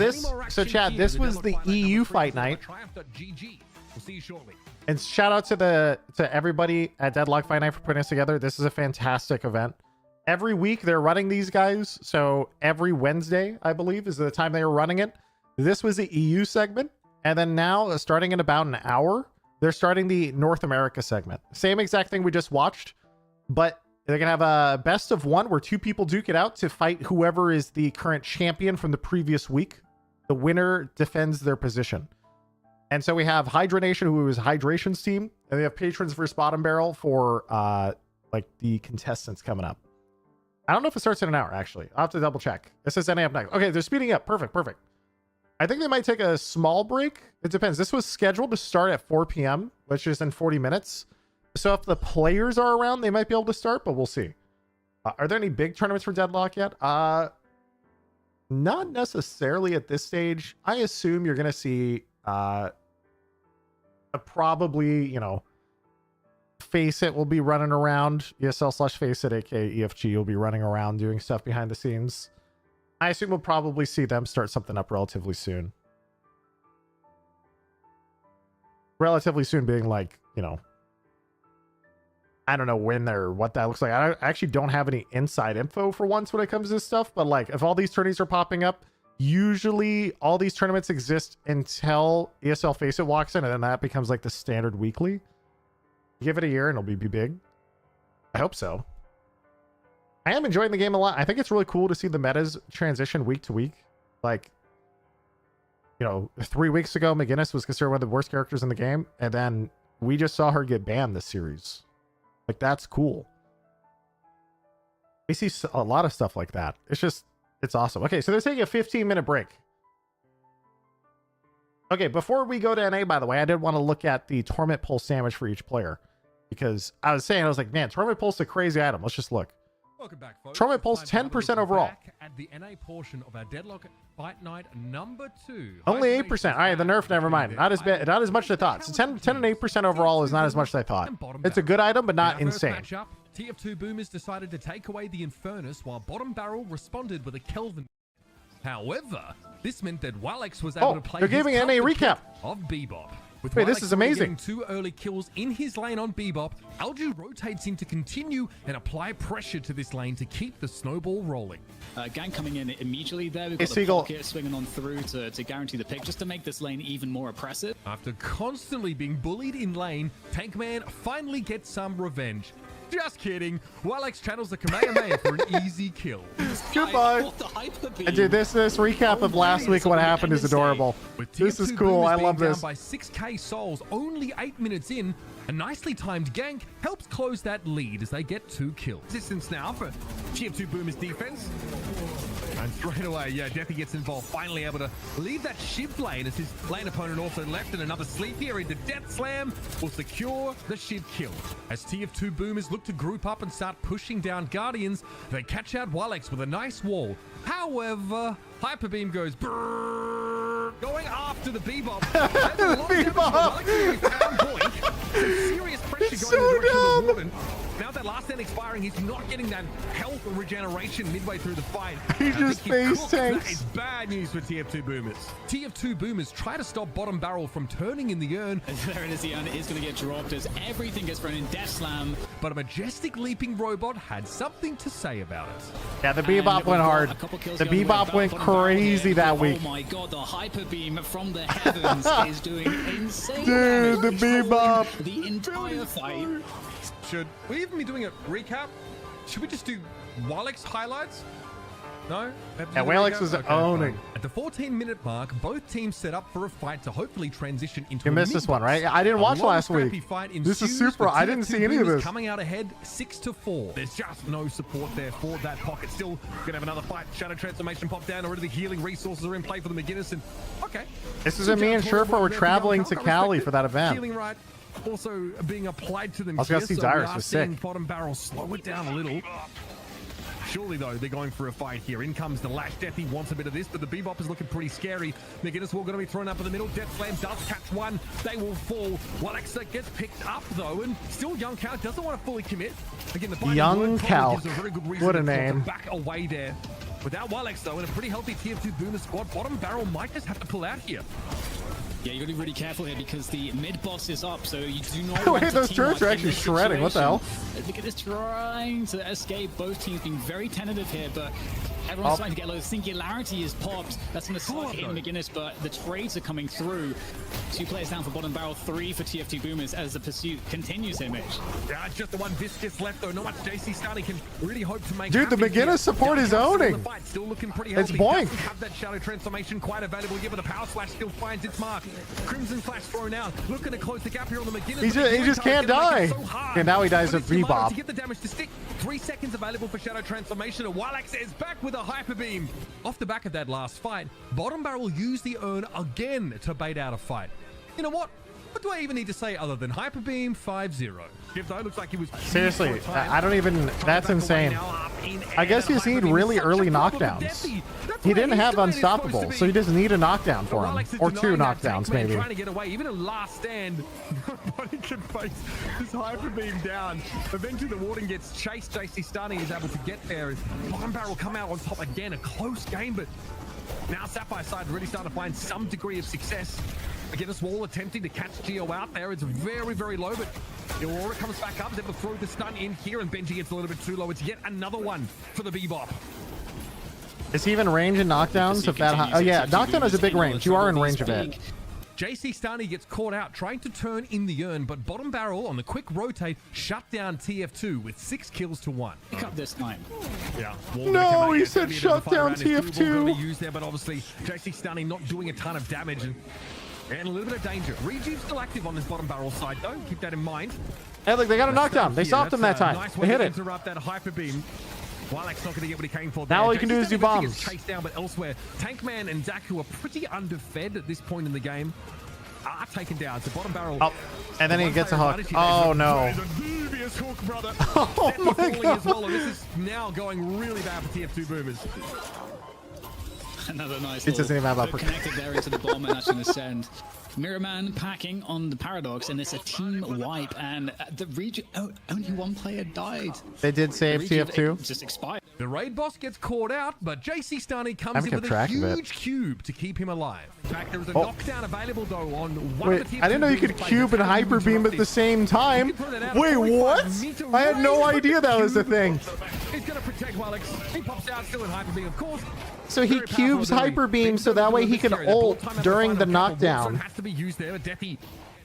Chad, this was the EU fight night. Triumph.gg. We'll see you shortly. And shout out to everybody at Deadlock Fight Night for putting this together. This is a fantastic event. Every week they're running these guys. So every Wednesday, I believe, is the time they were running it. This was the EU segment. And then now, starting in about an hour, they're starting the North America segment. Same exact thing we just watched, but they're going to have a best of one where 2 people duke it out to fight whoever is the current champion from the previous week. The winner defends their position. And so we have Hydra Nation, who is Hydration's team, and we have Patrons versus Bottom Barrel for like the contestants coming up. I don't know if it starts in an hour, actually. I'll have to double check. It says NA up next. Okay, they're speeding up. Perfect. I think they might take a small break. It depends. This was scheduled to start at 4 p.m., which is in 40 minutes. So if the players are around, they might be able to start, but we'll see. Are there any big tournaments for Deadlock yet? Not necessarily at this stage. I assume you're going to see probably, you know, Face It will be running around. ESL/Face It, aka EFG, will be running around doing stuff behind the scenes. I assume we'll probably see them start something up relatively soon. Relatively soon being like, you know, I don't know when or what that looks like. I actually don't have any inside info for once when it comes to this stuff, but like if all these tourneys are popping up, usually all these tournaments exist until ESL Face It walks in, and then that becomes like the standard weekly. Give it a year and it'll be big. I hope so. I am enjoying the game a lot. I think it's really cool to see the metas transition week to week. Like, you know, 3 weeks ago, McGinnis was considered one of the worst characters in the game, and then we just saw her get banned this series. Like, that's cool. We see a lot of stuff like that. It's awesome. Okay, so they're taking a 15-minute break. Okay, before we go to NA, by the way, I did want to look at the Torment Pulse sandwich for each player. Because I was like, man, Torment Pulse is a crazy item. Let's just look. Welcome back, folks. Torment Pulse 10% overall. At the NA portion of our Deadlock Fight Night number 2. Only 8%. All right, the nerf, never mind. Not as bad, not as much as I thought. So 10 and 8% overall is not as much as I thought. It's a good item, but not insane. Matchup, TF2 Boomers decided to take away the Infernus, while Bottom Barrel responded with a Kelvin. However, this meant that Walex was able to play they're giving an NA recap of Bebop. With Wait, this is amazing. 2 early kills in his lane on Bebop, Alju rotates in to continue and apply pressure to this lane to keep the snowball rolling. Gang coming in immediately there. We've got the Seagull pocket swinging on through to guarantee the pick, just to make this lane even more oppressive. After constantly being bullied in lane, Tankman finally gets some revenge. Just kidding. Walex channels the Kamehameha for an easy kill. Goodbye. And dude, this recap of last week, what happened is adorable. This is cool. I love this. Down by 6k souls, only 8 minutes in, a nicely timed gank helps close that lead as they get 2 kills. Distance now for TF2 Boomers defense. And straight away, yeah, Deathy gets involved, finally able to leave that Shiv lane as his lane opponent also left, and another sleep here into Death Slam will secure the Shiv kill. As TF2 Boomers look to group up and start pushing down Guardians, they catch out Walex with a nice wall. However, Hyper Beam goes brrrr, going after the Bebop. The Bebop! Serious pressure It's going so in the direction dumb. of the Warden. Now that last stand expiring, he's not getting that health regeneration midway through the fight. He just face tanks. That is bad news for TF2 Boomers. TF2 Boomers try to stop Bottom Barrel from turning in the urn. And there it is, the urn is going to get dropped as everything gets thrown in Death Slam. But a majestic leaping robot had something to say about it. Yeah, the Bebop went hard. The Bebop went crazy that week. Oh my god, the Hyper Beam from the heavens is doing insane Dude, the damage, Bebop. the entire fight. Should we even be doing a recap? Should we just do Walex highlights? No? Yeah, Walex was owning. At the 14-minute mark, both teams set up for a fight to hopefully transition into You missed this one, right? I didn't watch last week. This is super. I didn't see any of this. Coming out ahead 6-4. There's just no support there for that pocket. Still gonna have another fight. Shadow transformation pop down. Already the healing resources are in play for the McGinnis. And okay. This is me and Sherpa were traveling to Cali for that event. Healing right. Also being applied to them. I was gonna see Dyrus was sick. Bottom Barrel slow it down a little. Surely, though, they're going for a fight here. In comes the Lash. Deathy wants a bit of this, but the Bebop is looking pretty scary. McGinnis will going to be thrown up in the middle. Death Slam does catch one. They will fall. Walexa gets picked up, though, and still Young Calc doesn't want to fully commit. Again, the Young Calc. What a to name. back away there. Without Walex, though, in a pretty healthy TF2 Boomer squad, Bottom Barrel might just have to pull out here. Yeah, you got to be really careful here because the mid boss is up, so you do not. Wait, those turrets are actually shredding. What the hell? Look at this, trying to escape. Both teams being very tentative here, but everyone's starting to get a low. Singularity is popped. That's going to suck in McGinnis, but the trades are coming through. 2 players down for Bottom Barrel, 3 for TF2 Boomers as the pursuit continues here, Mitch. Yeah, just the one Viscous left, though. Not much JC Starny can really hope to make. Dude, the McGinnis support is owning. Still looking pretty It's healthy. boink. Doesn't have that shadow transformation quite available. Given the power slash still finds its mark. Crimson Flash thrown out. Looking to close the gap here on the McGinnis. He just can't die. And now he dies with Bebop. To get the damage to stick. 3 seconds available for shadow transformation. And Walax is back with a hyper beam. Off the back of that last fight, Bottom Barrel used the urn again to bait out a fight. You know what? What do I even need to say other than hyper beam 5-0? Though looks like he was Seriously, I don't even. That's insane. I guess you just need really early knockdowns. He didn't have unstoppable, so he just need a knockdown for him, or 2 knockdowns maybe. Trying to get away, even a last stand, nobody can face this hyper beam down. Eventually, the warden gets chased. JC Starny is able to get there. Bottom Barrel come out on top again. A close game, but now Sapphire side really starting to find some degree of success. Again, a Wall attempting to catch Geo out there. It's very, very low, but Aurora comes back up. Is able to throw the stun in here, and Benji gets a little bit too low. It's yet another one for the Bebop. Is he even range in knockdowns of that high? Oh yeah, knockdown has a big range. You are in range of it. JC Starny gets caught out trying to turn in the urn, but Bottom Barrel on the quick rotate shut down TF2 with 6 kills to 1. Pick up this time. Yeah. No, he said shut down TF2. Used there, but obviously JC Starny not doing a ton of damage and a little bit of danger. Rejuve's still active on this Bottom Barrel side though. Keep that in mind. Hey, look, they got a knockdown. They stopped him that time. Nice They hit it. Interrupt that hyper beam. Walex not going to get what he came for. Now all he can do is do bombs. Chased down, but elsewhere, Tankman and Zach, who are pretty underfed at this point in the game, are taken down. So Bottom Barrel. Oh, and then he gets a hook. Oh no. Devious hook, brother. Oh my god. As well. This is now going really bad for TF2 Boomers. Another nice It doesn't even have little connected there into the bomb and actually ascend. Mirror Man packing on the Paradox, and it's a team wipe, and the region, only 1 player died. They did save TF2. Just expired. The raid boss gets caught out, but JC Starny comes in with a huge cube to keep him alive. In fact, there is a knockdown available though on one Wait, of the TF2 I didn't know you could cube and hyper beam at the same time. Wait, what? I had no idea that was a thing. He's gonna protect Walex. He pops out still in hyper beam, of course. So he cubes hyper beam so that way he can ult during the knockdown. Has to be used there. Deathy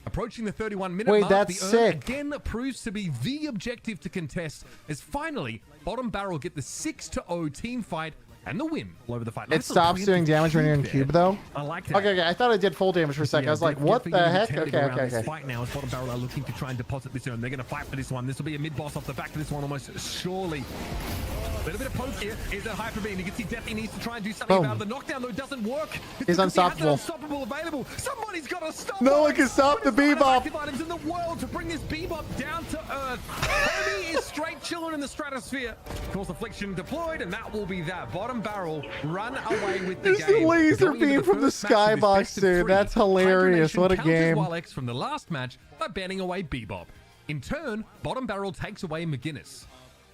approaching the 31-minute Wait, mark. that's the sick. Again proves to be the objective to contest as finally Bottom Barrel get the 6-0 team fight and the win all over the fight. It stops doing damage when you're in cube though. I like that. Okay, I thought it did full damage for a second. I was like, what the heck? Okay. Fight now as Bottom Barrel are looking to try and deposit this urn. They're going to fight for this one. This will be a mid boss off the back of this one almost surely. A little bit of poke here is a hyper beam. You can see Deathy needs to try and do something about it. The knockdown though doesn't work. He's unstoppable. Unstoppable available. Somebody's got to stop. No one can stop the Bebop. Items in the world to bring this Bebop down to earth. Homie is straight chilling in the stratosphere. Course Affliction deployed, and that will be that. Bottom Barrel run away with the There's game. the laser beam from the skybox, dude. That's hilarious. What a game. Walex from the last match by banning away Bebop. In turn, Bottom Barrel takes away McGinnis.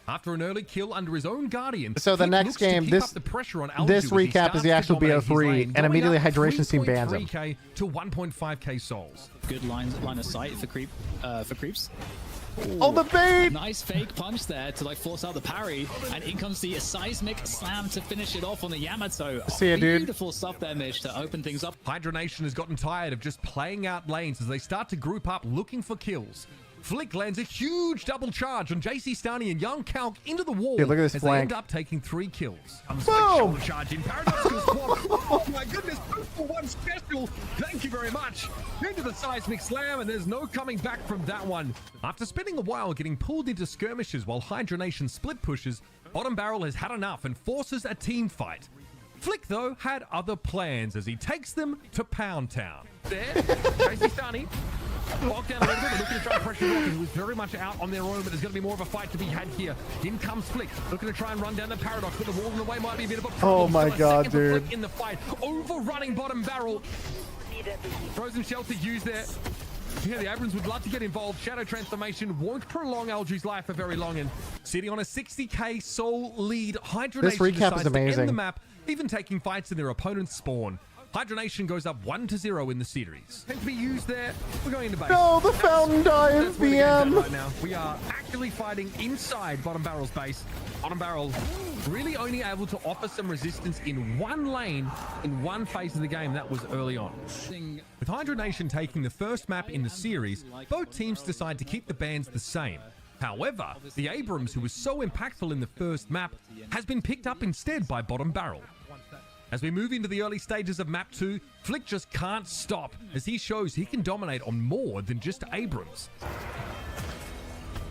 After an early kill under his own Guardian, so the next game, this recap is the actual BO3, and immediately Hydration's team bans him. 3K to 1.5k souls. Good line of sight for creeps. Oh, the bait! Nice fake punch there to like force out the parry, and in comes the seismic slam to finish it off on the Yamato. See ya, dude. Beautiful stuff there, Mitch, to open things up. Hydra Nation has gotten tired of just playing out lanes as they start to group up looking for kills. Flick lands a huge double charge on JC Starny and Young Calc into the wall. Dude, look at this as flank. they end up taking 3 kills. Boom! Charge in Paradox. Oh my goodness, 2-for-1 special. Thank you very much. Into the seismic slam, and there's no coming back from that one. After spending a while getting pulled into skirmishes while Hydra Nation split pushes, Bottom Barrel has had enough and forces a team fight. Flick, though, had other plans as he takes them to Pound Town. There, JC Starny Locked down a little bit. They're looking to try and pressure Rocket, who is very much out on their own, but there's going to be more of a fight to be had here. In comes Flick, looking to try and run down the Paradox, but the wall in the way might be a bit of a problem. Oh my Still a God, second for Flick dude. in the fight, overrunning bottom barrel. Frozen shelter used there. Yeah, the Abrams would love to get involved. Shadow transformation won't prolong Algae's life for very long, and sitting on a 60k soul lead, Hydra This Nation recap is decides to end amazing. the map, even taking fights in their opponent's spawn. Hydra Nation goes up 1-0 in the series. Tend to be used there. We're going into base. No, the fountain dive, That's where the game's at BM. right now. We are actively fighting inside Bottom Barrel's base. Bottom Barrel really only able to offer some resistance in one lane in one phase of the game. That was early on. With Hydra Nation taking the first map in the series, both teams decide to keep the bans the same. However, the Abrams, who was so impactful in the first map, has been picked up instead by Bottom Barrel. As we move into the early stages of map 2, Flick just can't stop as he shows he can dominate on more than just Abrams.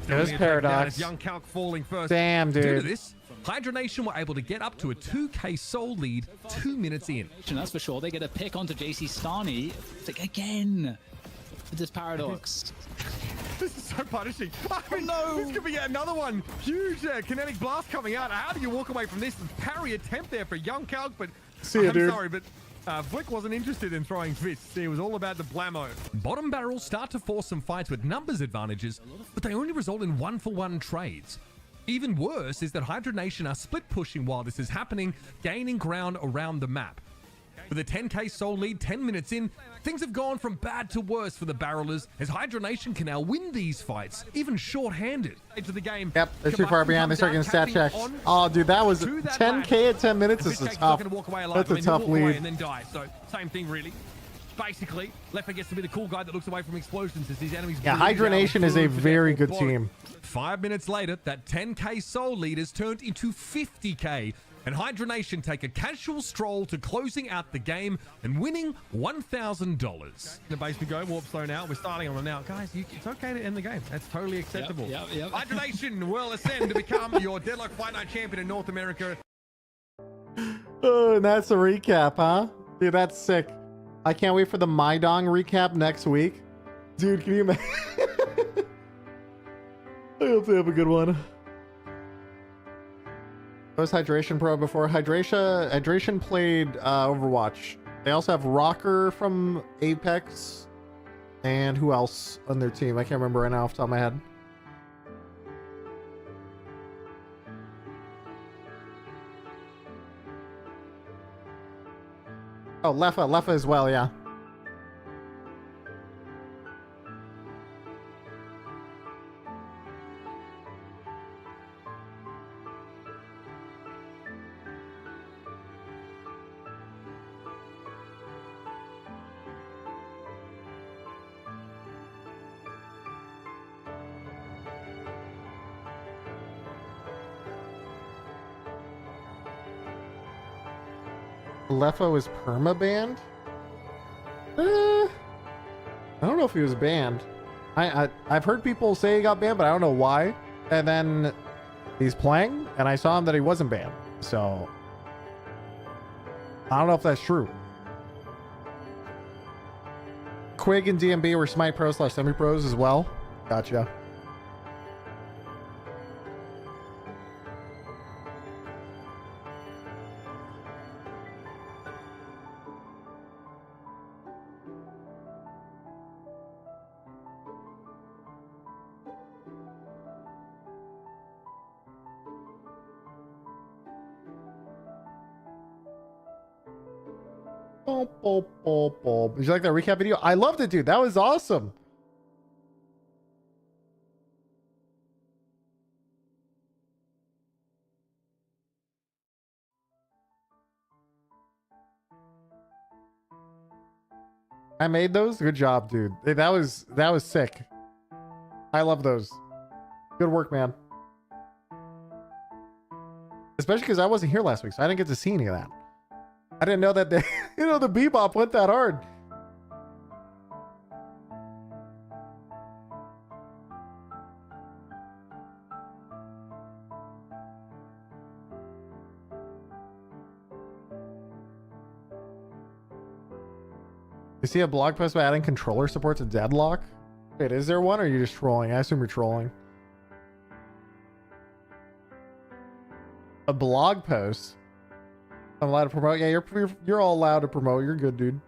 There's Paradox. Young Calc falling first. Damn, Due to dude. this, Hydra Nation were able to get up to a 2k soul lead 2 minutes in. That's for sure. They get a pick onto JC Starny. It's like, again, with this Paradox. This is so punishing. I mean, this could be yet another one. Huge kinetic blast coming out. How do you walk away from this? Parry attempt there for Young Calc, but See ya, I'm dude. sorry, but Flick wasn't interested in throwing fists. It was all about the blammo. Bottom barrels start to force some fights with numbers advantages, but they only result in 1-for-1 trades. Even worse is that Hydra Nation are split pushing while this is happening, gaining ground around the map. With a 10k soul lead 10 minutes in, things have gone from bad to worse for the Barrelers as Hydra Nation can now win these fights, even short-handed. Into the game. Yep, they're too far behind. They start getting stat checks. Oh, dude, that was 10k at 10 minutes. This is tough. That's a tough lead. And then die. So same thing really. Basically, Leffa gets to be the cool guy that looks away from explosions as these enemies. Yeah, Hydra Nation is a very good team. 5 minutes later, that 10k soul lead is turned into 50k. And Hydra Nation take a casual stroll to closing out the game and winning $1,000. The base we go, warp slow now. We're starting on it now. Guys, it's okay to end the game. That's totally acceptable. Yep. Hydra Nation will ascend to become your Deadlock Fight Night champion in North America. Oh, and that's a recap, huh? Dude, that's sick. I can't wait for the Maidong recap next week. Dude, can you imagine? I hope they have a good one. What was Hydration Pro before? Hydration played Overwatch. They also have Rocker from Apex. And who else on their team? I can't remember right now off the top of my head. Oh, Leffa as well, yeah. Leffa was perma-banned? I don't know if he was banned. I've heard people say he got banned, but I don't know why. And then he's playing, and I saw him that he wasn't banned. So I don't know if that's true. Quig and DMB were Smite Pro / Semi Pros as well. Gotcha. Did you like that recap video? I loved it, dude. That was awesome. I made those. Good job, dude. Hey, that was sick. I love those. Good work, man. Especially because I wasn't here last week, so I didn't get to see any of that. I didn't know that the bebop went that hard. You see a blog post about adding controller support to Deadlock? Wait, is there one or are you just trolling? I assume you're trolling. A blog post. I'm allowed to promote. Yeah, you're all allowed to promote. You're good, dude.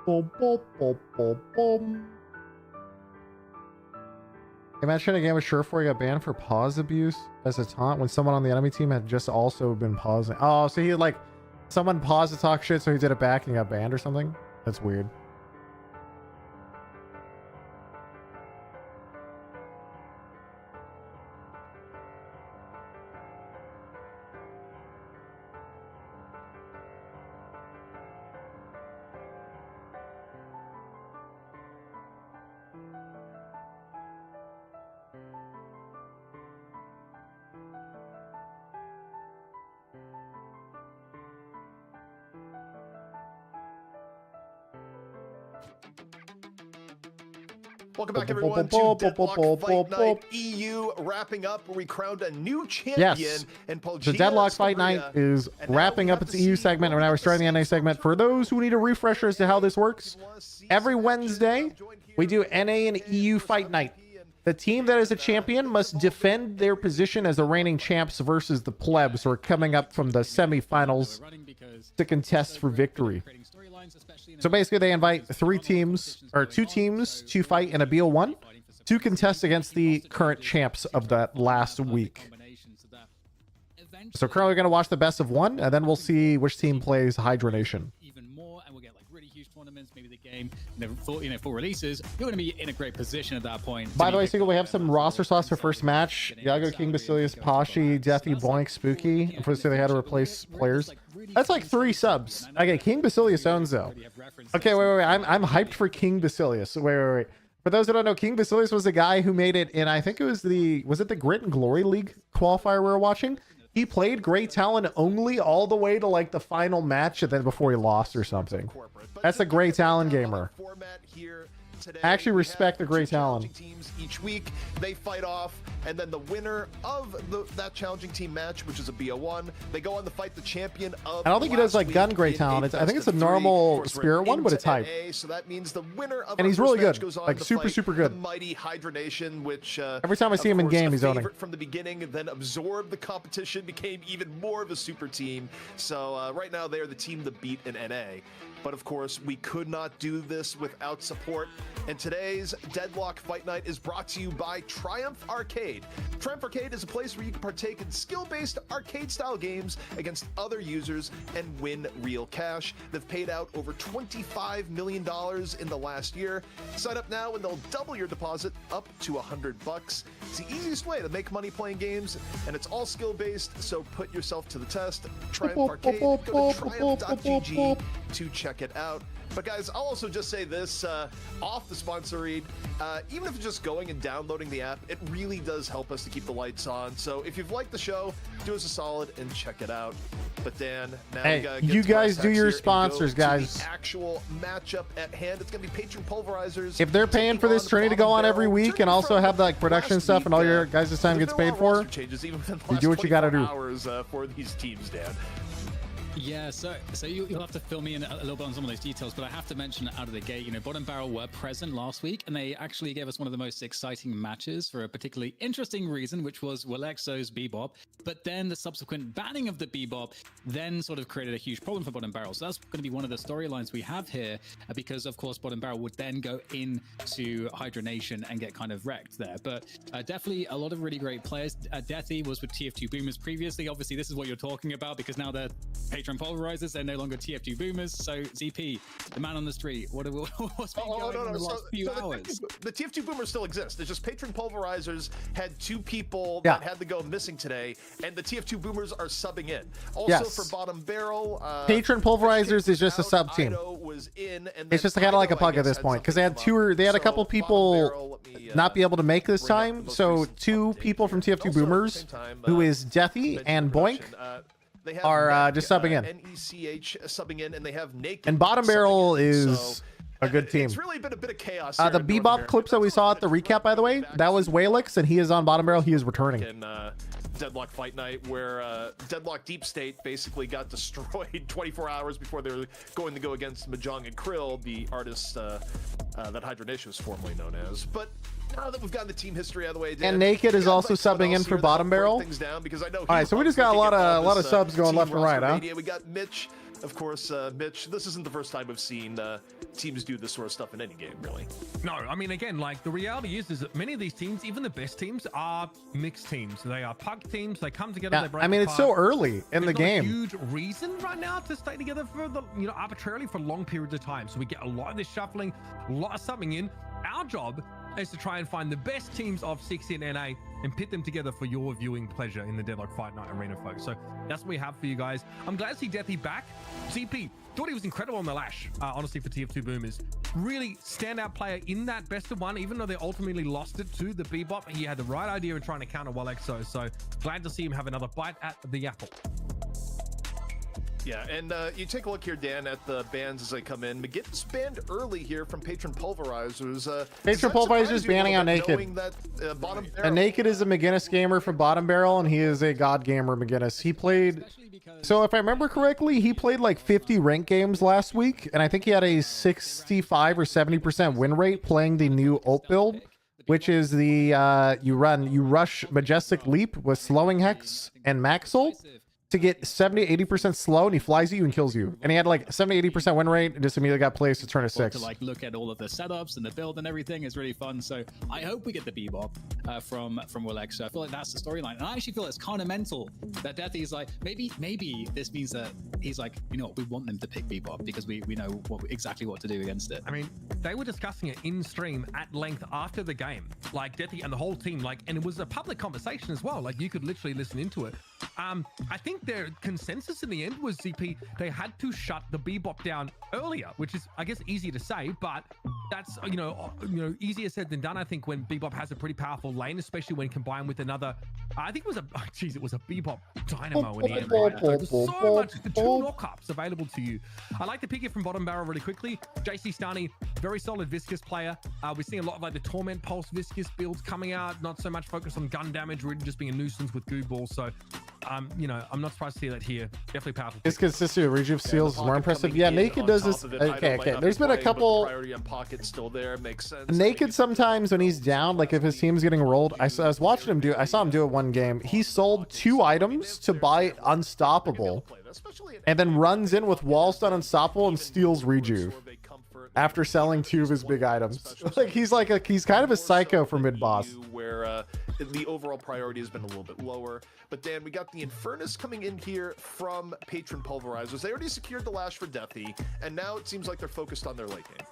Boom, boom, boom, boom, boom. Imagine a game with Surefour got banned for pause abuse as a taunt when someone on the enemy team had just also been pausing. Oh, so he like someone paused to talk shit, so he did it back and got banned or something? That's weird. Welcome back, everyone, to Deadlock Fight Night EU wrapping up, where we crowned a new champion. Yes. And The Deadlock Fight Night is wrapping up its EU segment, and now we're starting the NA segment. For those who need a refresher as to how this works, every Wednesday we do NA and EU Fight Night. The team that is a champion must defend their position as the reigning champs versus the plebs who are coming up from the semifinals to contest for victory. So basically they invite two teams to fight in a BO1 to contest against the current champs of that last week. So currently we're going to watch the best of one, and then we'll see which team plays Hydra Nation. Even more, and we'll get like really huge tournaments, maybe the game, full releases. You're going to be in a great position at that point. By the way, Single, we have some roster slots for first match. Yago, King, Basilius, Pashi, Deathy, Boink, Spooky. Unfortunately, they had to replace players. That's like 3 subs. Okay, King Basilius owns though. Okay, wait. I'm hyped for King Basilius. Wait. For those who don't know, King Basilius was the guy who made it in, I think it was it the Grit and Glory League qualifier we were watching? He played Great Talon only all the way to like the final match, and then before he lost or something. That's a Great Talon gamer. I actually respect the Great Talon. Teams each week, they fight off, and then the winner of that challenging team match, which is a BO1, they go on to fight the champion of. I don't think he does like gun Great Talon. I think it's a normal Spirit one, but it's hype. So that means the winner of and he's really good, like super good. The mighty Hydra Nation, which every time I see him in game, he's owning. From the beginning, then absorbed the competition, became even more of a super team. So right now they are the team to beat in NA. But of course, we could not do this without support. And today's Deadlock Fight Night is brought to you by Triumph Arcade. Triumph Arcade is a place where you can partake in skill-based arcade-style games against other users and win real cash. They've paid out over $25 million in the last year. Sign up now and they'll double your deposit up to $100. It's the easiest way to make money playing games, and it's all skill-based, so put yourself to the test. Triumph Arcade, go to triumph.gg to check it out. But guys, I'll also just say this, off the sponsor read, even if it's just going and downloading the app, it really does help us to keep the lights on. So if you've liked the show, do us a solid and check it out. But Dan, now hey, you guys do your sponsors, guys. The actual matchup at hand. It's gonna be Patron Pulverizers. If they're paying for this tourney to go on every week and also have like production stuff and all your guys' time gets paid for, you do what you gotta do. Hours for these teams, Dan. Yeah, so you'll have to fill me in a little bit on some of those details, but I have to mention out of the gate, Bottom Barrel were present last week, and they actually gave us one of the most exciting matches for a particularly interesting reason, which was Willexo's Bebop. But then the subsequent banning of the Bebop then sort of created a huge problem for Bottom Barrel. So that's going to be one of the storylines we have here, because of course Bottom Barrel would then go into Hydra Nation and get kind of wrecked there. But definitely a lot of really great players. Deathy was with TF2 Boomers previously. Obviously, this is what you're talking about, because now they're Patron Patron Pulverizers, they're no longer TF2 Boomers. So ZP, the man on the street, what's been going on in the last few hours? The TF2 Boomers still exist. It's just Patron Pulverizers had 2 people that had to go missing today, and the TF2 Boomers are subbing in. Also for Bottom Barrel, Patron Pulverizers is just a sub team. It's just kind of like a pug at this point because they had a couple people not be able to make this time. So 2 people from TF2 Boomers, who is Deathy and Boink, are just subbing in. NECH subbing in, and they have Naked. And Bottom Barrel is a good team. It's really been a bit of chaos. The Bebop clips that we saw at the recap, by the way, that was Walix, and he is on Bottom Barrel. He is returning. In Deadlock Fight Night, where Deadlock Deep State basically got destroyed 24 hours before they were going to go against Mahjong and Krill, the artists that Hydra Nation was formerly known as. But now that we've gotten the team history out of the way, Dan, and Naked is also subbing in for Bottom Barrel. All right, so we just got a lot of subs going left and right, huh? We got Mitch, of course. Mitch, this isn't the first time we've seen teams do this sort of stuff in any game, really. No, I mean, again, like the reality is that many of these teams, even the best teams, are mixed teams. They are pug teams. They come together. Yeah, they break I mean, it's so early in the game. Huge reason right now to stay together for arbitrarily for long periods of time. So we get a lot of this shuffling, a lot of subbing in. Our job is to try and find the best teams of 6 in NA and pit them together for your viewing pleasure in the Deadlock Fight Night Arena, folks. So that's what we have for you guys. I'm glad to see Deathy back. CP, thought he was incredible on the Lash, honestly, for TF2 Boomers. Really standout player in that best of one, even though they ultimately lost it to the Bebop. He had the right idea in trying to counter Walexo. So glad to see him have another bite at the apple. Yeah, and you take a look here, Dan, at the bans as they come in. McGinnis banned early here from Patron Pulverizers. Patron Pulverizers banning on Naked. That, and Naked is a McGinnis gamer from Bottom Barrel, and he is a god gamer, McGinnis. He played... So if I remember correctly, he played like 50 ranked games last week, and I think he had a 65 or 70% win rate playing the new ult build, which is the you rush Majestic Leap with Slowing Hex and Max ult to get 70-80% slow, and he flies at you and kills you. And he had like 70-80% win rate and just immediately got placed to turn a 6. To like look at all of the setups and the build and everything is really fun. So I hope we get the Bebop from Walexo. I feel like that's the storyline, and I actually feel it's kind of mental that Deathy's like, maybe this means that he's like, you know what, we want them to pick Bebop because we know exactly what to do against it. I mean, they were discussing it in stream at length after the game, like Deathy and the whole team, like, and it was a public conversation as well. Like you could literally listen into it. I think their consensus in the end was ZP. They had to shut the Bebop down earlier, which is, I guess, easy to say, but that's you know easier said than done. I think when Bebop has a pretty powerful lane, especially when combined with another. I think it was it was a Bebop dynamo in the end. Right? So there's so much, 2 knockups available to you. I like to pick it from Bottom Barrel really quickly. JC Stani, very solid Viscous player. We're seeing a lot of like the Torment Pulse Viscous builds coming out. Not so much focus on gun damage, really just being a nuisance with Goo Ball. So, I'm not surprised to see that here. Definitely powerful. His consistency of Rejuve Seals is more impressive. Yeah, Naked does this. Okay. There's been a couple. Priority on Pocket still there. Makes sense. Naked sometimes when he's down, like if his team's getting rolled, I was watching him do. I saw him do it one game. He sold 2 items to buy Unstoppable, and then runs in with wall stun Unstoppable and steals Rejuve after selling 2 of his big items. Like he's kind of a psycho for mid boss. Where the overall priority has been a little bit lower. But Dan, we got the Infernus coming in here from Patron Pulverizers. They already secured the Lash for Deathy, and now it seems like they're focused on their late game.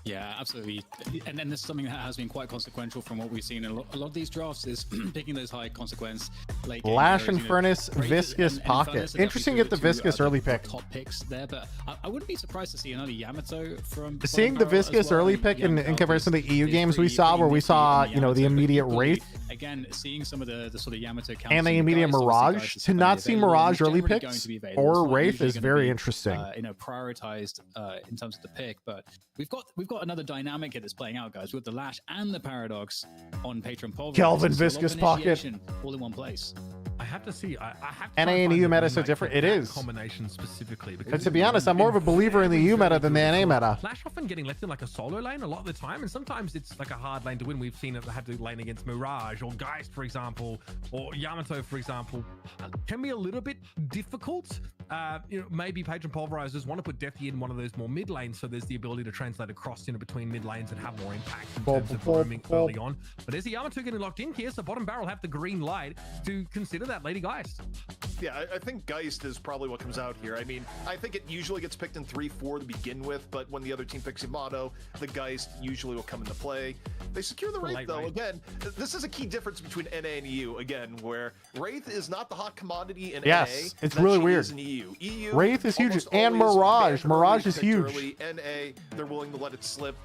Yeah, absolutely. And then this is something that has been quite consequential from what we've seen in a lot of these drafts is picking those high consequence late game Lash, heroes, Infernus, Viscous, Pocket. Interesting to get the Viscous early pick. Top picks there, but I wouldn't be surprised to see another Yamato from seeing the Viscous early pick in comparison to the EU games we saw, where we saw the immediate Wraith. Again, seeing some of the sort of Yamato counts and the immediate Mirage. To not see Mirage early picks or Wraith is very interesting. Prioritized in terms of the pick, but we've got another dynamic here that's playing out, guys. With the Lash and the Paradox on Patron Pulverizers. Kelvin Viscous Pocket all in one place. I have to see. I have to NA and EU meta is so different. It is. Combination specifically. Because to be honest, I'm more of a believer in the EU meta than the NA meta. Lash often getting left in like a solo lane a lot of the time, and sometimes it's like a hard lane to win. We've seen it have to lane against Mirage or Geist, for example, or Yamato, for example. Can be a little bit difficult. maybe Patron Pulverizers want to put Deathy in one of those more mid lanes, so there's the ability to translate across between mid lanes and have more impact in terms of roaming early on. But there's the Yamato getting locked in here, so bottom barrel have the green light to consider that Lady Geist. Yeah, I think Geist is probably what comes out here. I mean, I think it usually gets picked in 3-4 to begin with, but when the other team picks Yamato, the Geist usually will come into play. They secure the Wraith, though. Again, this is a key difference between NA and EU, again, where Wraith is not the hot commodity in NA. It's really weird. In EU. Wraith is huge, and Mirage. Mirage is huge. Early. NA, they're willing to let it slip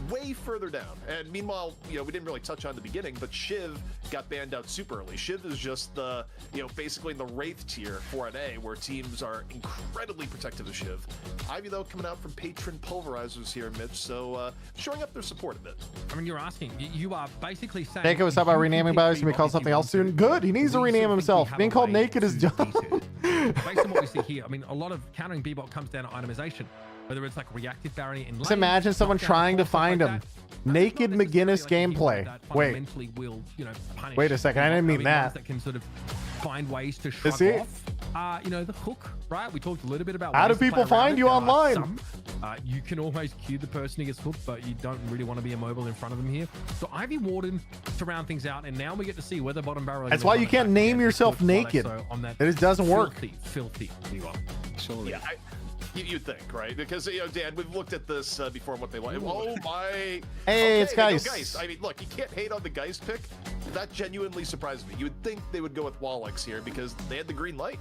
way further down. And meanwhile, we didn't really touch on the beginning, but Shiv got banned out super early. Shiv is just the, basically in the Wraith tier for NA, where teams are incredibly protective of Shiv. Ivy, though, coming out from Patron Pulverizers here, Mitch, so showing up their support a bit. I mean, you're asking, you are basically saying... Dako was talking about renaming Bio, to be called something else soon. Good, he needs to rename himself. Being called naked is done. Based on what we see here, I mean, a lot of countering Bebop comes down to itemization, whether it's like reactive barrier in Just imagine someone trying to find him. Naked McGinnis gameplay. Wait. Wait a second, I didn't mean that. That can sort of find ways to shrug off. The hook, right? We talked a little bit about how do people find you online? You can almost cue the person who gets hooked, but you don't really want to be immobile in front of them here. So Ivy Warden to round things out, and now we get to see whether bottom barrel. That's why you can't name yourself naked. It doesn't work. Filthy. Surely. Yeah. You'd think, right? Because, Dan, we've looked at this before and what they like. Oh, my. Hey, it's Geist. Geist. I mean, look, you can't hate on the Geist pick. That genuinely surprised me. You would think they would go with Wallix here because they had the green light.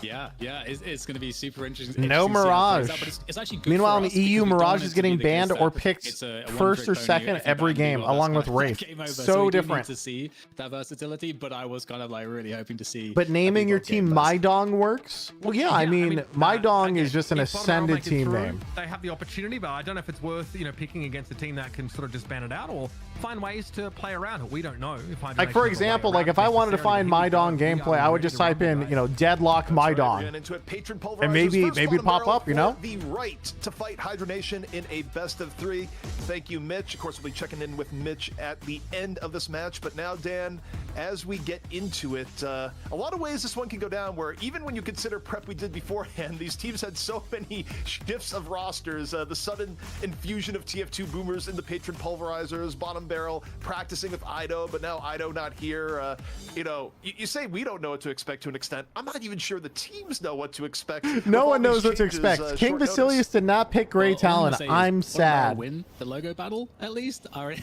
Yeah, it's going to be super interesting. No Mirage. It's actually good. Meanwhile, in the EU, Mirage is getting banned or picked first or second every game, along with Wraith. So different. To see that versatility, but I was kind of like really hoping to see. But naming your team Maidong works? Well, yeah, I mean Maidong is just an ascended team name. They have the opportunity, but I don't know if it's worth picking against a team that can sort of just ban it out or find ways to play around it. We don't know. Like for example, like if I wanted to find Maidong gameplay, I would just type in Deadlock Maidong. And maybe pop up, The right to fight Hydra Nation in a best of 3. Thank you, Mitch. Of course, we'll be checking in with Mitch at the end of this match. But now, Dan, as we get into it, a lot of ways this one can go down where even when you consider prep we did beforehand, these teams had so many shifts of rosters. The sudden infusion of TF2 boomers in the Patron Pulverizers, bottom barrel practicing with Ido, but now Ido not here. You say we don't know what to expect to an extent. I'm not even sure the teams know what to expect. No one knows what to expect. King Basilius did not pick Grey Talon. I'm sad. Win the logo battle at least. I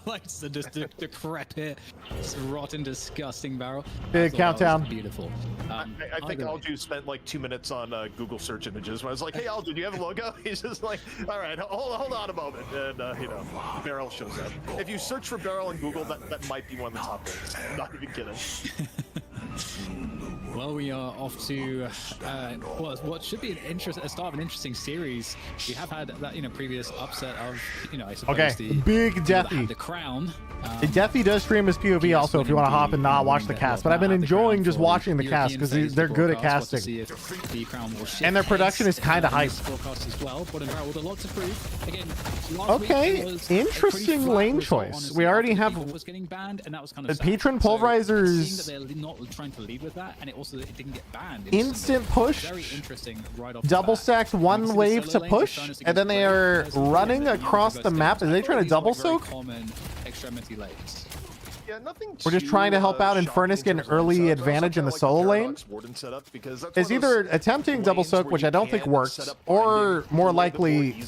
like just the decrepit, rotten, disgusting barrel. Big countdown. Beautiful. I think Alju spent like 2 minutes on Google search images. Where I was like, "Hey, Alju, do you have a logo?" He's just like, "All right, hold on a moment." And Barrel shows up. If you search for Barrel in Google, that might be one of the top things. I'm not even kidding. Well, we are off to what should be a start of an interesting series. We have had that previous upset of I suppose the big Deathy. The crown. Deathy does stream his POV also if you want to hop and not watch the cast. But I've been enjoying just watching the cast because they're good at casting. And their production is kind of hype. Okay, interesting lane choice. We already have the Patron Pulverizers. They're not trying to lead with that, and it didn't get banned. Instant push. Very interesting. Right off double stacked one wave to push, and then they are running across the map. Are they trying to double soak? Extremity lanes. Yeah, nothing. We're just trying to help out Infernus get an early advantage in the solo lane. It's either attempting double soak, which I don't think works, or more likely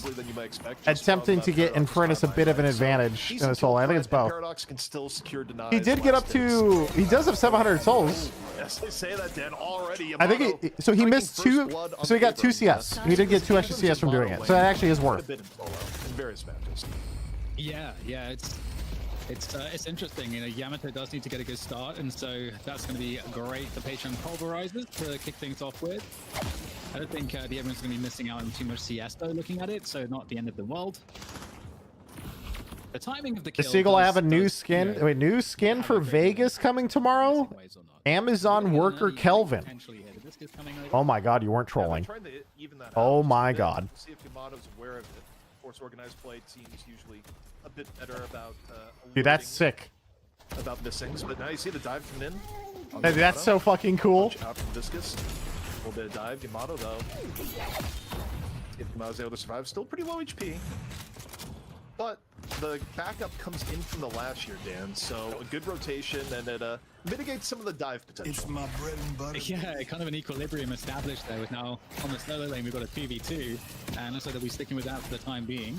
attempting to get Infernus a bit of an advantage in the solo lane. I think it's both. He did get up to. He does have 700 souls. Yes, they say that, Dan, already. I think so. He missed 2. So he got 2 CS. He did get 2 extra CS from doing it. So that actually is worth. In various matches. Yeah, it's interesting. Yamato does need to get a good start, and so that's going to be great for Patron Pulverizers to kick things off with. I don't think everyone's going to be missing out on too much CS though, looking at it, so not the end of the world. The timing of the kill. Seagull, I have a new skin. Wait, new skin for Vegas coming tomorrow. Amazon worker Kelvin. Oh my God, you weren't trolling. Oh my God. See if Yamato's aware of it. Of course, organized play seems usually a bit better about. Dude, that's sick. About missings, but now you see the dive coming in. Hey, that's so fucking cool. Out from Viscous. little bit of dive. Yamato, though. If Yamato's able to survive, still pretty low HP. But the backup comes in from the last year, Dan, so a good rotation, and it mitigates some of the dive potential. It's my bread and butter. Yeah, kind of an equilibrium established there with now on the solo lane we've got a 2v2, and looks like they'll be sticking with that for the time being.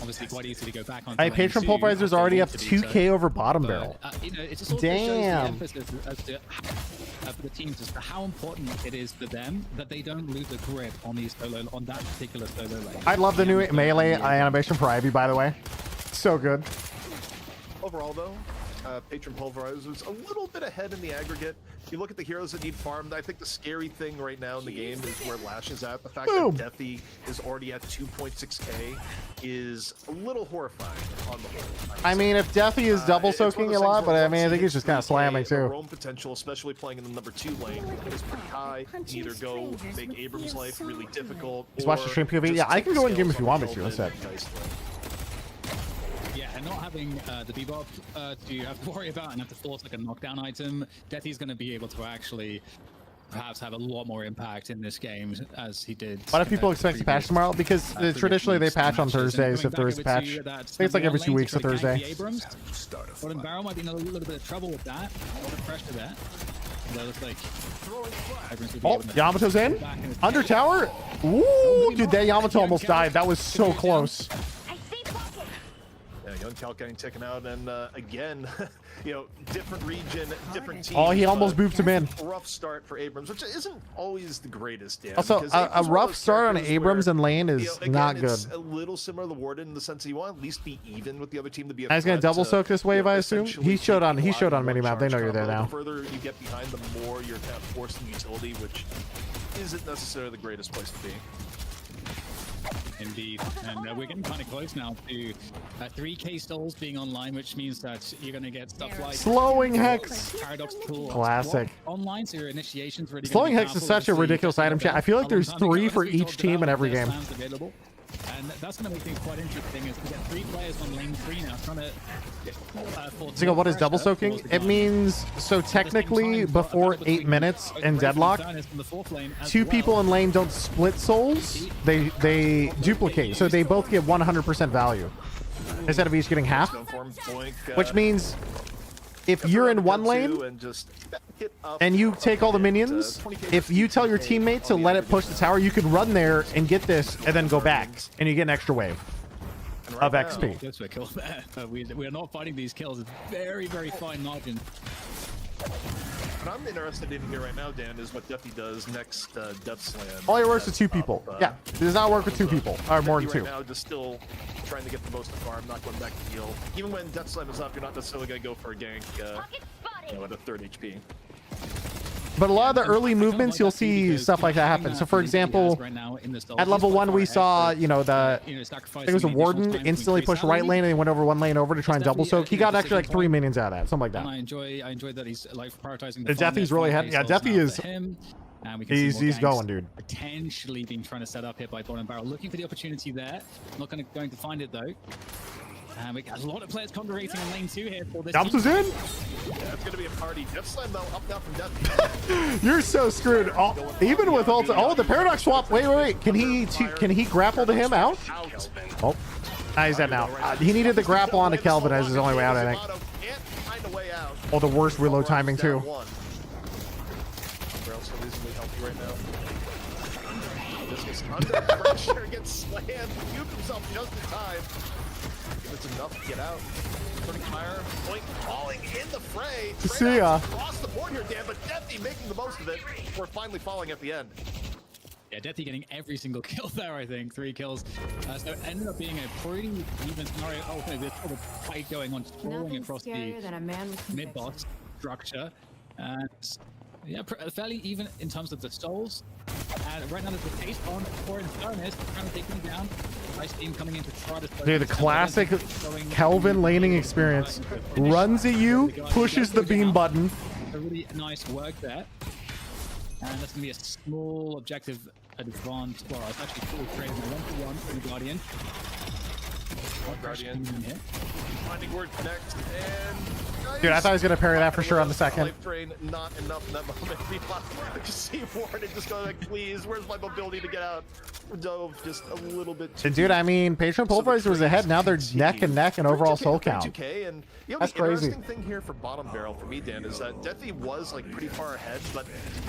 Obviously quite easy to go back on. Hey, Patron Pulverizer's already up 2k over bottom barrel. You know, it just also Damn. shows the emphasis as to for the teams as to how important it is for them that they don't lose the grip on these on that particular solo lane. I love the new melee animation for Ivy, by the way. So good. Overall, though, Patron Pulverizer is a little bit ahead in the aggregate. If you look at the heroes that need farmed, I think the scary thing right now in the game is where Lash is at. The fact that Deathy is already at 2.6k is a little horrifying on the whole. I mean, if Deathy is double soaking a lot, but I mean, I think he's just kind of slamming The too. roam potential, especially playing in the number 2 lane, is pretty high. You can either go make Abrams' life really difficult. Just watch the stream POV. Yeah, I can go in game if you want me to. Instead. Yeah, and not having the bebop to have to worry about and have to force like a knockdown item, Deathy's going to be able to actually perhaps have a lot more impact in this game as he did. Why do people expect to patch tomorrow? Because traditionally they patch on Thursdays if there is a patch. I think it's like every 2 weeks, a Thursday. But Barrow might be in a little bit of trouble with that. A lot of pressure there. That looks like Oh, Yamato's in. Under tower. Ooh, dude, that Yamato almost died. That was so close. Yeah, Young Cal getting taken out, and again, you know, different region, different team. Oh, he almost booped him in. Rough start for Abrams, which isn't always the greatest. Dan, Also, a rough start on Abrams and lane is again, not good. It's a little similar to the Warden in the sense that you want to at least be even with the other team to be. He's gonna double soak this wave, I assume. He showed on minimap. They know you're there now. The further you get behind, the more you're kind of forced in utility, which isn't necessarily the greatest place to be. Indeed, and we're getting kind of close now to 3k stalls being online, which means that you're going to get stuff like Slowing Hex. Paradox Tool Classic. Online, so your initiations really. Slowing Hex is such a ridiculous item chat. I feel like there's 3 for each team in every game. And that's going to make things quite interesting as we get 3 players on lane 3 now trying to... So what is double soaking? It means, so technically before 8 minutes in Deadlock, 2 people in lane don't split souls, they duplicate. So they both get 100% value instead of each getting half. Which means if you're in one lane and you take all the minions, if you tell your teammate to let it push the tower, you can run there and get this and then go back and you get an extra wave of XP. That's a kill there. We are not fighting these kills. It's very, very fine margin. What I'm interested in here right now, Dan, is what Deathy does next Death Slam. Only works with 2 people. Yeah, it does not work with 2 people, or more than 2. Right now, just still trying to get the most of farm, not going back to heal. Even when Death Slam is up, you're not necessarily going to go for a gank you know, at a 3rd HP. But a lot of the early movements, you'll see stuff like that happen. So, for example, at level 1, we saw, you know, I think it was a Warden instantly push right lane and he went over 1 lane over to try and double soak. He got actually like 3 minions out of that, something like that. I enjoy that he's like prioritizing the Deathy's really heavy. Yeah, Deathy is. He's going, dude. Potentially being trying to set up here by Bottom Barrel, looking for the opportunity there. Not going to find it though. And we got a lot of players congregating in lane 2 here for this. Yamato's in. Yeah, it's gonna be a party. Death Slam though, up now from Death. You're so screwed. Oh, even with ult. Oh, the paradox swap. Wait. Can he grapple to him out? Oh, he's dead now. He needed the grapple onto Kelvin as his only way out, I think. Oh, the worst reload timing too. Under pressure, gets slammed, cubed himself just in time. If it's enough to get out. Turning fire, point falling in the fray. See ya. Across the board here, Dan, but Deathy making the most of it. We're finally falling at the end. Yeah, Deathy getting every single kill there, I think. 3 kills. So it ended up being a pretty even scenario. Oh, okay, there's a fight going on, sprawling across the mid-box structure. And yeah, fairly even in terms of the stalls. And right now there's a taste on for Infernus, trying to take him down. Nice team coming in to try to... Dude, the classic Kelvin laning experience. Runs at you, pushes the beam button. A really nice work there. And that's going to be a small objective advance. Well, it's actually fully created in 1-for-1 for the Guardian. Guardian finding word next, and Dude, I thought he was gonna parry that for sure on the second. Life drain, not enough in that moment. Meanwhile, just see Warden just going like, please, where's my mobility to get out? Dove just a little bit too Dude, I mean, Patron Pulverizer was ahead. Now they're neck and neck in overall soul count. 2K, and you know, That's the crazy. interesting thing here for Bottom Barrel for me, Dan, is that Deathy was like pretty far ahead, but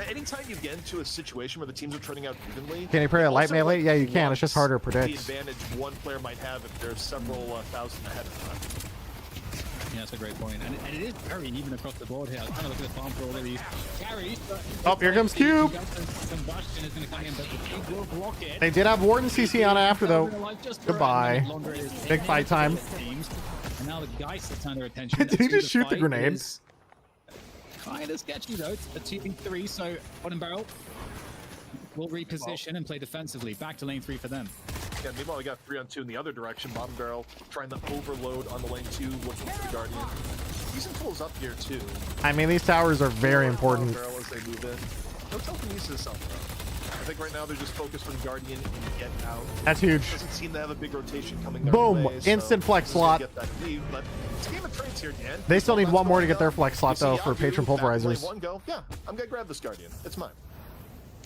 anytime you get into a situation where the teams are turning out evenly, Can you parry a light melee? Yeah, you can. It's just harder to the predict. advantage one player might have if there's several thousand ahead of them. Yeah, that's a great point. And it is varying even across the board here. I was trying to look at the farm for all of these carries. Oh, here comes Cube. Combustion is going to come in, but the Cube will block it. They did have Warden CC on it after, though. Goodbye. Big fight time. And now the Geist has turned their attention. Did he to just shoot the fight grenade? is Kind of sketchy, though. It's a 2v3, so Bottom Barrel will reposition and play defensively. Back to lane 3 for them. Yeah, meanwhile, we got 3-on-2 in the other direction. Bottom Barrel trying to overload on the lane 2, looking for Guardian. Decent tools up here, too. I mean, these towers are very important. Bottom Barrel as they move in. No telekinesis up though. I think right now they're just focused on Guardian and get out. That's huge. Doesn't seem to have a big rotation coming their Boom! way, Instant so flex this will slot. get that lead, but it's a game of trades here, Dan. They still need That's one more to going get their up. flex slot, You see though, for Yagu Patron back in lane Pulverizers. 1 go, yeah, I'm gonna grab this Guardian. It's mine.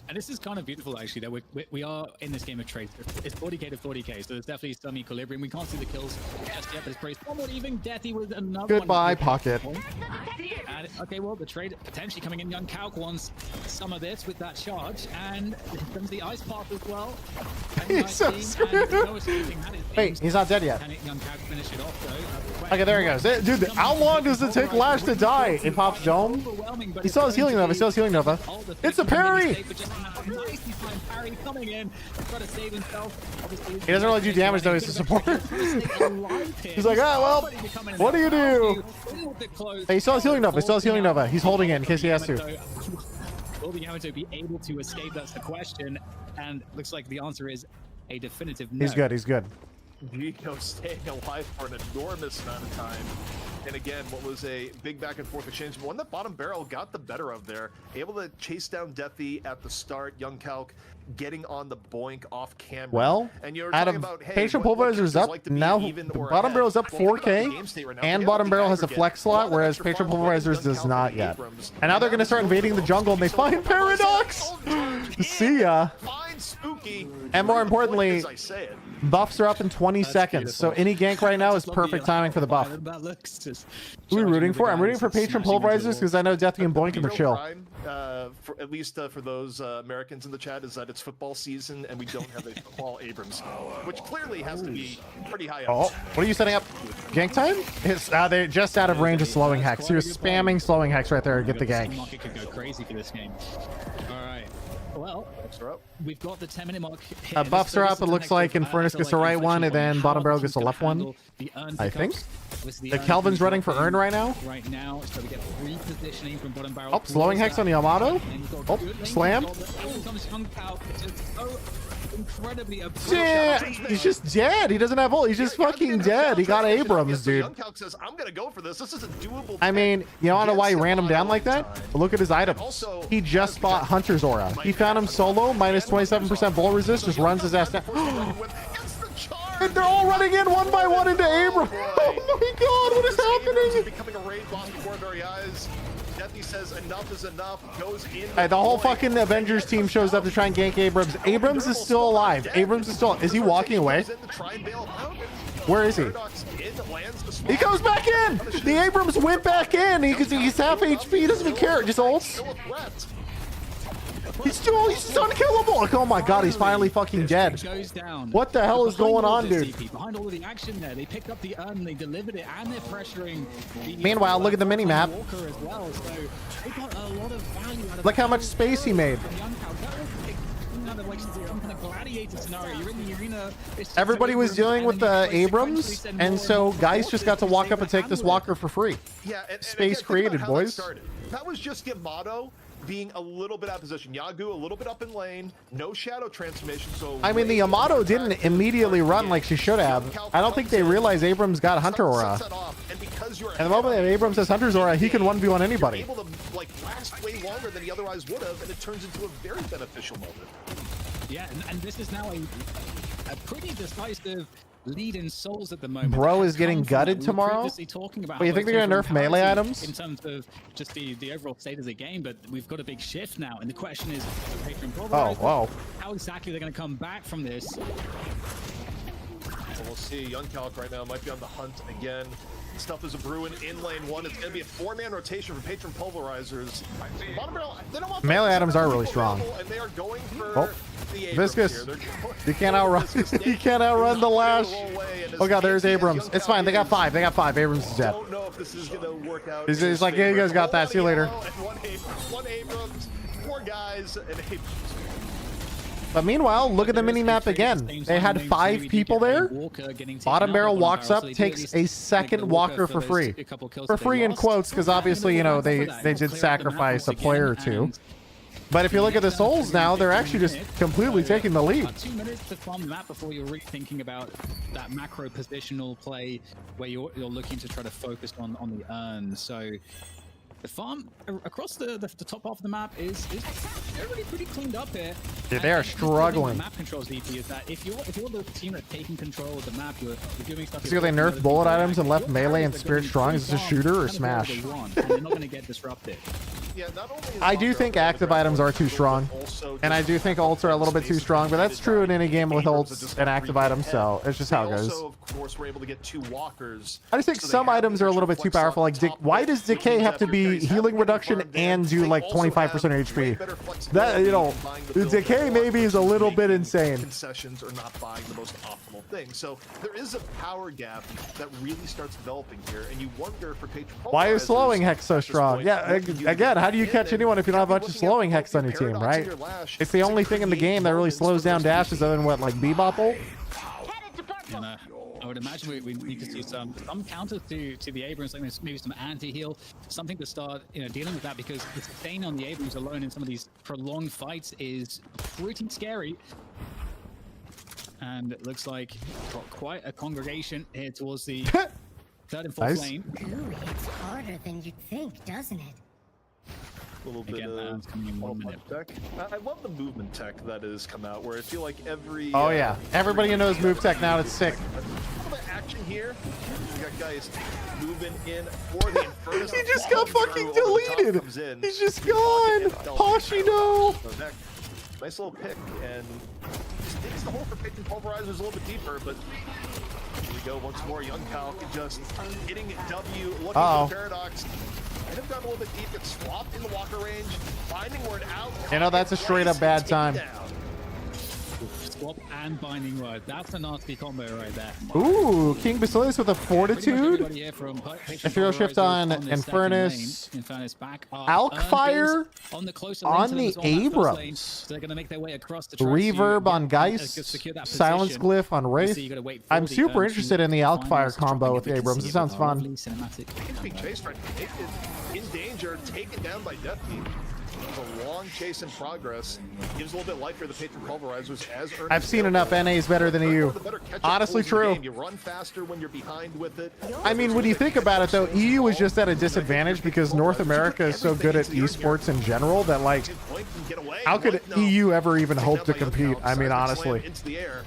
And this is kind of beautiful, actually, that we are in this game of trades. It's 40k to 40k, so there's definitely some equilibrium. We can't see the kills just yet, but it's pretty somewhat even. Deathy with another Goodbye, one. Pocket. And, okay, well, the trade potentially coming in. Young Calc wants some of this with that charge, and here comes the ice path as well. He's so screwed. Wait, he's not dead yet. Can Young Calc finish it off, though? Okay, there he goes. Dude, how long does it take Lash to die? It pops Dome. He still has healing Nova. He still has healing Nova. It's a parry. Coming in, try to save himself. He doesn't really do damage though. He's a supporter. He's like, ah, well, what do you do? Hey, he still has healing Nova. He still has healing Nova. He's holding it in case he has to. Will the Yamato be able to escape? That's the question. And looks like the answer is a definitive no. He's good. He's good. Rico staying alive for an enormous amount of time. And again, what was a big back and forth exchange, but one that Bottom Barrel got the better of there. Able to chase down Deathy at the start. Young Calc getting on the boink off camera. Well, and you're out talking of about, hey, Patron what Pulverizer's up like to be now. even or Bottom ahead? Barrel's up Well, think about the 4K, game state right now. and We Bottom have Barrel the has a aggregate. flex A slot, lot of whereas extra Patron farm playing Pulverizers Young does Calc not and yet. Abrams. And now they're going to start invading the jungle, and they find Paradox. See ya. Fine, spooky. And more importantly, As I say it. buffs are up in 20 seconds, so any gank right now is perfect timing for the buff. That looks just Who are we rooting for? I'm rooting for Patron Pulverizers because I know Deathy and Boink are chill. Crime, for, at least for those Americans in the chat, is that it's football season and we don't have a football Abrams, which clearly has to be pretty high up. Oh, what are you setting up? Gank time? They're just out of range of slowing hex. He was spamming slowing hex right there to get the gank. Market could go crazy for this game. All right. Well, we've got the 10-minute mark. Buffs are up. It looks like Infernus gets the right one, and then Bottom Barrel gets the left one. I think. The Kelvin's running for Urn right now. Right now, so we get repositioning from Bottom Barrel. Oh, slowing hex on the Yamato. Oh, slam. Incredibly Yeah, he's just dead. He doesn't have ult. He's just fucking dead. He got Abrams, dude. Young Calc says, I'm gonna go for this. This is a doable. I mean, you don't know why he ran him down like that? But look at his items. He just bought Hunter's Aura. He found him solo, minus 27% bull resist, just runs his ass down. And they're all running in one by one into Abrams. Oh my god, what is happening? Becoming a raid boss before our very eyes. Deathy says enough is enough. Goes in. The whole fucking Avengers team shows up to try and gank Abrams. Abrams is still alive. Abrams is still. Is he walking away? Where is he? He goes back in. The Abrams went back in. He's half HP. He doesn't even care. Just ults. He's just unkillable. Oh my god, he's finally fucking dead. What the hell is going on, dude? Behind all of the action there, they picked up the urn, they delivered it, and they're pressuring. Meanwhile, look at the mini map. Walker as well, so they got a lot of value out of Look how much space he made. Everybody was dealing with the Abrams, and so guys just got to walk up and take this walker for free. Yeah, Space created, boys. That was just Yamato being a little bit out of position. Yagu a little bit up in lane, no shadow transformation. So I mean, the Yamato didn't immediately run like she should have. I don't think they realized Abrams got Hunter Aura. And the moment that Abrams has Hunter's Aura, he can 1v1 anybody. Able to like last way longer than he otherwise would have, and it turns into a very beneficial moment. Yeah, and this is now a pretty decisive lead in souls at the moment. Bro is Has getting come from that. gutted We were tomorrow? previously talking about Wait, you how think it's they're gonna different nerf melee parity items? in terms of just the overall state of the game, but we've got a big shift now, and the question is, Patron Oh, Pulverizers, whoa. how exactly they're going to come back from this? Well, we'll see. Young Calc right now might be on the hunt again. Stuff is a brewing in lane one. It's going to be a 4-man rotation for Patron Pulverizers. Bottom barrel, they don't want Melee items are really strong. And they are going for Oh, the Abrams Viscous. here. You can't outrun. You can't outrun the lash. Oh god, there's Abrams. It's fine. They got 5. They got 5. Abrams is dead. Don't know if this is going to work out. He's like, yeah, you guys got that. See you later. One Abrams, 4 guys, and Abrams. But meanwhile, look at the mini map again. They had 5 people there. Bottom barrel walks up, takes a second walker for free. For free in quotes, because obviously, you know, they did sacrifice a player or 2. But if you look at the souls now, they're actually just completely taking the lead. 2 minutes to farm the map before you're rethinking about that macro positional play where you're looking to try to focus on the urn. So the farm across the top half of the map is already pretty cleaned up here. Yeah, they are And the thing with struggling. Map controls VP is that if you're the team that's taking control of the map, you're doing stuff. See how they nerfed bullet items and left melee and spirit strong? Is this a shooter or smash? And they're not going to get disrupted. Yeah, not only is I do think active items are too strong. And I do think ults are a little bit too strong, but that's true in any game with ults and active items, so it's just how it goes. Also, of course, we're able to get 2 walkers. I just think some items are a little bit too powerful. Like, why does Decay have to be healing reduction and do like 25% HP? That, you know, the Decay maybe is a little bit insane. Concessions are not buying the most optimal thing. So there is a power gap that really starts developing here, and you wonder for Patron Why is Pulverizers slowing Hex so at this strong? point, Yeah, what can you again, do? how do you catch anyone if you don't have a bunch of slowing Hex on your team, right? It's the only thing in the game that really slows down dashes other than what, like Bebop ult? And, I would imagine we need to see some counters to the Abrams, like maybe some anti-heal, something to start dealing with that, because the sustain on the Abrams alone in some of these prolonged fights is pretty scary. And it looks like got quite a congregation here towards the 3rd and 4th Nice. lane. Ooh, it's harder than you'd think, doesn't it? A little bit Again, of coming in 1 minute. tech. I love the movement tech that has come out, where I feel like every Oh yeah, everybody knows move tech now. It's sick. a little bit of action here. We got guys moving in for the Infernus. He just got fucking deleted. He's just gone. Hoshino. Nice little pick, and just digs the hole for Patron Pulverizers a little bit deeper, but here we go once more. Young Calc just hitting W, looking for the Paradox. Might have gone a little bit deep, gets swapped in the walker range, finding word out. You know, that's a straight up bad time. Swap and binding rod. That's a nasty combo right there. Ooh, King Basilius with a fortitude. Ethereal shift on Infernus. Alkfire on the Abrams. So they're going to make their way across the Reverb on Geist. Silence Glyph on Wraith. I'm super interested in the Alkfire combo with the Abrams. It sounds fun. It's being chased right now. In danger, taken down by Death Beam. It's a long chase in progress. Gives a little bit life for the Patron Pulverizers as Ernest. I've seen enough NAs better than EU. Honestly, true. You run faster when you're behind with it. I mean, when you think about it, though, EU is just at a disadvantage because North America is so good at esports in general that, like, how could EU ever even hope to compete? I mean, honestly. Into the air.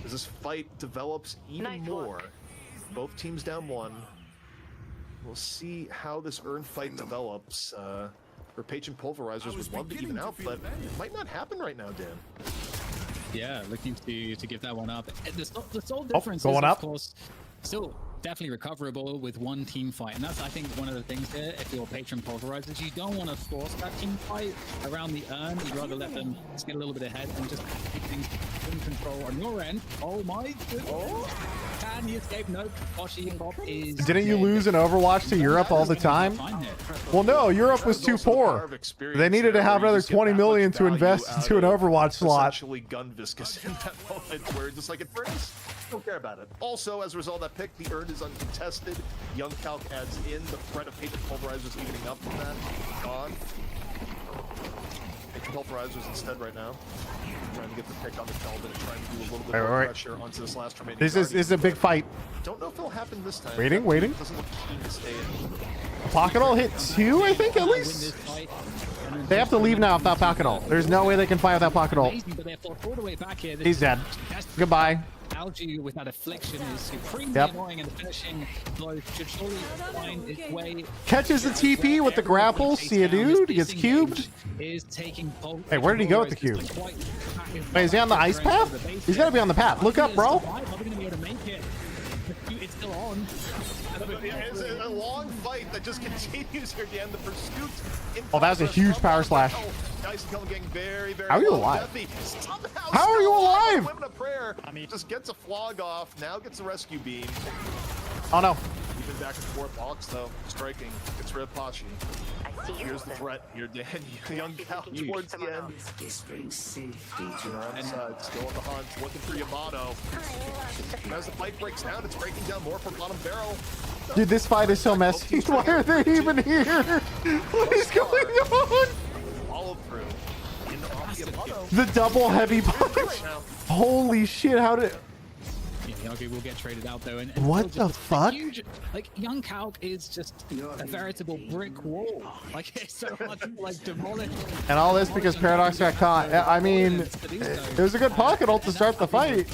As this fight develops even more, both teams down 1. We'll see how this Urn fight develops. For Patron Pulverizers would love to even out, but it might not happen right now, Dan. Yeah, looking to give that one up. The sole difference going is, up. of course, still definitely recoverable with one team fight, and that's, I think, one of the things here. If you're Patron Pulverizers, you don't want to force that team fight around the urn. You'd rather let them just get a little bit ahead and just keep things in control on your end. Oh my goodness! Can he escape? Nope. Hoshi Pop is. Didn't you lose in Overwatch to Europe all the time? Well, no, Europe was too poor. They needed to have another 20 million to invest into an Overwatch slot. Essentially gun Viscous in that moment where just like at first, don't care about it. Also, as a result of that pick, the Urn is uncontested. Young Calc adds in the threat of Patron Pulverizers evening up from that. Gone. Patron Pulverizers instead right now. Trying to get the pick on the Kelvin and trying to do a little bit more pressure onto this last remaining. This is a big fight. Don't know if it'll happen this time. Waiting. Doesn't look keen to stay in. Pocket Ult hit 2, I think, at least. They have to leave now without Pocket Ult. There's no way they can fight without Pocket Ult. He's dead. Goodbye. Algae with that affliction is supremely Yep. annoying, and the finishing blow should surely find its way. Catches the TP with the grapple. See ya, dude. Gets cubed. Is taking Hey, where did he go with the cube? Wait, is he on the ice path? He's gotta be on the path. Look up, bro. Probably gonna be able to make it. It's still on. It's a long fight that just continues here at the end. The pursuit. Oh, that was a huge power slash. Nice kill, getting very, very How are you low. alive? Deathy somehow How are still you alive? Women of prayer. Just gets a flog off. Now gets a rescue beam. Oh no. Even back and forth box though. Striking. Gets rid of Pachi. Here's the threat. You're dead. Young Cal towards the end. This brings safety to Right side, still on the hunt, looking for Yamato. As the fight breaks down, it's breaking down more for bottom barrel. Dude, this fight is so messy. Why are they even here? What is going on? Follow through. Off the Yamato. The double heavy punch. Holy shit, how did... Yeah, Yagi will get traded out though. And What still the just fuck? Huge, like, Young Kalk is just a veritable brick wall. Like, it's so hard to, like, demolish. And all this because Paradox got caught. I mean, it was a good pocket ult to start the fight.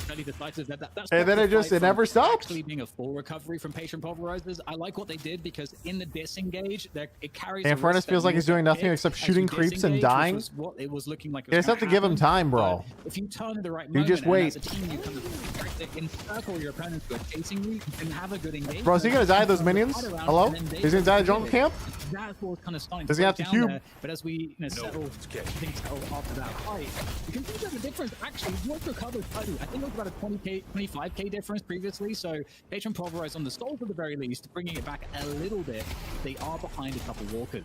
And then it never stopped. Actually being a full recovery from Patron Pulverizers. I like what they did because in the disengage, it carries And Furnace feels like he's doing nothing except shooting creeps and dying. What it was looking like. You just have to give him time, bro. If you turn at the right You moment, just wait. and as a team, you kind of circle your opponents who are chasing you and have a good engagement. Bro, is he gonna die to those minions? Hello? He's gonna die to jungle camp? That's what's kind of starting Does to he have break to down cube? there. But as we settle things after that fight, you can see that the difference actually was recovered slightly. I think it was about a 20k, 25k difference previously. So Patron Pulverize on the souls at the very least, bringing it back a little bit. They are behind a couple walkers.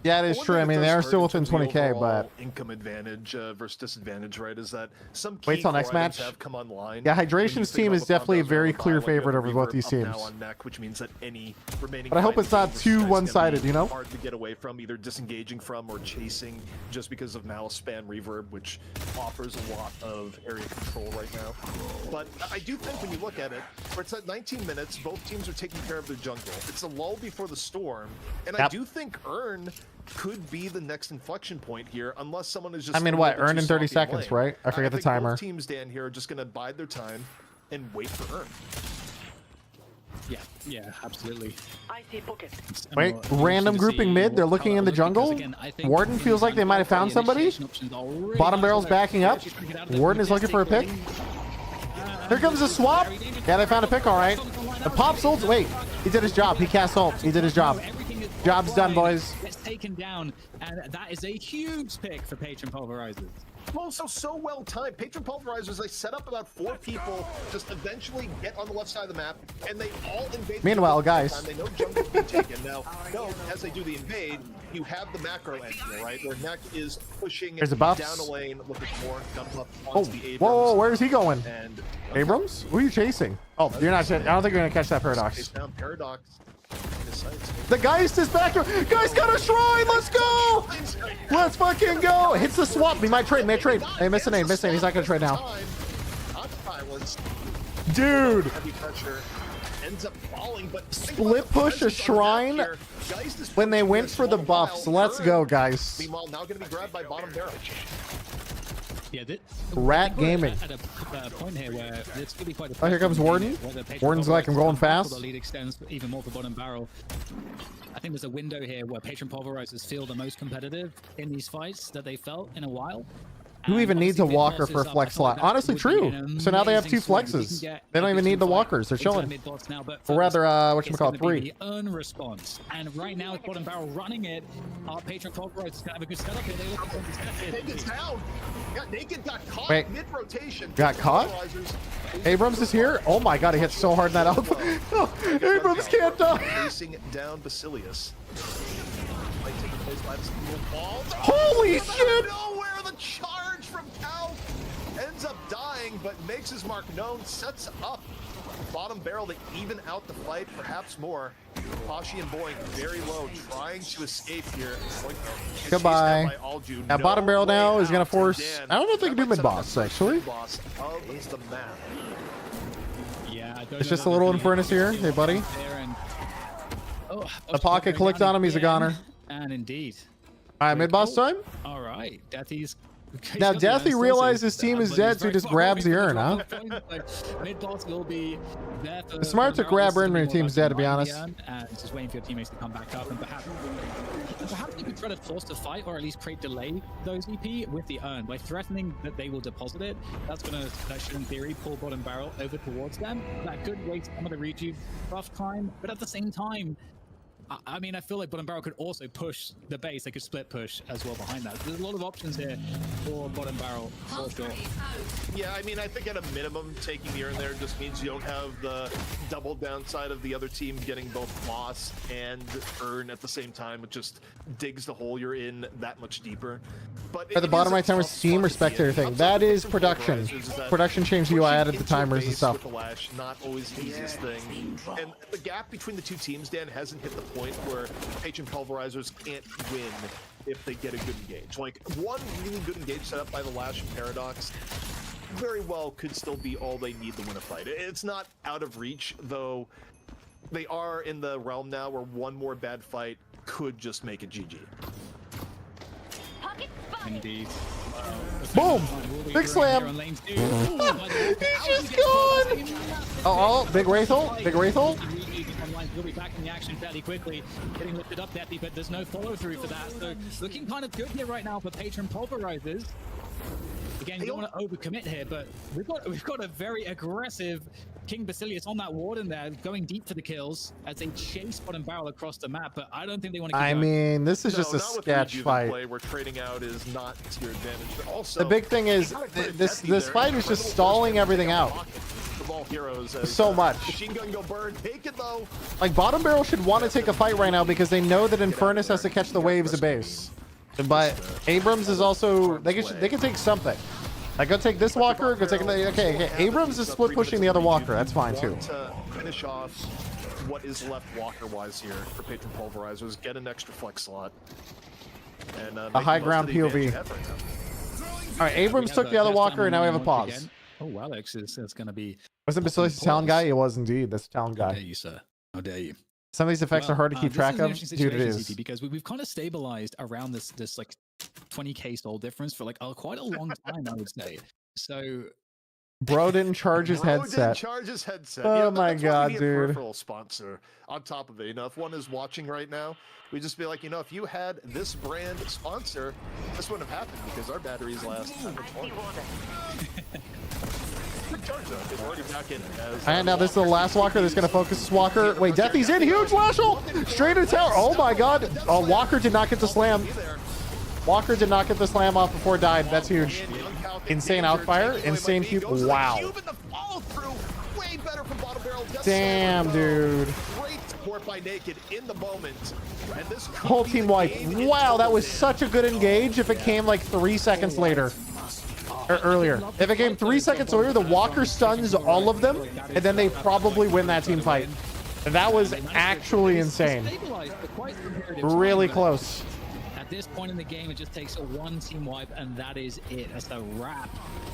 Yeah, it is true. I mean, they are still within 20k, but income advantage versus disadvantage, right? Is that some wait key till next core items match. have come online. Yeah, When you Hydration's think team about is the definitely a combos very on the clear buy, we have favorite over both reverb these up now teams. on neck, which means that any remaining But I hope fight it's not versus too Strike's gonna one-sided, be you know? hard to get away from, either disengaging from or chasing, just because of Malice Span Reverb, which offers a lot of area control right now. But I do think when you look at it, where it's at 19 minutes, both teams are taking care of their jungle. It's a lull before the storm, and I Yep. do think Earn could be the next inflection point here, unless someone is just. I mean, a what? little bit Earn too in 30 sloppy seconds, lane. right? I forget the think timer. Both teams, Dan, here are just going to bide their time and wait for Earn. Yeah, absolutely. Wait, random grouping mid. They're looking in the jungle. Warden feels like they might have found somebody. Bottom barrel's backing up. Warden is looking for a pick. Here comes the swap. Yeah, they found a pick, all right. The pop ult. Wait, he did his job. He cast ult. He did his job. Job's done, boys. Gets taken down, and that is a huge pick for Patron Pulverizers. Also, so well timed. Patron Pulverizers, they set up about 4 people, just eventually get on the left side of the map, and they all invade. Meanwhile, guys. They know jungle's being taken. Now, no, as they do the invade, you have the macro engine, right? Where Neck is pushing There's a buffs. down a lane, looking for more, comes up Oh, onto the Abrams. whoa, where's he going? And Abrams? Who are you chasing? Oh, you're not. I don't think you're gonna catch that Paradox. Down Paradox. The Geist is back here. Geist got a shrine. Let's go. Let's fucking go. Hits the swap. He might trade. May trade. Hey, miss a name. Miss a name. He's not gonna trade now. Dude. Heavy pressure ends up falling, but Split push a shrine when they went for the buffs. Let's go, guys. Meanwhile, now going to be grabbed by bottom barrel. Yeah, Rat Gaming. At a point here where it's going to be quite a Oh, here comes Warden. Warden's like, I'm going fast. The lead extends even more for bottom barrel. I think there's a window here where Patron Pulverizers feel the most competitive in these fights that they felt in a while. Who even needs a walker for a flex slot? Honestly, true. So now they have 2 flexes. They don't even need the walkers. They're chilling. Or rather, whatchamacallit, 3. Earn response. And right now, it's bottom barrel running it. Our Patron Pulverizers can have a good setup here. They look for Naked's down. Yeah, Naked got caught Wait. mid-rotation. Got caught? Abrams is here. Oh my god, he hit so hard in that alpha. Oh, Abrams can't die. Facing down Basilius. Might take place by this little ball. Holy shit! Nowhere, the charge from Cal ends up dying, but makes his mark known. Sets up bottom barrel to even out the fight, perhaps more. Pashi and Boink very low, trying to escape here. Boink, Goodbye. Now bottom barrel now is gonna force. Dan, I don't know if they can do mid boss actually. boss of the map. Yeah, I don't It's know just a that little there's Infernus here. Hey, buddy. there and- Oh, The pocket going clicked down on him. He's a again. goner. And indeed. All right, mid boss time. All right, Deathy's Now Deathy realized his team is dead, so he just grabs the urn, huh? Mid boss will be there for It's smart to Bottom grab Barrel. urn when your This is team's more dead, to be like honest. behind the urn and just waiting for your teammates to come back up, and perhaps you could try to force the fight, or at least create delay those EP with the urn by threatening that they will deposit it. That should in theory pull Bottom Barrel over towards them. That could waste some of the rejuve buff time, but at the same time, I mean, I feel like Bottom Barrel could also push the base. They could split push as well behind that. There's a lot of options here for Bottom Barrel, for sure. Yeah, I mean, I think at a minimum, taking the urn there just means you don't have the double downside of the other team getting both boss and urn at the same time. It just digs the hole you're in that much deeper. But At the bottom right timer, Steam or spectator thing. That is production. Production changed the UI, added the timers and stuff. With the lash, not always the easiest thing. And the gap between the two teams, Dan, hasn't hit the point where Patron Pulverizers can't win if they get a good engage. Like, one really good engage set up by the Lash and Paradox very well could still be all they need to win a fight. It's not out of reach, though they are in the realm now where one more bad fight could just make it GG. Indeed. Boom! Big slam! He's just gone! Oh, big Wraithel? Big Wraithel? Will be back in the action fairly quickly, getting lifted up, Deathy, but there's no follow through for that. So looking kind of good here right now for Patron Pulverizers. Again, you don't want to overcommit here, but we've got a very aggressive King Basilius on that warden there, going deep for the kills as they chase Bottom Barrel across the map. But I don't think they want to. I mean, this is just a sketch fight. Where trading out is not to your advantage, but also the big thing is this fight is just stalling everything out. So much. Machine gun go burn. Take it though. Like, Bottom Barrel should want to take a fight right now because they know that Infernus has to catch the waves of base. But Abrams is also they can take something. Like, go take this walker. Go take okay. Abrams is split pushing the other walker. That's fine too. To finish off what is left walker wise here for Patron Pulverizers, get an extra flex slot and a high ground POV. All right, Abrams took the other walker, and now we have a pause. Oh, Alex is going to be. Was it Basilius' talent guy? It was indeed. That's a talent guy. How dare you, sir? How dare you? Some of these effects are hard to keep track of. Dude, it is. Because we've kind of stabilized around this like 20k soul difference for like quite a long time, I would say. So Bro didn't charge his headset. Oh my god, dude. Peripheral sponsor on top of it. You know, if one is watching right now, we just be like, you know, if you had this brand sponsor, this wouldn't have happened because our batteries last. And now this is the last walker that's going to focus this walker. Wait, Deathy's in. Huge Lashel! Straight to tower. Oh my god. Walker did not get the slam. Walker did not get the slam off before it died. That's huge. Insane outfire. Insane cube. Wow. Damn, dude. Great support by Naked in the moment. And this whole team wipe. Wow, that was such a good engage if it came like 3 seconds later. Or earlier. If it came 3 seconds earlier, the walker stuns all of them, and then they probably win that team fight. That was actually insane. Really close. At this point in the game, it just takes one team wipe, and that is it. That's the wrap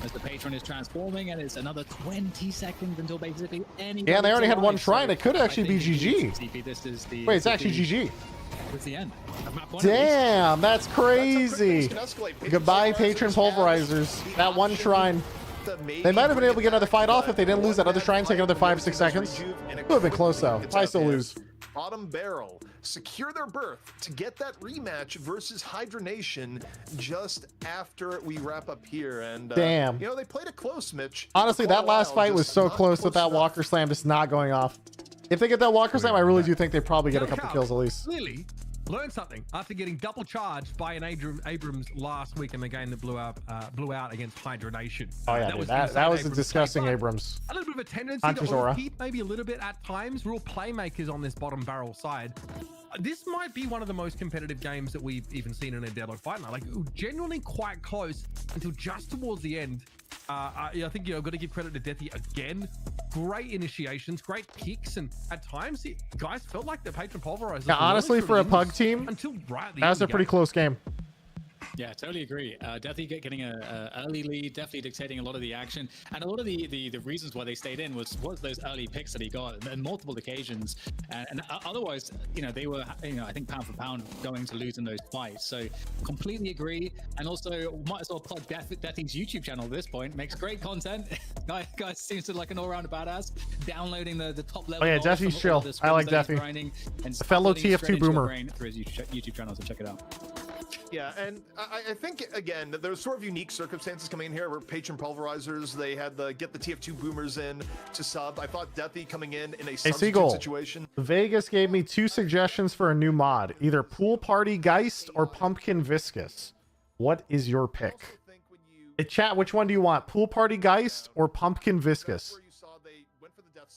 as the Patron is transforming, and it's another 20 seconds until basically any. Yeah, they already had one shrine. It could actually be GG. This is the, wait, it's actually GG. It's the end. Damn, that's crazy. Goodbye, Patron Pulverizers. That one shrine. They might have been able to get another fight off if they didn't lose that other shrine, take another 5-6 seconds. Would have been close though. I still lose. Bottom Barrel secure their berth to get that rematch versus Hydra Nation just after we wrap up here. And damn, you know, they played it close, Mitch. Honestly, that last fight was so close with that walker slam just not going off. If they get that walker slam, I really do think they probably get a couple kills at least. Clearly learned something after getting double charged by an Abrams last week in the game that blew out against Hydra Nation. Oh yeah, that was a disgusting Abrams. A little bit of a tendency to overheat maybe a little bit at times. Real playmakers on this Bottom Barrel side. This might be one of the most competitive games that we've even seen in a Deadlock fight night. Like, genuinely quite close until just towards the end. I think you've got to give credit to Deathy again. Great initiations, great picks, and at times, guys felt like the Patron Pulverizers. Yeah, honestly, for a pug team, until right that was a pretty close game. Yeah, totally agree. Definitely getting a early lead, definitely dictating a lot of the action, and a lot of the reasons why they stayed in was those early picks that he got on multiple occasions, and otherwise, they were, I think pound for pound going to lose in those fights. So completely agree, and also might as well plug Deathy's YouTube channel at this point. Makes great content. Guy seems to like an all-round badass. Downloading the top level. Oh yeah, Deathy's chill. I like Deathy. A fellow TF2 boomer. Through his YouTube channel, so check it out. Yeah, and I think, again, there's sort of unique circumstances coming in here where Patron Pulverizers, they had the get the TF2 boomers in to sub. I thought Deathy coming in a substitute situation. Vegas gave me 2 suggestions for a new mod, either Pool Party Geist or Pumpkin Viscous. What is your pick? Chat, which one do you want? Pool Party Geist or Pumpkin Viscous?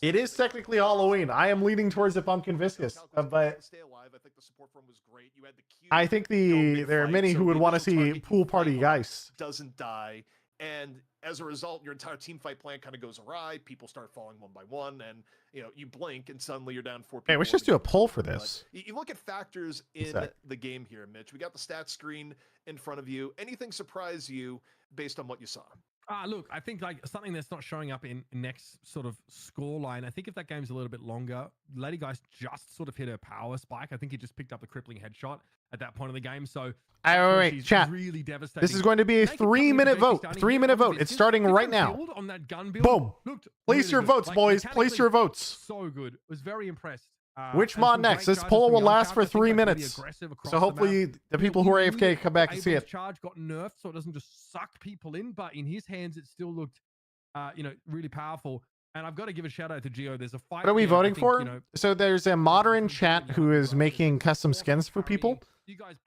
It is technically Halloween. I am leaning towards the Pumpkin Viscous, but I think there are many who would want to see Pool Party Geist. Doesn't die, and as a result, your entire team fight plan kind of goes awry. People start falling one by one, and you blink, and suddenly you're down 4 people. Hey, let's just do a poll for this. You look at factors in the game here, Mitch. We got the stat screen in front of you. Anything surprise you based on what you saw? Look, I think like something that's not showing up in next sort of score line. I think if that game's a little bit longer, Lady Geist just sort of hit her power spike. I think he just picked up the crippling headshot at that point of the game. So wait, chat. Really devastating. This is going to be a 3-minute vote. 3-minute vote. It's starting right now. On that gun build, boom. Place your votes, boys. Place your votes. So good. Was very impressed. Which mod next? This poll will last for 3 minutes. So hopefully the people who are AFK come back and see it. Charge got nerfed so it doesn't just suck people in, but in his hands it still looked really powerful. And I've got to give a shout out to Geo. There's a fight. What are we voting for? So there's a modder in chat who is making custom skins for people.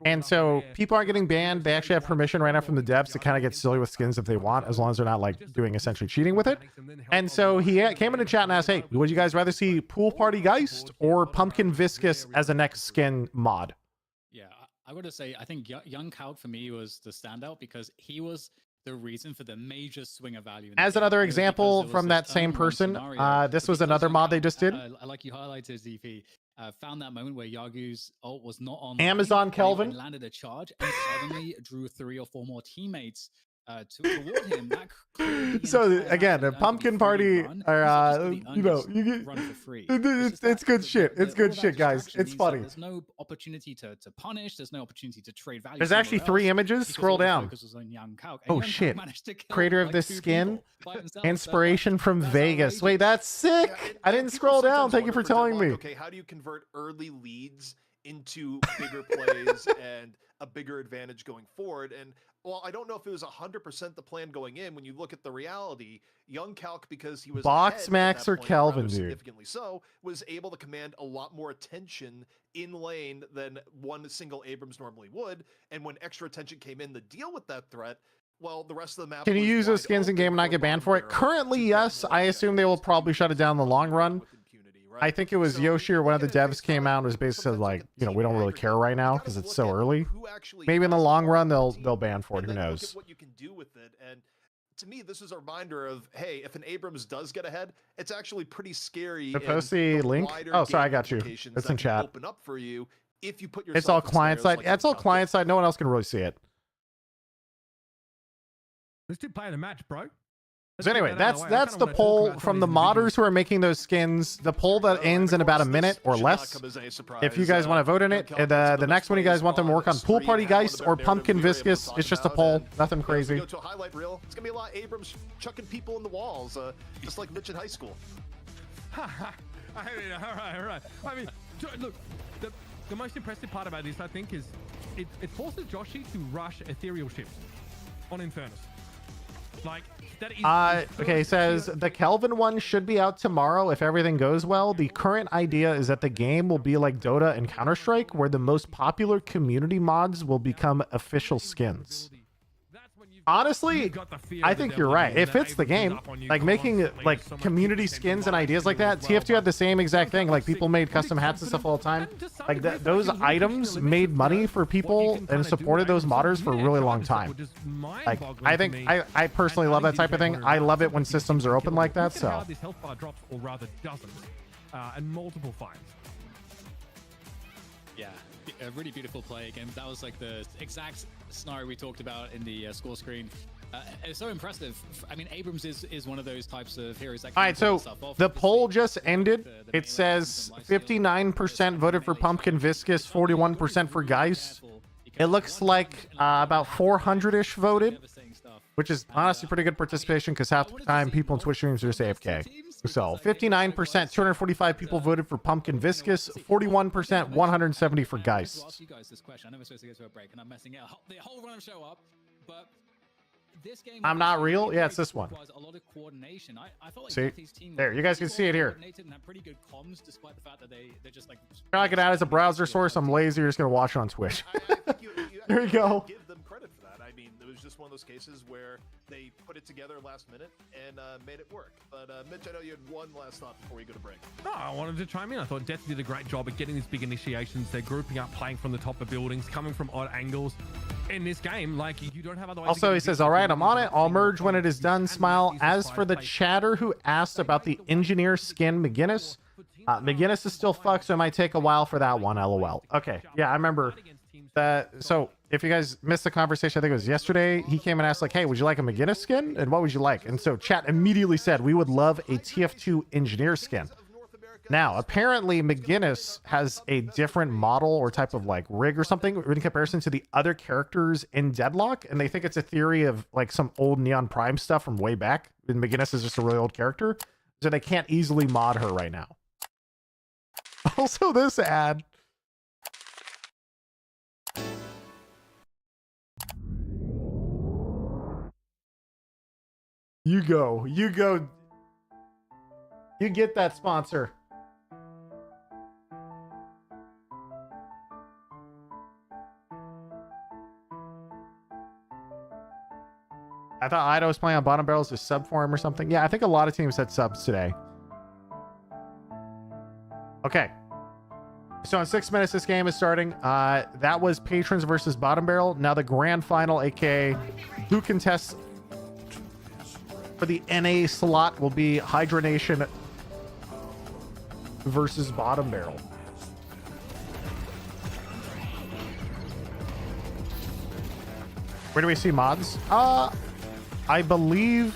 And so people aren't getting banned. They actually have permission right now from the devs to kind of get silly with skins if they want, as long as they're not like doing essentially cheating with it. And so he came into chat and asked, hey, would you guys rather see Pool Party Geist or Pumpkin Viscous as a next skin mod? Yeah, I would say I think Young Calc for me was the standout because he was the reason for the major swing of value. As another example from that same person, this was another mod they just did. Like you highlighted, ZP. Found that moment where Yagu's ult was not on Amazon Kelvin landed a charge and suddenly drew 3 or 4 more teammates toward him. So again, a pumpkin party, or you get run for free. It's good shit. It's good shit, guys. It's funny. There's no opportunity to punish. There's no opportunity to trade value. There's actually 3 images. Scroll down. Oh shit! Creator of this skin, inspiration from Vegas. Wait, that's sick. I didn't scroll down. Thank you for telling me. Okay, how do you convert early leads into bigger plays and a bigger advantage going forward? And well, I don't know if it was 100% the plan going in. When you look at the reality, Young Calc, because he was Box Max or Kelvin, dude, significantly so, was able to command a lot more attention in lane than one single Abrams normally would. And when extra attention came in to deal with that threat, well, the rest of the map. Can you use those skins in game and not get banned for it? Currently, yes. I assume they will probably shut it down in the long run. I think it was Yoshi or one of the devs came out and was basically like, we don't really care right now because it's so early. Maybe in the long run they'll ban for it. Who knows? What you can do with it. And to me, this is a reminder of, hey, if an Abrams does get ahead, it's actually pretty scary. Post the link. Oh, sorry, I got you. It's in chat. Open up for you if you put it's all client side. Yeah, it's all client side. No one else can really see it. Let's do play the match, bro. So anyway, that's the poll from the modders who are making those skins. The poll that ends in about a minute or less. If you guys want to vote in it, the next one you guys want them to work on Pool Party Geist or Pumpkin Viscous, it's just a poll, nothing crazy. Go to a highlight reel. It's gonna be a lot of Abrams chucking people in the walls, just like Mitch in high school. All right. I mean, look, the most impressive part about this, I think, is it forces Joshi to rush Ethereal Shift on Infernus. Like, that is okay, it says the Kelvin one should be out tomorrow if everything goes well. The current idea is that the game will be like Dota and Counter-Strike, where the most popular community mods will become official skins. Honestly, I think you're right. It fits the game. Like making like community skins and ideas like that. TF2 had the same exact thing. Like people made custom hats and stuff all the time. Like those items made money for people and supported those modders for a really long time. Like I think I personally love that type of thing. I love it when systems are open like that. So this health bar drops, or rather doesn't, and multiple fights. Yeah. a really beautiful play again. That was like the exact scenario we talked about in the score screen. It's so impressive. I mean, Abrams is one of those types of heroes that. All right, so the poll just ended. It says 59% voted for Pumpkin Viscous, 41% for Geist. It looks like about 400-ish voted, which is honestly pretty good participation because half the time people in Twitch streams are just AFK. So 59%, 245 people voted for Pumpkin Viscous, 41%, 170 for Geist. I'll ask you guys this question. I know we're supposed to get to a break, and I'm messing it up. The whole run of show up, but this game. I'm not real. Yeah, it's this one. A lot of coordination. I felt like See, Natty's team there, you guys can see it here. And have pretty good comms, despite the fact that they're just like. I can add as a browser source. I'm lazy. You're just gonna watch it on Twitch. There you go. Give them credit for that. I mean, it was just one of those cases where they put it together last minute and made it work. But Mitch, I know you had one last thought before we go to break. No, I wanted to chime in. I thought Death did a great job at getting these big initiations. They're grouping up, playing from the top of buildings, coming from odd angles. In this game, like, you don't have other ways. Also, he says, all right, I'm on it. I'll merge when it is done. Smile. As for the chatter who asked about the engineer skin McGinnis, McGinnis is still fucked, so it might take a while for that one. LOL. Okay. Yeah, I remember that. So if you guys missed the conversation, I think it was yesterday, he came and asked like, hey, would you like a McGinnis skin? And what would you like? And so chat immediately said, we would love a TF2 engineer skin. Now, apparently McGinnis has a different model or type of like rig or something in comparison to the other characters in Deadlock. And they think it's a theory of like some old Neon Prime stuff from way back. And McGinnis is just a really old character. So they can't easily mod her right now. Also, this ad. You go. You go. You get that sponsor. I thought Ida was playing on bottom barrels as sub for him or something. Yeah, I think a lot of teams had subs today. Okay. So in 6 minutes, this game is starting. That was Patrons versus Bottom Barrel. Now the grand final, aka who contests for the NA slot, will be Hydra Nation versus Bottom Barrel. Where do we see mods? I believe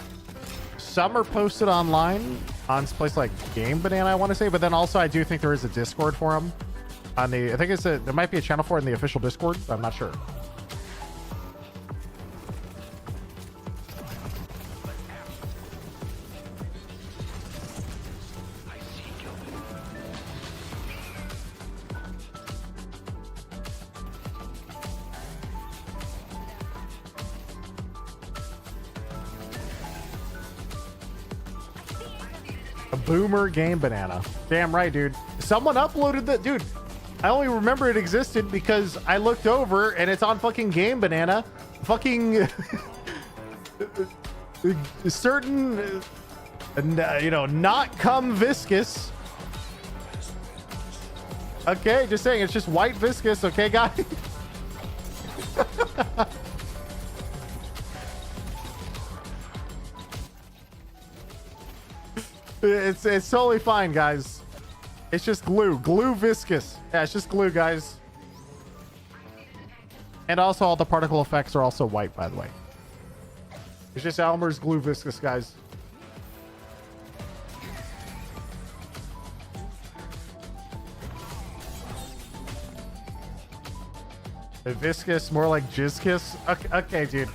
some are posted online on a place like Game Banana, I want to say, but then also I do think there is a Discord for them. On the, I think there might be a channel for it in the official Discord, but I'm not sure. A boomer Game Banana. Damn right, dude. Someone uploaded that, dude. I only remember it existed because I looked over and it's on fucking Game Banana. Fucking certain, you know, not cum viscous. Okay, just saying, it's just white viscous. Okay, guys. It's totally fine, guys. It's just glue viscous. Yeah, it's just glue, guys. And also all the particle effects are also white, by the way. It's just Elmer's glue viscous, guys. The viscous, more like jizzkiss. Okay, dude.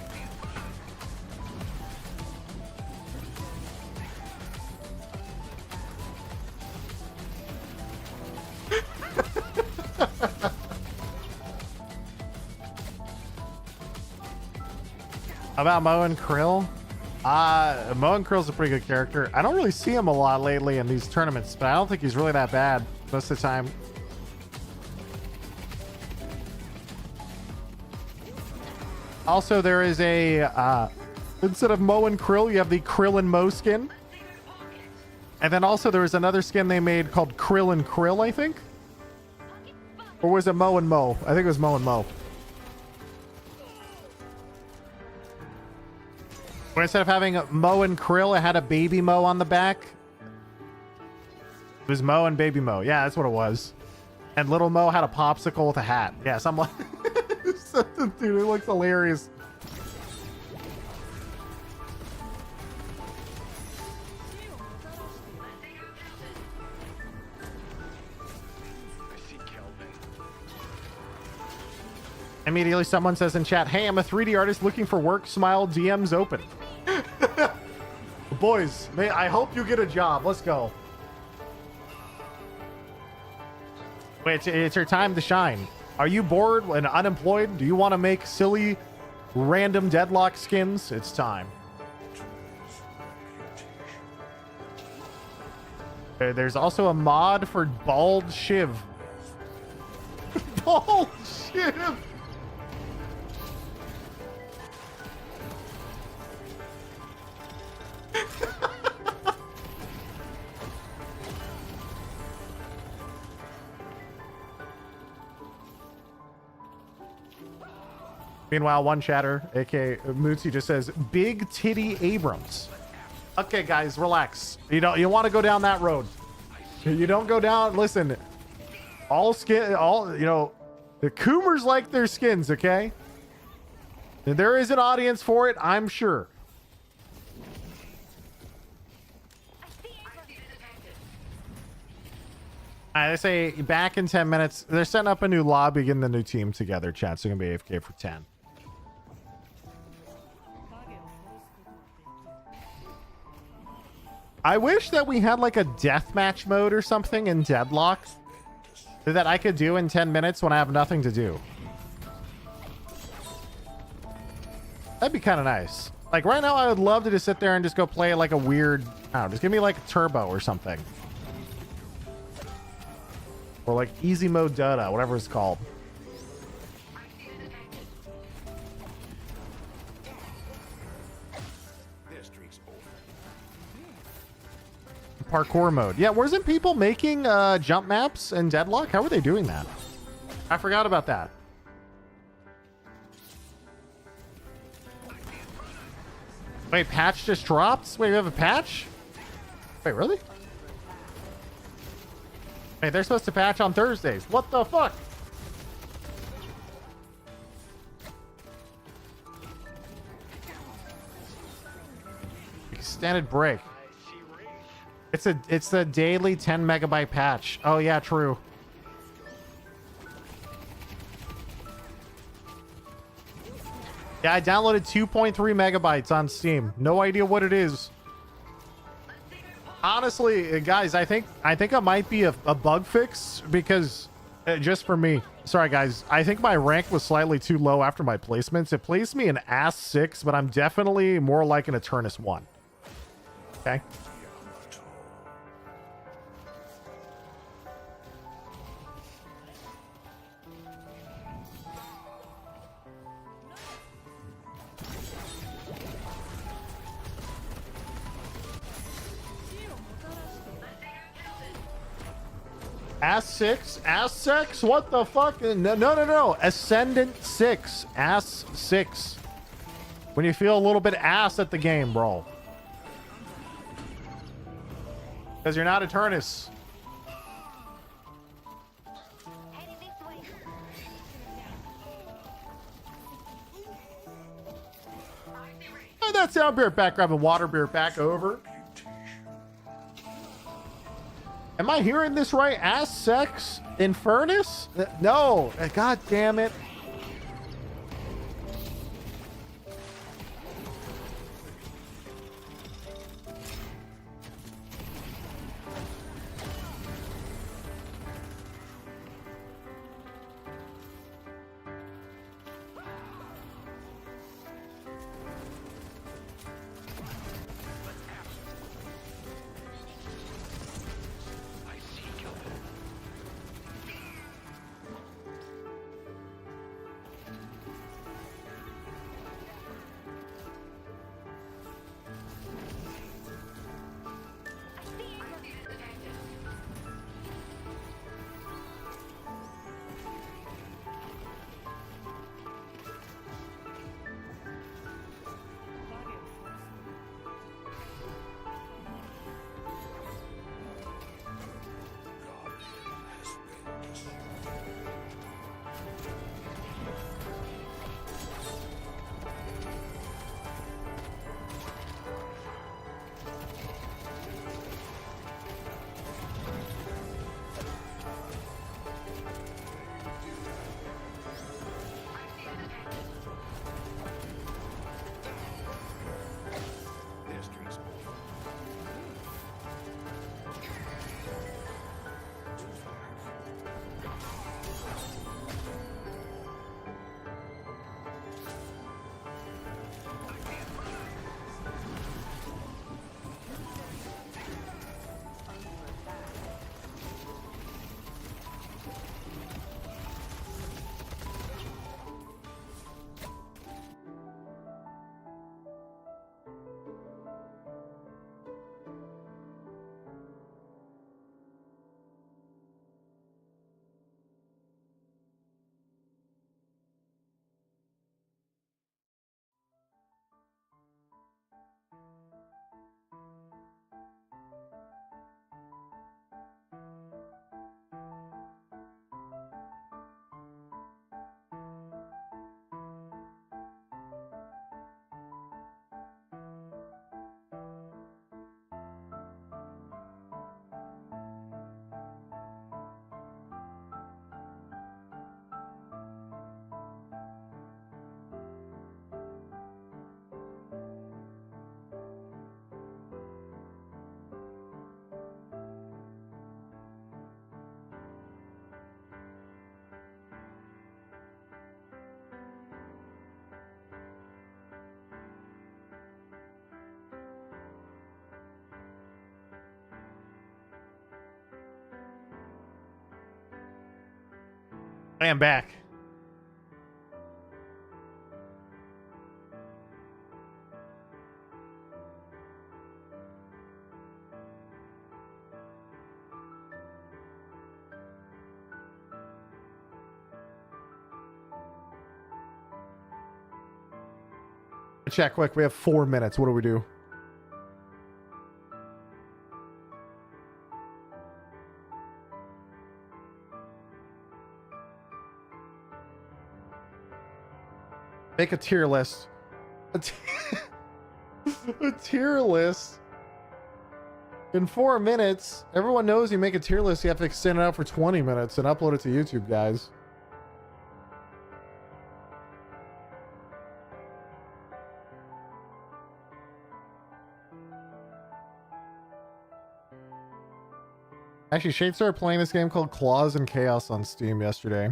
About Mo and Krill? Mo and Krill's a pretty good character. I don't really see him a lot lately in these tournaments, but I don't think he's really that bad most of the time. Also, there is a, instead of Mo and Krill, you have the Krill and Mo skin. And then also there is another skin they made called Krill and Krill, I think. Or was it Mo and Mo? I think it was Mo and Mo. Where instead of having Mo and Krill, it had a baby Mo on the back. It was Mo and baby Mo. Yeah, that's what it was. And Little Mo had a popsicle with a hat. Yes, I'm like, dude, it looks hilarious. Immediately someone says in chat, hey, I'm a 3D artist looking for work. Smile, DMs open. Boys, I hope you get a job. Let's go. Wait, it's your time to shine. Are you bored and unemployed? Do you want to make silly, random Deadlock skins? It's time. There's also a mod for Bald Shiv. Bald Shiv! Meanwhile, one chatter, aka Mootsie, just says, Big Titty Abrams. Okay, guys, relax. You want to go down that road. You don't go down. Listen, the Coomers like their skins, okay? There is an audience for it, I'm sure. I say back in 10 minutes. They're setting up a new lobby, getting the new team together, chat. So you're going to be AFK for 10. I wish that we had like a deathmatch mode or something in Deadlock that I could do in 10 minutes when I have nothing to do. That'd be kind of nice. Like right now, I would love to just sit there and just go play like a weird, I don't know, just give me like Turbo or something. Or like easy mode Dota, whatever it's called. Parkour mode. Yeah, wasn't people making jump maps in Deadlock? How were they doing that? I forgot about that. Wait, patch just dropped? Wait, we have a patch? Wait, really? Hey, they're supposed to patch on Thursdays. What the fuck? Extended break. It's the daily 10 megabyte patch. Oh yeah, true. Yeah, I downloaded 2.3 megabytes on Steam. No idea what it is. Honestly, guys, I think it might be a bug fix because just for me. Sorry, guys. I think my rank was slightly too low after my placements. It placed me in Ass 6, but I'm definitely more like an Eternus 1. Okay. Ass 6? Ass 6? What the fuck? No. Ascendant 6. Ass 6. When you feel a little bit ass at the game, bro. Because you're not Eternus. Oh, that sound beer back, grabbing water beer back over. Am I hearing this right? Ass sex? Infernus? No. God damn it. I am back. Check quick. We have 4 minutes. What do we do? Make a tier list. A tier list. In 4 minutes, everyone knows you make a tier list, you have to extend it out for 20 minutes and upload it to YouTube, guys. Actually, Shade started playing this game called Claws and Chaos on Steam yesterday.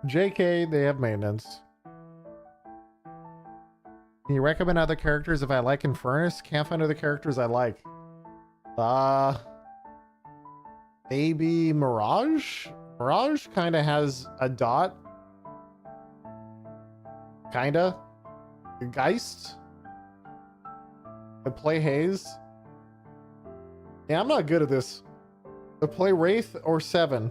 JK, they have maintenance. Can you recommend other characters if I like Infernus? Can't find other characters I like. Maybe Mirage? Mirage kind of has a dot. Kinda. Geist? I play Haze. Yeah, I'm not good at this. I play Wraith or Seven.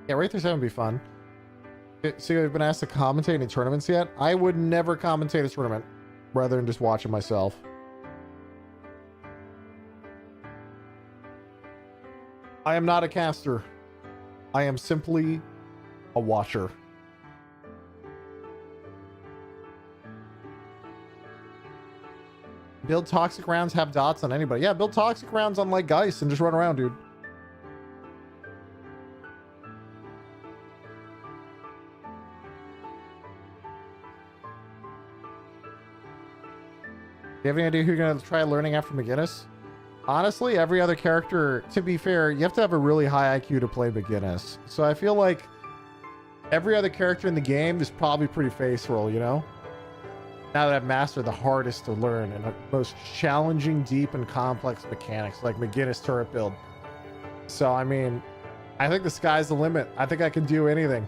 Yeah, Wraith or 7 would be fun. So you've been asked to commentate any tournaments yet? I would never commentate a tournament rather than just watch it myself. I am not a caster. I am simply a watcher. Build toxic rounds, have dots on anybody. Yeah, build toxic rounds on like Geist and just run around, dude. Do you have any idea who you're going to try learning after McGinnis? Honestly, every other character, to be fair, you have to have a really high IQ to play McGinnis. So I feel like every other character in the game is probably pretty face roll, you know? Now that I've mastered the hardest to learn and the most challenging, deep, and complex mechanics, like McGinnis turret build. So, I mean, I think the sky's the limit. I think I can do anything.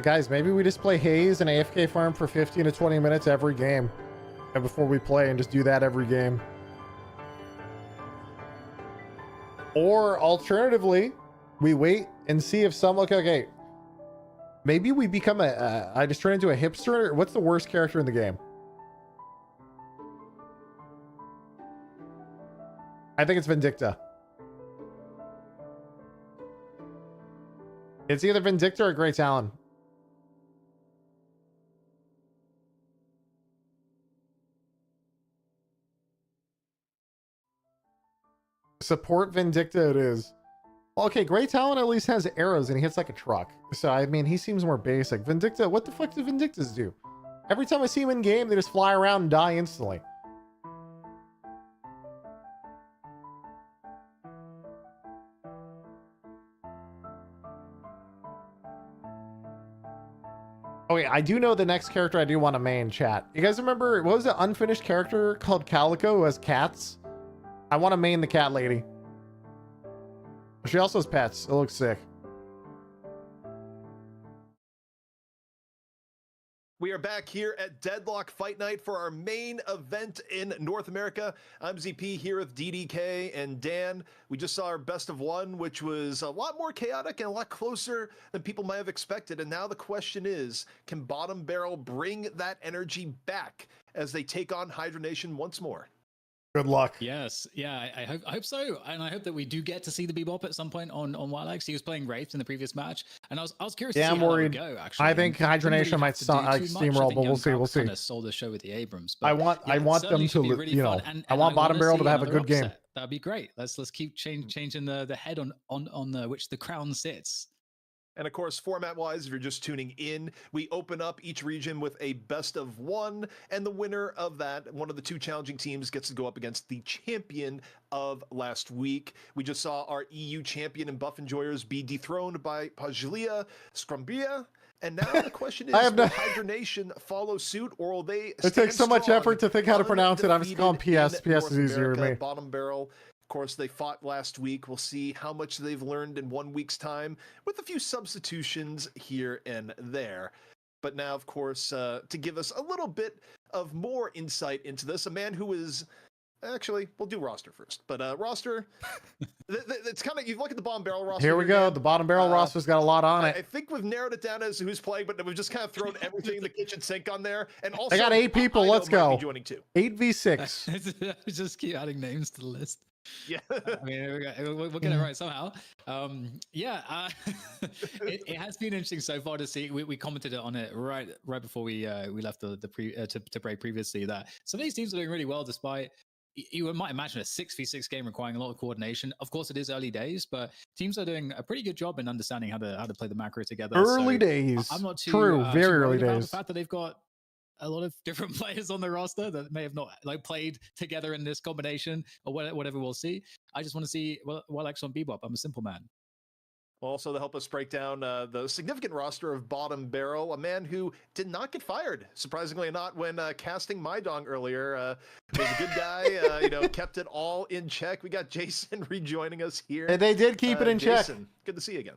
Guys, maybe we just play Haze and AFK farm for 15 to 20 minutes every game. And before we play and just do that every game. Or alternatively, we wait and see if some... Okay. Maybe we become I just turn into a hipster. What's the worst character in the game? I think it's Vindicta. It's either Vindicta or Great Talon. Support Vindicta it is. Well, okay, Great Talon at least has arrows and he hits like a truck. So, I mean, he seems more basic. Vindicta, what the fuck do Vindictas do? Every time I see him in game, they just fly around and die instantly. Okay, I do know the next character I do want to main, chat. You guys remember, what was the unfinished character called Calico who has cats? I want to main the cat lady. She also has pets. It looks sick. We are back here at Deadlock Fight Night for our main event in North America. I'm ZP here with DDK and Dan. We just saw our best of one, which was a lot more chaotic and a lot closer than people might have expected. And now the question is, can Bottom Barrel bring that energy back as they take on Hydra Nation once more? Good luck. Yes, yeah, I hope so, and I hope that we do get to see the Bebop at some point on Wilex. He was playing Wraith in the previous match, and I was curious to see I'm how worried. that would go. Actually, I think and didn't really Hydronation have might to do too much. steamroll, I but think we'll see. Young We'll Falcon see. kind of stole the show with the Abrams. I But want yeah, it them certainly to, should be really you fun, know, and I want wanna Bottom Barrel to see have a another good game. upset. That'd be great. Let's keep changing the head on the which the crown sits. And of course, format-wise, if you're just tuning in, we open up each region with a best of one, and the winner of that, one of the two challenging teams, gets to go up against the champion of last week. We just saw our EU champion and Buff Enjoyers be dethroned by Paglia Scrumbia. And now the question is, will Hydronation follow suit, or will they It takes so much effort to think how to pronounce it. I'm just calling PS. PS North is easier to America? me. Bottom Barrel. Of course, they fought last week. We'll see how much they've learned in 1 week's time with a few substitutions here and there. But now, of course, to give us a little bit of more insight into this, a man who is... Actually, we'll do roster first. But roster, it's kind of... You look at the Bottom Barrel roster. Here we go. The Bottom Barrel roster's got a lot on it. I think we've narrowed it down as who's playing, but we've just kind of thrown everything in the kitchen sink on there. And also, They got 8 people. Ido Let's might go. be joining too. 8v6. Just keep adding names to the list. Yeah, I mean, we'll get it right somehow. It has been interesting so far to see. We commented on it right before we left to break previously that some of these teams are doing really well despite. You might imagine a 6v6 game requiring a lot of coordination. Of course, it is early days, but teams are doing a pretty good job in understanding how to play the macro together. Early days. I'm not too True. Very too early worried about days. the fact that they've got a lot of different players on the roster that may have not played together in this combination or whatever we'll see. I just want to see Wilex on Bebop. I'm a simple man. Also, to help us break down the significant roster of Bottom Barrel, a man who did not get fired, surprisingly not, when casting my dong earlier. Was a good guy, kept it all in check. We got Jason rejoining us here. And they did keep it in check. Jason, good to see you again.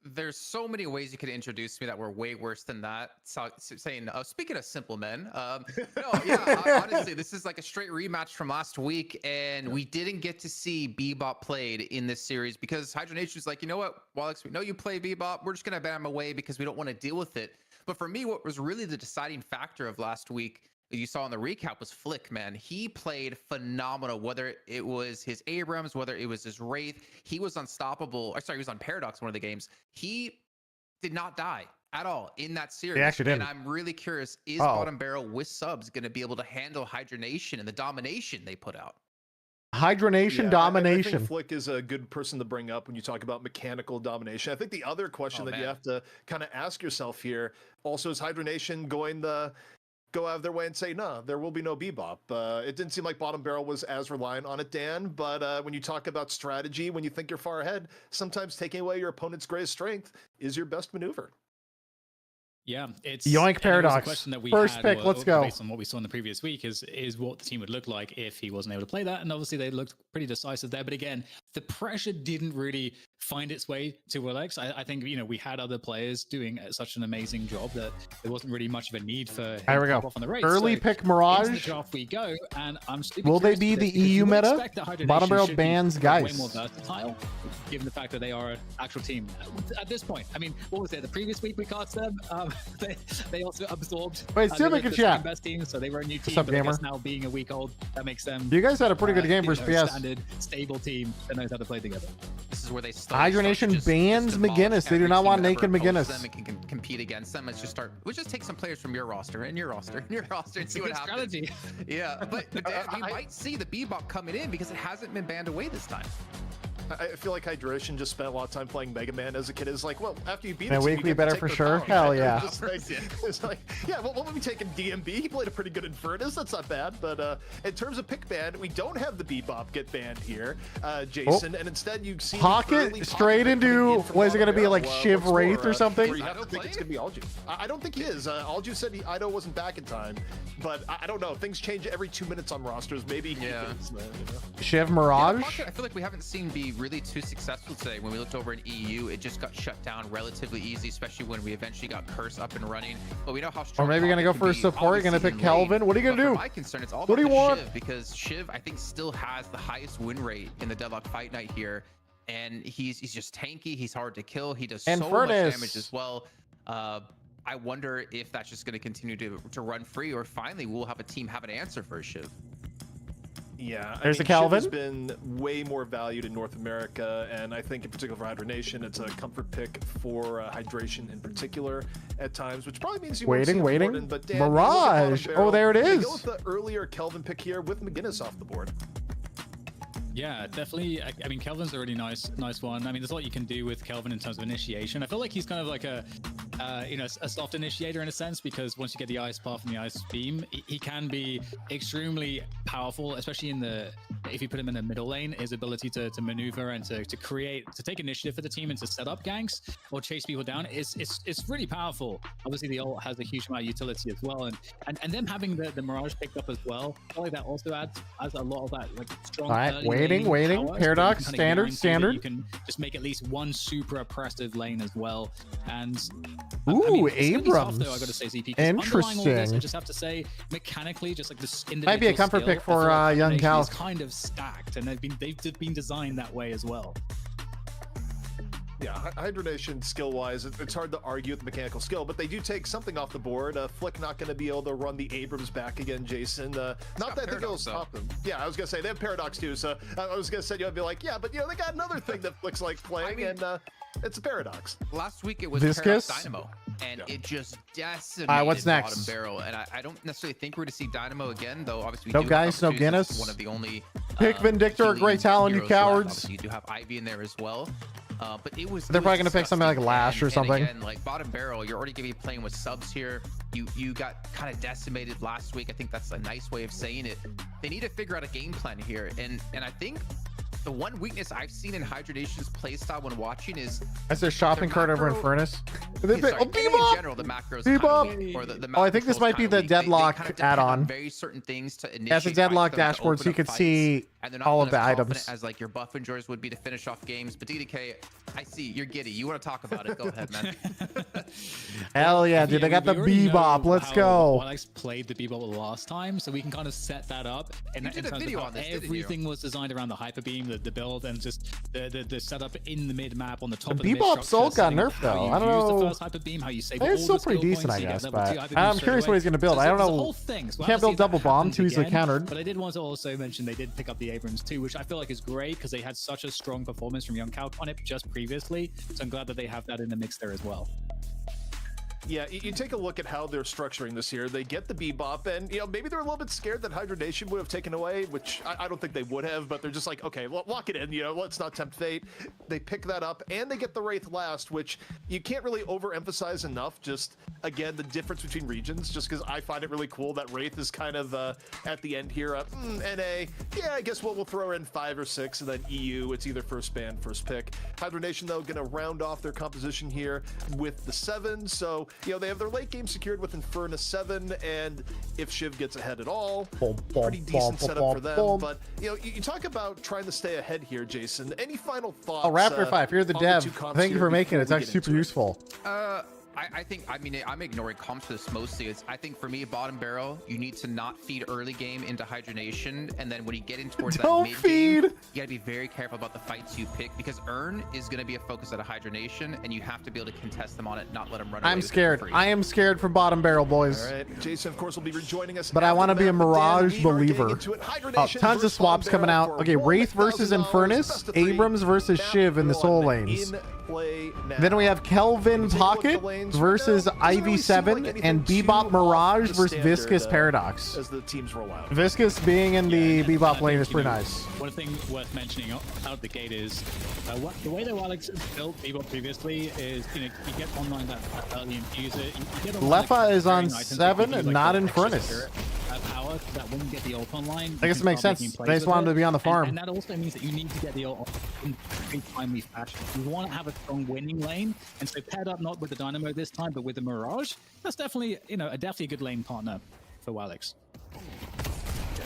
There's so many ways you could introduce me that were way worse than that. So, saying, speaking of simple men, honestly, this is like a straight rematch from last week, and we didn't get to see Bebop played in this series because Hydronation's like, you know what, Wilex, we know you play Bebop, we're just gonna ban him away because we don't want to deal with it. But for me, what was really the deciding factor of last week, you saw in the recap, was Flick, man. He played phenomenal, whether it was his Abrams, whether it was his Wraith. He was unstoppable. He was on Paradox one of the games. He did not die at all in that series. He actually didn't. And I'm really curious, is Bottom Barrel with subs going to be able to handle Hydronation and the domination they put out? Hydronation domination. I think Flick is a good person to bring up when you talk about mechanical domination. I think the other question you have to kind of ask yourself here, also, is Hydronation going to go out of their way and say, no, there will be no Bebop? It didn't seem like Bottom Barrel was as reliant on it, Dan, but when you talk about strategy, when you think you're far ahead, sometimes taking away your opponent's greatest strength is your best maneuver. Yeah, it's Yoink Paradox. A question that we First had, pick, let's go. Based on what we saw in the previous week, is what the team would look like if he wasn't able to play that, and obviously they looked pretty decisive there. But again, the pressure didn't really find its way to Wilex. I think we had other players doing such an amazing job that there wasn't really much of a need for him There we to go. pop off on the race. Early So pick Mirage. into the draft we go, and I'm Will they be the EU meta? Bottom Barrel bans Way Geist. more versatile, given the fact that they are an actual team at this point. I mean, what was it? The previous week we cast them. They also absorbed. Wait, still make a chat. Best team, so they were a new team. What's up, but I guess gamer? now being a week old, that makes them. You guys had a pretty good game versus PS. Standard, stable team that knows how to play together. This is where they Hydronation bans McGinnis. They do not want naked McGinnis. Them and can compete against them. Let's just take some players from your roster and your roster and your roster and see what happens. Strategy. Yeah, but Dan, we might see the Bebop coming in because it hasn't been banned away this time. I feel like Hydration just spent a lot of time playing Mega Man as a kid. It's like, well, after you beat Man, it, weekly better for sure. Hell yeah. It's like, yeah, well, what were we taking? DMB? He played a pretty good Infernus. That's not bad. But in terms of pick ban, we don't have the Bebop get banned here, Jason. And instead, you see Pocket straight into, what is it going to be, like Shiv Wraith or something? I don't think it's going to be Alju. I don't think he is. Alju said Ido wasn't back in time. But I don't know. Things change every 2 minutes on rosters. Maybe he is. Shiv Mirage? Yeah, Pocket, I feel like we haven't seen be really too successful today. When we looked over in EU, it just got shut down relatively easy, especially when we eventually got Curse up and running. But we know how strong. Or maybe you're going to go for a support. You're going to pick Kelvin. What are you going to do? My concern, it's all what about do you want? Shiv, because Shiv, I think, still has the highest win rate in the Deadlock Fight Night here. And he's just tanky. He's hard to kill. He does so much damage as well. I wonder if that's just going to continue to run free, or finally we'll have a team have an answer for Shiv. Yeah, There's a Shiv Calvin. has been way more valued in North America, and I think in particular for Hydra Nation, it's a comfort pick for hydration in particular at times, which probably means you won't see Waiting. Jordan, but Dan, Mirage. Oh, there it They is. go with the earlier Kelvin pick here with McGinnis off the board. Yeah, definitely. I mean, Kelvin's a really nice one. I mean, there's a lot you can do with Kelvin in terms of initiation. I feel like he's kind of like a soft initiator in a sense, because once you get the ice path and the ice beam, he can be extremely powerful, especially if you put him in the middle lane. His ability to maneuver and to take initiative for the team and to set up ganks or chase people down is really powerful. Obviously, the ult has a huge amount of utility as well, and them having the Mirage picked up as well, I feel like that also adds a lot of that like strong. All right, early waiting. laning power, so Paradox, you can kinda guarantee that standard. You can just make at least one super oppressive lane as well. And Ooh, I mean, it's gonna be tough, Abrams. though, I gotta say, ZP, 'cause underlying all this, Interesting. I just have to say, mechanically, just like this Might be a comfort skill, pick I feel for like young Hydration Cal. is kind of stacked, and they've been designed that way as well. Yeah, Hydra Nation skill-wise, it's hard to argue with the mechanical skill, but they do take something off the board. Flick not going to be able to run the Abrams back again, Jason. Not that I think it'll stop them. Yeah, I was going to say, they have Paradox too, so I was going to say, I'd be like, yeah, but they got another thing that Flick's like playing, and it's a Paradox. Last week it was Viscous? Paradox Dynamo, and it just decimated what's next? Bottom Barrel. And I don't necessarily think we're going to see Dynamo again, though. Obviously, we No do Geist, have no opportunities. Guinness. One of the only Pick Vindictor, healing great talent, you heroes left. cowards. Obviously, you do have Ivy in there as well. But it was. They're probably gonna pick something like disgusting. Lash or And something. again, like Bottom Barrel, you're already gonna be playing with subs here. You got kind of decimated last week. I think that's a nice way of saying it. They need to figure out a game plan here, and I think the one weakness I've seen in Hydra Nation's playstyle when watching is That's their shopping cart over in Furnace. sorry, Oh, in Bebop! general, the macros Bebop! kinda weak, or the Oh, I think this macro might be control's the kinda weak. Deadlock They kinda depend on add-on. very certain things to initiate That's a fights Deadlock for them to dashboard, so open you up could fights, see and they're not all feeling of the as confident items. as like your buff enjoyers would be to finish off games. But DDK, I see you're giddy. You want to talk about it? Go ahead, man. Hell yeah, dude. They got the We already Bebop. know Let's how go. Alex played the Bebop last time, so we can kind of set that up. And You did a terms of video how on this, didn't you? everything was designed around the hyper beam, the build, and just the setup in the mid map on the top The of the mid Bebop Soul structure, got setting up nerfed, how though. you I don't use know. The first hyper beam, how you save I think all it's still the pretty skill decent, points, I you get guess, level 2 but hyper beam I'm straight curious what away. he's gonna build. So I don't there's a know. whole thing. So You I can't wanna build see if that double bomb happens too easily again. countered. But I did want to also mention they did pick up the Abrams too, which I feel like is great because they had such a strong performance from Young Calc on it just previously. So I'm glad that they have that in the mix there as well. Yeah, you take a look at how they're structuring this here. They get the Bebop, and maybe they're a little bit scared that Hydra Nation would have taken away, which I don't think they would have, but they're just like, okay, lock it in, let's not tempt fate. They pick that up, and they get the Wraith last, which you can't really overemphasize enough. Just, again, the difference between regions, just because I find it really cool that Wraith is kind of at the end here. NA, yeah, I guess we'll throw in 5 or 6, and then EU, it's either first ban, first pick. Hydra Nation, though, going to round off their composition here with the 7, so they have their late game secured with Inferno 7, and if Shiv gets ahead at all, pretty decent setup for them. But you talk about trying to stay ahead here, Jason. Any final thoughts? Oh, Raptor 5, you're the on dev. two comps Thank you here for making it. It's before we actually get super into it? useful. I mean, I'm ignoring comps for this mostly. I think for me, Bottom Barrel, you need to not feed early game into Hydra Nation, and then when you get in towards that Don't mid feed. game, you gotta be very careful about the fights you pick, because Earn is gonna be a focus at a Hydra Nation, and you have to be able to contest them on it, not let them run away I'm with it for scared. free. I am scared for Bottom Barrel, boys. All right, Jason, of course, will be rejoining us. But I want to be a Mirage believer. Oh, Oh, tons of swaps coming out. Okay, Wraith versus Infernus, Abrams versus Shiv in the soul lanes. Then we have Kelvin Pocket versus Ivy 7 and Bebop Mirage versus Viscous Paradox. As the teams roll out. Viscous being in the Bebop lane is pretty nice. One thing worth mentioning out the gate is the way that Alex built Bebop previously is you get online that early infuser. Lefa is on 7 and not in Furnace. Power that when you get the ult online, I guess it makes sense. They just wanted to be on the farm. And that also means that you need to get the ult in a timely fashion. You want to have a strong winning lane, and so paired up not with the Dynamo this time, but with the Mirage, that's definitely a good lane partner for Alex.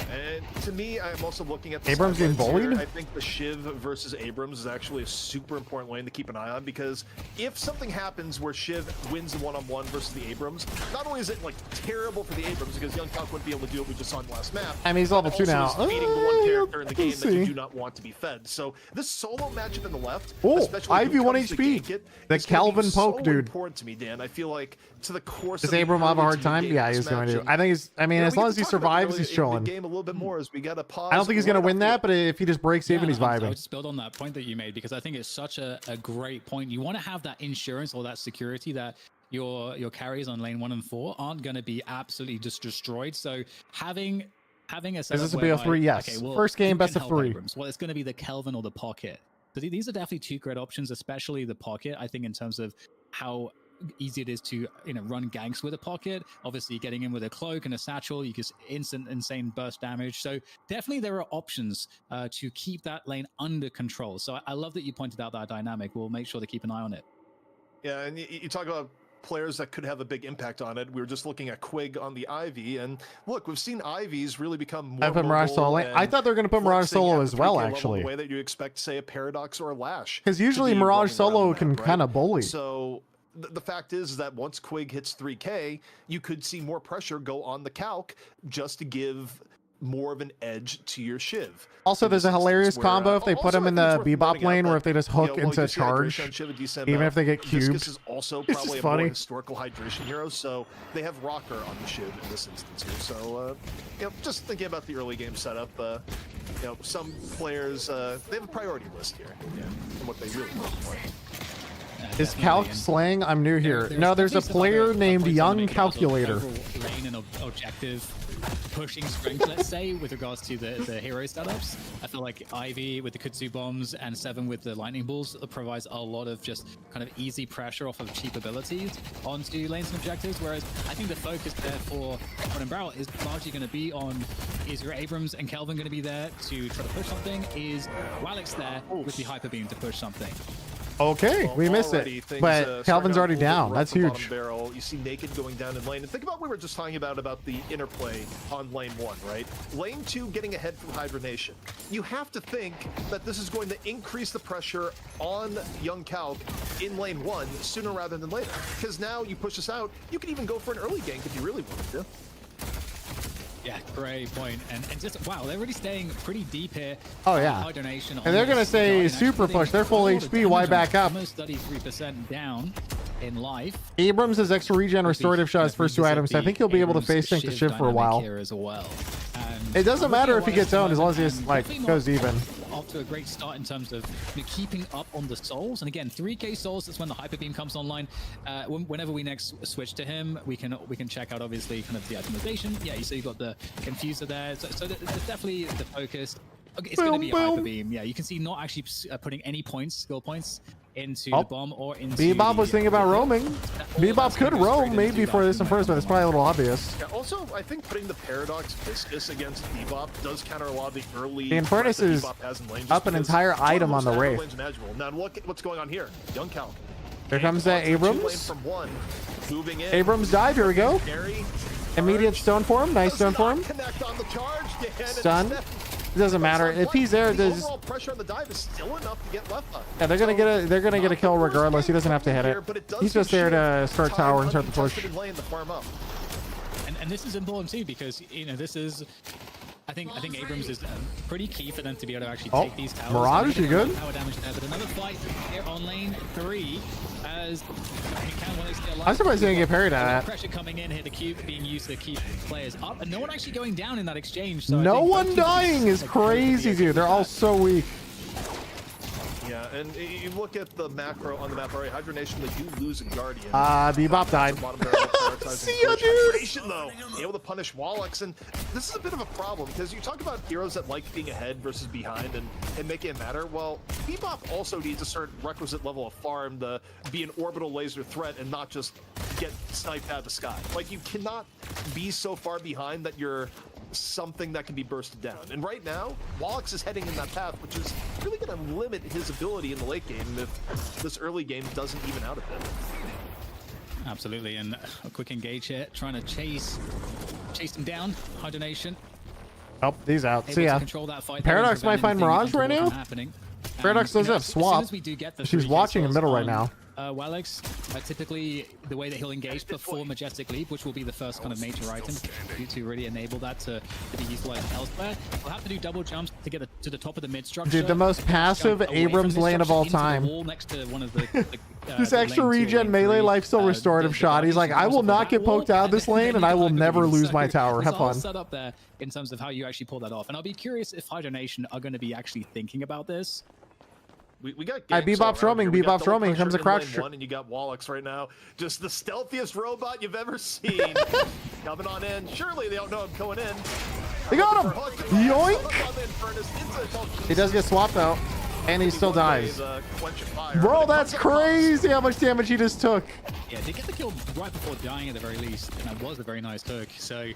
And to me, I'm also looking at the Abrams getting sidelights here. bullied? I think the Shiv versus Abrams is actually a super important lane to keep an eye on, because if something happens where Shiv wins the one-on-one versus the Abrams, not only is it terrible for the Abrams because Young Calc wouldn't be able to do what we just saw in the last map. I mean, he's level 2 now. Also is feeding the one character in the game let's that you see. do not want to be fed. So this solo matchup in the left, Oh, especially Ivy who 1 comes to HP. gank it, The is gonna be Calvin poke, so dude. important to me, Dan. I feel like to the course Does of the Abram have a early hard to time? mid-game Yeah, of he's this going match, to. and I think he's. I mean, as we long get as he to talk about survives, early he's in chilling. mid-game a little bit more as we got to pause. I don't think he's gonna win that, but if he just breaks even, he's I vibing. would just build on that point that you made because I think it's such a great point. You want to have that insurance or that security that your carries on lane 1 and 4 aren't going to be absolutely just destroyed. So having a setup Is this a BO3? Yes. okay, well, First game, who best can of help 3. Abrams? Well, it's going to be the Kelvin or the Pocket. So these are definitely two great options, especially the Pocket. I think in terms of how easy it is to run ganks with a Pocket. Obviously, getting in with a cloak and a satchel, you get insane burst damage. So definitely there are options to keep that lane under control. So I love that you pointed out that dynamic. We'll make sure to keep an eye on it. Yeah, and you talk about players that could have a big impact on it. We were just looking at Quig on the Ivy, and look, we've seen Ivies really become more I put Mirage Solo. I thought they were going to put Mirage Solo as well, actually. The way that you expect, say, a Paradox or a Lash. Because usually Mirage Solo can kind of bully. So the fact is that once Quig hits 3K, you could see more pressure go on the calc just to give more of an edge to your Shiv. Also, there's a hilarious combo if they put him in the Bebop lane, where if they just hook into charge, even if they get cubed. This is also It's probably just a funny. more historical hydration hero, so they have Rocker on the Shiv in this instance here. So, just thinking about the early game setup, some players, they have a priority list here, and what they really look for. Is Calc slang? I'm new here. No, there's a player named Young Calculator. Lane and objective pushing strength, let's say, with regards to the hero setups. I feel like Ivy with the Kutsu bombs and 7 with the lightning balls provides a lot of just kind of easy pressure off of cheap abilities onto lanes and objectives. Whereas I think the focus there for Run and Barrel is largely going to be on, is your Abrams and Kelvin going to be there to try to push something? Is Wallix there with the Hyper Beam to push something? Okay, we missed it, but Calvin's already down. That's huge. Barrel. You see Naked going down in lane, and think about what we were just talking about the interplay on lane 1, right? Lane 2 getting ahead from Hibernation. You have to think that this is going to increase the pressure on Young Calc in lane 1 sooner rather than later, because now you push this out, you can even go for an early gank if you really wanted to. Yeah, great point. And just, wow, they're really staying pretty deep here. Oh, yeah. High donation And they're going to say super push. They're full HP. Why back up? Almost 33% down in life. Abrams has extra regen, restorative shot, his first 2 items. I think he'll be able to face tank the Shiv for a while. As well. It doesn't matter if he gets owned as long as he just, goes even. Off to a great start in terms of keeping up on the souls, and again 3k souls, that's when the hyper beam comes online. Whenever we next switch to him, we can check out obviously kind of the itemization. Yeah, so you got the confuser there, so there's definitely the focus. Okay, it's going to be a hyper beam. Yeah, you can see not actually putting any skill points into the bomb or into Bebop was thinking about roaming. Bebop could roam maybe for this one first, but it's probably a little obvious. Yeah, also, I think putting the Paradox Viscus against Bebop does counter a lot of the early... The Infernus is up an entire item on the Wraith. Now look at what's going on here. Young Calc. Here comes that Abrams. Moving in. Abrams dive, here we go. Immediate stone form, nice stone form. Stun. It doesn't matter if he's there. There's overall pressure on the dive is still enough to get left on. Yeah, they're gonna get a kill regardless. He doesn't have to hit it. He's just there to start tower and start the push. And this is important too because this is. I think Abrams is pretty key for them to be able to actually take these towers. Mirage, you good? Power damage there, but another fight here on lane 3 as I'm surprised they didn't get parried at that. Pressure coming in here, the cube being used to keep players up, and no one actually going down in that exchange. So no one dying is crazy, dude. They're all so weak. Yeah, and you look at the macro on the map already. Hibernation, they do lose a Guardian. Bebop died. See ya, dude! Hibernation, though, able to punish Wallix, and this is a bit of a problem because you talk about heroes that like being ahead versus behind and making it matter. Well, Bebop also needs a certain requisite level of farm to be an orbital laser threat and not just get sniped out of the sky. Like, you cannot be so far behind that you're something that can be bursted down. And right now, Wallix is heading in that path, which is really going to limit his ability in the late game if this early game doesn't even out a bit. Absolutely, and a quick engage here, trying to chase him down. High donation. Oh, he's out. See ya. Fight Paradox might find Mirage right now. Paradox does have swap. She's watching in middle right now. Walex, typically the way that he'll engage before Majestic Leap, which will be the first kind of major item to really enable that to be utilized elsewhere. We'll have to do double jumps to get to the top of the mid structure. Dude, the most passive Abrams lane of all time. Next to one of the, This extra regen melee lifesteal restorative shot. He's like, I will not get poked out of this lane, and I will never lose my tower. Have fun. Set up there in terms of how you actually pull that off, and I'll be curious if Hydro Nation are going to be actually thinking about this. We got Bebop's roaming. Bebop's roaming. Here comes a crouch. And you got Wallix right now. Just the stealthiest robot you've ever seen. Coming on in. Surely they don't know I'm going in. They got him. Yoink. He does get swapped though, and he still dies. Bro, that's crazy how much damage he just took. Yeah, they get the kill right before dying at the very least, and that was a very nice hook. So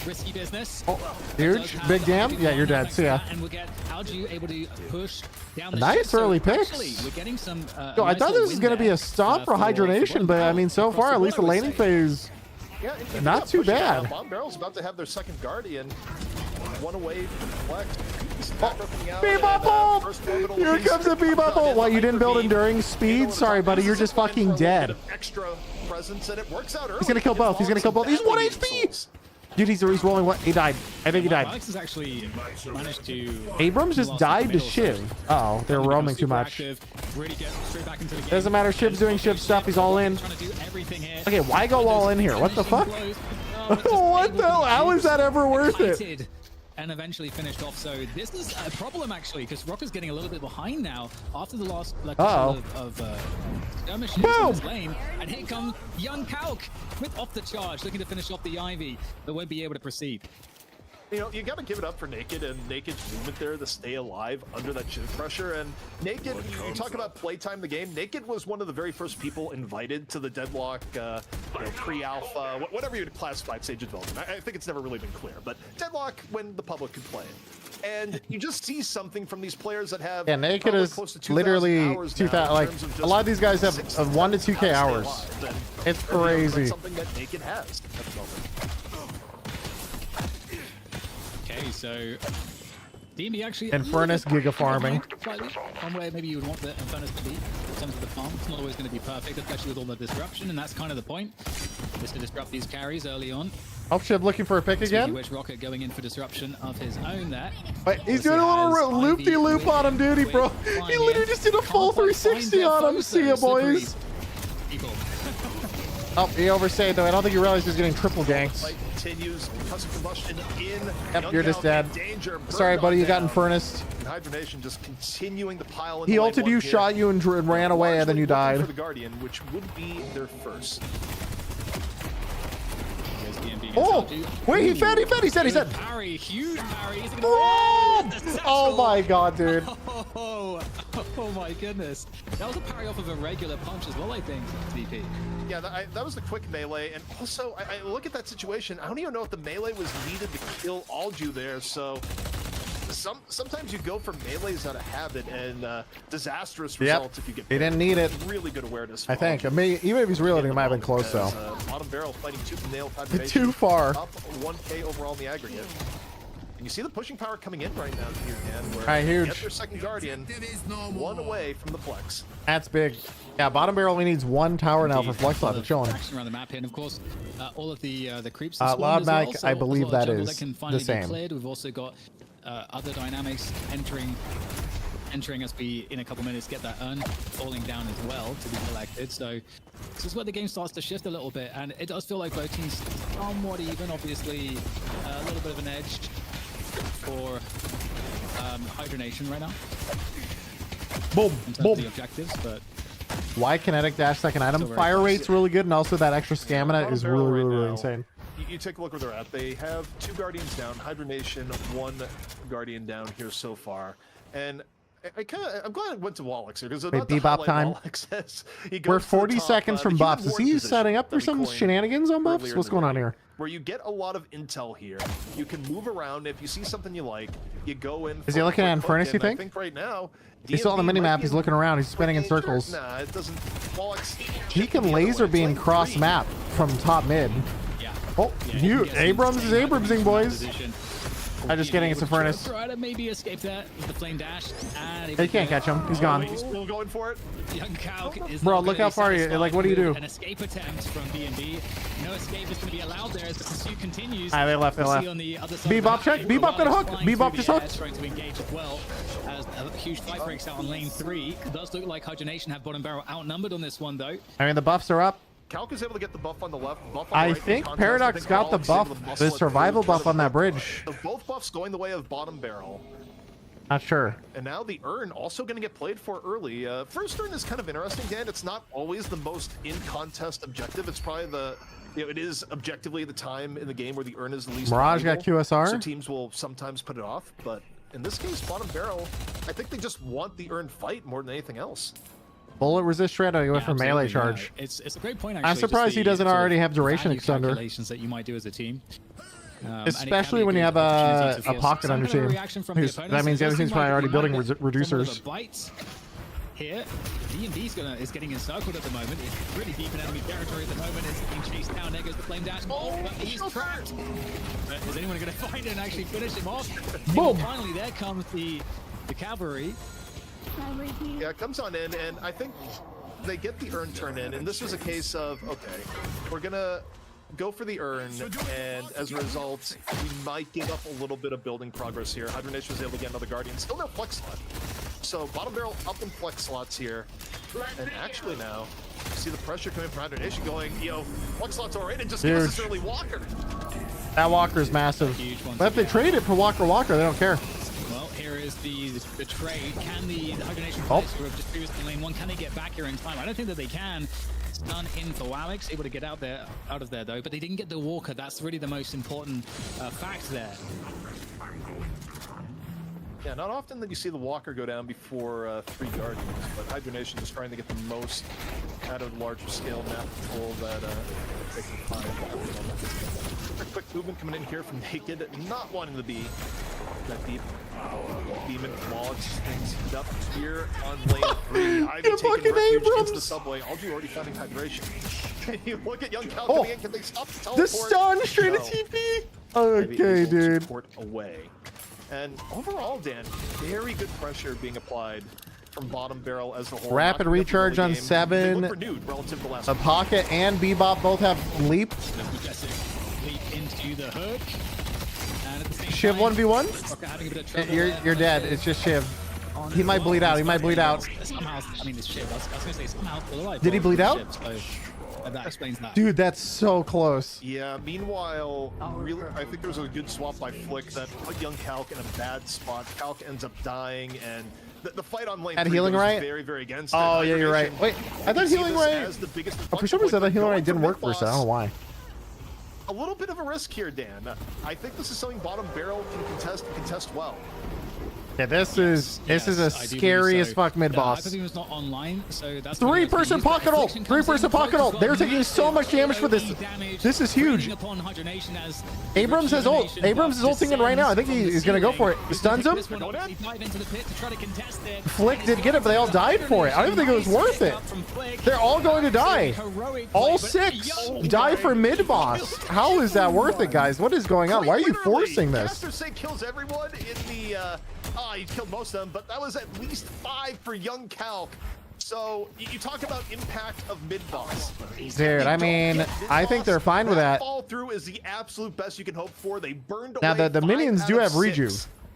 risky business. Oh, huge, big damn. Yeah, you're dead. So yeah. And we'll get Alju able to push down the nice early picks. Actually, we're getting some. Yo, I thought this was gonna be a stomp for Hydro Nation, but I mean, so far at least the laning phase, not too bad. Bomb Barrel's about to have their second Guardian. One away from Flex. Bebop ult! Here comes a Bebop ult. What, you didn't build enduring speed? Sorry, buddy, you're just fucking dead. Extra presence, and it works out early. He's gonna kill both. He's gonna kill both. He's 1 HP. Dude, he's rolling what? He died. I think he died. Alex has actually managed to. Abrams just died to Shiv. Uh oh, they're roaming too much. Doesn't matter. Shiv's doing Shiv stuff. He's all in. Okay, why go all in here? What the fuck? What the hell? How is that ever worth it? And eventually finished off. So this is a problem actually, because Rocker's getting a little bit behind now after the last couple of skirmishes in this lane. And here comes young Kalk with off the charge, looking to finish off the Ivy, but won't be able to proceed. You know, you got to give it up for Naked and Naked's movement there to stay alive under that shiv pressure. And Naked, you talk about playtime the game. Naked was one of the very first people invited to the Deadlock pre-alpha, whatever you'd classify stage of development. I think it's never really been clear, but Deadlock when the public could play it. And you just see something from these players that have Naked is close to literally 2,000. Like a lot of these guys have 1 to 2K hours. It's crazy. Something that Naked has at the moment. Okay, so DMB actually Infernus giga farming. Slightly one way maybe you would want the Infernus to be in terms of the farm. It's not always going to be perfect, especially with all the disruption, and that's kind of the point. Just to disrupt these carries early on. Shiv looking for a pick again. Which Rocket going in for disruption of his own there. Wait, he's doing a little loop-de-loop on him, dude. Bro, he literally just did a full 360 on him. See ya, boys. Oh, he overstayed though. I don't think he realized he was getting triple ganked. Continues combustion in. Yep, you're just dead. Sorry, buddy, you got Infernus. Hydro Nation just continuing the pile. He ulted you, shot you, and ran away, and then you died. For the Guardian, which would be their first. Oh, wait, he fed. He said. Parry, huge parry. Oh my god, dude. Oh my goodness. That was a parry off of a regular punch as well, I think, DP. Yeah, that was the quick melee, and also, I look at that situation, I don't even know if the melee was needed to kill Alju there, so sometimes you go for melees out of habit, and disastrous results if you get he didn't need it. Really good awareness. I think. Even if he's reloading, it might have been close, though. Bottom Barrel fighting tooth and nail. Too far. Up 1K overall in the aggregate. And you see the pushing power coming in right now here, Dan. Alright, huge. Get their second Guardian, one away from the Flex. That's big. Yeah, Bottom Barrel only needs 1 tower now for Flex left to chilling. Around the map here, and of course, all of the creeps. Loud Mag, I believe that is the same. We've also got other dynamics entering as we in a couple minutes get that urn falling down as well to be collected. So this is where the game starts to shift a little bit, and it does feel like both teams somewhat even. Obviously, a little bit of an edge for Hydro Nation right now. Boom, boom. The objectives, but why kinetic dash second item? Fire rate's really good, and also that extra stamina is really insane. You take a look where they're at. They have 2 Guardians down. Hydro Nation 1 Guardian down here so far, and I'm glad it went to Wallix here because Bebop time. We're 40 seconds from Bops. Is he setting up for some shenanigans on Bops? What's going on here? Where you get a lot of intel here. You can move around. If you see something you like, you go in. Is he looking at Infernus, you think? I think right now, he's still on the minimap. He's looking around. He's spinning in circles. Nah, it doesn't. Wallix. He can laser beam cross map from top mid. Oh, Abrams is Abramsing, boys. I'm just getting into furnace. Rider maybe escape there with the flame dash. And They can't catch him. He's gone. He's still going for it. Young Calc is Bro, not look gonna how be far you. satisfied Like, what do you do? with an escape attempt from B&B. No escape is going to be allowed there as the pursuit continues. Ah, they left. They You see left. on the other side Bebop of the check. map, Bebop got a hook. flying Bebop through just the air, hooked. trying to engage as well. As a huge fight breaks out on lane 3. It does look like Hydra Nation have bottom barrel outnumbered on this one though. I mean, the buffs are up. Calc is able to get the buff on the left. Buff on I the right think contest. Paradox I think got the Alex is able buff, to muscle the it survival through, buff on that trying to- bridge. So both buffs going the way of bottom barrel. Not sure. And now the urn also going to get played for early. First urn is kind of interesting, Dan. It's not always the most in-contest objective. It's probably the, it is objectively the time in the game where the urn is the least Mirage got valuable. QSR. So teams will sometimes put it off, but in this case, bottom barrel, I think they just want the urn fight more than anything else. Bullet resist shred. I went for melee charge. It's a great point. Actually, I'm surprised he doesn't already have duration extender. Calculations that you might do as a team. And it can Especially be a when you good have opportunity a to feel pocket on some your kind of team. reaction from the opponents. That means the It other does team's seem probably like already we building might get reducers. some of the bites here. D&D is getting encircled at the moment. It's really deep in enemy territory at the moment. It's being chased down. There goes the flame dash. Oh, but he's trapped. But is anyone going to find it and actually finish him off? Boom. Finally, there comes the cavalry. Yeah, it comes on in, and I think they get the urn turn in, and this was a case of, okay, we're gonna go for the urn, and as a result, we might give up a little bit of building progress here. Hydra Nation was able to get another Guardian, still no flex slot. So bottom barrel up in flex slots here, and actually now, you see the pressure coming from Hydra Nation going, flex slots already, and just give us this early Walker. That Walker's massive. But if they trade it for Walker, they don't care. Well, here is the trade. Can the Hydra Nation players who have just previously in lane 1, can they get back here in time? I don't think that they can. Stun in for Alex, able to get out of there though, but they didn't get the Walker. That's really the most important fact there. Yeah, not often that you see the Walker go down before 3 Guardians, but Hydra Nation is trying to get the most out of the larger scale map control that they can find. A quick movement coming in here from Naked, not wanting to be that deep. Demon logs things up here on lane 3. Ivy taking refuge into the subway. Algie already finding hydration. Can you look at Young Cal coming in? Can they stop the teleport? The stun straight to TP. Okay, dude. Away. And overall, Dan, very good pressure being applied from bottom barrel as the whole. Rapid recharge on 7. Relative A pocket and Bebop both have leap. Leap into the hook. And at the same Shiv time, 1v1. You're dead. It's just Shiv. He might bleed out. He might bleed out. Somehow, I mean, it's Shiv. I was going to say somehow still alive. Did he bleed out? That explains that. Dude, that's so close. Yeah, meanwhile, really, I think there was a good swap by Flick that put Young Calc in a bad spot. Calc ends up dying, and the fight on lane 3 healing goes right? very, very against Oh, it. yeah, you're right. Wait, I thought healing right. For some reason, I thought healing right didn't work first. I don't know why. A little bit of a risk here, Dan. I think this is something bottom barrel can contest well. Yeah, this is a scary as fuck mid boss. Hyperbeam was not online, so that's 3-person pocket ult. 3-person pocket ult. They're taking so much damage for this. This is huge. Abrams has ult. Abrams is ulting in right now. I think he's gonna go for it. Stuns him. Flick did get it, but they all died for it. I don't even think it was worth it. They're all going to die. All 6 die for mid boss. How is that worth it, guys? What is going on? Why are you forcing this? Caster Say kills everyone in the. He killed most of them, but that was at least 5 for Young Calc. So you talk about impact of mid boss. Dude, I mean, I think they're fine with that. Fall through is the absolute best you can hope for. They burned Now away the 5 minions out do of have 6 reju.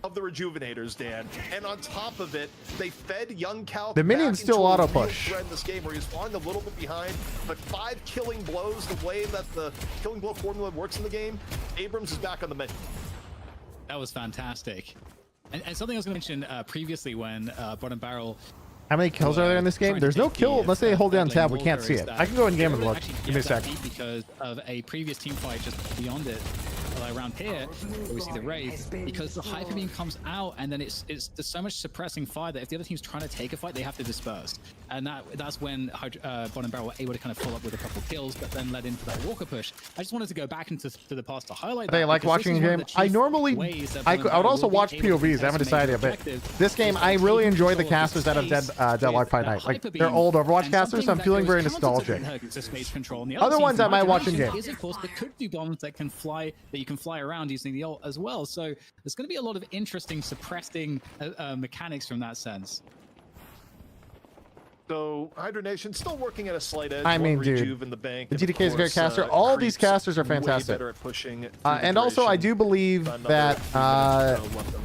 of the rejuvenators, Dan, and on top of it, they fed Young Calc. The minions back still into a auto real push. threat in this game where he's falling a little bit behind, but 5 killing blows, the way that the killing blow formula works in the game, Abrams is back on the menu. That was fantastic. And something I was going to mention previously when bottom barrel. How many kills are there in this game? There's no kill unless they hold down tab. We can't see it. I can go in game and look. Give me a sec. Because of a previous team fight just beyond it, around here, where we see the Wraith, because the Hyper Beam comes out and then there's so much suppressing fire that if the other team's trying to take a fight, they have to disperse. And that's when bottom barrel were able to kind of follow up with a couple kills, but then led into that Walker push. I just wanted to go back into the past to highlight They like watching the game. I normally, I would also watch POVs. I haven't decided yet, but this game, I really enjoy the casters out of Deadlock Fight Night. Like, they're old Overwatch casters, so I'm feeling very nostalgic. Other ones I might watch in game. Is, of course, there could be bombs that can fly, that you can fly around using the ult as well. So there's going to be a lot of interesting suppressing mechanics from that sense. So Hydra Nation still working at a slight edge. I mean, One dude, Rejuve in the bank. the and of GTK is a great course, caster. All these Creep's casters are way fantastic. better at pushing through And also, I do believe that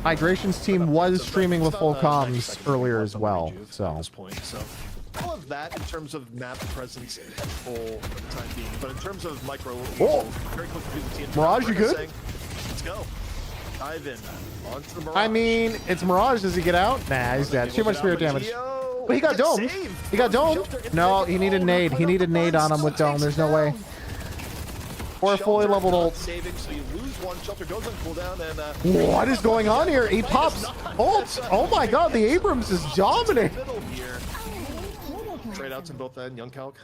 Hydration's team was streaming with full comms earlier as well. So. So all of that in terms of map presence at full for the time being. But in terms of micro, very quick to do the team. Mirage, you good? Saying, let's go. Dive in. Onto the Mirage. I mean, it's Mirage. Does he get out? Nah, he's dead. Too much spirit damage. But he got domed. He got domed. No, he needed nade. He needed nade on him with dome. There's no way. Or a fully leveled ult. Saving, so you lose one. Shelter goes on cooldown, and What is going on here? He pops ult. Oh my god, the Abrams is dominating. Trade outs in both end. Young Calc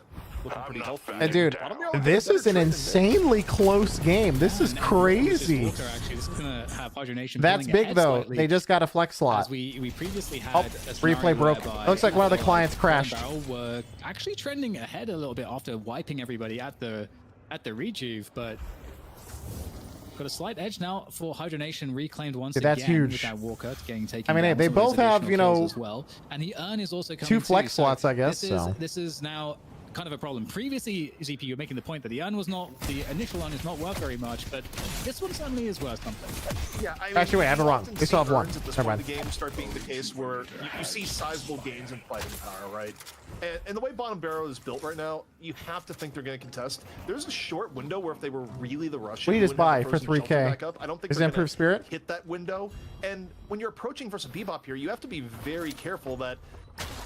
looking pretty healthy. And dude, this is an insanely close game. This is crazy. That's big though. They just got a flex slot. We previously had replay broke. Looks like one of the clients crashed. Were actually trending ahead a little bit after wiping everybody at the rejuve, but got a slight edge now for Hydra Nation reclaimed once again. That's huge. With that Walker getting taken. I mean, down, they some of those both have, additional you know, kills as well. And the urn is also coming two flex too, slots, I guess. This is now kind of a problem. Previously, ZP, you're making the point that the initial urn is not worth very much, but this one certainly is worth something. Yeah, I mean, actually, wait, I have it wrong. They still have one. At this Never point mind. the game start being the case where you see sizable gains in fighting power, right? And the way Bottom Barrow is built right now, you have to think they're going to contest. There's a short window where if they were really the Russian, We just buy for 3K. I don't think Is it they're improved gonna spirit? hit that window. And when you're approaching versus Bebop here, you have to be very careful that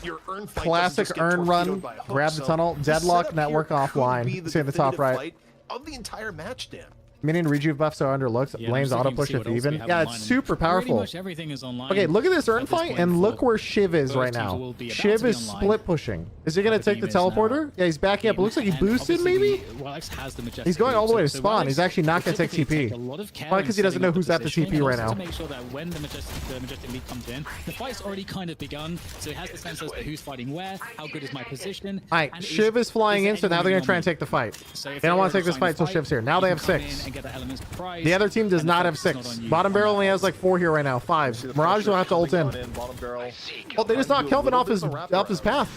your urn fight Classic doesn't just get urn torpedoed run. by a hook. Grab the So tunnel. the Deadlock setup network here could be offline. See in the top definitive right. fight of the entire match, Dan. Minion rejuve buffs are underlooked. Yeah, Lane's I'm auto looking to push see if what else we even. have Yeah, online, it's and super pretty powerful. much everything is online. Okay, look at this urn at this fight point and look for where Shiv is both right teams now. will be about Shiv to be is online. split pushing. Is he going to take the Beam is teleporter? Yeah, he's backing up. It looks like he And boosted obviously maybe? Wellex has the Majestic He's going all the way to so spawn. Wellex He's actually not going to take typically TP. take a lot of care Probably in because he doesn't setting know up who's at the positioning TP and right also now. to make sure that when the Majestic Leap comes in, the fight's already kind of begun, so he has the sense as to who's fighting where, how good is my position. All right, Shiv is flying in, so now they're going to try and take the fight. They don't want to take this fight until Shiv's here. Now they have 6. The other team does not have 6. Bottom Barrel only has like 4 here right now. 5. Mirage will have to ult in. Oh, they just knocked Kelvin off his path.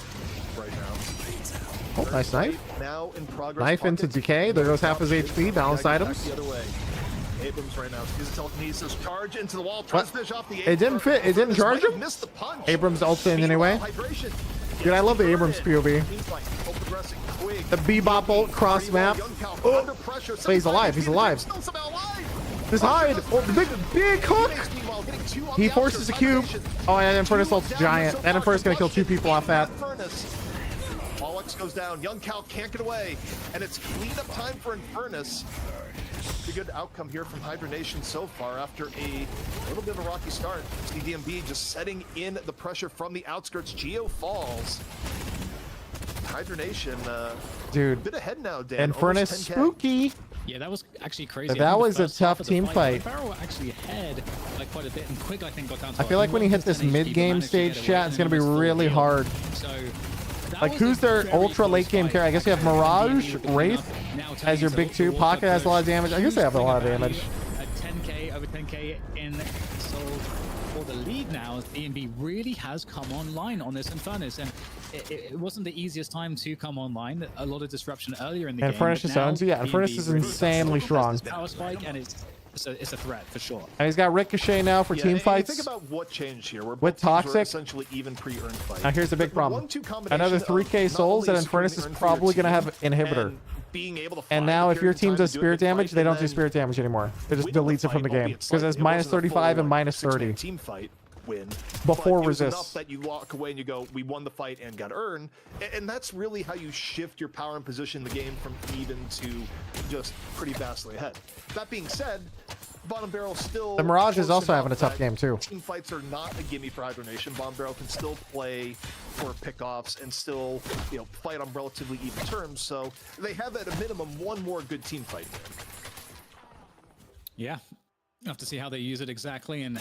Right now. Oh, nice knife. Now in progress. Knife into decay. There goes half his HP. Balanced items. The other way. Abrams right now. Uses telekinesis. Charge into the wall. Tries to finish off the It didn't fit. It didn't charge him. Missed the punch. Abrams ults in anyway. Dude, I love the Abrams POV. The Bebop ult cross map. Oh, but he's alive. He's alive. Just hide. Oh, the big hook. He forces a cube. Oh, and Infernus ult's giant. And Infernus gonna kill 2 people off that. Alex goes down. Young Cal can't get away. And it's cleanup time for Infernus. A good outcome here from Hydra Nation so far after a little bit of a rocky start. CDMB just setting in the pressure from the outskirts. Geo falls. Hydra Nation, dude, a bit ahead now, Dan. Infernus spooky. Yeah, that was actually crazy. That was a tough team fight. Barrow actually ahead like quite a bit, and Quig I think got down to I feel like when he hit this mid-game stage, chat, it's gonna be really hard. So like, who's their ultra late game carry? I guess you have Mirage, Wraith as your big 2. Pocket has a lot of damage. I guess they have a lot of damage. Over 10k in sold for the lead now. DMB really has come online on this Infernus, and it wasn't the easiest time to come online. A lot of disruption earlier in the game. Infernus just owns you. Yeah, Infernus is insanely strong. Power spike, and it's a threat for sure. And he's got Ricochet now for team fights. Think about what changed here. With Toxic, essentially even pre-earned fight. Now here's the big problem. Another 3k souls that Infernus is probably going to have inhibitor. And now if your team does spirit damage, they don't do spirit damage anymore. It just deletes it from the game. Because it's minus 35 and minus 30. Team fight win before resist. resist. Enough that you walk away and you go, we won the fight and got earned. And that's really how you shift your power and position in the game from even to just pretty vastly ahead. That being said, Bottom Barrel still... The Mirage is also having a tough game too. Team fights are not a gimme for Hydra Nation. Bottom Barrel can still play for pickoffs and still, fight on relatively even terms. So they have at a minimum one more good team fight. Yeah. We'll have to see how they use it exactly, and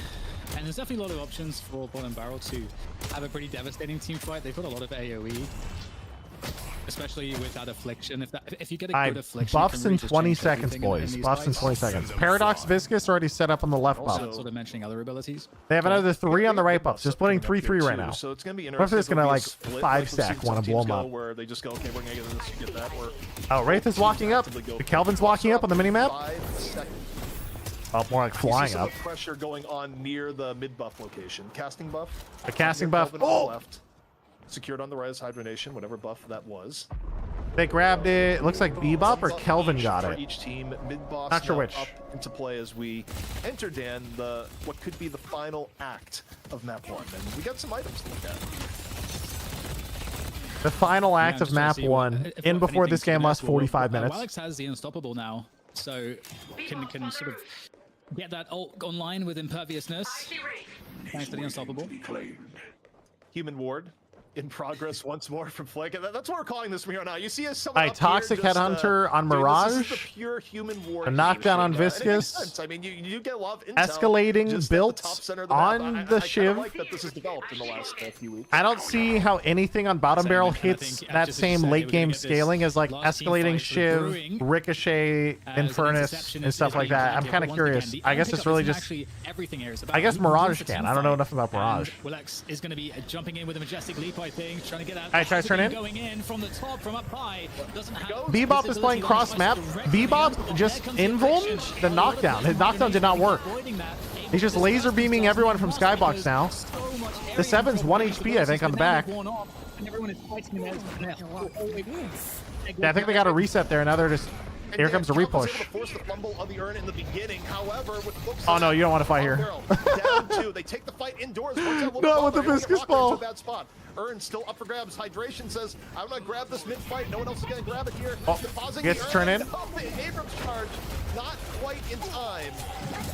there's definitely a lot of options for Bottom Barrel to have a pretty devastating team fight. They've got a lot of AoE. especially with that affliction. If you get a I good affliction, buffs in 20 seconds, boys. Buffs in 20 seconds. Paradox Viscous already set up on the left buff. Sort of mentioning other abilities. They have another 3 on the right buff. Just putting 3/3 right now. So it's gonna be What if it's gonna like interesting. There'll be a split, 5 like, stack we've seen one and some blow teams them go up? Where they just go, okay, we're gonna get this, you get that. Or Oh, Wraith is walking up. Kelvin's walking up on the minimap. 5 seconds. Oh, more like You see flying some up. of the pressure going on near the mid buff location. Casting buff. The casting Near buff. Kelvin on the Oh! left. Secured on the right is hydronation, whatever buff that was. They grabbed it. It looks like Bebop or Kelvin got For it. each team, mid boss Not sure now which. up into play as we enter, Dan, the what could be the final act of map 1, and we got some items to look at. The final act of map 1 in before this game lasts 45 minutes. Alex has the unstoppable now, so can sort of get that ult online with imperviousness. Thanks to the unstoppable. Human ward in progress once more from Flake. That's what we're calling this from here on out. You see us Alright, Toxic Headhunter on Mirage. This is the pure human ward. A knockdown on And it makes Viscous. sense. I mean, you get a lot of intel Escalating just at built the top center of the map. on I the kinda Shiv. like that this has developed in the last few weeks. I don't see how anything on bottom barrel hits that same late game scaling as like escalating Shiv, Ricochet, Infernus, and stuff like that. I'm kind of curious. I guess it's really just. I guess Mirage can. I don't know enough about Mirage. Willax is going to be jumping in with a majestic leap, I think, trying to get out. Alright, try to turn in. Going in from the top, from up high. Doesn't have Bebop is playing cross map. Bebop just invulned the knockdown. His knockdown did not work. He's just laser beaming everyone from Skybox now. The 7's 1 HP, I think, on the back. Yeah, I think they got a reset there. Now they're just. Here comes a repush. Oh no, you don't want to fight here. They take the fight indoors. Not with the Viscous ball. Ern still up for grabs. Hydration says, I'm gonna grab this mid-fight. No one else is gonna grab it here. Oh, gets to turn in. Abrams charge, not quite in time.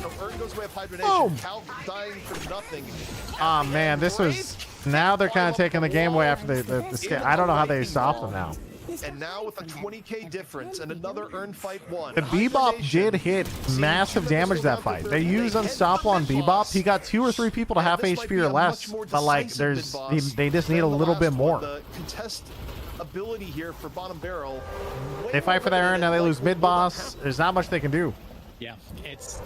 So Ern goes away with hydration. Boom. Cal dying for nothing. Oh man, this was. Now they're kind of taking the game away after the scale. I don't know how they stopped them now. And now with a 20k difference and another Ern fight 1. The Bebop did hit massive damage that fight. They used Unstoppable on Bebop. He got 2 or 3 people to half HP or less. But like, they just need a little bit more. The contest ability here for bottom barrel. They fight for that Ern, now they lose mid boss. There's not much they can do. Yeah, it's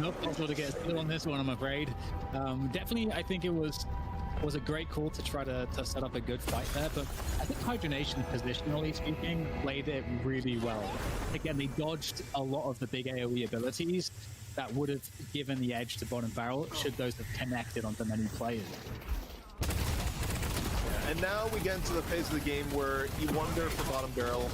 not possible to get a steal on this one, I'm afraid. Definitely, I think it was a great call to try to set up a good fight there, but I think Hydronation, positionally speaking, played it really well. Again, they dodged a lot of the big AoE abilities that would have given the edge to bottom barrel should those have connected onto many players. And now we get into the phase of the game where you wonder for bottom barrel,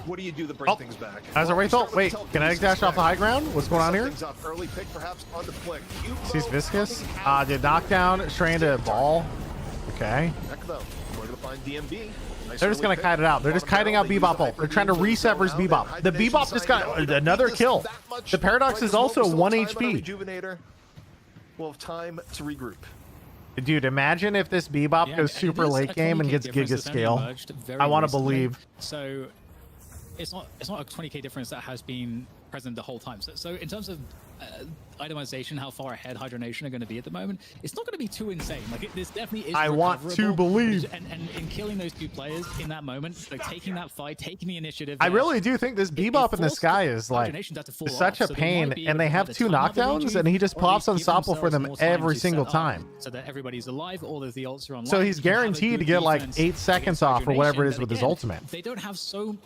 what do you do to bring things back? As a Wraith ult, wait, kinetic dash off the high ground? What's going on here? Early pick perhaps on the flick. Sees Viscous. Did knockdown, straight into ball. Okay. Heck though, we're gonna find DMB. They're just gonna kite it out. They're just kiting out Bebop ult. They're trying to reset versus Bebop. The Bebop just got another kill. The Paradox is also 1 HP. Rejuvenator will have time to regroup. Dude, imagine if this Bebop goes super late game and gets Giga scale. I want to believe. So it's not a 20k difference that has been present the whole time. So in terms of itemization, how far ahead Hydronation are going to be at the moment, it's not going to be too insane. Like this definitely is. I want to believe. And in killing those 2 players in that moment, like taking that fight, taking the initiative. I really do think this Bebop in the sky is like such a pain, and they have 2 knockdowns, and he just pops Unstoppable for them every single time. So that everybody's alive, all of the ults are online. So he's guaranteed to get like 8 seconds off or whatever it is with his ultimate. They don't have so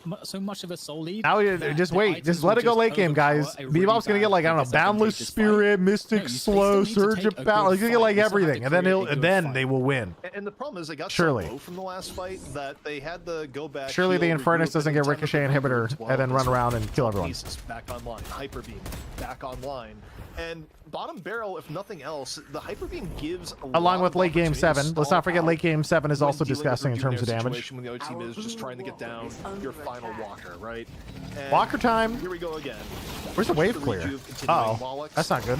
much of a soul lead. Now just wait, just let it go late game, guys. Bebop's gonna get like, I don't know, Boundless Spirit, Mystic Slow, Surge of Battle. He's gonna get like everything, and then they will win. And the problem is they got surely so low from the last fight that they had to go back. Surely the Infernus doesn't get Ricochet inhibitor and then run around and kill everyone. Back online, Hyper Beam back online, and bottom barrel, if nothing else, the Hyper Beam gives along with late game 7. Let's not forget late game 7 is also disgusting in terms of damage. When the other team is just trying to get down your final Walker, right? And Walker time. Here we go again. Where's the wave clear? Uh-oh, that's not good.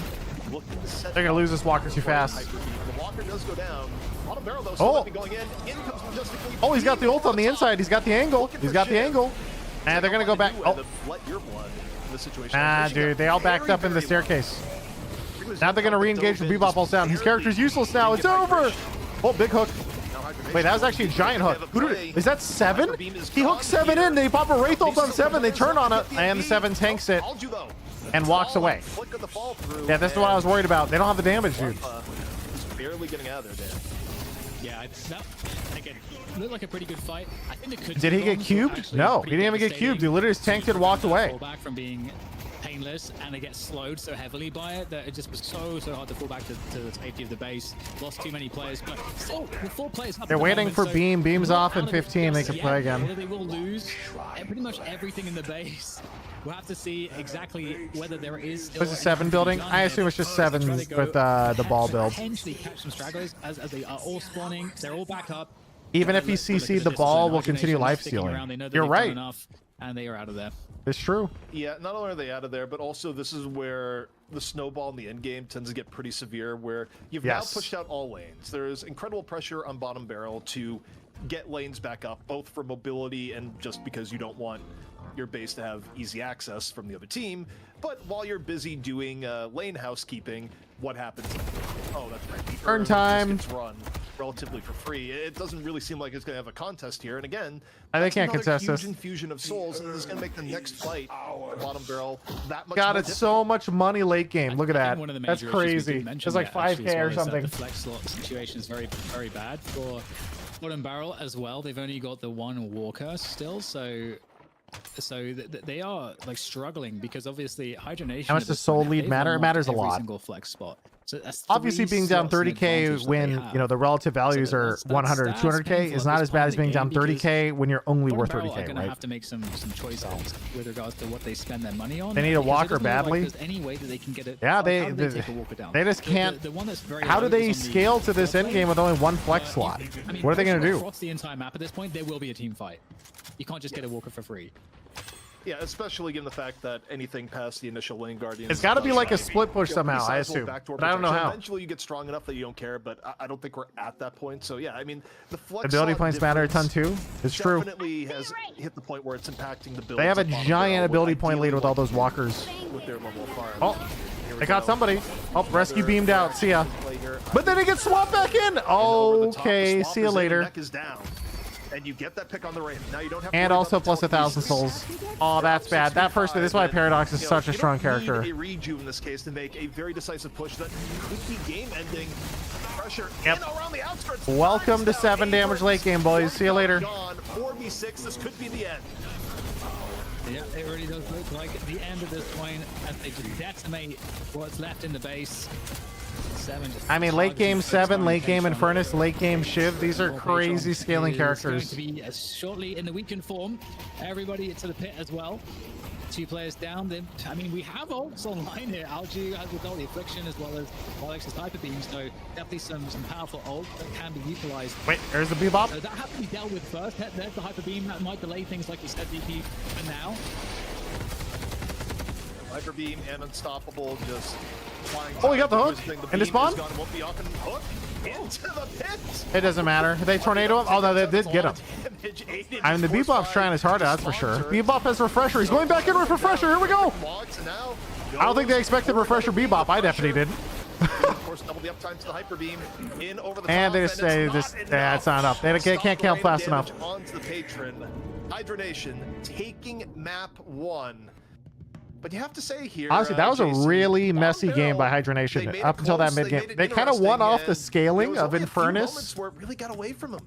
They're gonna lose this Walker too fast. The Walker does go down. Bottom barrel though, oh, going in. In comes majestically. Oh, he's got the ult on the inside. He's got the angle. He's got the angle. And they're gonna go back. Oh, dude, they all backed up in the staircase. Now they're gonna re-engage the Bebop ult down. His character's useless now. It's over. Oh, big hook. Wait, that was actually a giant hook. Who did it? Is that 7? He hooked 7 in. They pop a Wraith ult on 7. They turn on it, and the 7 tanks it and walks away. Yeah, this is what I was worried about. They don't have the damage, dude. He's barely getting out of there, Dan. Yeah, that again looked like a pretty good fight. I think it could. Did he get cubed? No, he didn't even get cubed. He literally just tanked it and walked away. Fall back from being painless, and they get slowed so heavily by it that it just was so hard to fall back to the safety of the base. Lost too many players, but still, with 4 players up They're at the waiting moment, for so Beam. Beam's off in 15. They can yeah, play again. whether they will lose pretty much everything in the base. We'll have to see exactly whether there is still Was it 7 building? I assume it's just 7 with the ball build. Potentially catch some stragglers as they are all spawning. They're all back up. Even if he CC'd the ball, will continue life stealing. You're right. And they are out of there. It's true. Yeah, not only are they out of there, but also this is where the snowball in the end game tends to get pretty severe, where you've now pushed out all lanes. There is incredible pressure on bottom barrel to get lanes back up, both for mobility and just because you don't want your base to have easy access from the other team. But while you're busy doing lane housekeeping, what happens? Oh, that's right. The Turn time. Gets run relatively for free. It doesn't really seem like it's going to have a contest here. And again, they can't contest huge this. Infusion of souls, and this is going to make the next fight bottom barrel that much. God, more it's so much money late game. Look at that. That's crazy. It's It's like 5K or something. The flex slot situation is very, very bad for bottom barrel as well. They've only got the 1 Walker still, so they are like struggling because obviously hydronation. How much does soul lead matter? It matters a lot. Single flex spot. So that's Obviously, being down 30k when the relative values are 100 or 200k is not as bad as being down 30k when you're only worth 30k, right? right? Have to make some choices with regards to what they spend their money on. They need a walker badly. Like any way that they can get it. Yeah, they just can't. How do they scale to this end game with only 1 flex slot? What are they going to do? Across the entire map at this point, there will be a team fight. You can't just get a walker for free. Yeah, especially given the fact that anything past the initial lane guardian. It's got to be like a split push somehow, I assume. But I don't know how. Eventually, you get strong enough that you don't care, but I don't think we're at that point. So yeah, I mean, the flex Ability points matter a ton too. It's true. Definitely has hit the point where it's impacting the build. They have a giant ability point lead with all those walkers. With their level of fire. Oh, they got somebody. Oh, rescue beamed out. See ya. But then it gets swapped back in. Okay, see you later. Neck is down. And you get that pick on the Wraith. Now you don't have to and also plus 1,000 souls. Oh, that's bad. That first, this is why Paradox is such a strong character. You don't need a reju in this case to make a very decisive push that could be game-ending. Pressure in around the outskirts. Welcome to 7 damage late game, boys. See you later. 4v6. This could be the end. Yeah, it really does look like the end of this point as they just decimate what's left in the base. I mean, late game 7, late game Infernus, late game Shiv. These are crazy scaling characters. Going to be shortly in the weekend form. Everybody to the pit as well. 2 players down. Then I mean, we have ults online here. Alju has with all the affliction as well as Alex's hyper beam. So definitely some powerful ult that can be utilized. Wait, there's the bebop. So that has to be dealt with first. There's the hyper beam that might delay things, like you said, DP. For now. Hyper beam and unstoppable just. Oh, we got the hook and the spawn. Into the pit. It doesn't matter. They tornado him. Oh no, they did get him. I mean, the Bebop's trying his hardest, that's for sure. Bebop has refresher. He's going back in with refresher. Here we go. I don't think they expected refresher Bebop. I definitely did. Of course, double the uptime to the hyper beam in over the and they just say this. Yeah, it's not enough. They can't count fast enough. Onto the patron. Hydronation taking map 1. But you have to say here, honestly, that was Jason, a really messy game by Hydronation up until that mid game. They kind of won off the scaling of Infernus. Where it really got away from them.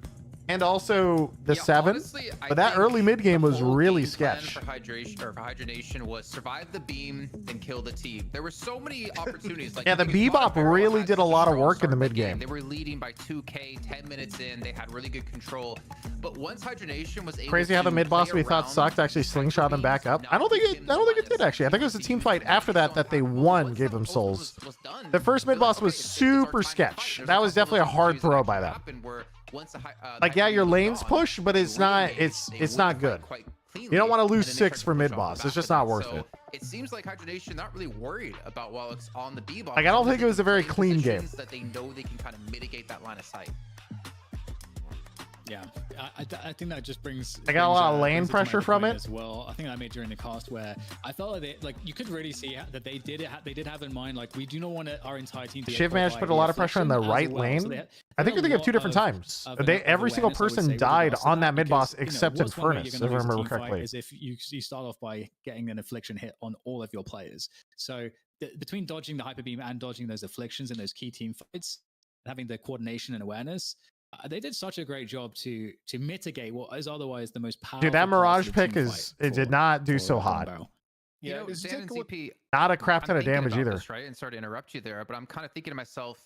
And also the 7, honestly, but that early mid game was really sketch. For hydronation was survive the beam and kill the team. There were so many opportunities. Like yeah, the Bebop really did a lot of work in the mid game. They were leading by 2k, 10 minutes in. They had really good control. But once hydronation was able crazy how the mid boss we thought sucked actually slingshot them back up. I don't think it did actually. I think it was a team fight after that they won, gave them souls. The first mid boss was super sketch. That was definitely a hard throw by them. Like yeah, your lanes push, but it's not good. You don't want to lose 6 for mid boss. It's just not worth it. It seems like Hydronation not really worried about while it's on the B boss. Like I don't think it was a very clean game. That they know they can kind of mitigate that line of sight. Yeah, I think that just brings. I got a lot of lane brings it to my pressure from point it. as well. I think I made during the cast where I felt like you could really see that they did have in mind, like, we do not want our entire team to get Shiv caught managed by to put a lot of pressure on the affliction as right well. lane. So they I think had you're thinking a of two lot different times. of Every single awareness, I would person say, with died regards to on that mid boss because, except in what's one way you're Furnace, if gonna I lose a remember team fight correctly. is if you start off by getting an affliction hit on all of your players. So between dodging the hyper beam and dodging those afflictions in those key team fights, having the coordination and awareness, they did such a great job to mitigate what is otherwise the most powerful. Dude, that parts Mirage of the pick team is fight it did not do so Golden hot. Barrel. You know, just Dan and take a look- ZP, Not a crap I'm ton of thinking damage about either. this, right? And sorry to interrupt you there, but I'm kind of thinking to myself,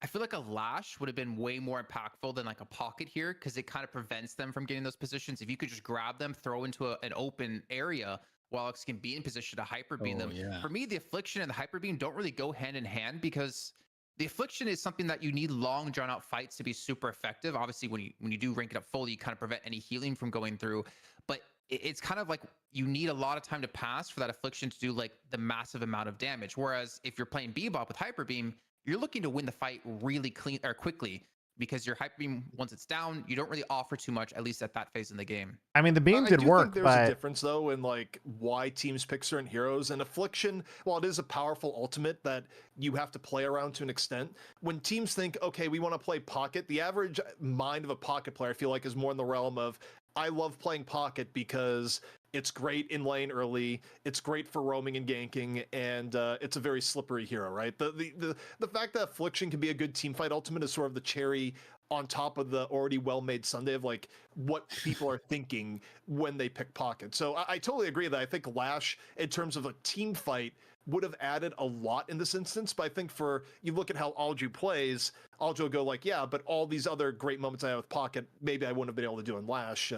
I feel like a lash would have been way more impactful than like a pocket here, because it kind of prevents them from getting those positions. If you could just grab them, throw into an open area, while Alex can be in position to hyper beam them. Yeah. For me, the affliction and the hyper beam don't really go hand in hand, because the affliction is something that you need long drawn out fights to be super effective. Obviously, when you do rank it up fully, you kind of prevent any healing from going through. But it's kind of like you need a lot of time to pass for that affliction to do like the massive amount of damage. Whereas if you're playing Bebop with hyper beam, you're looking to win the fight really clean or quickly, because your hyper beam, once it's down, you don't really offer too much, at least at that phase in the game. I mean, the beam I did do work, think there's but a difference though in like why teams pick certain heroes. And Affliction, while it is a powerful ultimate that you have to play around to an extent, when teams think, okay, we want to play Pocket, the average mind of a Pocket player, I feel like, is more in the realm of, I love playing Pocket because it's great in lane early, it's great for roaming and ganking, and it's a very slippery hero, right? The fact that Affliction can be a good teamfight ultimate is sort of the cherry on top of the already well-made sundae of like what people are thinking when they pick Pocket. So I totally agree that I think Lash, in terms of a team fight, would have added a lot in this instance. But I think for, you look at how Alju plays, Alju will go like, yeah, but all these other great moments I have with Pocket, maybe I wouldn't have been able to do in Lash,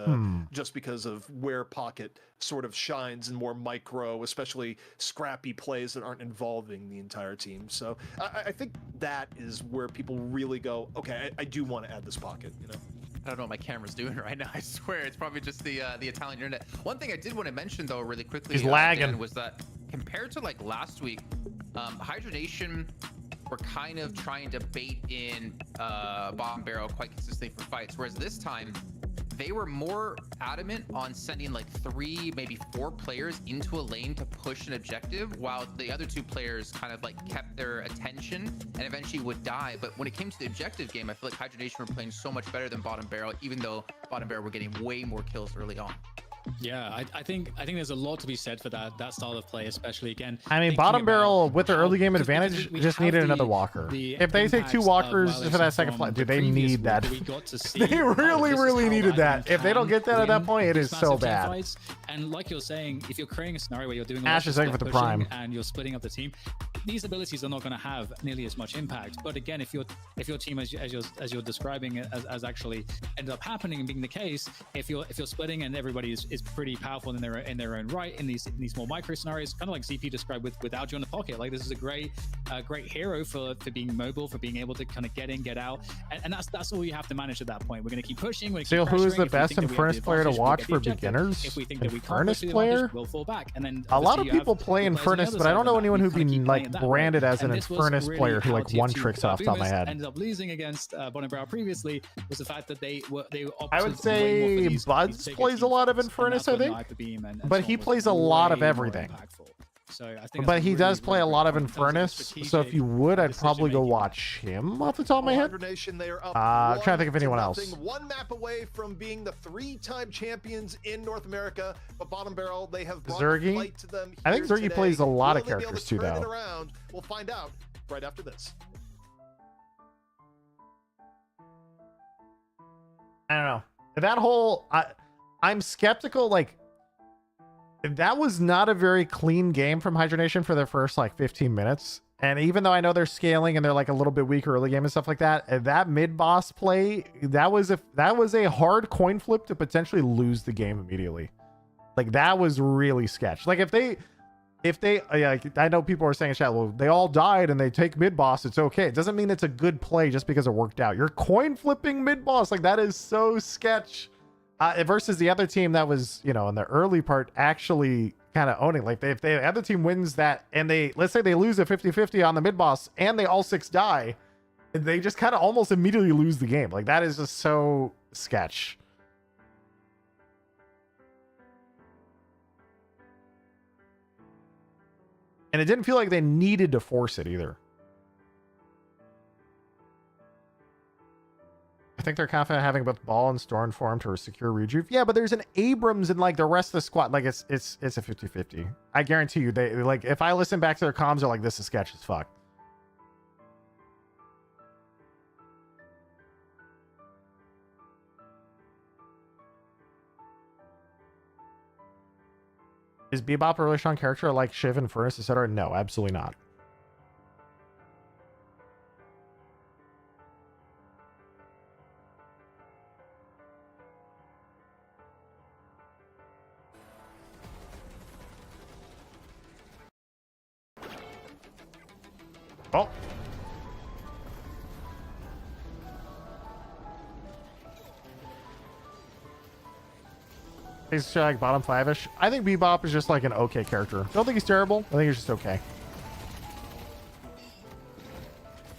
just because of where Pocket sort of shines in more micro, especially scrappy plays that aren't involving the entire team. So I think that is where people really go, okay, I do want to add this Pocket, you know? I don't know what my camera's doing right now. I swear it's probably just the Italian internet. One thing I did want to mention though, really quickly, He's lagging. Dan, was that compared to like last week, Hydra Nation were kind of trying to bait in Bottom Barrel quite consistently for fights, whereas this time they were more adamant on sending like 3, maybe 4 players into a lane to push an objective, while the other 2 players kind of like kept their attention and eventually would die. But when it came to the objective game, I feel like Hydra Nation were playing so much better than Bottom Barrel, even though Bottom Barrel were getting way more kills early on. Yeah, I think there's a lot to be said for that style of play, especially again. I mean, thinking Bottom Barrel about with their how- early game because advantage we just have needed the- another walker. the If they take 2 impacts of walkers for violation that second from flight, the dude, they previous need week that. we got to see, They really, this is really how needed I that. If they don't can get that at that win point, it these is so massive team bad. fights. And like you're saying, if you're creating a scenario where you're doing Ash is looking for the pushing prime. and you're splitting up the team, these abilities are not going to have nearly as much impact. But again, if your team, as you're describing it, as actually ended up happening and being the case, if you're splitting and everybody is pretty powerful in their own right in these more micro scenarios, kind of like ZP described with Alju in the pocket. Like, this is a great hero for being mobile, for being able to kind of get in, get out, and that's all you have to manage at that point. We're going to keep pushing. We're So gonna keep who is the pressuring. If we best think that we have Infernus the player to advantage, we'll watch get the for objective. beginners? If we think that we can't Infernus push the player? advantage, we'll fall back. And then A lot of obviously you people have play the players on the Infernus, other but I side don't of know the anyone map who who kinda be keep like playing it that way. branded as an And this was Infernus really player who how like tier 2 one-tricks off the top of my Boomers head. ended up losing against Bottom Barrel previously, was the fact that they I would opted way more for say these Buds bigger plays a team lot of fights, and Infernus, that's I when the think. Hyper Beam and But so he on was plays a lot of way more everything. impactful. So I think But that's a he does really, play a really lot of great point in terms Infernus, of so if you would, I'd probably go decision-making. watch him off the top of my head. Hydra Nation, they are up I'm trying to think of anyone 1-0, else. one map away from being the 3-time champions in North America. But Bottom Barrel, they have brought Zergy? the fight to them. I think here Zergy today. plays a lot Will of they be able characters to too, turn it though. around? We'll find out right after this. I don't know. That whole I'm skeptical. Like, that was not a very clean game from Hydra Nation for their first like 15 minutes. And even though I know they're scaling and they're like a little bit weaker early game and stuff like that, that mid boss play, that was a hard coin flip to potentially lose the game immediately. Like, that was really sketch. Like, if they I know people are saying in chat, well, they all died and they take mid boss, it's okay. It doesn't mean it's a good play just because it worked out. You're coin flipping mid boss. Like, that is so sketch. Versus the other team that was, in the early part actually kind of owning. Like, if the other team wins that and let's say they lose a 50-50 on the mid boss and they all 6 die, they just kind of almost immediately lose the game. Like, that is just so sketch. And it didn't feel like they needed to force it either. I think they're confident having both Ball and Stormform to secure rejuve. Yeah, but there's an Abrams and like the rest of the squad. Like it's a 50-50. I guarantee you, they like if I listen back to their comms, they're like, this is sketch as fuck. Is Bebop a really strong character like Shiv and Furnace, etc.? No, absolutely not. Oh. He's like bottom 5-ish. I think Bebop is just like an okay character. Don't think he's terrible. I think he's just okay.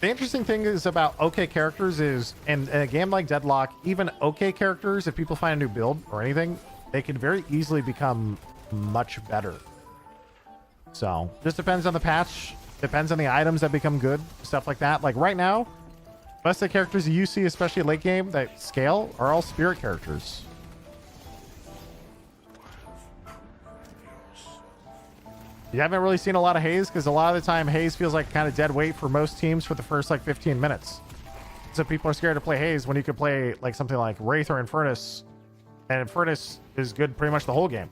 The interesting thing is about okay characters is, in a game like Deadlock, even okay characters, if people find a new build or anything, they can very easily become much better. So, just depends on the patch. Depends on the items that become good. Stuff like that. Like right now, most of the characters you see, especially late game, that scale, are all spirit characters. You haven't really seen a lot of Haze because a lot of the time Haze feels like kind of dead weight for most teams for the first like 15 minutes. So people are scared to play Haze when you could play like something like Wraith or Infernus. And Infernus is good pretty much the whole game.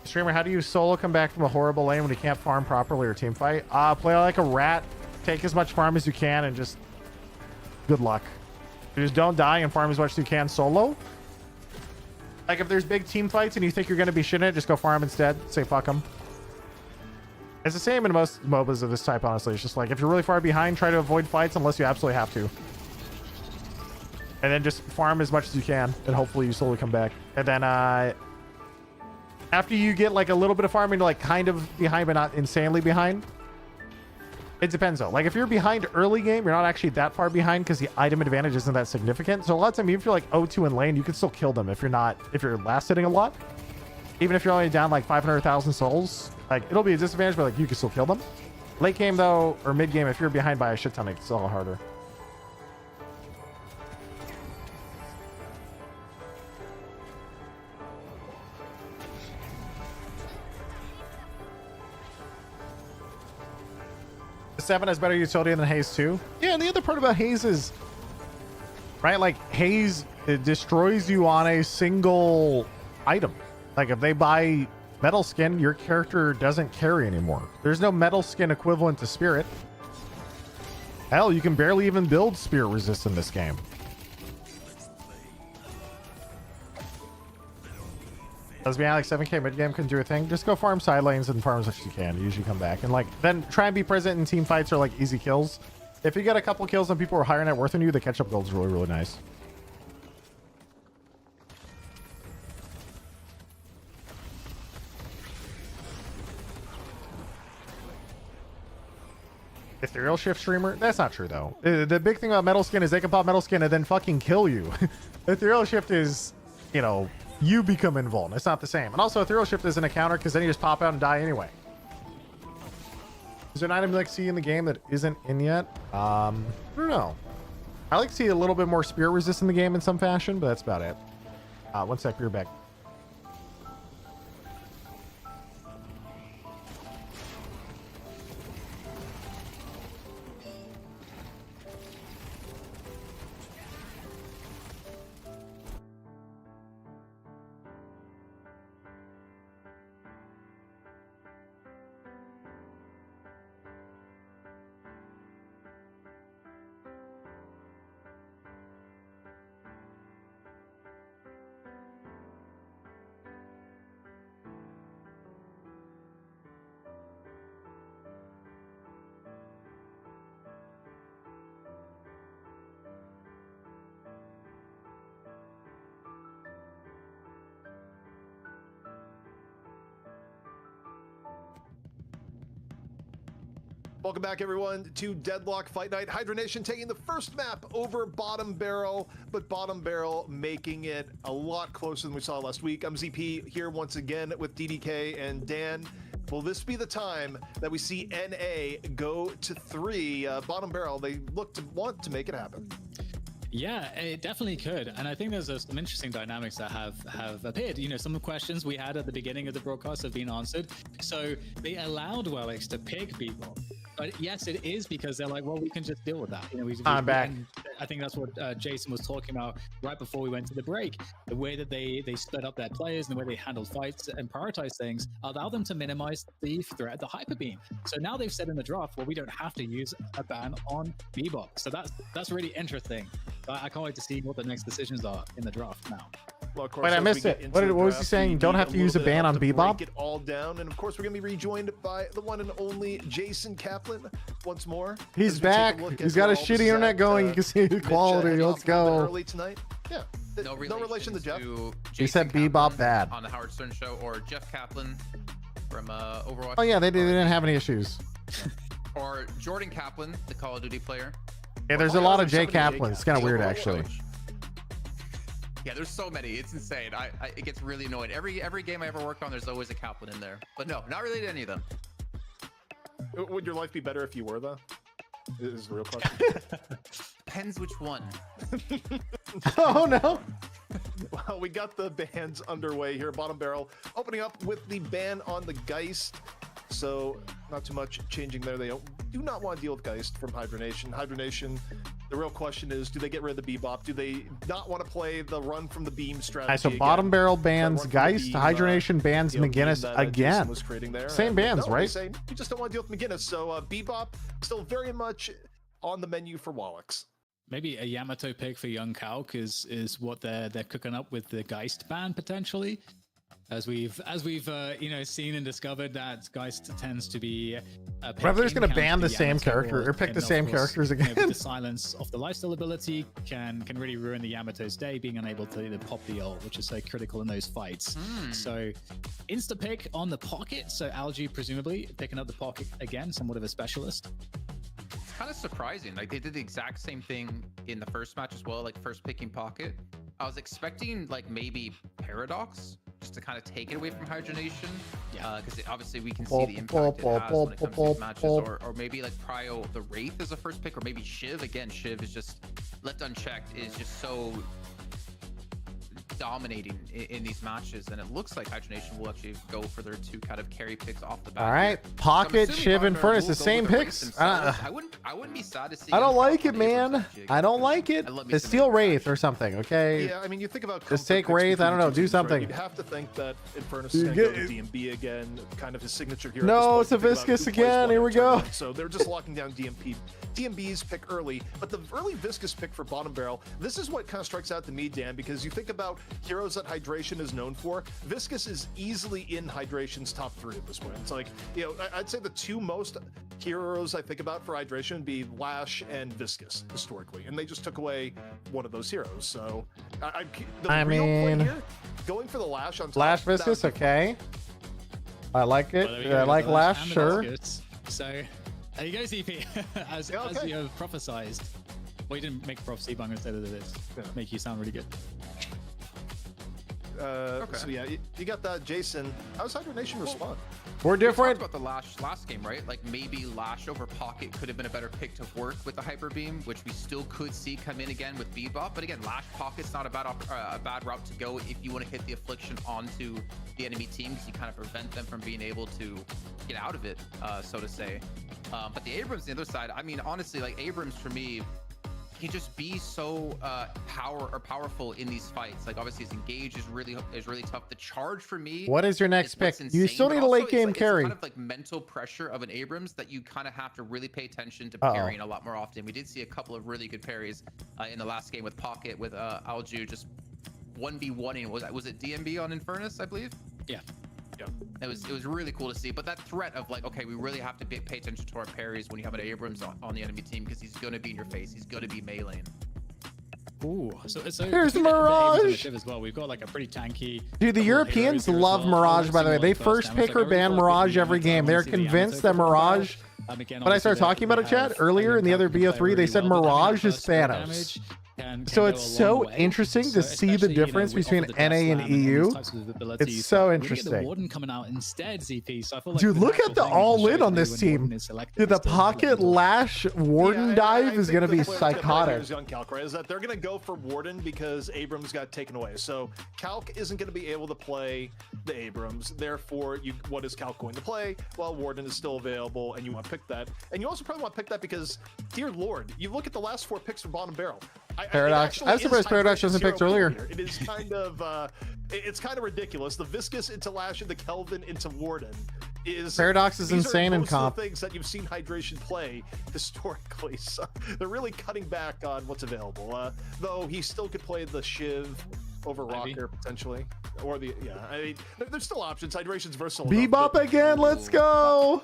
Streamer, how do you solo come back from a horrible lane when you can't farm properly or team fight? Play like a rat, take as much farm as you can, and just good luck. You just don't die and farm as much as you can solo. Like if there's big team fights and you think you're going to be shitting it, just go farm instead. Say fuck them. It's the same in most MOBAs of this type, honestly. It's just like if you're really far behind, try to avoid fights unless you absolutely have to. And then just farm as much as you can, and hopefully you slowly come back. And then after you get like a little bit of farming, like kind of behind but not insanely behind, it depends though. Like if you're behind early game, you're not actually that far behind because the item advantage isn't that significant. So a lot of time, even if you're like 0-2 in lane, you can still kill them if you're last hitting a lot. Even if you're only down like 500,000 souls, like it'll be a disadvantage, but like you can still kill them. Late game though, or mid game, if you're behind by a shit ton, it's all harder. The 7 has better utility than Haze 2. Yeah, and the other part about Haze is, right, like Haze, it destroys you on a single item. Like if they buy metal skin, your character doesn't carry anymore. There's no metal skin equivalent to spirit. Hell, you can barely even build spirit resist in this game. Does being like 7k mid game can do a thing? Just go farm side lanes and farm as much as you can. You usually come back and like then try and be present in team fights or like easy kills. If you get a couple kills and people are higher net worth than you, the catch up gold is really, really nice. Ethereal Shift streamer? That's not true though. The big thing about metal skin is they can pop metal skin and then fucking kill you. Ethereal Shift is, you know, you become invuln. It's not the same. And also Ethereal Shift isn't a counter because then you just pop out and die anyway. Is there an item you like to see in the game that isn't in yet? I don't know. I like to see a little bit more spirit resist in the game in some fashion, but that's about it. One sec, you're back. Welcome back, everyone, to Deadlock Fight Night. Hydra Nation taking the first map over Bottom Barrel, but Bottom Barrel making it a lot closer than we saw last week. I'm ZP here once again with DDK and Dan. Will this be the time that we see NA go to 3? Bottom Barrel, they want to make it happen. Yeah, it definitely could. And I think there's some interesting dynamics that have appeared. You know, some of the questions we had at the beginning of the broadcast have been answered. So they allowed Wellix to pick Bebop. But yes, it is because they're like, well, we can just deal with that. You know, I'm back. I think that's what Jason was talking about right before we went to the break. The way that they split up their players and the way they handled fights and prioritize things allow them to minimize the threat of the hyper beam. So now they've said in the draft, well, we don't have to use a ban on Bebop. So that's really interesting. I can't wait to see what the next decisions are in the draft now. Well, of course, Wait, I missed it. What was he saying? You don't have to use a ban on Bebop? Break it all down, and of course, we're going to be rejoined by the one and only Jason Kaplan once more. He's back. He's got a shitty internet going. You can see the quality. Let's go. Early tonight. Yeah. No relation to Jeff. He said Bebop bad. On the Howard Stern show, or Jeff Kaplan from Overwatch. Oh yeah, they didn't have any issues. Or Jordan Kaplan, the Call of Duty player. Yeah, there's a lot of J Kaplan. It's kind of weird, actually. Yeah, there's so many. It's insane. It gets really annoying. Every game I ever worked on, there's always a Kaplan in there. But no, not related to any of them. Would your life be better if you were, though? Is the real question. Depends which one. Oh, no. Well, we got the bans underway here. Bottom Barrel opening up with the ban on the Geist. So not too much changing there. They do not want to deal with Geist from Hydra Nation. Hydra Nation, the real question is, do they get rid of the Bebop? Do they not want to play the run from the beam strategy? Right, so Bottom Barrel bans Geist, Hydra Nation bans McGinnis again. Same bans, right? We just don't want to deal with McGinnis. So Bebop still very much on the menu for Wallix. Maybe a Yamato pick for Young Kalk is what they're cooking up with the Geist ban potentially. As we've seen and discovered that Geist tends to be whether they're going to ban the same character or pick the same characters again. The silence of the lifesteal ability can really ruin the Yamato's day, being unable to pop the ult, which is so critical in those fights. So insta pick on the pocket. So Algae presumably picking up the pocket again, somewhat of a specialist. It's kind of surprising. Like they did the exact same thing in the first match as well, like first picking pocket. I was expecting like maybe Paradox just to kind of take it away from Hydra Nation, because obviously we can see the impact it has when it comes to these matches, or maybe like Prio the Wraith as a first pick, or maybe Shiv. Again, Shiv is just left unchecked, is just so dominating in these matches, and it looks like Hydra Nation will actually go for their 2 kind of carry picks off the bat. All right, Pocket, Shiv, and Furnace, the same picks. I wouldn't be sad to see. I don't like it, man. I don't like it. The Steel Wraith or something, okay? Yeah, I mean, you think about just take Wraith. I don't know, do something. You'd have to think that Infernus is going to go to DMB again, kind of his signature hero. No, it's a Viscous again. Here we go. So they're just locking down DMB's pick early, but the early Viscous pick for Bottom Barrel, this is what kind of strikes out to me, Dan, because you think about heroes that Hydration is known for. Viscous is easily in Hydration's top 3 at this point. It's like, I'd say the 2 most heroes I think about for Hydration would be Lash and Viscous historically, and they just took away one of those heroes. So I mean, here, going for the Lash on top. Lash Viscous, okay. I like it. I like Lash, sure. So there you go, ZP. as you have prophesized. Well, you didn't make a prophecy, but I'm going to say that it is. Make you sound really good. So yeah, you got that, Jason. How's Hydra Nation respond? We're different. We talked about the last game, right? Like maybe Lash over Pocket could have been a better pick to work with the Hyper Beam, which we still could see come in again with Bebop. But again, Lash Pocket's not a bad route to go if you want to hit the Affliction onto the enemy team, because you kind of prevent them from being able to get out of it, so to say. But the Abrams on the other side, I mean, honestly, like Abrams for me, he just be so powerful in these fights. Like obviously his engage is really tough. The charge for me. What is your next pick? You still need a late game carry. It's kind of like mental pressure of an Abrams that you kind of have to really pay attention to parrying a lot more often. We did see a couple of really good parries in the last game with Pocket, with Alju just 1v1ing. Was it DMB on Infernus, I believe? Yeah. Yeah. It was really cool to see, but that threat of like, okay, we really have to pay attention to our parries when you have an Abrams on the enemy team, because he's going to be in your face. He's going to be meleeing. Ooh, so here's Mirage as well. We've got like a pretty tanky. Dude, the Europeans love Mirage, by the way. They first pick or ban Mirage every game. They're convinced that Mirage Again, When I started talking about it, chat, earlier in the other BO3, they said Mirage is Thanos. So it's so interesting to see the difference between NA and EU. It's so interesting. Warden coming out instead, ZP. So I feel like Dude, look at the all-in on this team. Dude, the pocket lash Warden dive is going to be psychotic. On Calc, right, is that they're going to go for Warden because Abrams got taken away. So Calc isn't going to be able to play the Abrams. Therefore, what is Calc going to play? Well, Warden is still available, and you want to pick that. And you also probably want to pick that because, dear Lord, you look at the last 4 picks for bottom barrel. Paradox. I was surprised Paradox wasn't picked earlier. It is kind of it's kind of ridiculous. The Viscous into Lash and the Kelvin into Warden is Paradox is insane in comp. Things that you've seen Hydration play historically, so they're really cutting back on what's available. Though he still could play the Shiv over Rocker potentially, or the I mean, there's still options. Hydration's versatile. Bebop again. Let's go.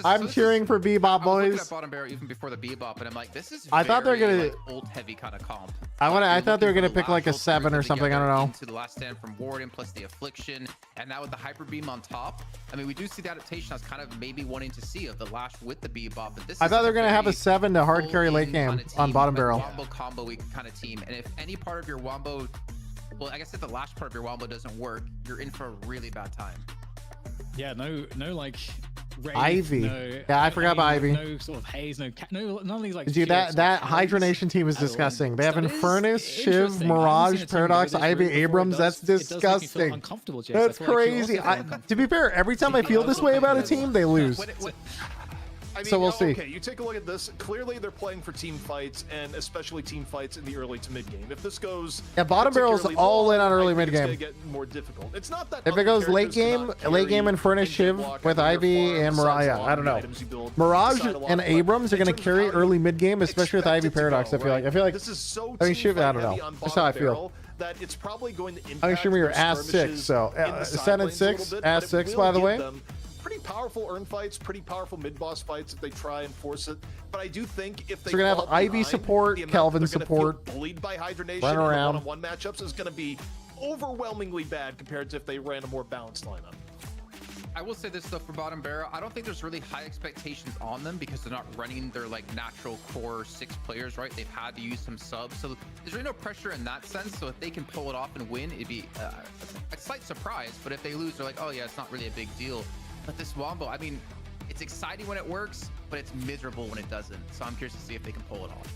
I'm cheering for Bebop, boys. I was looking at bottom barrel even before the Bebop, and I'm like, this is. I thought they were gonna like, old heavy kind of comp. I thought they were gonna pick like a 7 or something. I don't know. Into the last stand from Warden plus the Affliction, and now with the Hyper Beam on top. I mean, we do see the adaptation I was kind of maybe wanting to see of the Lash with the Bebop, but this. I thought they were gonna have a 7 to hard carry late game on bottom barrel. Wombo combo kind of team, and if any part of your Wombo, well, I guess if the Lash part of your Wombo doesn't work, you're in for a really bad time. Yeah, no, like. Wraith, Ivy. Yeah, I forgot about Ivy. No sort of haze, none of these like. Dude, that Hydronation team is disgusting. They have Infernus, Shiv, Mirage, Paradox, Ivy, Abrams. That's disgusting. That's crazy. To be fair, every time I feel this way about a team, they lose. I mean, so we'll see. Okay, you take a look at this. Clearly, they're playing for team fights, and especially team fights in the early to mid game. If this goes, bottom barrel's all in on early mid game. It's gonna get more difficult. It's not that. If it goes late game Infernus, Shiv with Ivy and Mariah, I don't know. Mirage and Abrams are gonna carry early mid game, especially with Ivy Paradox. I feel like. This is so. I mean, Shiv. I don't know. That's how I feel. That it's probably going to impact. I'm sure you're ass 6. So 7 6, ass 6. By the way. Pretty powerful earn fights, pretty powerful mid-boss fights if they try and force it. But I do think if they we're gonna have Ivy support, Kelvin support, bullied by Hydronation, run around. One-on-one matchups is going to be overwhelmingly bad compared to if they ran a more balanced lineup. I will say this though for bottom barrel, I don't think there's really high expectations on them because they're not running their like natural core 6 players, right? They've had to use some subs, so there's really no pressure in that sense. So if they can pull it off and win, it'd be a slight surprise. But if they lose, they're like, oh yeah, it's not really a big deal. But this Wombo, I mean, it's exciting when it works, but it's miserable when it doesn't. So I'm curious to see if they can pull it off.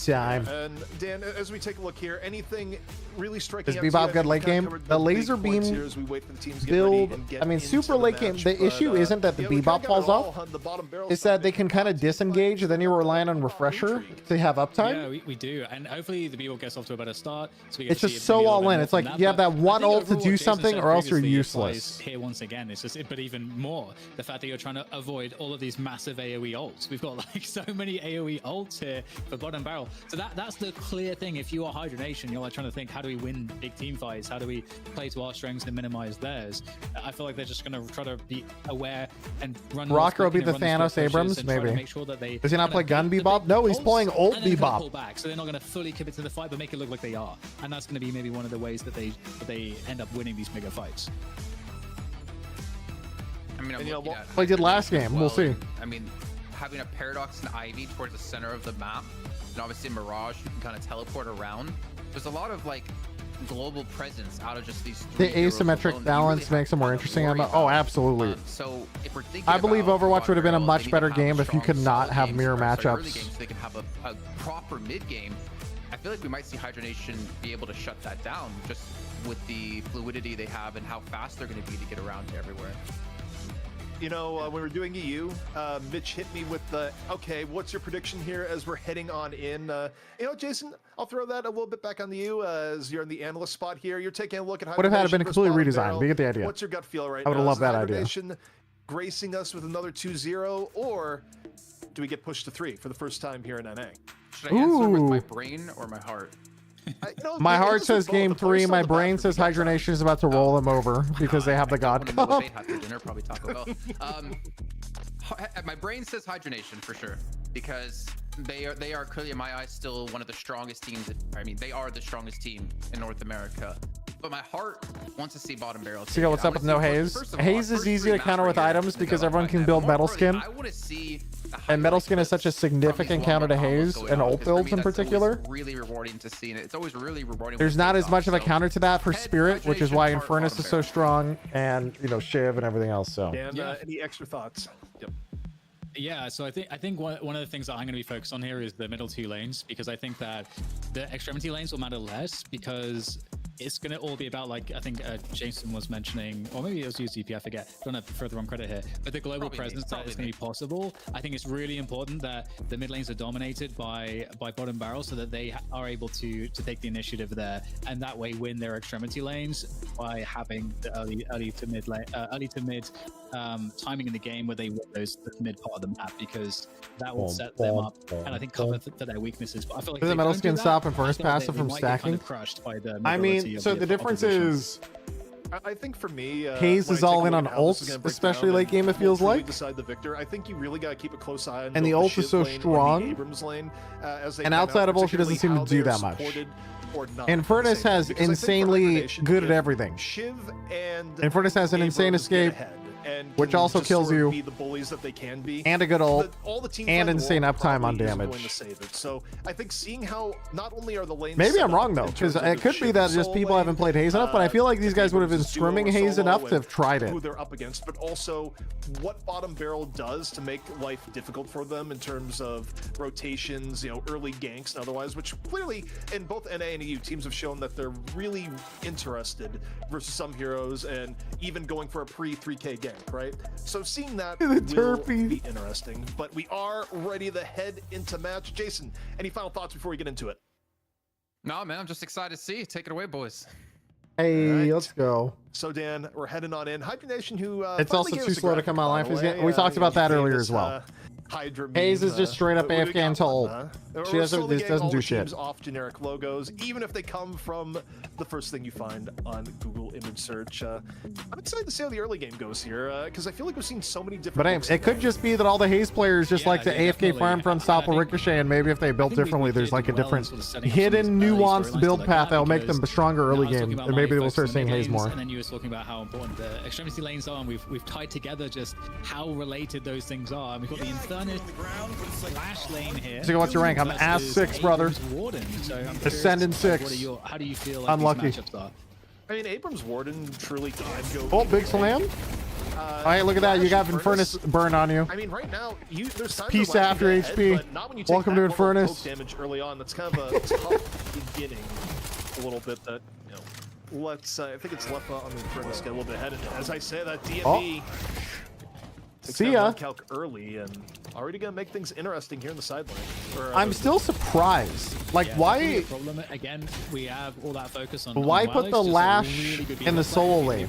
Time. And Dan, as we take a look here, anything really striking? Is Bebop good late game? The laser beam build. I mean, super late game. The issue isn't that the Bebop falls off. It's that they can kind of disengage, and then you're relying on refresher to have uptime. Yeah, we do, and hopefully the Bebop gets off to a better start. So it's just so all in. It's like you have that one ult to do something, or else you're useless. Here once again, it's just, but even more the fact that you're trying to avoid all of these massive AOE ults. We've got like so many AOE ults here for bottom barrel. So that's the clear thing. If you are Hydronation, you're like trying to think, how do we win big team fights? How do we play to our strengths and minimize theirs? I feel like they're just going to try to be aware and run. Rocker will be the Thanos Abrams, maybe. Make sure that they does he not play gun Bebop? No, he's playing ult Bebop. Pull back, so they're not going to fully commit to the fight, but make it look like they are. And that's going to be maybe one of the ways that they end up winning these bigger fights. I mean, well, he did last game. We'll see. I mean, having a Paradox and Ivy towards the center of the map, and obviously Mirage, you can kind of teleport around. There's a lot of like global presence out of just these 3 the asymmetric balance makes them more interesting. Oh, absolutely. So if we're thinking I believe Overwatch would have been a much better game if you could not have mirror matchups. So they can have a proper mid game. I feel like we might see Hydronation be able to shut that down just with the fluidity they have and how fast they're going to be to get around to everywhere. You know, when we were doing EU, Mitch hit me with the, okay, what's your prediction here as we're heading on in? You know, Jason, I'll throw that a little bit back on you as you're in the analyst spot here. You're taking a look at how would have had it been a completely redesigned. We get the idea. What's your gut feel right now? I would have loved that idea. Gracing us with another 2-0, or do we get pushed to 3 for the first time here in NA? Should I answer with my brain or my heart? My heart says game 3. My brain says Hydronation is about to roll them over because they have the God Cup. They have for dinner, probably Taco Bell. My brain says Hydronation for sure because they are clearly in my eyes still one of the strongest teams. I mean, they are the strongest team in North America. but my heart wants to see bottom barrel. See what's up with no haze? Haze is easy to counter with items because everyone can build metal skin. I want to see. And metal skin is such a significant counter to haze and ult builds in particular. Really rewarding to see, and it's always really rewarding. There's not as much of a counter to that for Spirit, which is why Infernus is so strong, and you know Shiv and everything else. So. And any extra thoughts? Yep. Yeah, so I think one of the things that I'm going to be focused on here is the middle 2 lanes, because I think that the extremity lanes will matter less, because it's going to all be about, like, I think Jason was mentioning, or maybe it was UCP, I forget, don't have further on credit here, but the global presence that is going to be possible. I think it's really important that the mid lanes are dominated by bottom barrel, so that they are able to take the initiative there, and that way win their extremity lanes by having the early to mid timing in the game where they win the mid part of the map, because that will set them up and I think cover for their weaknesses. But I feel like does the metal skin stop Infernus passive from stacking? Crushed by the I mean, so the difference is I think for me, Haze is all in on ults, especially late game. It feels like. Decide the victor. I think you really got to keep a close eye on. And the ult is so strong. And outside of ult, she doesn't seem to do that much. Infernus has insanely good at everything. Shiv and Infernus has an insane escape, which also kills you, be the bullies that they can be, and a good ult, and insane uptime on going to damage. save it. So I think seeing how not only are the lanes, Maybe I'm wrong though, because it could be that just people haven't played Haze enough, but I feel like these guys would have been scrimming Haze enough to have tried it. Who they're up against, but also what bottom barrel does to make life difficult for them in terms of rotations, you know, early ganks and otherwise, which clearly in both NA and EU teams have shown that they're really interested versus some heroes, and even going for a pre-3k gank, right? So seeing that will be interesting, but we are ready to head into match. Jason, any final thoughts before we get into it? No, man, I'm just excited to see. Take it away, boys. Hey, let's go. So Dan, we're heading on in. Hyper Nation, who it's also too slow to come online. We talked about that earlier as well. Haze is just straight up AFK until ult. She doesn't do shit. Off generic logos, even if they come from the first thing you find on Google image search. I'm excited to see how the early game goes here, because I feel like we've seen so many different. But it could just be that all the Haze players just like the AFK farm for unstoppable ricochet, and maybe if they build differently, there's like a different hidden, nuanced build path that'll make them stronger early game, and maybe we'll start seeing Haze more. And then you were talking about how important the extremity lanes are, and we've tied together just how related those things are. And we've got the Infernus Flash lane here. So what's your rank? I'm ass 6, brother. Warden. So Ascendant 6. How do you feel like unlucky? These matchups are? I mean, Abrams Warden truly can go. Oh, big slam! Alright, look at that. You got Infernus burn on you. I mean, right now, there's time Piece to after ahead, HP. but not when you take Welcome to that level of Infernus. poke damage early on. That's kind of a tough beginning. A little bit that, you know, let's. I think it's Lefa on the Infernus get a little bit ahead. And as I say, that DMB. See ya. Calc early and already gonna make things interesting here in the sideline. I'm still surprised. Like, why? Problem again, we have all that focus on. Why put the lash in the solo lane?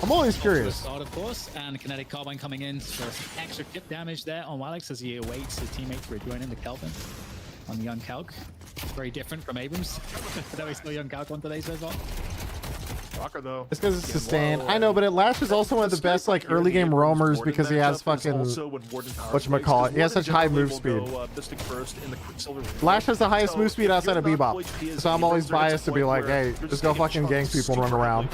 I'm always curious. Start, of course, and kinetic carbine coming in for some extra chip damage there on Walix as he awaits his teammate to rejoin in the Kelvin on the young Calc. Very different from Abrams. That we still young Calc on today so far. Rocker though. It's because it's sustained. I know, but Lash is also one of the best like early game roamers because he has fucking whatchamacallit. He has such high move speed. Lash has the highest move speed outside of Bebop, so I'm always biased to be like, hey, just go fucking gank people and run around.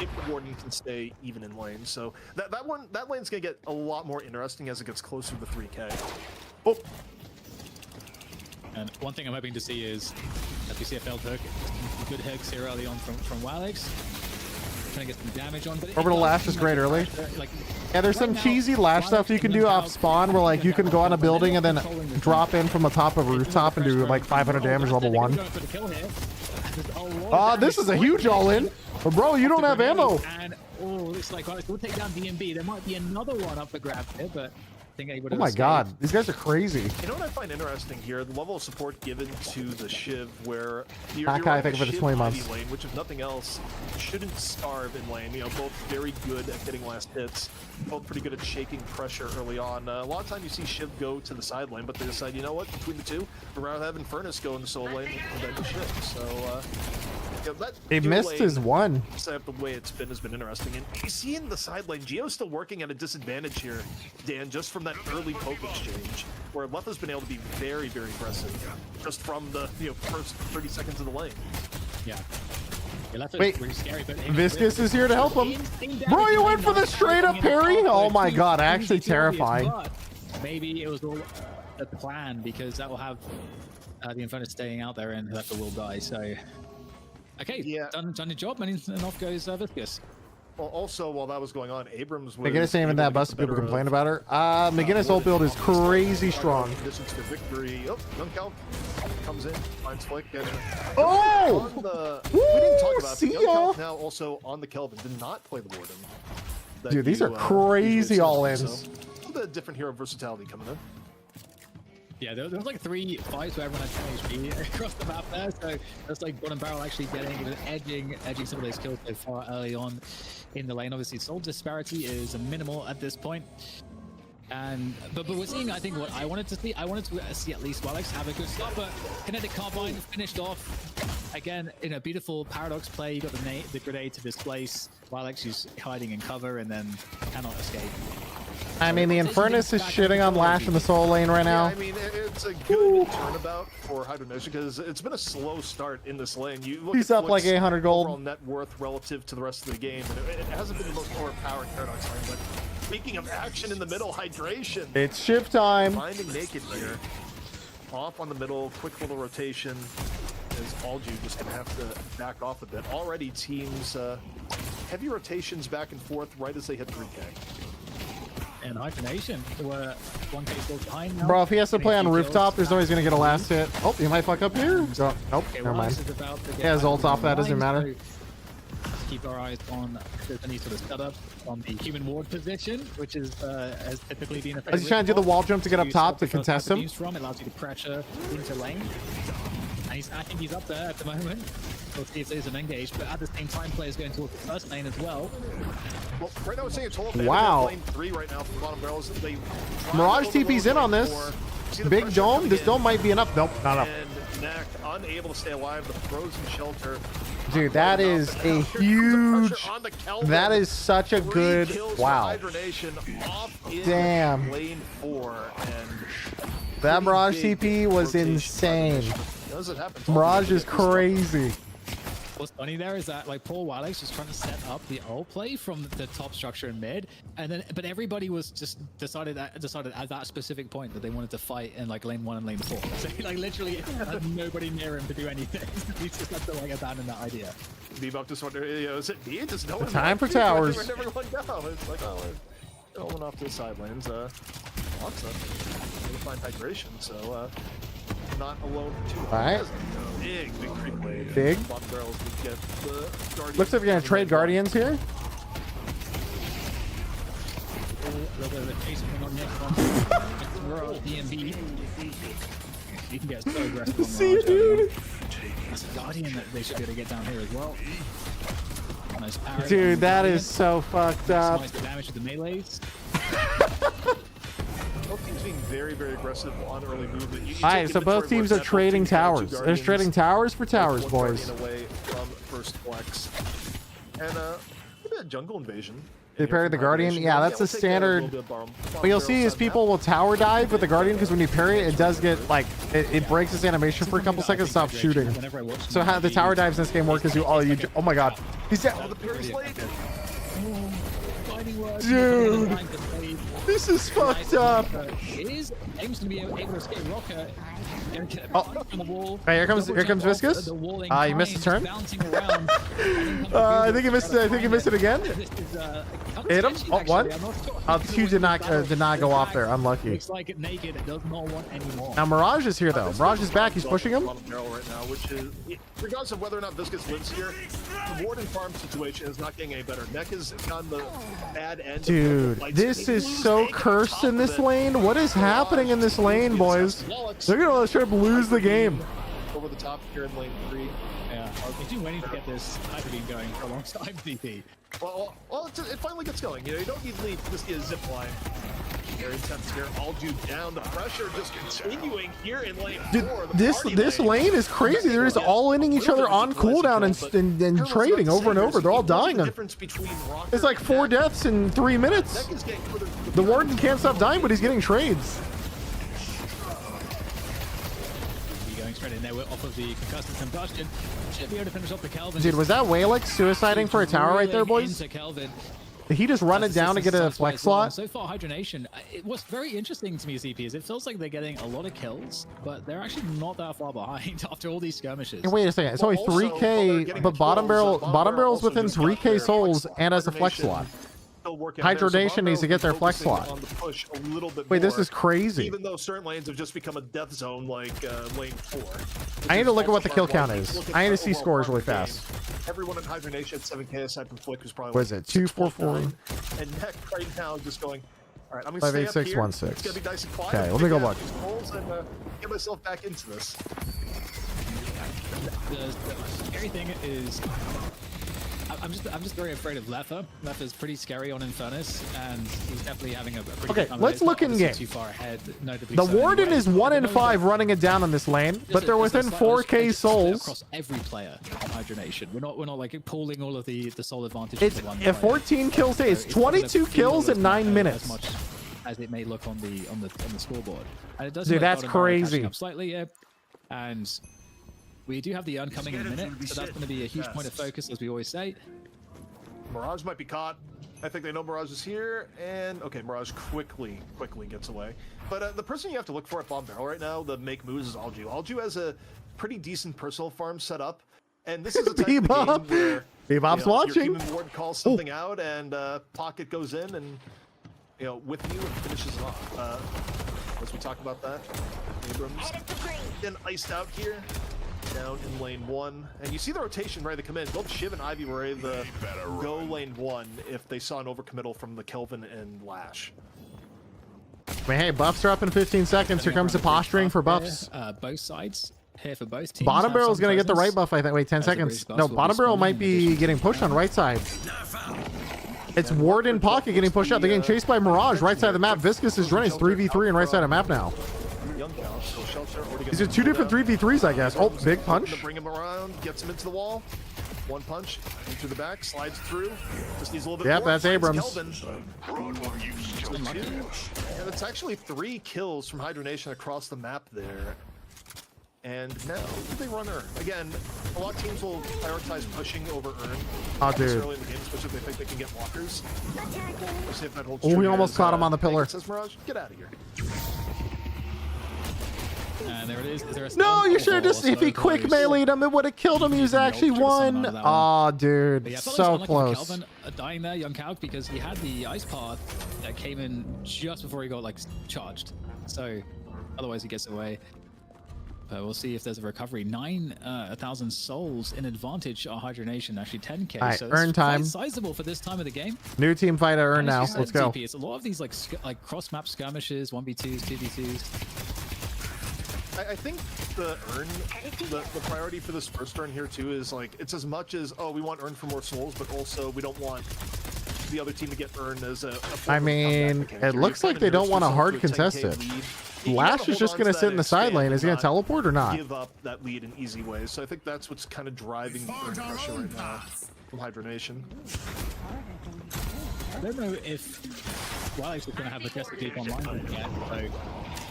If Warden can stay even in lane, so that lane's gonna get a lot more interesting as it gets closer to 3K. Oh. And one thing I'm hoping to see is, as we see a failed hook, good hooks here early on from Walix. Trying to get some damage on. But Orbital Lash is great early. Yeah, there's some cheesy Lash stuff you can do off spawn where like you can go on a building and then drop in from the top of a rooftop and do like 500 damage level 1. This is a huge all-in. But bro, you don't have ammo. And looks like Walix will take down DMB. There might be another one up for grabs here, but oh my god, these guys are crazy. You know what I find interesting here? The level of support given to the Shiv, where that guy, I think, for the 20 months. Lane, which if nothing else, shouldn't starve in lane. You know, both very good at getting last hits, both pretty good at shaking pressure early on. A lot of time you see Shiv go to the side lane, but they decide, you know what, between the two, we'd rather have Infernus go in the solo lane than the Shiv. So, he missed his one. The way it's been has been interesting, and you see in the side lane, Gio's still working at a disadvantage here, Dan, just from that early poke exchange, where Lefa's been able to be very, very aggressive, just from the first 30 seconds of the lane. Yeah. Yeah, that's Wait, really scary, but Viscous is here to help him. Bro, you went for the straight up parry? Oh my god, actually terrifying. Maybe it was all a plan because that will have the Infernus staying out there and whoever will die. So, okay, yeah, done the job, and off goes Viscous. Well, also, while that was going on, Abrams was... McGinnis ain't even that busted. People complain about her. McGinnis ult build is crazy strong. Distance to victory. Oh, young Cal comes in, finds Flick, and... Oh! We didn't talk about it, but young Cal now also on the Kelvin did not play the Warden. Dude, these are crazy all-ins. So, a bit of different hero versatility coming in. Yeah, there was like 3 fights where everyone had 10 HP across the map there, so that's like Bottom Barrel actually edging some of those kills so far early on in the lane. Obviously, soul disparity is minimal at this point. But we're seeing, I think, what I wanted to see. I wanted to see at least Walex have a good start, but Kinetic Carbine finished off again in a beautiful Paradox play. You got the grenade to displace Walex, who's hiding in cover and then cannot escape. I mean, the Infernus is shitting on Lash in the soul lane right now. Yeah, I mean, it's a good turnabout for Hydronesia because it's been a slow start in this lane. You look He's at up like 800 gold. Overall net worth relative to the rest of the game, and it hasn't been the most overpowered Paradox lane, but speaking of action in the middle, hydration. It's shift time. Finding Naked here. Off on the middle, quick little rotation. As Alju just gonna have to back off a bit. Already teams heavy rotations back and forth right as they hit 3K. And Hydronation were 1K still behind now. Bro, if he has to play on rooftop, there's no way he's gonna get a last hit. Oh, he might fuck up here. Oh, nope, never mind. He has ult off that, doesn't matter. Keep our eyes on if there's any sort of setup on the human ward position, which is has typically been effective. Is he trying to do the wall jump to get up top to contest him? From it allows you to pressure into lane. And I think he's up there at the moment. We'll see if there's an engage, but at the same time, players going towards the first lane as well. Well, right now, we're seeing a total wow. lane 3 right now from Bottom Barrels. Mirage TP's in on this. Big dome. This dome might be enough. Nope, not enough. And Knack unable to stay alive. The frozen shelter. Dude, that is a huge. That is such a good. Wow. Damn. Lane 4 and that Mirage TP was insane. Mirage is crazy. What's funny there is that like Paul Walex was trying to set up the ult play from the top structure in mid, and then but everybody was just decided at that specific point that they wanted to fight in like lane 1 and lane 4. So he like literally had nobody near him to do anything. He just had to like abandon that idea. Bebop just wonder, is it me? Just no one. Time for towers. Where everyone go? It's like we're going off to the side lanes. Lots of find hydration, so not alone too. All right. Big creep wave. Big. Looks like we're gonna trade Guardians here. You can get so aggressive. See you, dude. That's a Guardian that they should be able to get down here as well. Nice dude, that is so fucked up. The damage to the melees. Both teams being very, very aggressive on early movement. Alright, so both teams are trading towers. They're trading towers for towers, boys. Away from first flex. And maybe a jungle invasion. They parry the Guardian. Yeah, that's a standard. What you'll see is people will tower dive with the Guardian because when you parry it, it does get like it breaks its animation for a couple seconds, stops shooting. So how the tower dives in this game work is oh my god, he's dead. Dude, this is fucked up. Aims to be able to escape Rocker. Oh, hey, here comes Viscous. He missed his turn. I think he missed it again. Hit him. Oh, one. Two did not go off there. Unlucky. Looks like it naked. It does not want anymore. Now Mirage is here though. Mirage is back. He's pushing him. Right now, which is regardless of whether or not Viscous lives here, the Warden farm situation is not getting any better. Neck is on the bad end. Dude, this is so cursed in this lane. What is happening in this lane, boys? They're gonna straight up lose the game. Over the top here in lane 3. Yeah, I've been waiting to get this Hyper Beam going for a long time, DP. Well, it finally gets going. You know, you don't need to just get a zip line. Very intense here. Alju down. The pressure just continuing here in lane 4. Dude, this lane is crazy. They're just all inning each other on cooldown and trading over and over. They're all dying. It's like 4 deaths in 3 minutes. The Warden can't stop dying, but he's getting trades. going straight in there off of the concussive combustion. Should be able to finish off the Kelvin. Dude, was that Whalix suiciding for a tower right there, boys? Into Kelvin. Did he just run it down to get a flex slot? So far, Hydra Nation, what's very interesting to me, CP, is it feels like they're getting a lot of kills, but they're actually not that far behind after all these skirmishes. Hey, wait a second. It's only 3K, but bottom barrel's within 3K souls and has a flex slot. Hydra Nation needs to get their flex slot. Wait, this is crazy. Even though certain lanes have just become a death zone, like lane 4. I need to look at what the kill count is. I need to see scores really fast. Everyone in Hydra Nation at 7K aside from Flick, who's probably. What is it? 244. And Neck right now just going. All right, I'm gonna 58616. It's gonna be nice and quiet. Okay, let me go look. And get myself back into this. The scary thing is, I'm just very afraid of Leather. Leather's pretty scary on Infernus, and he's definitely having a pretty good time. Let's look in game. Too far ahead, the Warden is 1 in 5 running it down on this lane, but they're within 4K souls. Across every player on Hydra Nation. We're not like pulling all of the soul advantage. It's a 14 kills day. It's 22 kills in 9 minutes. As much as it may look on the scoreboard, and it does. Dude, that's crazy. Up slightly, and we do have the urn coming in a minute, so that's going to be a huge point of focus, as we always say. Mirage might be caught. I think they know Mirage is here, and okay, Mirage quickly gets away. But the person you have to look for at Bomb Barrel right now, the make moves, is Alju. Alju has a pretty decent personal farm set up, and this is a type of game where Bebop's watching. Your human ward calls something out, and Pocket goes in and with you and finishes it off. As we talk about that, Abrams then iced out here. Down in lane 1, and you see the rotation ready to come in. Both Shiv and Ivy were ready to go lane 1 if they saw an overcommittal from the Kelvin and Lash. I mean, hey, buffs are up in 15 seconds. Here comes the posturing for buffs. Both sides here for both teams. Bottom barrel is going to get the right buff, I think. Wait, 10 seconds. No, bottom barrel might be getting pushed on right side. It's Warden Pocket getting pushed out. They're getting chased by Mirage right side of the map. Viscous is running. It's 3v3 on right side of the map now. These are 2 different 3v3s, I guess. Oh, big punch. Bring him around, gets him into the wall. 1 punch into the back, slides through. Just needs a little bit more. That's Abrams. Kelvin. And it's actually 3 kills from Hydra Nation across the map there. And now they run Urn. Again, a lot of teams will prioritize pushing over Urn. Oh, dude. Early in the game, especially if they think they can get walkers. We'll see if that holds Oh, true we almost caught him on the pillar. Says Mirage, get out of here. And there it is. Is No, you should have just, if he quick melee'd him, it would have killed him. He was actually won. Oh, dude. Yeah, so close. Kelvin dying there, young Calc, because he had the ice path that came in just before he got charged. So otherwise he gets away. But we'll see if there's a recovery. 9,000 souls in advantage are Hydra Nation, actually 10k. All right, so Urn it's time. quite sizable for this time of the game. New team fight at Urn now. As you said, Let's go. TP, it's a lot of these like cross-map skirmishes, 1v2s, 2v2s. I think the Urn, the priority for this first Urn here too is like, it's as much as, oh, we want Urn for more souls, but also we don't want the other team to get Urn as a I mean, it looks like they don't want a hard contested. Lash is just going to sit in the side lane. Is he going to teleport or not? Give up that lead in easy ways. So I think that's what's kind of driving the Urn pressure right now from Hydra Nation. I don't know if Walex is going to have a Jessica Deep online yet, so I'm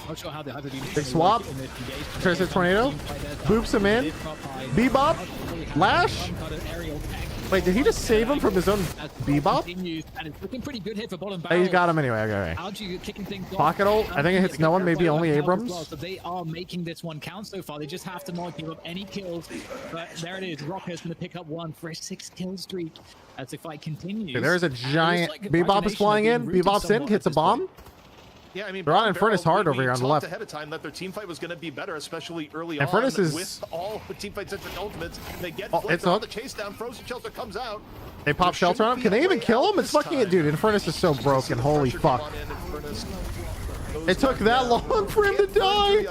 not sure how the Hydra Deep Big swap. Tries to tornado. Boops him in. Bebop. Lash. Wait, did he just save him from his own Bebop? And it's looking pretty good here for bottom Oh, barrel. you got him anyway. Okay. Pocket ult. I think it hits no one, maybe only Abrams. So they are making this one count so far. They just have to not give up any kills. But there it is. Rocker's going to pick up one for a 6-kill streak as the fight continues. Okay, there's a giant Bebop is flying in. Bebop's in, hits a bomb. Yeah, I mean, they're on Infernus hard over here on the left. Ahead of time that their team fight was going to be better, especially early Infernus on. is with all the team fight centric ultimates. They get it's on the chase down. Frozen Shelter comes out. They pop shelter on him. Can they even kill him? It's fucking it, dude. Infernus is so broken. Holy fuck. It took that long for him to die.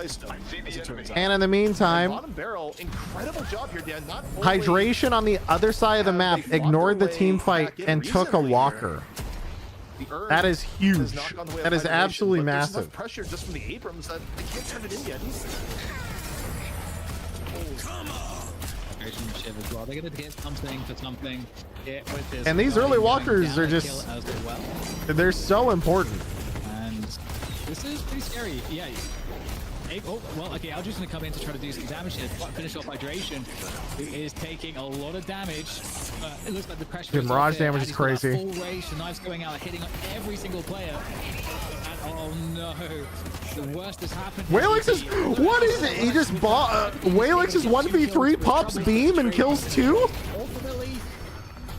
And in the meantime, Hydration on the other side of the map ignored the team fight and took a walker. That is huge. That is absolutely massive. Pressure just from the Abrams that they can't turn it in yet. They're going to get something for something. And these early walkers are just, they're so important. And this is pretty scary. Yeah. Oh, well, okay, Alju's going to come in to try to do some damage here. Finish off Hydration, who is taking a lot of damage. It looks like the pressure Dude, is Mirage off there, damage and is he's got that crazy. full rage, the knife's going out, hitting on every single player. And, oh no, the worst has happened. Whalix is, what is it? He just bought, Whalix is 1v3, pops beam and kills 2? Ultimately,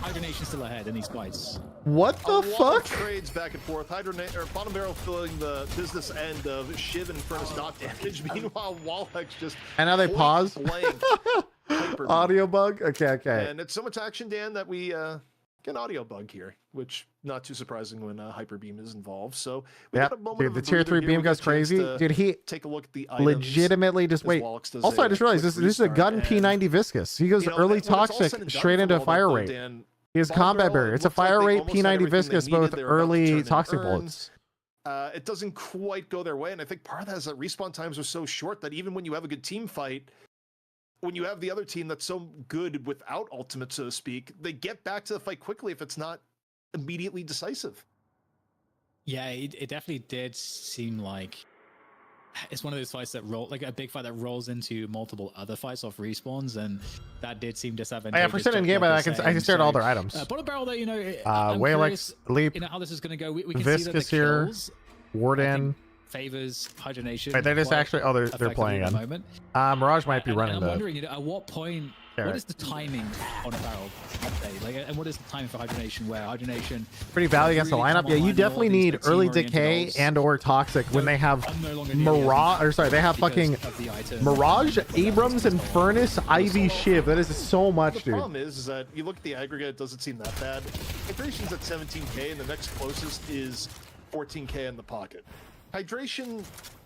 Hydration still ahead in these fights. What the fuck? Trades back and forth. Bottom Barrel filling the business end of Shiv and Furnace dot damage. Meanwhile, Wallhex just And now they pause. blank. Audio bug? Okay. And it's so much action, Dan, that we get an audio bug here, which not too surprising when Hyper Beam is involved. So we Yep. got a moment Dude, of the a tier breather 3 here. beam We get goes a chance crazy. to Dude, he take a look at the items legitimately just as wait. Wallix does Also, I a just realized quick this is a gun restart, and, P90 viscous. He goes you know, early when it's all toxic said and done straight for into all that, fire though, rate. Dan, He has Bottom combat Barrel, barrier. it It's a looks like fire they rate almost had P90 everything they viscous, needed. both They were about to early turn and toxic earn. bullets. It doesn't quite go their way, and I think part of that is that respawn times are so short that even when you have a good team fight, when you have the other team that's so good without ultimate, so to speak, they get back to the fight quickly if it's not immediately decisive. Yeah, it definitely did seem like it's one of those fights that roll like a big fight that rolls into multiple other fights off respawns, and that did seem disadvantageous. Yeah, percent in game, but I can stare at all their items. Bottom Barrel, though, you know, I'm Whalix, curious, Leap, you know how this is going to go. We can see that the Viscous here, kills, Warden. favors Hydration. Wait, they're just quite actually, oh, they're playing effectively in. at the moment. Mirage might be And running I'm the. wondering, you know, at what point, Carrot. what is the timing on a barrel update? Like, and what is the timing for Hydration? Where Hydration Pretty valid against the really lineup. come Yeah, you online with definitely all these, need like, early team-oriented decay goals. and or toxic when they have I'm no longer nearly as Mirage, or sorry, they have because fucking of the item. Mirage, Abrams, and Furnace, Ivy, Shiv. That is so much, The dude. problem is that you look at the aggregate, it doesn't seem that bad. Hydration's at 17k, and the next closest is 14k in the pocket. Hydration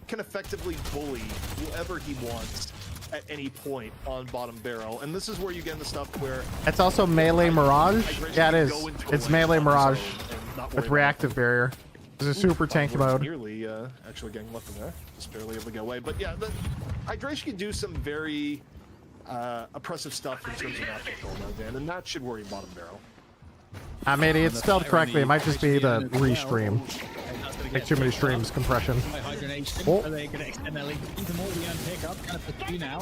can effectively bully whoever he wants at any point on Bottom Barrel, and this is where you get into stuff where It's also melee Mirage. Hydration Yeah, it can is. go into a It's lane melee on Mirage his own and not worry with about reactive barrier. This is super tanky We're mode. Nearly actually getting left in there, just barely able to get away. But yeah, the Hydration can do some very oppressive stuff in terms of map control now, Dan, and that should worry Bottom Barrel. Maybe it's spelled correctly. It might just be the restream. Like too many streams compression. Are they going to extend their lead even more? The pick up kind of for two now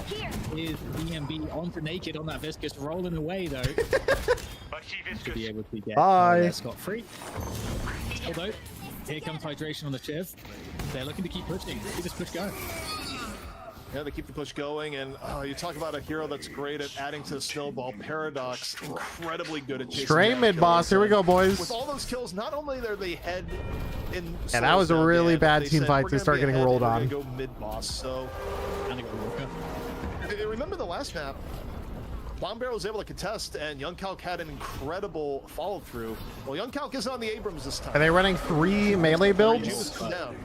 is BMB onto Naked on that Viscous, rolling away though. To be able to get Bye. Scott free. Although, here comes Hydration on the Chiv. They're looking to keep pushing. Keep this push going. Yeah, they keep the push going, and you talk about a hero that's great at adding to the snowball. Paradox, incredibly good at chasing Straight down mid kills. boss. Here we go, boys. With all those kills, not only are they head in, Yeah, that was a really bad team fight to to start getting rolled on. Go mid boss. So remember the last map, Bomb Barrel was able to contest, and Young Calc had an incredible follow through. Well, Young Calc is on the Abrams this time. Are they running 3 melee builds? Judas come down.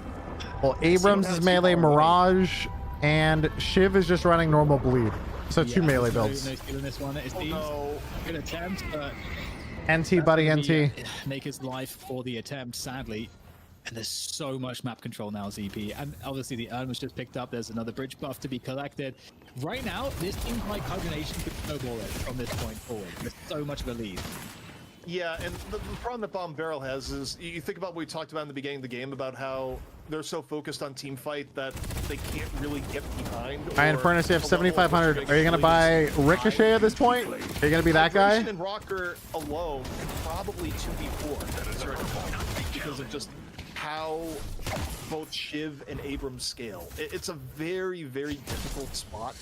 Well, Abrams is melee Mirage, and Shiv is just running normal bleed. So 2 melee builds. No skill in this one. It's good attempt, but NT, buddy, NT. Naked's life for the attempt, sadly. And there's so much map control now, ZP. And obviously the urn was just picked up. There's another bridge buff to be collected. Right now, this seems like Hydration could snowball it from this point forward. There's so much of a lead. Yeah, and the problem that Bomb Barrel has is you think about what we talked about in the beginning of the game about how they're so focused on team fight that they can't really get behind. Iron Furnace, you have 7,500. Are you going to buy Ricochet at this point? Are you going to be that guy? Hydration and Rocker alone could probably 2v4 at a certain point because of just how both Shiv and Abrams scale. It's a very, very difficult spot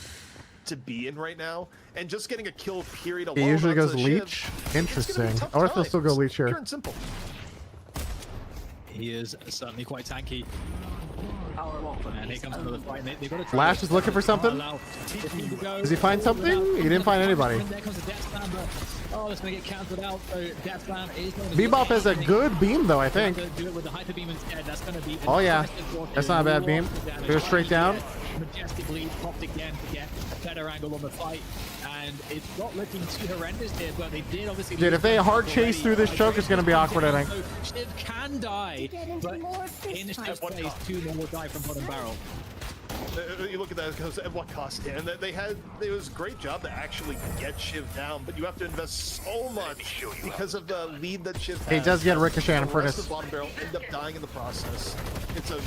to be in right now, and just getting a kill period alone. He usually goes onto Leech. Shiv, Interesting. it's gonna be a tough I wonder if they'll time. still go Leech Pure here. and simple. He is certainly quite tanky. And here comes another fight. They've got to try Lash is looking for something. Does he find something? He didn't find anybody. There comes the Death Slam, but oh, that's going to get cancelled out. So Death Slam is going to Bebop has a good beam, though, I think. do it with the Hyper Beam instead. That's going to be Oh, yeah. That's not a bad beam. Goes straight down. Majestic lead popped again to get a better angle on the fight. And it's not looking too horrendous here, but they did obviously. Dude, if they hard chase through this choke, it's going to be awkward, I think. So Shiv can die, but in this place, 2 more will die from Bottom Barrel. You look at that, because at what cost? And it was a great job to actually get Shiv down, but you have to invest so much because of the lead that Shiv has. He does get Ricochet and The rest Furnace. of Bottom Barrel end up dying in the process. It's a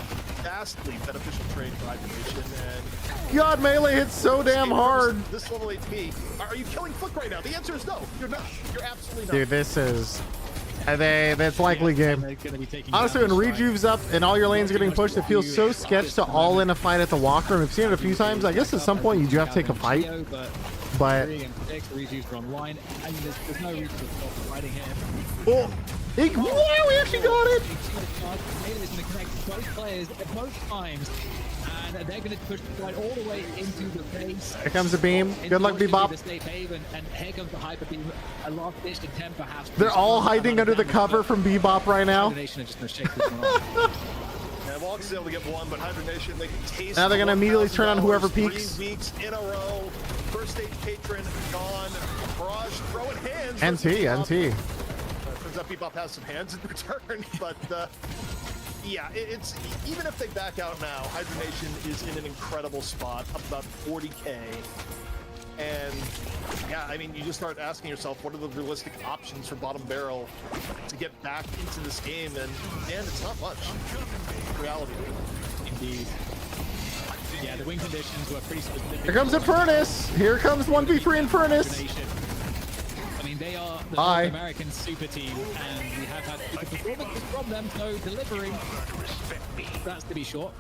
vastly beneficial trade for Hydration, and God, melee hits so damn hard. this level HP. Are you killing Flick right now? The answer is no. You're not. You're absolutely not. Dude, this is... That's likely game. Honestly, when Rejuve's up and all your lanes are getting pushed, it feels so sketch to all in a fight at the walker. And we've seen it a few times. I guess at some point you do have to take a fight. But... Rejuve's are online, and there's no reason to stop fighting here. Oh, wow, we actually got it! Melee's going to connect both players at both times, and they're going to push the fight all the way into the base. Here comes the beam. Good luck, Bebop. The safe haven, and here comes the hyper beam. A last ditch attempt, perhaps. They're all hiding under the cover from Bebop right now. Yeah, Walk's able to get one, but Hydration, they can taste. Now they're going to immediately turn on whoever peeks. 3 weeks in a row. First stage patron gone. Barrage throwing hands. NT. Turns out Bebop has some hands in return, but yeah, it's even if they back out now, Hydration is in an incredible spot, up about 40k. And yeah, I mean, you just start asking yourself, what are the realistic options for Bottom Barrel to get back into this game? And it's not much. Reality. Indeed. Yeah, the win conditions were pretty specific. Here comes a Furnace. Here comes 1v3 in Furnace. I mean, they are the North American super team, and we have had good performances from them, so delivering. That's to be short.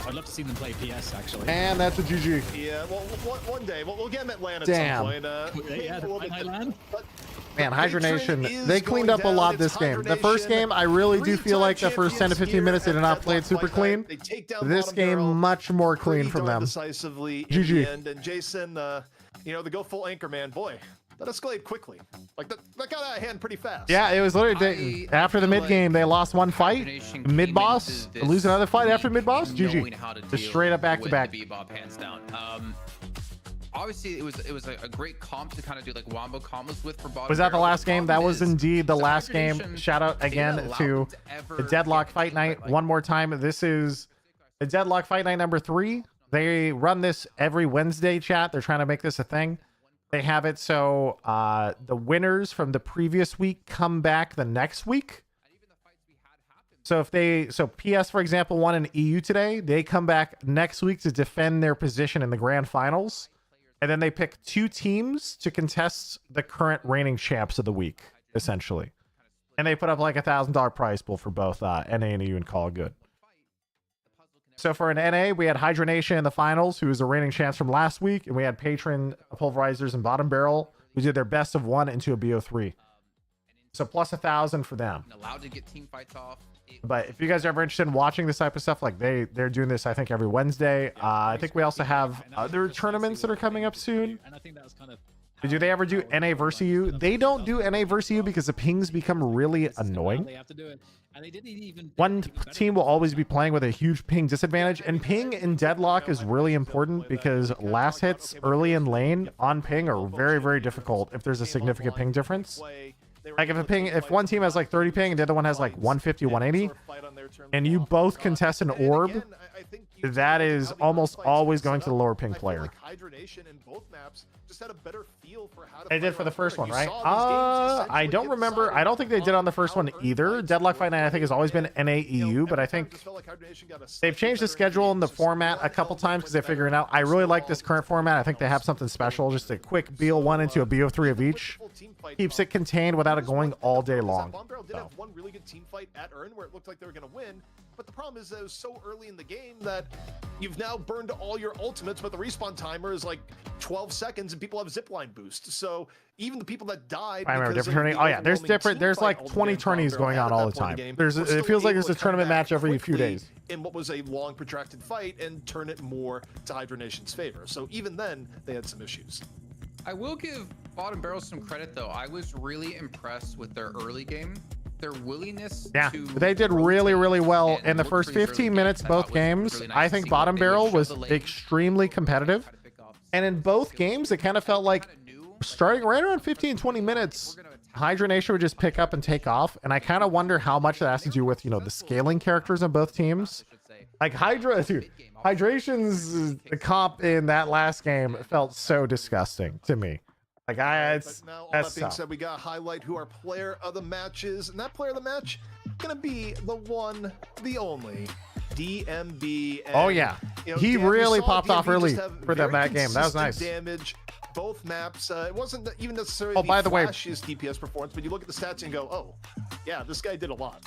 I'd love to see them play PS, actually. And that's a GG. Yeah, well, one day. We'll get them at LAN at Damn. some point. Yeah, the LAN. Man, Hydration, they cleaned up a lot this game. The first game, I really do feel like the first 10 to 15 minutes, they did not play it super clean. This game, much more clean from them. Decisively GG. in the end. And Jason, you know, the go full anchor man, boy, that escalated quickly. Like, that got out of hand pretty fast. Yeah, it was literally after the mid game, they lost one fight. Mid boss, lose another fight after mid boss. GG. Just straight up back to back. Bebop hands down. Obviously, it was a great comp to kind of do like wombo combos with for Bottom. Was that the Barrel. last game? That was indeed the last game. Hydration, Shout out again allowed to to ever the Deadlock Fight Night one more time. This is the Deadlock Fight Night number 3. They run this every Wednesday, chat. They're trying to make this a thing. They have it so the winners from the previous week come back the next week. So PS, for example, won an EU today. They come back next week to defend their position in the grand finals. And then they pick 2 teams to contest the current reigning champs of the week, essentially. And they put up like $1,000 prize pool for both NA and EU and call it good. So for an NA, we had Hydration in the finals, who was the reigning champs from last week. And we had Patron, Pulverizers, and Bottom Barrel, who did their best of 1 into a BO3. So plus 1,000 for them. Allowed to get team fights off. But if you guys are ever interested in watching this type of stuff, like they're doing this, I think, every Wednesday. I think we also have other tournaments that are coming up soon. And I think that was kind of. Do they ever do NA versus you? They don't do NA versus you because the pings become really annoying. They have to do it. And they didn't even. One team will always be playing with a huge ping disadvantage, and ping in Deadlock is really important because last hits early in lane on ping are very, very difficult if there's a significant ping difference. Like if one team has like 30 ping and the other one has like 150, 180, and you both contest an orb, that is almost always going to the lower ping player. They did for the first one, right? I don't remember. I don't think they did on the first one either. Deadlock Fight Night, I think, has always been NAEU, but I think they've changed the schedule and the format a couple times because they're figuring out. I really like this current format. I think they have something special. Just a quick BO1 into a BO3 of each. Keeps it contained without it going all day long. Bottom Barrel did have one really good team fight at Earn where it looked like they were going to win, but the problem is that it was so early in the game that you've now burned all your ultimates, but the respawn timer is like 12 seconds and people have zipline boost. So even the people that died, I remember different tourney. Oh yeah, there's like 20 tourneys going on all the time. It feels like there's a tournament match every few days. In what was a long protracted fight and turn it more to Hydranation's favor. So even then they had some issues. I will give Bottom Barrel some credit though. I was really impressed with their early game. Their willingness to they did really, really well in the first 15 minutes, both games. I think Bottom Barrel was extremely competitive. And in both games, it kind of felt like starting right around 15, 20 minutes, Hydration would just pick up and take off. And I kind of wonder how much that has to do with, you know, the scaling characters on both teams. Like Hydra, dude. Hydration's the comp in that last game felt so disgusting to me. Like But now, all that's that being tough. said, we got to highlight who our player of the match is, and that player of the match gonna be the one, the only, DMB. And, Oh yeah, he Dan, we really saw popped off DMB early just have for that very game. That was nice. consistent damage. Both maps. It wasn't even necessarily Oh, by the way, flashiest DPS performance, but you look at the stats and go, oh, yeah, this guy did a lot.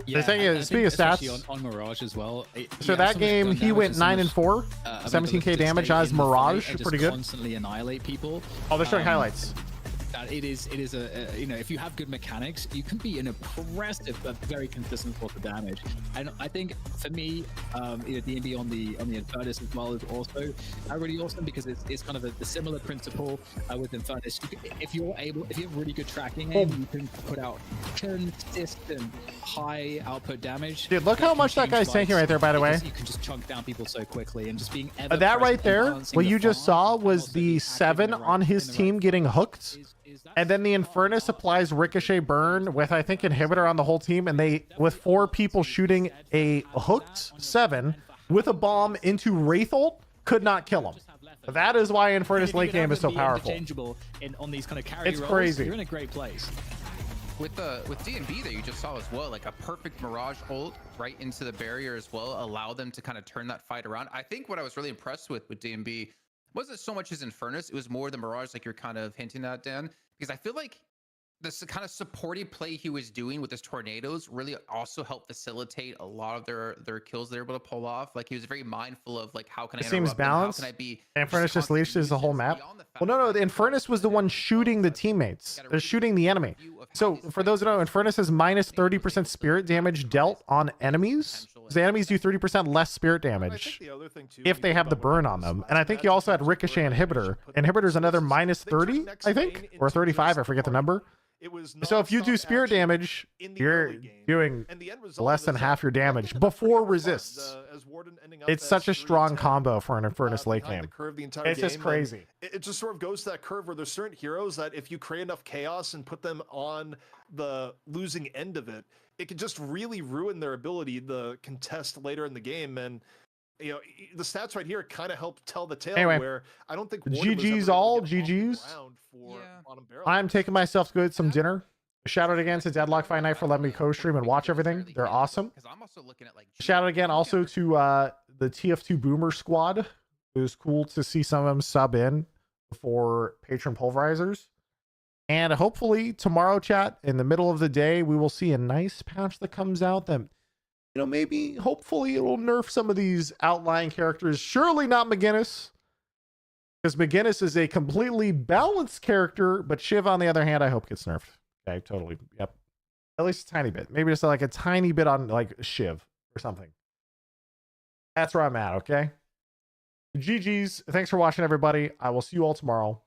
Yeah, thing and is, I speaking think of especially stats, on Mirage as well. So that game, he went 9-4, 17k damage on his Mirage, pretty good. Constantly annihilate people. Oh, they're showing highlights. It is a if you have good mechanics, you can be an impressive but very consistent source of damage. And I think for me, DMB on the Infernus as well is also really awesome, because it's kind of a similar principle with Infernus. If you have really good tracking aim, you can put out consistent high output damage. Dude, look how much that guy's tanking right there, by the way. You can just chunk down people so quickly, and just being That right there, what you just saw was the 7 on his team getting hooked. And then the Infernus applies Ricochet Burn with, I think, Inhibitor on the whole team. And they, with 4 people shooting a hooked 7 with a bomb into Wraithult, could not kill him. That is why Infernus late game is so powerful. On these kind of carry It's rolls, crazy. You're in a great place. With DMB that you just saw as well, like a perfect Mirage ult right into the barrier as well, allow them to kind of turn that fight around. I think what I was really impressed with DMB wasn't so much his Infernus, it was more the Mirage, like you're kind of hinting at, Dan, because I feel like this kind of supportive play he was doing with his tornadoes really also helped facilitate a lot of their kills they're able to pull off. Like he was very mindful of like, how can I It seems interrupt them? balanced. How can I be Infernus just leashes the whole map. Well, no, the Infernus was the one shooting the teammates, shooting the enemy. So for those who don't know, Infernus has minus 30% spirit damage dealt on enemies. The enemies do 30% less spirit damage if they have the burn on them. And I think you also had Ricochet Inhibitor. Inhibitor's another minus 30, I think, or 35. I forget the number. So if you do spirit damage, you're doing less than half your damage before resists. It's such a strong combo for an Infernus late game. It's just crazy. It just sort of goes to that curve where there's certain heroes that if you create enough chaos and put them on the losing end of it, it could just really ruin their ability to contest later in the game. And you know, the stats right here kind of help tell the tale. Anyway, where I don't think Warden was GG's ever all able to get GG's. off the ground for Bottom Barrel. I'm taking myself to go eat some dinner. Shout out again to Deadlock Fight Night for letting me co-stream and watch everything. They're awesome. Shout out again also to the TF2 Boomer Squad. It was cool to see some of them sub in for patron pulverizers. And hopefully tomorrow, chat, in the middle of the day, we will see a nice patch that comes out that, you know, maybe, hopefully it will nerf some of these outlying characters. Surely not McGinnis, because McGinnis is a completely balanced character, but Shiv, on the other hand, I hope gets nerfed. Okay, totally. Yep. At least a tiny bit. Maybe just like a tiny bit on like Shiv or something. That's where I'm at, okay? GG's. Thanks for watching, everybody. I will see you all tomorrow.